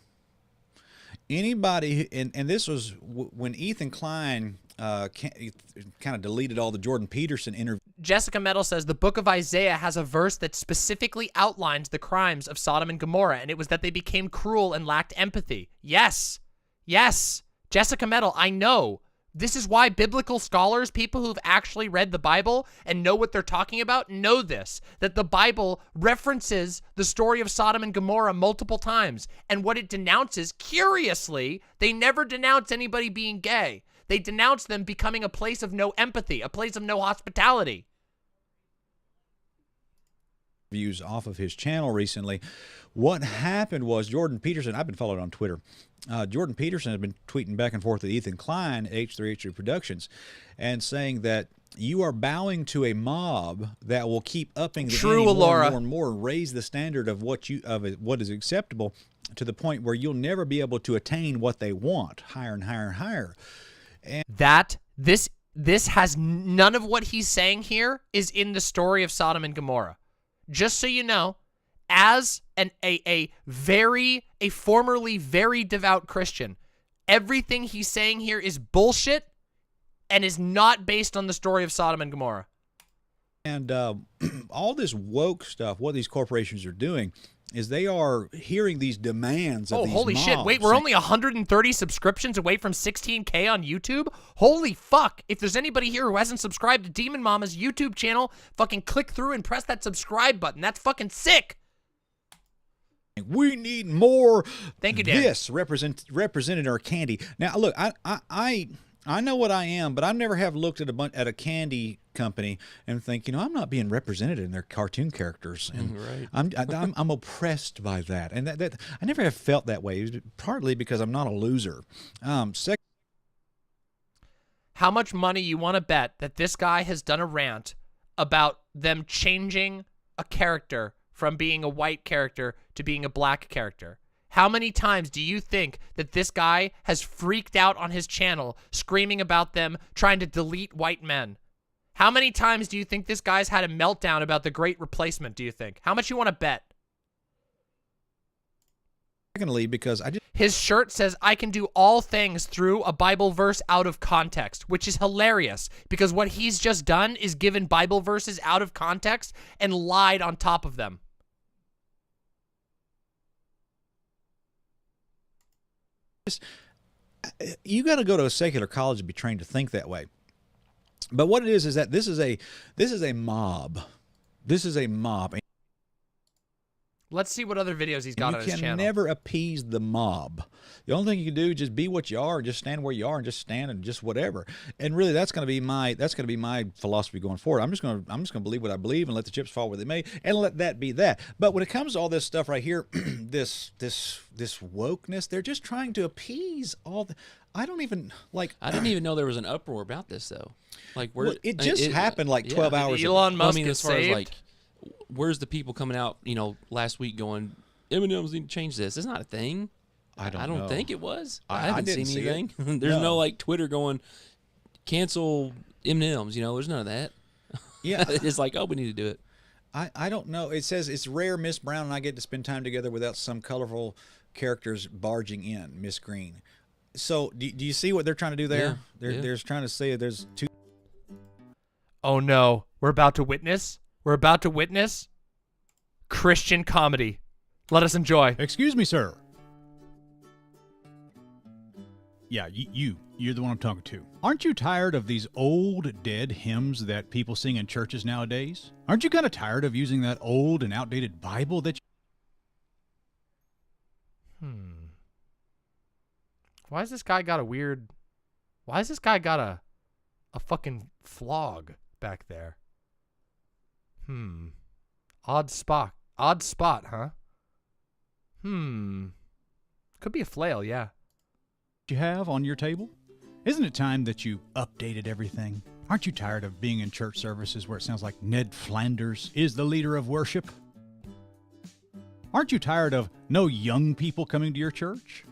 Anybody, and this was when Ethan Klein kind of deleted all the Jordan Peterson interviews. Jessica Metal says the book of Isaiah has a verse that specifically outlines the crimes of Sodom and Gomorrah, and it was that they became cruel and lacked empathy. Yes. Jessica Metal, I know. This is why biblical scholars, people who've actually read the Bible and know what they're talking about, know this, that the Bible references the story of Sodom and Gomorrah multiple times, and what it denounces, curiously, they never denounce anybody being gay. They denounce them becoming a place of no empathy, a place of no hospitality. Views off of his channel recently. What happened was Jordan Peterson, I've been following on Twitter. Jordan Peterson has been tweeting back and forth with Ethan Klein at H3H3 Productions and saying that you are bowing to a mob that will keep upping the ante more and more and raise the standard of what is acceptable to the point where you'll never be able to attain what they want, higher and higher and higher. This has none of what he's saying here is in the story of Sodom and Gomorrah. Just so you know, as a formerly very devout Christian, everything he's saying here is bullshit and is not based on the story of Sodom and Gomorrah. And all this woke stuff, what these corporations are doing is they are hearing these demands of Oh, these holy shit. mobs Wait, we're only 130 subscriptions away from 16K on YouTube? Holy fuck. If there's anybody here who hasn't subscribed to Demon Mama's YouTube channel, fucking click through and press that subscribe button. That's fucking sick. We need more. Thank you, Dan. This represented our candy. Now, look, I know what I am, but I never have looked at a candy company and think, I'm not being represented in their cartoon characters, and right. I'm oppressed by that, and that I never have felt that way. It was partly because I'm not a loser. How much money you want to bet that this guy has done a rant about them changing a character from being a white character to being a black character? How many times do you think that this guy has freaked out on his channel, screaming about them trying to delete white men? How many times do you think this guy's had a meltdown about the Great Replacement, do you think? How much you want to bet? Secondly, because his shirt says, I can do all things through a Bible verse out of context, which is hilarious because what he's just done is given Bible verses out of context and lied on top of them. You got to go to a secular college to be trained to think that way. But what it is that this is a mob. This is a mob. Let's see what other videos he's got on his channel. You can never appease the mob. The only thing you can do is just be what you are, just stand where you are, and just stand and just whatever. And really, that's going to be my philosophy going forward. I'm just going to believe what I believe and let the chips fall where they may, and let that be that. But when it comes to all this stuff right here, this wokeness, they're just trying to appease all the. I didn't even know there was an uproar about this though. Like, well, it just happened like 12 hours ago. Elon Musk as far saved. as like, where's the people coming out, last week going, M&M's need to change this? It's not a thing. I don't know. think it was. I haven't didn't seen see anything. it. There's No. no like Twitter going, cancel M&M's. There's none of that. Yeah. It's like, oh, we need to do it. I don't know. It says it's rare Miss Brown and I get to spend time together without some colorful characters barging in, Miss Green. So do you see what they're trying to do there? Yeah. They're trying to say there's two. Oh no, we're about to witness Christian comedy. Let us enjoy. Excuse me, sir. Yeah, you're the one I'm talking to. Aren't you tired of these old, dead hymns that people sing in churches nowadays? Aren't you kind of tired of using that old and outdated Bible that Why has this guy got a fucking flog back there? Odd spot, huh? Could be a flail, yeah. you have on your table? Isn't it time that you updated everything? Aren't you tired of being in church services where it sounds like Ned Flanders is the leader of worship? Aren't you tired of no young people coming to your church?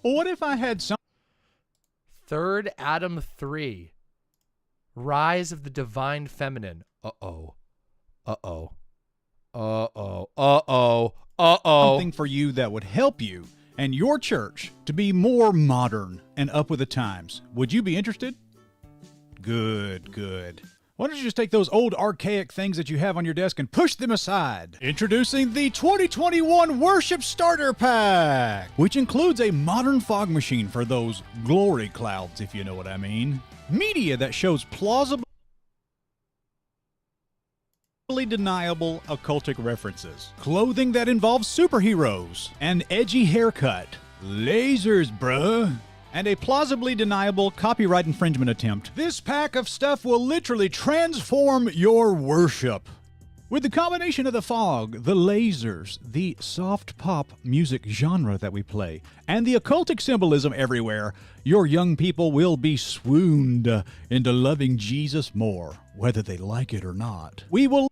Well, what if I had some... Third Adam 3. Rise of the Divine Feminine. something for you that would help you and your church to be more modern and up with the times. Would you be interested? Good. Why don't you just take those old archaic things that you have on your desk and push them aside? Introducing the 2021 Worship Starter Pack, which includes a modern fog machine for those glory clouds, if you know what I mean. Media that shows plausibly deniable occultic references. Clothing that involves superheroes. An edgy haircut. Lasers, bruh. And a plausibly deniable copyright infringement attempt. This pack of stuff will literally transform your worship. With the combination of the fog, the lasers, the soft pop music genre that we play, and the occultic symbolism everywhere, your young people will be swooned into loving Jesus more, whether they like it or not. We will...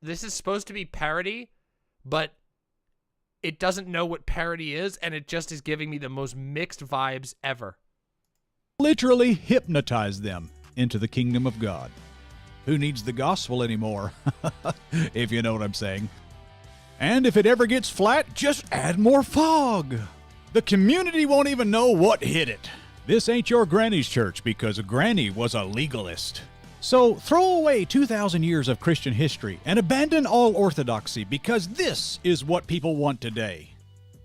This is supposed to be parody, but it doesn't know what parody is, and it just is giving me the most mixed vibes ever. Literally hypnotize them into the kingdom of God. Who needs the gospel anymore? If you know what I'm saying. And if it ever gets flat, just add more fog. The community won't even know what hit it. This ain't your granny's church because Granny was a legalist. So throw away 2,000 years of Christian history and abandon all orthodoxy because this is what people want today.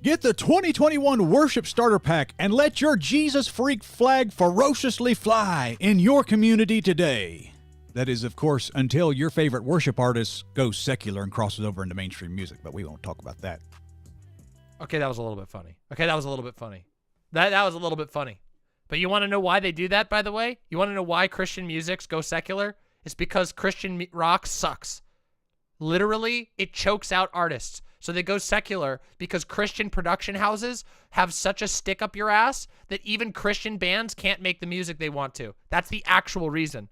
Get the 2021 Worship Starter Pack and let your Jesus freak flag ferociously fly in your community today. That is, of course, until your favorite worship artist goes secular and crosses over into mainstream music, but we won't talk about that. Okay, that was a little bit funny. That was a little bit funny. But you want to know why they do that, by the way? You want to know why Christian musics go secular? It's because Christian rock sucks. Literally, it chokes out artists. So they go secular because Christian production houses have such a stick up your ass that even Christian bands can't make the music they want to. That's the actual reason.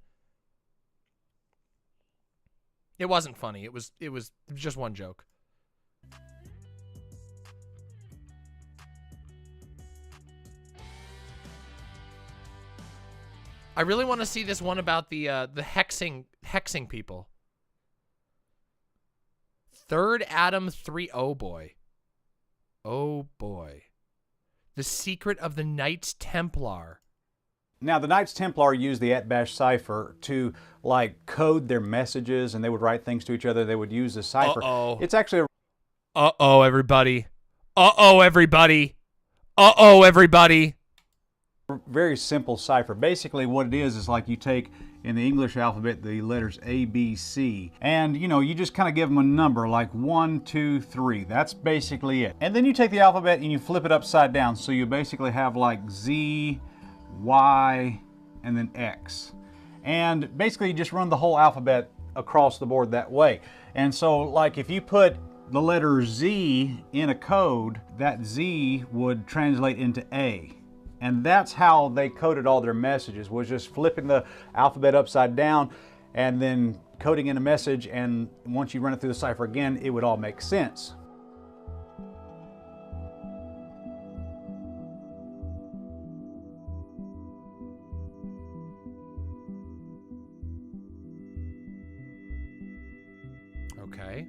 It wasn't funny. It was just one joke. I really want to see this one about the hexing people. Third Adam 3. Oh boy. Oh boy. The secret of the Knights Templar. Now, the Knights Templar used the @bash cipher to, like, code their messages, and they would write things to each other. They would use the cipher. Uh-oh. It's actually a... Uh-oh, everybody. Uh-oh, everybody. Uh-oh, everybody. Very simple cipher. Basically, what it is like you take in the English alphabet the letters A, B, C, and you just kind of give them a number like 1, 2, 3. That's basically it. And then you take the alphabet and you flip it upside down, so you basically have like Z, Y, and then X. And basically you just run the whole alphabet across the board that way. And so, like, if you put the letter Z in a code, that Z would translate into A. And that's how they coded all their messages, was just flipping the alphabet upside down and then coding in a message, and once you run it through the cipher again, it would all make sense. Okay.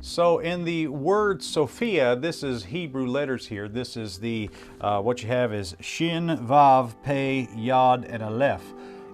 So in the word Sophia, this is Hebrew letters here. This is the, what you have is Shin, Vav, Pei, Yod, and Aleph.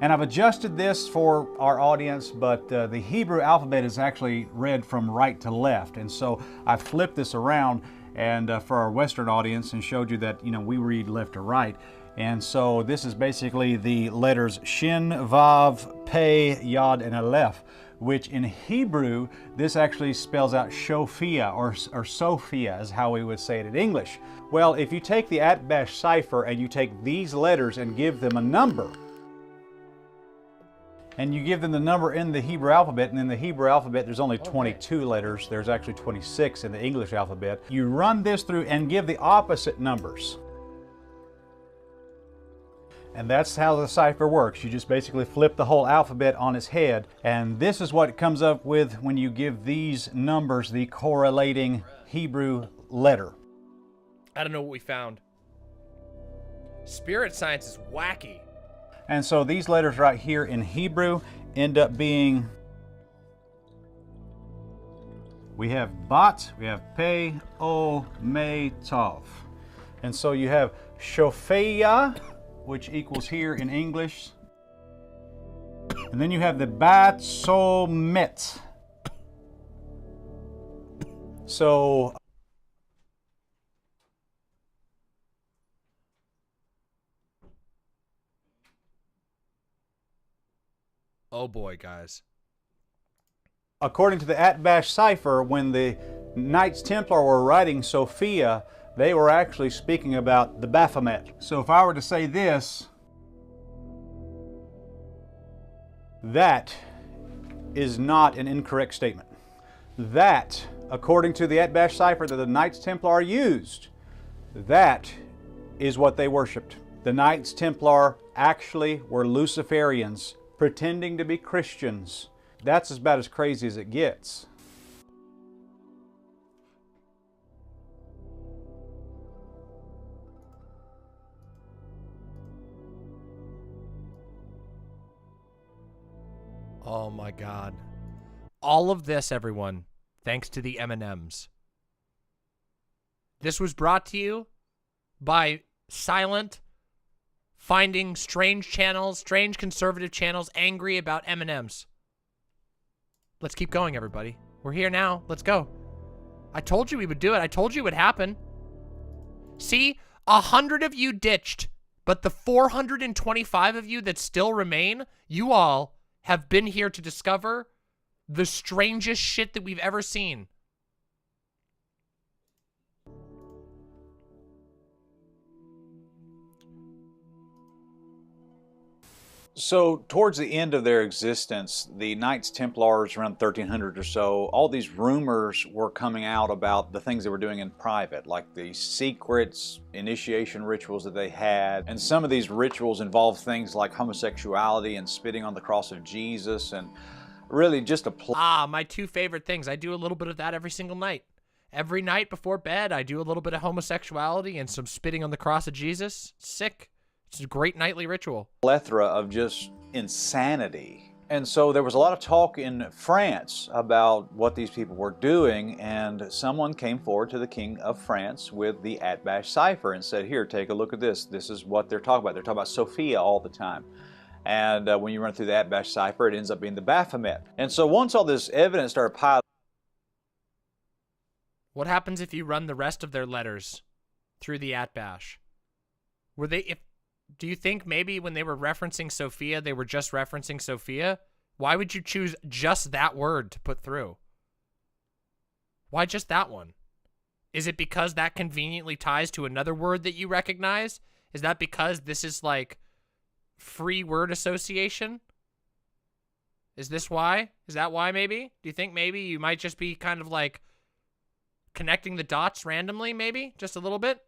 And I've adjusted this for our audience, but the Hebrew alphabet is actually read from right to left. And so I flipped this around and for our Western audience and showed you that, we read left to right. And so this is basically the letters Shin, Vav, Pei, Yod, and Aleph, which in Hebrew, this actually spells out Sophia, or Sophia is how we would say it in English. Well, if you take the @bash cipher and you take these letters and give them a number, and you give them the number in the Hebrew alphabet, and in the Hebrew alphabet there's only 22 letters, there's actually 26 in the English alphabet. You run this through and give the opposite numbers. And that's how the cipher works. You just basically flip the whole alphabet on its head. And this is what it comes up with when you give these numbers the correlating Hebrew letter. I don't know what we found. Spirit science is wacky. And so these letters right here in Hebrew end up being, we have Bat, we have Pei, O, Me, Tav. And so you have Sophia, which equals here in English. And then you have the Bat So Met. So oh boy, guys. according to the @bash cipher, when the Knights Templar were writing Sophia, they were actually speaking about the Baphomet. So if I were to say this, that is not an incorrect statement. That, according to the @bash cipher that the Knights Templar used, that is what they worshipped. The Knights Templar actually were Luciferians pretending to be Christians. That's about as crazy as it gets. Oh my God. All of this, everyone, thanks to the M&Ms. This was brought to you by Silent, finding strange channels, strange conservative channels angry about M&Ms. Let's keep going, everybody. We're here now. Let's go. I told you we would do it. I told you it would happen. See, 100 of you ditched, but the 425 of you that still remain, you all have been here to discover the strangest shit that we've ever seen. So, towards the end of their existence, the Knights Templars, around 1300 or so, all these rumors were coming out about the things they were doing in private, like the secrets, initiation rituals that they had. And some of these rituals involved things like homosexuality and spitting on the cross of Jesus, and really just a my two favorite things. I do a little bit of that every single night. Every night before bed, I do a little bit of homosexuality and some spitting on the cross of Jesus. Sick. It's a great nightly ritual. Plethora of just insanity. And so there was a lot of talk in France about what these people were doing, and someone came forward to the King of France with the Atbash cipher and said, here, take a look at this. This is what they're talking about. They're talking about Sophia all the time. And when you run through the Atbash cipher, it ends up being the Baphomet. And so once all this evidence started piling... What happens if you run the rest of their letters through the Atbash? Were they... Do you think maybe when they were referencing Sophia, they were just referencing Sophia? Why would you choose just that word to put through? Why just that one? Is it because that conveniently ties to another word that you recognize? Is that because this is like free word association? Is this why? Is that why maybe? Do you think maybe you might just be kind of like connecting the dots randomly maybe? Just a little bit?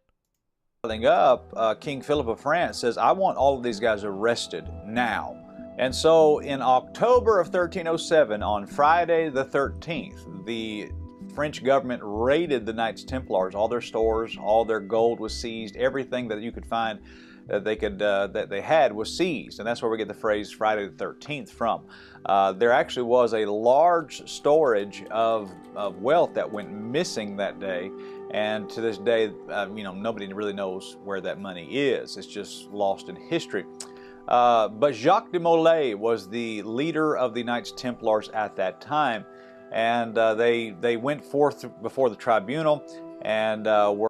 Up, King Philip of France says, I want all of these guys arrested now. And so in October of 1307, on Friday the 13th, the French government raided the Knights Templars. All their stores, all their gold was seized. Everything that you could find that they had was seized. And that's where we get the phrase Friday the 13th from. There actually was a large storage of wealth that went missing that day. And to this day, nobody really knows where that money is. It's just lost in history. But Jacques de Molay was the leader of the Knights Templars at that time. And they went forth before the tribunal and were...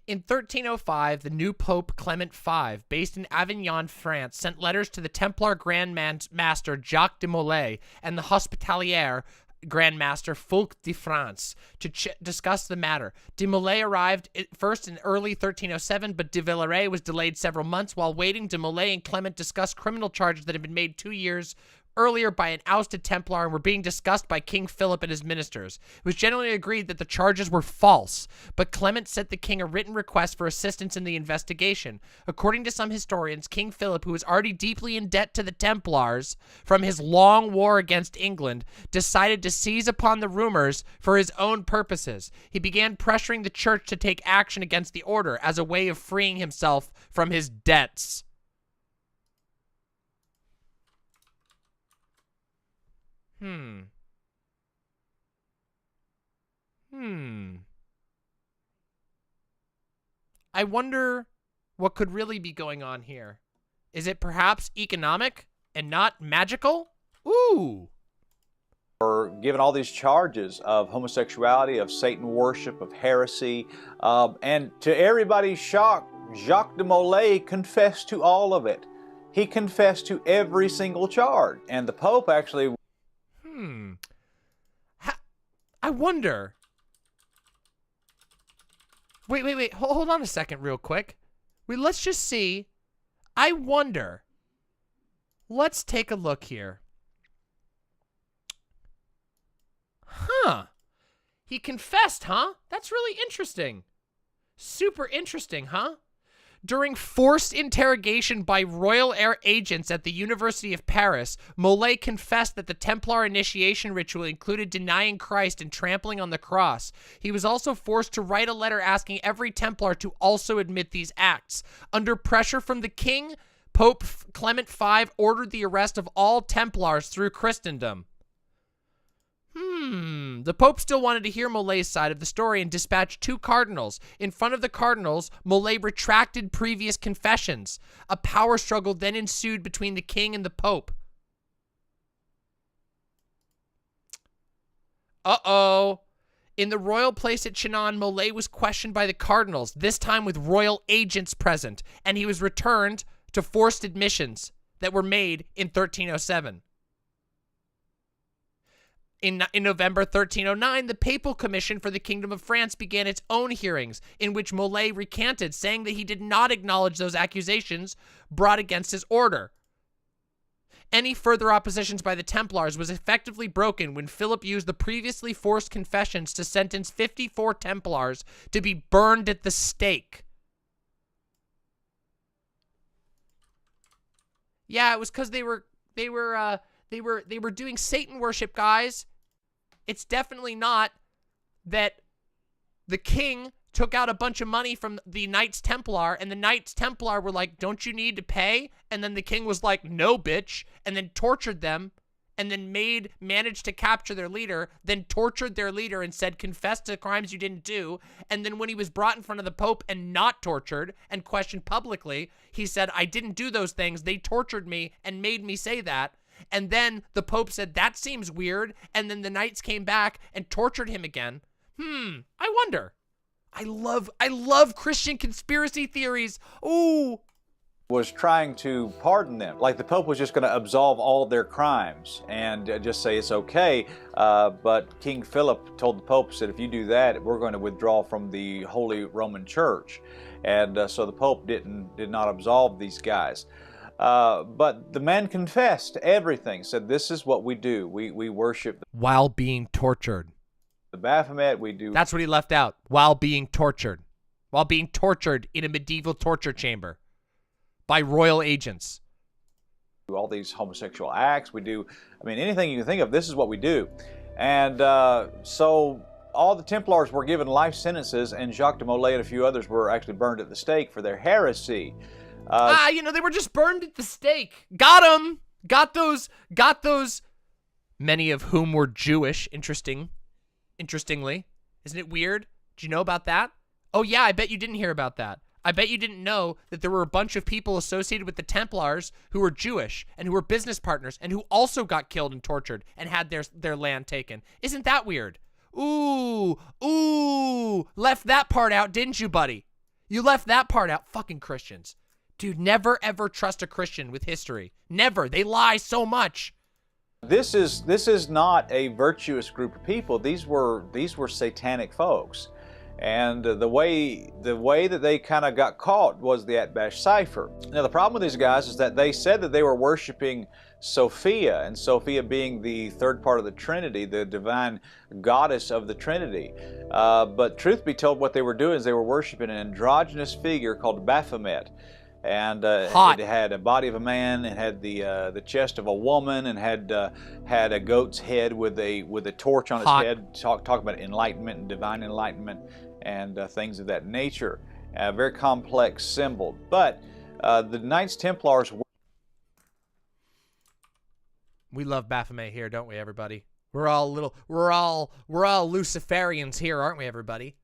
In 1305, the new Pope Clement V, based in Avignon, France, sent letters to the Templar Grand Master Jacques de Molay and the Hospitalier Grand Master Fulk de France to discuss the matter. De Molay arrived first in early 1307, but de Villeray was delayed several months. While waiting, de Molay and Clement discussed criminal charges that had been made 2 years earlier by an ousted Templar and were being discussed by King Philip and his ministers. It was generally agreed that the charges were false, but Clement sent the king a written request for assistance in the investigation. According to some historians, King Philip, who was already deeply in debt to the Templars from his long war against England, decided to seize upon the rumors for his own purposes. He began pressuring the church to take action against the order as a way of freeing himself from his debts. I wonder what could really be going on here. Is it perhaps economic and not magical? Ooh. Were given all these charges of homosexuality, of Satan worship, of heresy, and to everybody's shock, Jacques de Molay confessed to all of it. He confessed to every single charge, and the Pope actually... I wonder. Wait. Hold on a second real quick. Let's just see. I wonder. Let's take a look here. He confessed, huh? That's really interesting. Super interesting, huh? During forced interrogation by royal air agents at the University of Paris, Molay confessed that the Templar initiation ritual included denying Christ and trampling on the cross. He was also forced to write a letter asking every Templar to also admit these acts. Under pressure from the king, Pope Clement V ordered the arrest of all Templars through Christendom. The Pope still wanted to hear Molay's side of the story and dispatched 2 cardinals. In front of the cardinals, Molay retracted previous confessions. A power struggle then ensued between the king and the Pope. Uh-oh. In the royal place at Chinon, Molay was questioned by the cardinals, this time with royal agents present, and he was returned to forced admissions that were made in 1307. In November 1309, the Papal Commission for the Kingdom of France began its own hearings, in which Molay recanted, saying that he did not acknowledge those accusations brought against his order. Any further oppositions by the Templars was effectively broken when Philip used the previously forced confessions to sentence 54 Templars to be burned at the stake. Yeah, it was because they were doing Satan worship, guys. It's definitely not that the king took out a bunch of money from the Knights Templar, and the Knights Templar were like, don't you need to pay? And then the king was like, no, bitch, and then tortured them, and then managed to capture their leader, then tortured their leader and said, confess to crimes you didn't do. And then when he was brought in front of the Pope and not tortured and questioned publicly, he said, I didn't do those things. They tortured me and made me say that. And then the Pope said, that seems weird. And then the Knights came back and tortured him again. I wonder. I love Christian conspiracy theories. Ooh. Was trying to pardon them. Like the Pope was just going to absolve all their crimes and just say it's okay. But King Philip told the Pope, said, if you do that, we're going to withdraw from the Holy Roman Church. And so the Pope did not absolve these guys. But the man confessed everything, said this is what we do. We worship. While being tortured. The Baphomet, we do. That's what he left out. While being tortured. While being tortured in a medieval torture chamber. By royal agents. All these homosexual acts, we do, anything you can think of, this is what we do. And so all the Templars were given life sentences, and Jacques de Molay and a few others were actually burned at the stake for their heresy. They were just burned at the stake. Got them. Got those. Many of whom were Jewish, interestingly. Isn't it weird? Did you know about that? Oh yeah, I bet you didn't hear about that. I bet you didn't know that there were a bunch of people associated with the Templars who were Jewish and who were business partners and who also got killed and tortured and had their land taken. Isn't that weird? Ooh, left that part out, didn't you, buddy? You left that part out. Fucking Christians. Dude, never ever trust a Christian with history. Never. They lie so much. This is not a virtuous group of people. These were satanic folks. And the way that they kind of got caught was the Atbash cipher. Now the problem with these guys is that they said that they were worshiping Sophia, and Sophia being the third part of the Trinity, the divine goddess of the Trinity. But truth be told, what they were doing is they were worshiping an androgynous figure called Baphomet. And it had a body of a man, it had the chest of a woman, and had a goat's head with a torch on its head. Talk about enlightenment and divine enlightenment and things of that nature. A very complex symbol. But the Knights Templars. We love Baphomet here, don't we, everybody? We're all Luciferians here, aren't we, everybody?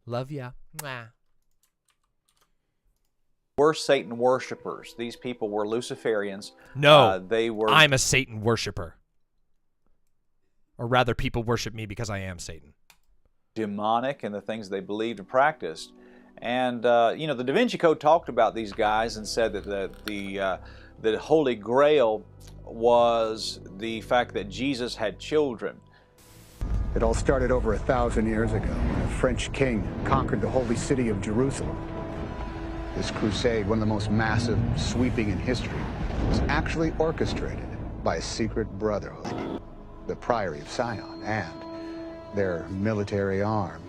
Love ya. Mwah. Were Satan worshipers. These people were Luciferians. No, they were. I'm a Satan worshiper. Or rather, people worship me because I am Satan. Demonic in the things they believed and practiced. And, the Da Vinci Code talked about these guys and said that the Holy Grail was the fact that Jesus had children. It all started over 1,000 years ago when a French king conquered the holy city of Jerusalem. This crusade, one of the most massive, sweeping in history, was actually orchestrated by a secret brotherhood, the Priory of Sion, and their military arm,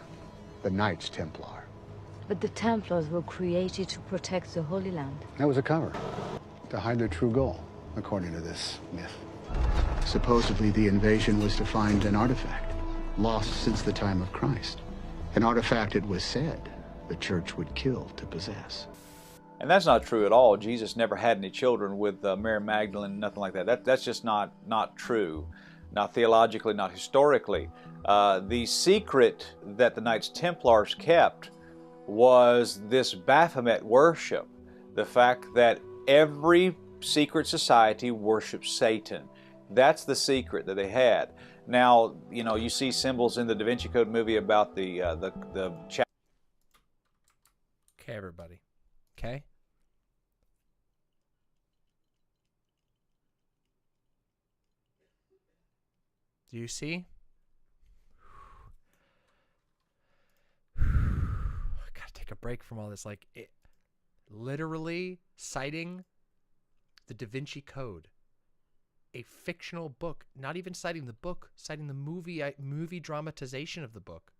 the Knights Templar. But the Templars were created to protect the Holy Land. That was a cover to hide their true goal, according to this myth. Supposedly, the invasion was to find an artifact, lost since the time of Christ. An artifact, it was said, the church would kill to possess. And that's not true at all. Jesus never had any children with Mary Magdalene, nothing like that. That's just not true. Not theologically, not historically. The secret that the Knights Templars kept was this Baphomet worship. The fact that every secret society worships Satan. That's the secret that they had. Now, you know, you see symbols in the Da Vinci Code movie about the Okay, everybody. Okay? Do you see? I gotta take a break from all this. Like, it literally citing the Da Vinci Code, a fictional book. Not even citing the book, citing the movie dramatization of the book.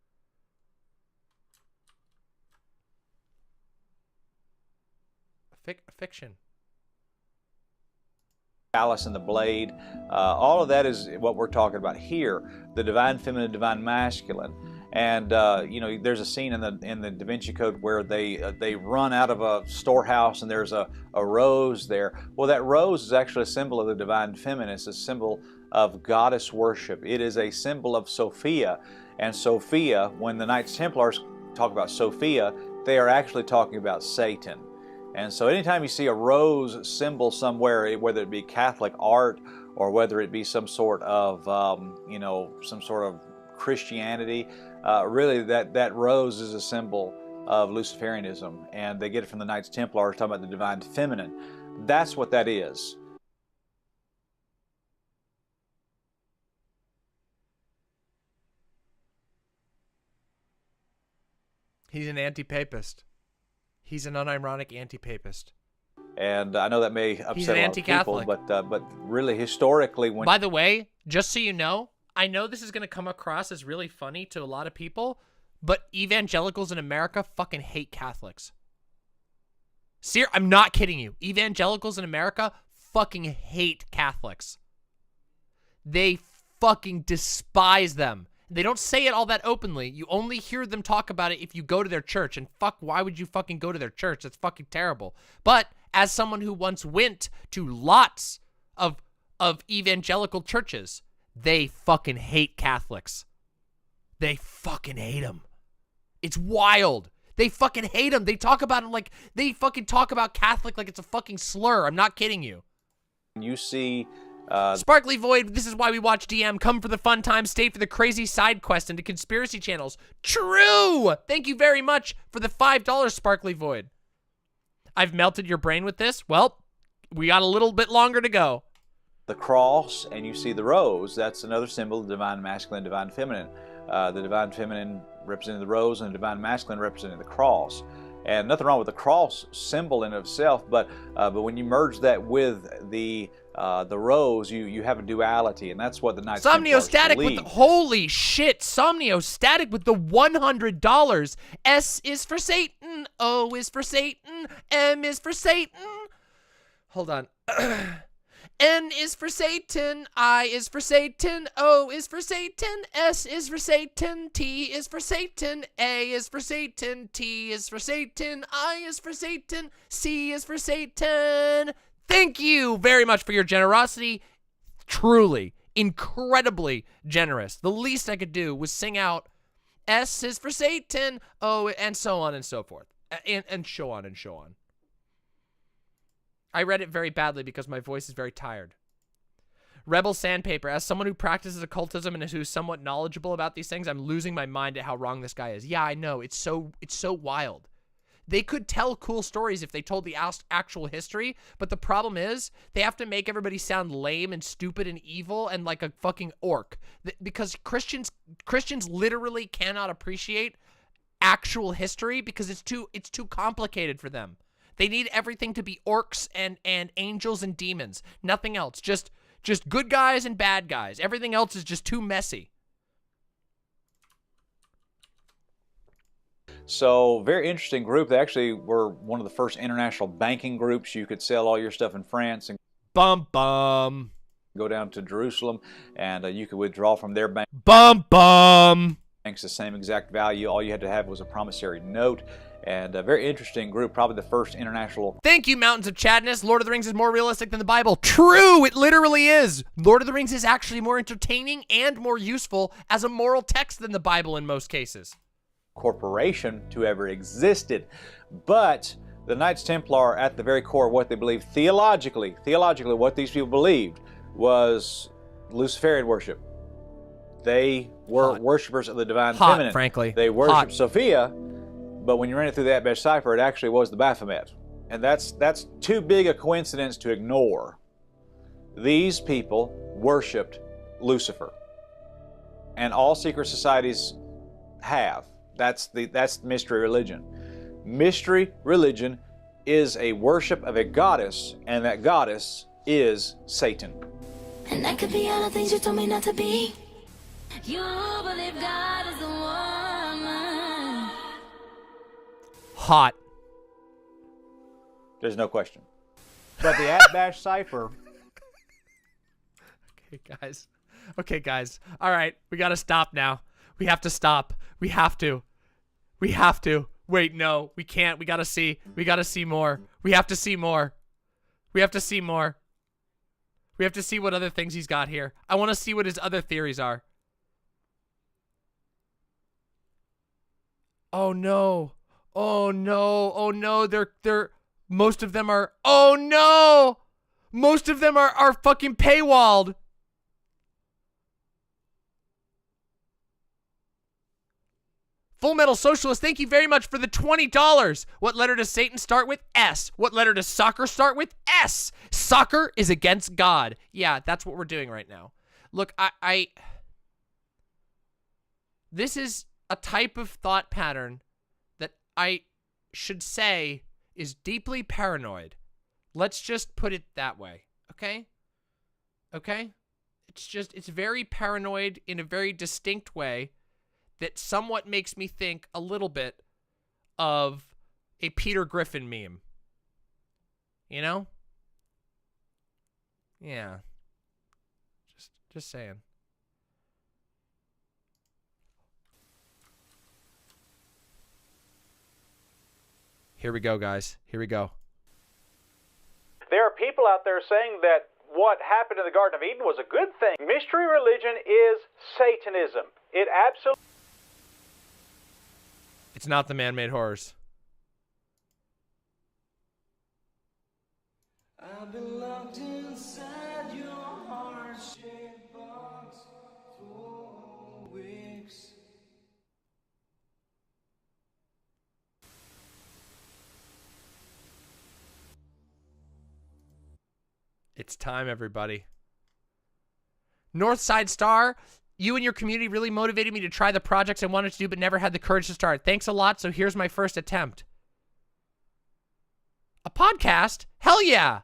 Fiction. Chalice and the blade, all of that is what we're talking about here. The divine feminine, divine masculine, and you know, there's a scene in the Da Vinci Code where they run out of a storehouse and there's a rose there. Well, that rose is actually a symbol of the divine feminine. It's a symbol of goddess worship. It is a symbol of Sophia, and Sophia, when the Knights Templars talk about Sophia, they are actually talking about Satan. And so anytime you see a rose symbol somewhere, whether it be Catholic art or whether it be some sort of, you know, some sort of Christianity, really that rose is a symbol of Luciferianism. And they get it from the Knights Templars talking about the divine feminine. That's what that is. He's an anti-papist. He's an unironic anti-papist. And I know that may upset He's an a lot of anti-Catholic. people, but really historically, when By the way, just so you know, I know this is going to come across as really funny to a lot of people, but evangelicals in America fucking hate Catholics. I'm not kidding you. Evangelicals in America fucking hate Catholics. They fucking despise them. They don't say it all that openly. You only hear them talk about it if you go to their church. And fuck, why would you fucking go to their church? That's fucking terrible. But as someone who once went to lots of evangelical churches, they fucking hate Catholics. They fucking hate them. It's wild. They fucking hate them. They talk about them like, they fucking talk about Catholic like it's a fucking slur. I'm not kidding you. you see Sparkly Void, this is why we watch DM. Come for the fun time, stay for the crazy side quest into conspiracy channels. True! Thank you very much for the $5, Sparkly Void. I've melted your brain with this. Well, we got a little bit longer to go. the cross and you see the rose, that's another symbol of divine masculine, divine feminine. The divine feminine representing the rose and the divine masculine representing the cross. And nothing wrong with the cross symbol in itself, but when you merge that with the rose, you have a duality, and that's what the Knights Somniostatic believe. with the, holy shit, Somniostatic with the $100. S is for Satan, O is for Satan, M is for Satan. Hold on. N is for Satan, I is for Satan, O is for Satan, S is for Satan, T is for Satan, A is for Satan, T is for Satan, I is for Satan, C is for Satan. Thank you very much for your generosity. Truly, incredibly generous. The least I could do was sing out S is for Satan, O, and so on and so forth. And so on and so on. I read it very badly because my voice is very tired. Rebel Sandpaper, as someone who practices occultism and who's somewhat knowledgeable about these things, I'm losing my mind at how wrong this guy is. Yeah, I know. It's so wild. They could tell cool stories if they told the actual history, but the problem is they have to make everybody sound lame and stupid and evil and like a fucking orc. Because Christians literally cannot appreciate actual history because it's too complicated for them. They need everything to be orcs and angels and demons. Nothing else. Just good guys and bad guys. Everything else is just too messy. So very interesting group. They actually were one of the first international banking groups. You could sell all your stuff in France and go down to Jerusalem, and you could withdraw from their bank. Banks the same exact value. All you had to have was a promissory note. And a very interesting group, probably the first international. Thank you, Mountains of Chadness. Lord of the Rings is more realistic than the Bible. True, it literally is. Lord of the Rings is actually more entertaining and more useful as a moral text than the Bible in most cases. Corporation to ever existed. But the Knights Templar, at the very core of what they believed theologically, what these people believed was Luciferian worship. They were worshippers of the divine feminine. Frankly. They worshiped Sophia. But when you ran it through the Atbash cipher, it actually was the Baphomet. And that's too big a coincidence to ignore. These people worshipped Lucifer. And all secret societies have. That's mystery religion. Mystery religion is a worship of a goddess, and that goddess is Satan. And that could be all the things you told me not to be. You believe God is a woman. Hot. There's no question. But the Atbash cipher. Okay, guys. All right, we got to stop now. We have to stop. We have to. Wait, no, we can't. We got to see more. We have to see more. We have to see what other things he's got here. I want to see what his other theories are. Oh no. They're most of them are fucking paywalled. Full Metal Socialist, thank you very much for the $20. What letter does Satan start with? S. What letter does soccer start with? S. Soccer is against God. Yeah, that's what we're doing right now. Look, this is a type of thought pattern that I should say is deeply paranoid. Let's just put it that way, okay? Okay? It's very paranoid in a very distinct way that somewhat makes me think a little bit of a Peter Griffin meme. You know? Yeah. Just saying. Here we go, guys. Here we go. There are people out there saying that what happened in the Garden of Eden was a good thing. Mystery religion is Satanism. It absolutely... It's not the man-made horrors. I've been locked inside your heart-shaped box for weeks. It's time, everybody. Northside Star, you and your community really motivated me to try the projects I wanted to do but never had the courage to start. Thanks a lot, so here's my first attempt. A podcast? Hell yeah!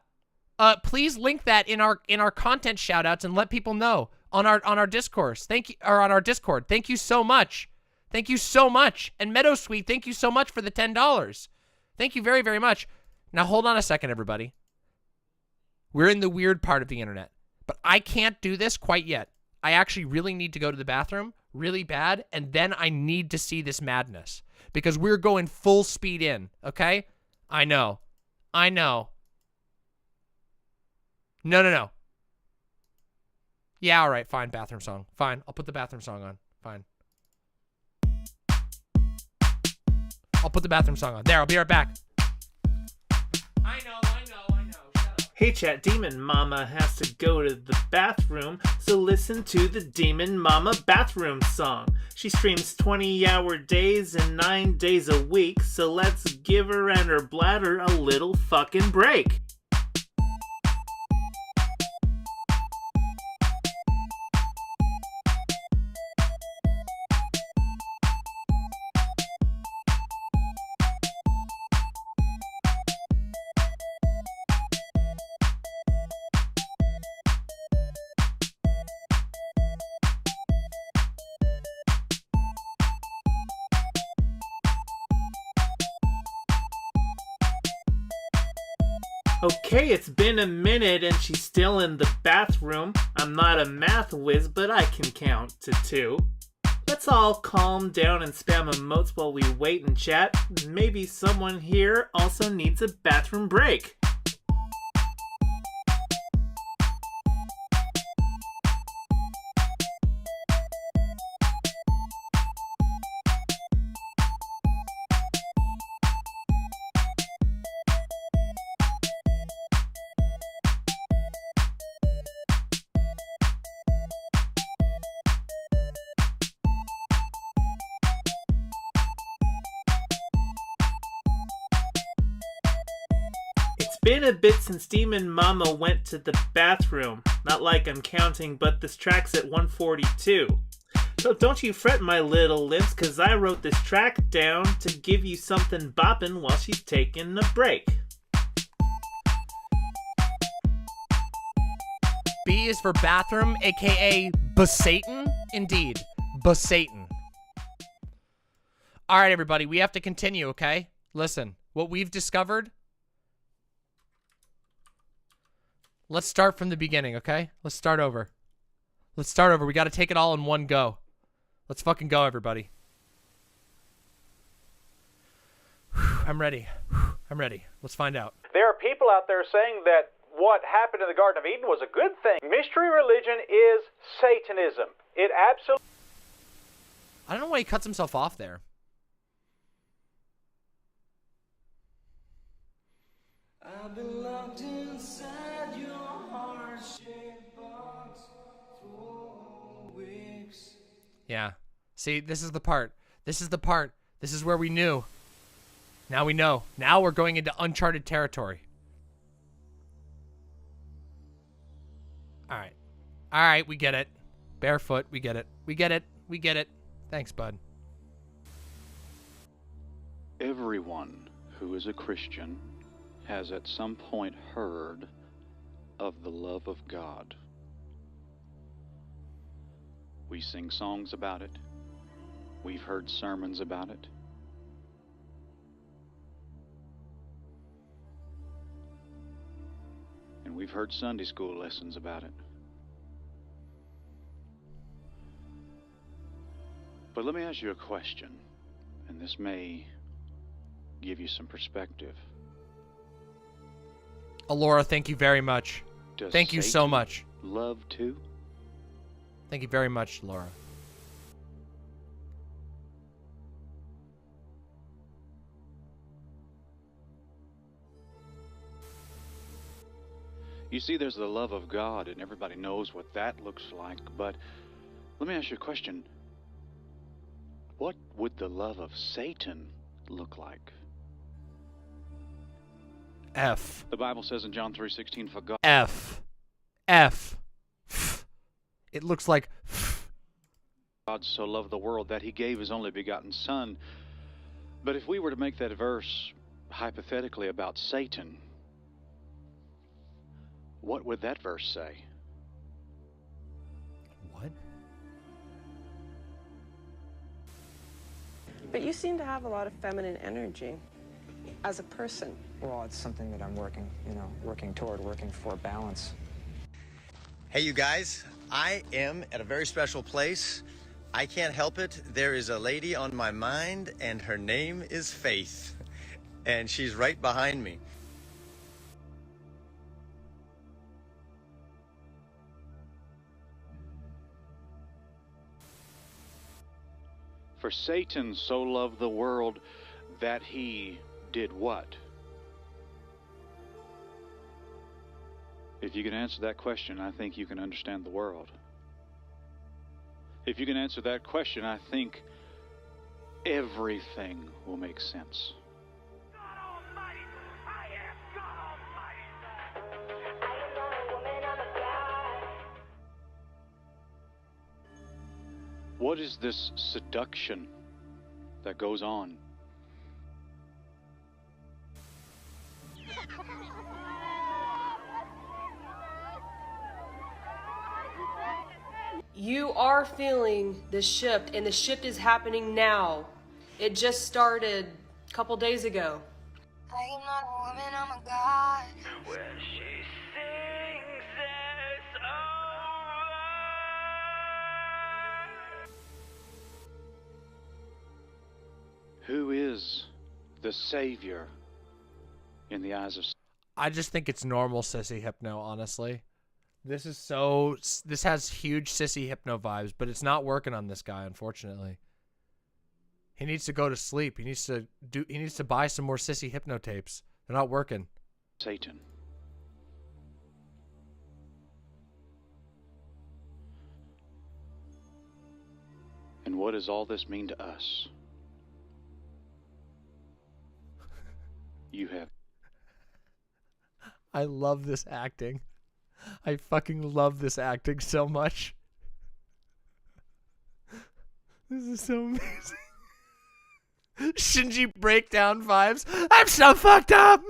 Please link that in our content shoutouts and let people know on our discourse. On our Discord. Thank you so much. Thank you so much. And Meadowsweet, thank you so much for the $10. Thank you very, very much. Now hold on a second, everybody. We're in the weird part of the internet, but I can't do this quite yet. I actually really need to go to the bathroom really bad, and then I need to see this madness because we're going full speed in, okay? I know. No. Yeah, all right, fine, bathroom song. Fine, I'll put the bathroom song on. Fine. I'll put the bathroom song on. There, I'll be right back. I know. Hey chat, Demon Mama has to go to the bathroom, so listen to the Demon Mama bathroom song. She streams 20-hour days and 9 days a week, so let's give her and her bladder a little fucking break. Okay, it's been a minute and she's still in the bathroom. I'm not a math whiz, but I can count to 2. Let's all calm down and spam emotes while we wait and chat. Maybe someone here also needs a bathroom break. It's been a bit since Demon Mama went to the bathroom. Not like I'm counting, but this track's at 142. So don't you fret, my little lips, cause I wrote this track down to give you something boppin' while she's taking a break. B is for bathroom, aka Basatan. Indeed, Basatan. All right, everybody, we have to continue, okay? Listen, what we've discovered. Let's start from the beginning, okay? Let's start over. Let's start over. We got to take it all in one go. Let's fucking go, everybody. I'm ready. I'm ready. Let's find out. There are people out there saying that what happened in the Garden of Eden was a good thing. Mystery religion is Satanism. It absolutely... I don't know why he cuts himself off there. I've been locked inside your heart-shaped box for weeks. Yeah. See, this is the part. This is the part. This is where we knew. Now we know. Now we're going into uncharted territory. All right. All right, we get it. Barefoot, we get it. We get it. We get it. Thanks, bud. Everyone who is a Christian has at some point heard of the love of God. We sing songs about it. We've heard sermons about it. And we've heard Sunday school lessons about it. But let me ask you a question, and this may give you some perspective. Alora, thank you very much. Thank you so much. Love too? Thank you very much, Laura. You see, there's the love of God, and everybody knows what that looks like, but let me ask you a question. What would the love of Satan look like? F. The Bible says in John 3:16, for God... F. F. F. It looks like... F. God so loved the world that he gave his only begotten Son. But if we were to make that verse hypothetically about Satan, what would that verse say? What? But you seem to have a lot of feminine energy as a person. Well, it's something that I'm working toward, working for balance. Hey, you guys, I am at a very special place. I can't help it. There is a lady on my mind, and her name is Faith. And she's right behind me. For Satan so loved the world that he did what? If you can answer that question, I think you can understand the world. If you can answer that question, I think everything will make sense. What is this seduction that goes on? You are feeling the shift, and the shift is happening now. It just started a couple days ago. I am not a woman, I'm a god. Well, the savior in the eyes of... I just think it's normal sissy hypno, honestly. This has huge sissy hypno vibes, but it's not working on this guy, unfortunately. He needs to go to sleep. He needs to buy some more sissy hypno tapes. They're not working. Satan. And what does all this mean to us? You have... I love this acting. I fucking love this acting so much. This is so amazing. Shinji breakdown vibes. I'm so fucked up.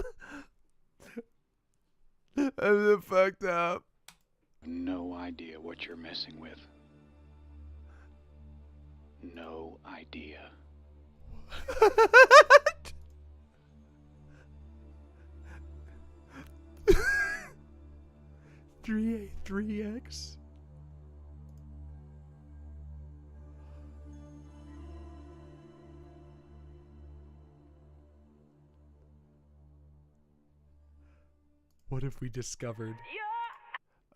I'm so fucked up. No idea what you're messing with. No idea. 3A3X. What if we discovered?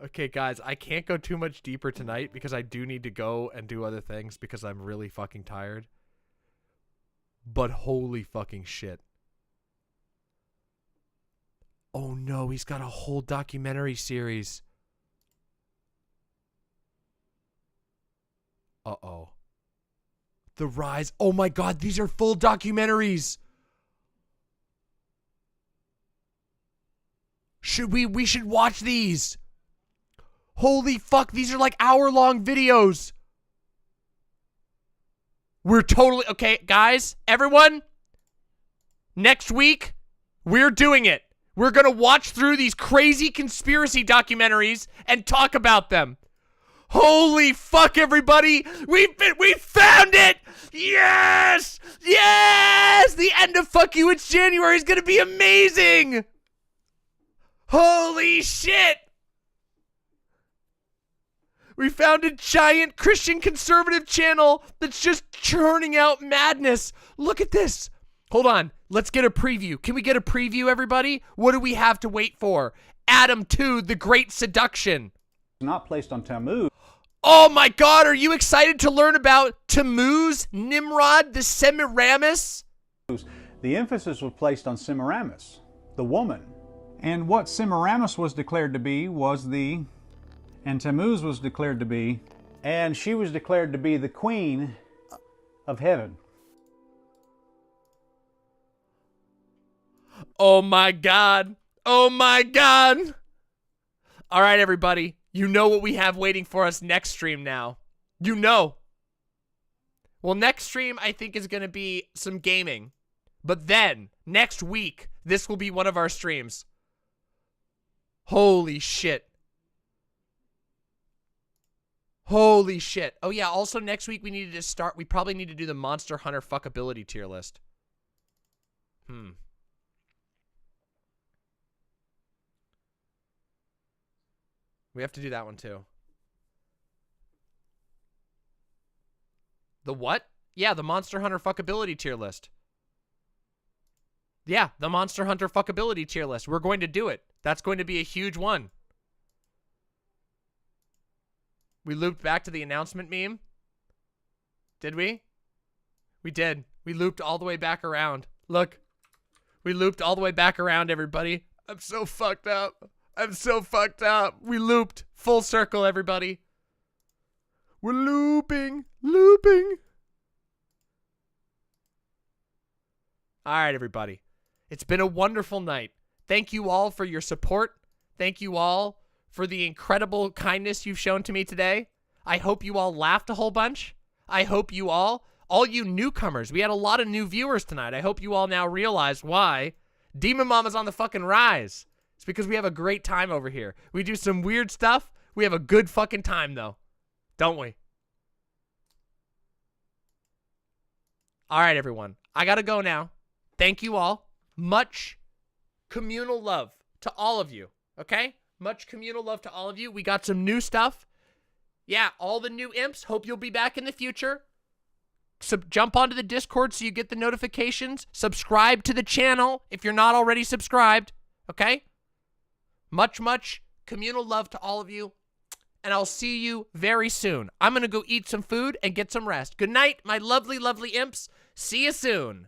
Okay, guys, I can't go too much deeper tonight because I do need to go and do other things because I'm really fucking tired. But holy fucking shit. Oh no, he's got a whole documentary series. Uh-oh. The Rise. Oh my god, these are full documentaries. We should watch these. Holy fuck, these are like hour-long videos. We're totally... Okay, guys, everyone, next week, we're doing it. We're going to watch through these crazy conspiracy documentaries and talk about them. Holy fuck, everybody. We found it. Yes. Yes. The end of Fuck You, It's January is going to be amazing. Holy shit. We found a giant Christian conservative channel that's just churning out madness. Look at this. Hold on. Let's get a preview. Can we get a preview, everybody? What do we have to wait for? Adam 2, The Great Seduction. Not placed on Tammuz. Oh my god, are you excited to learn about Tammuz, Nimrod, the Semiramis? The emphasis was placed on Semiramis, the woman. And what Semiramis was declared to be was and Tammuz was declared to be, and she was declared to be the queen of heaven. Oh my god. Oh my god. All right, everybody. You know what we have waiting for us next stream now. You know. Well, next stream I think is going to be some gaming. But then, next week, this will be one of our streams. Holy shit. Holy shit. Oh yeah, also next week we probably need to do the Monster Hunter fuckability tier list. We have to do that one too. The what? Yeah, the Monster Hunter fuckability tier list. Yeah, the Monster Hunter fuckability tier list. We're going to do it. That's going to be a huge one. We looped back to the announcement meme. Did we? We did. We looped all the way back around. Look. We looped all the way back around, everybody. I'm so fucked up. I'm so fucked up. We looped. Full circle, everybody. We're looping. Looping. All right, everybody. It's been a wonderful night. Thank you all for your support. Thank you all for the incredible kindness you've shown to me today. I hope you all laughed a whole bunch. I hope you all you newcomers, we had a lot of new viewers tonight. I hope you all now realize why Demon Mama's on the fucking rise. It's because we have a great time over here. We do some weird stuff. We have a good fucking time, though. Don't we? All right, everyone. I gotta go now. Thank you all. Much communal love to all of you. Okay? Much communal love to all of you. We got some new stuff. Yeah, all the new imps. Hope you'll be back in the future. jump onto the Discord so you get the notifications. Subscribe to the channel if you're not already subscribed. Okay? Much, much communal love to all of you. And I'll see you very soon. I'm going to go eat some food and get some rest. Good night, my lovely, lovely imps. See you soon.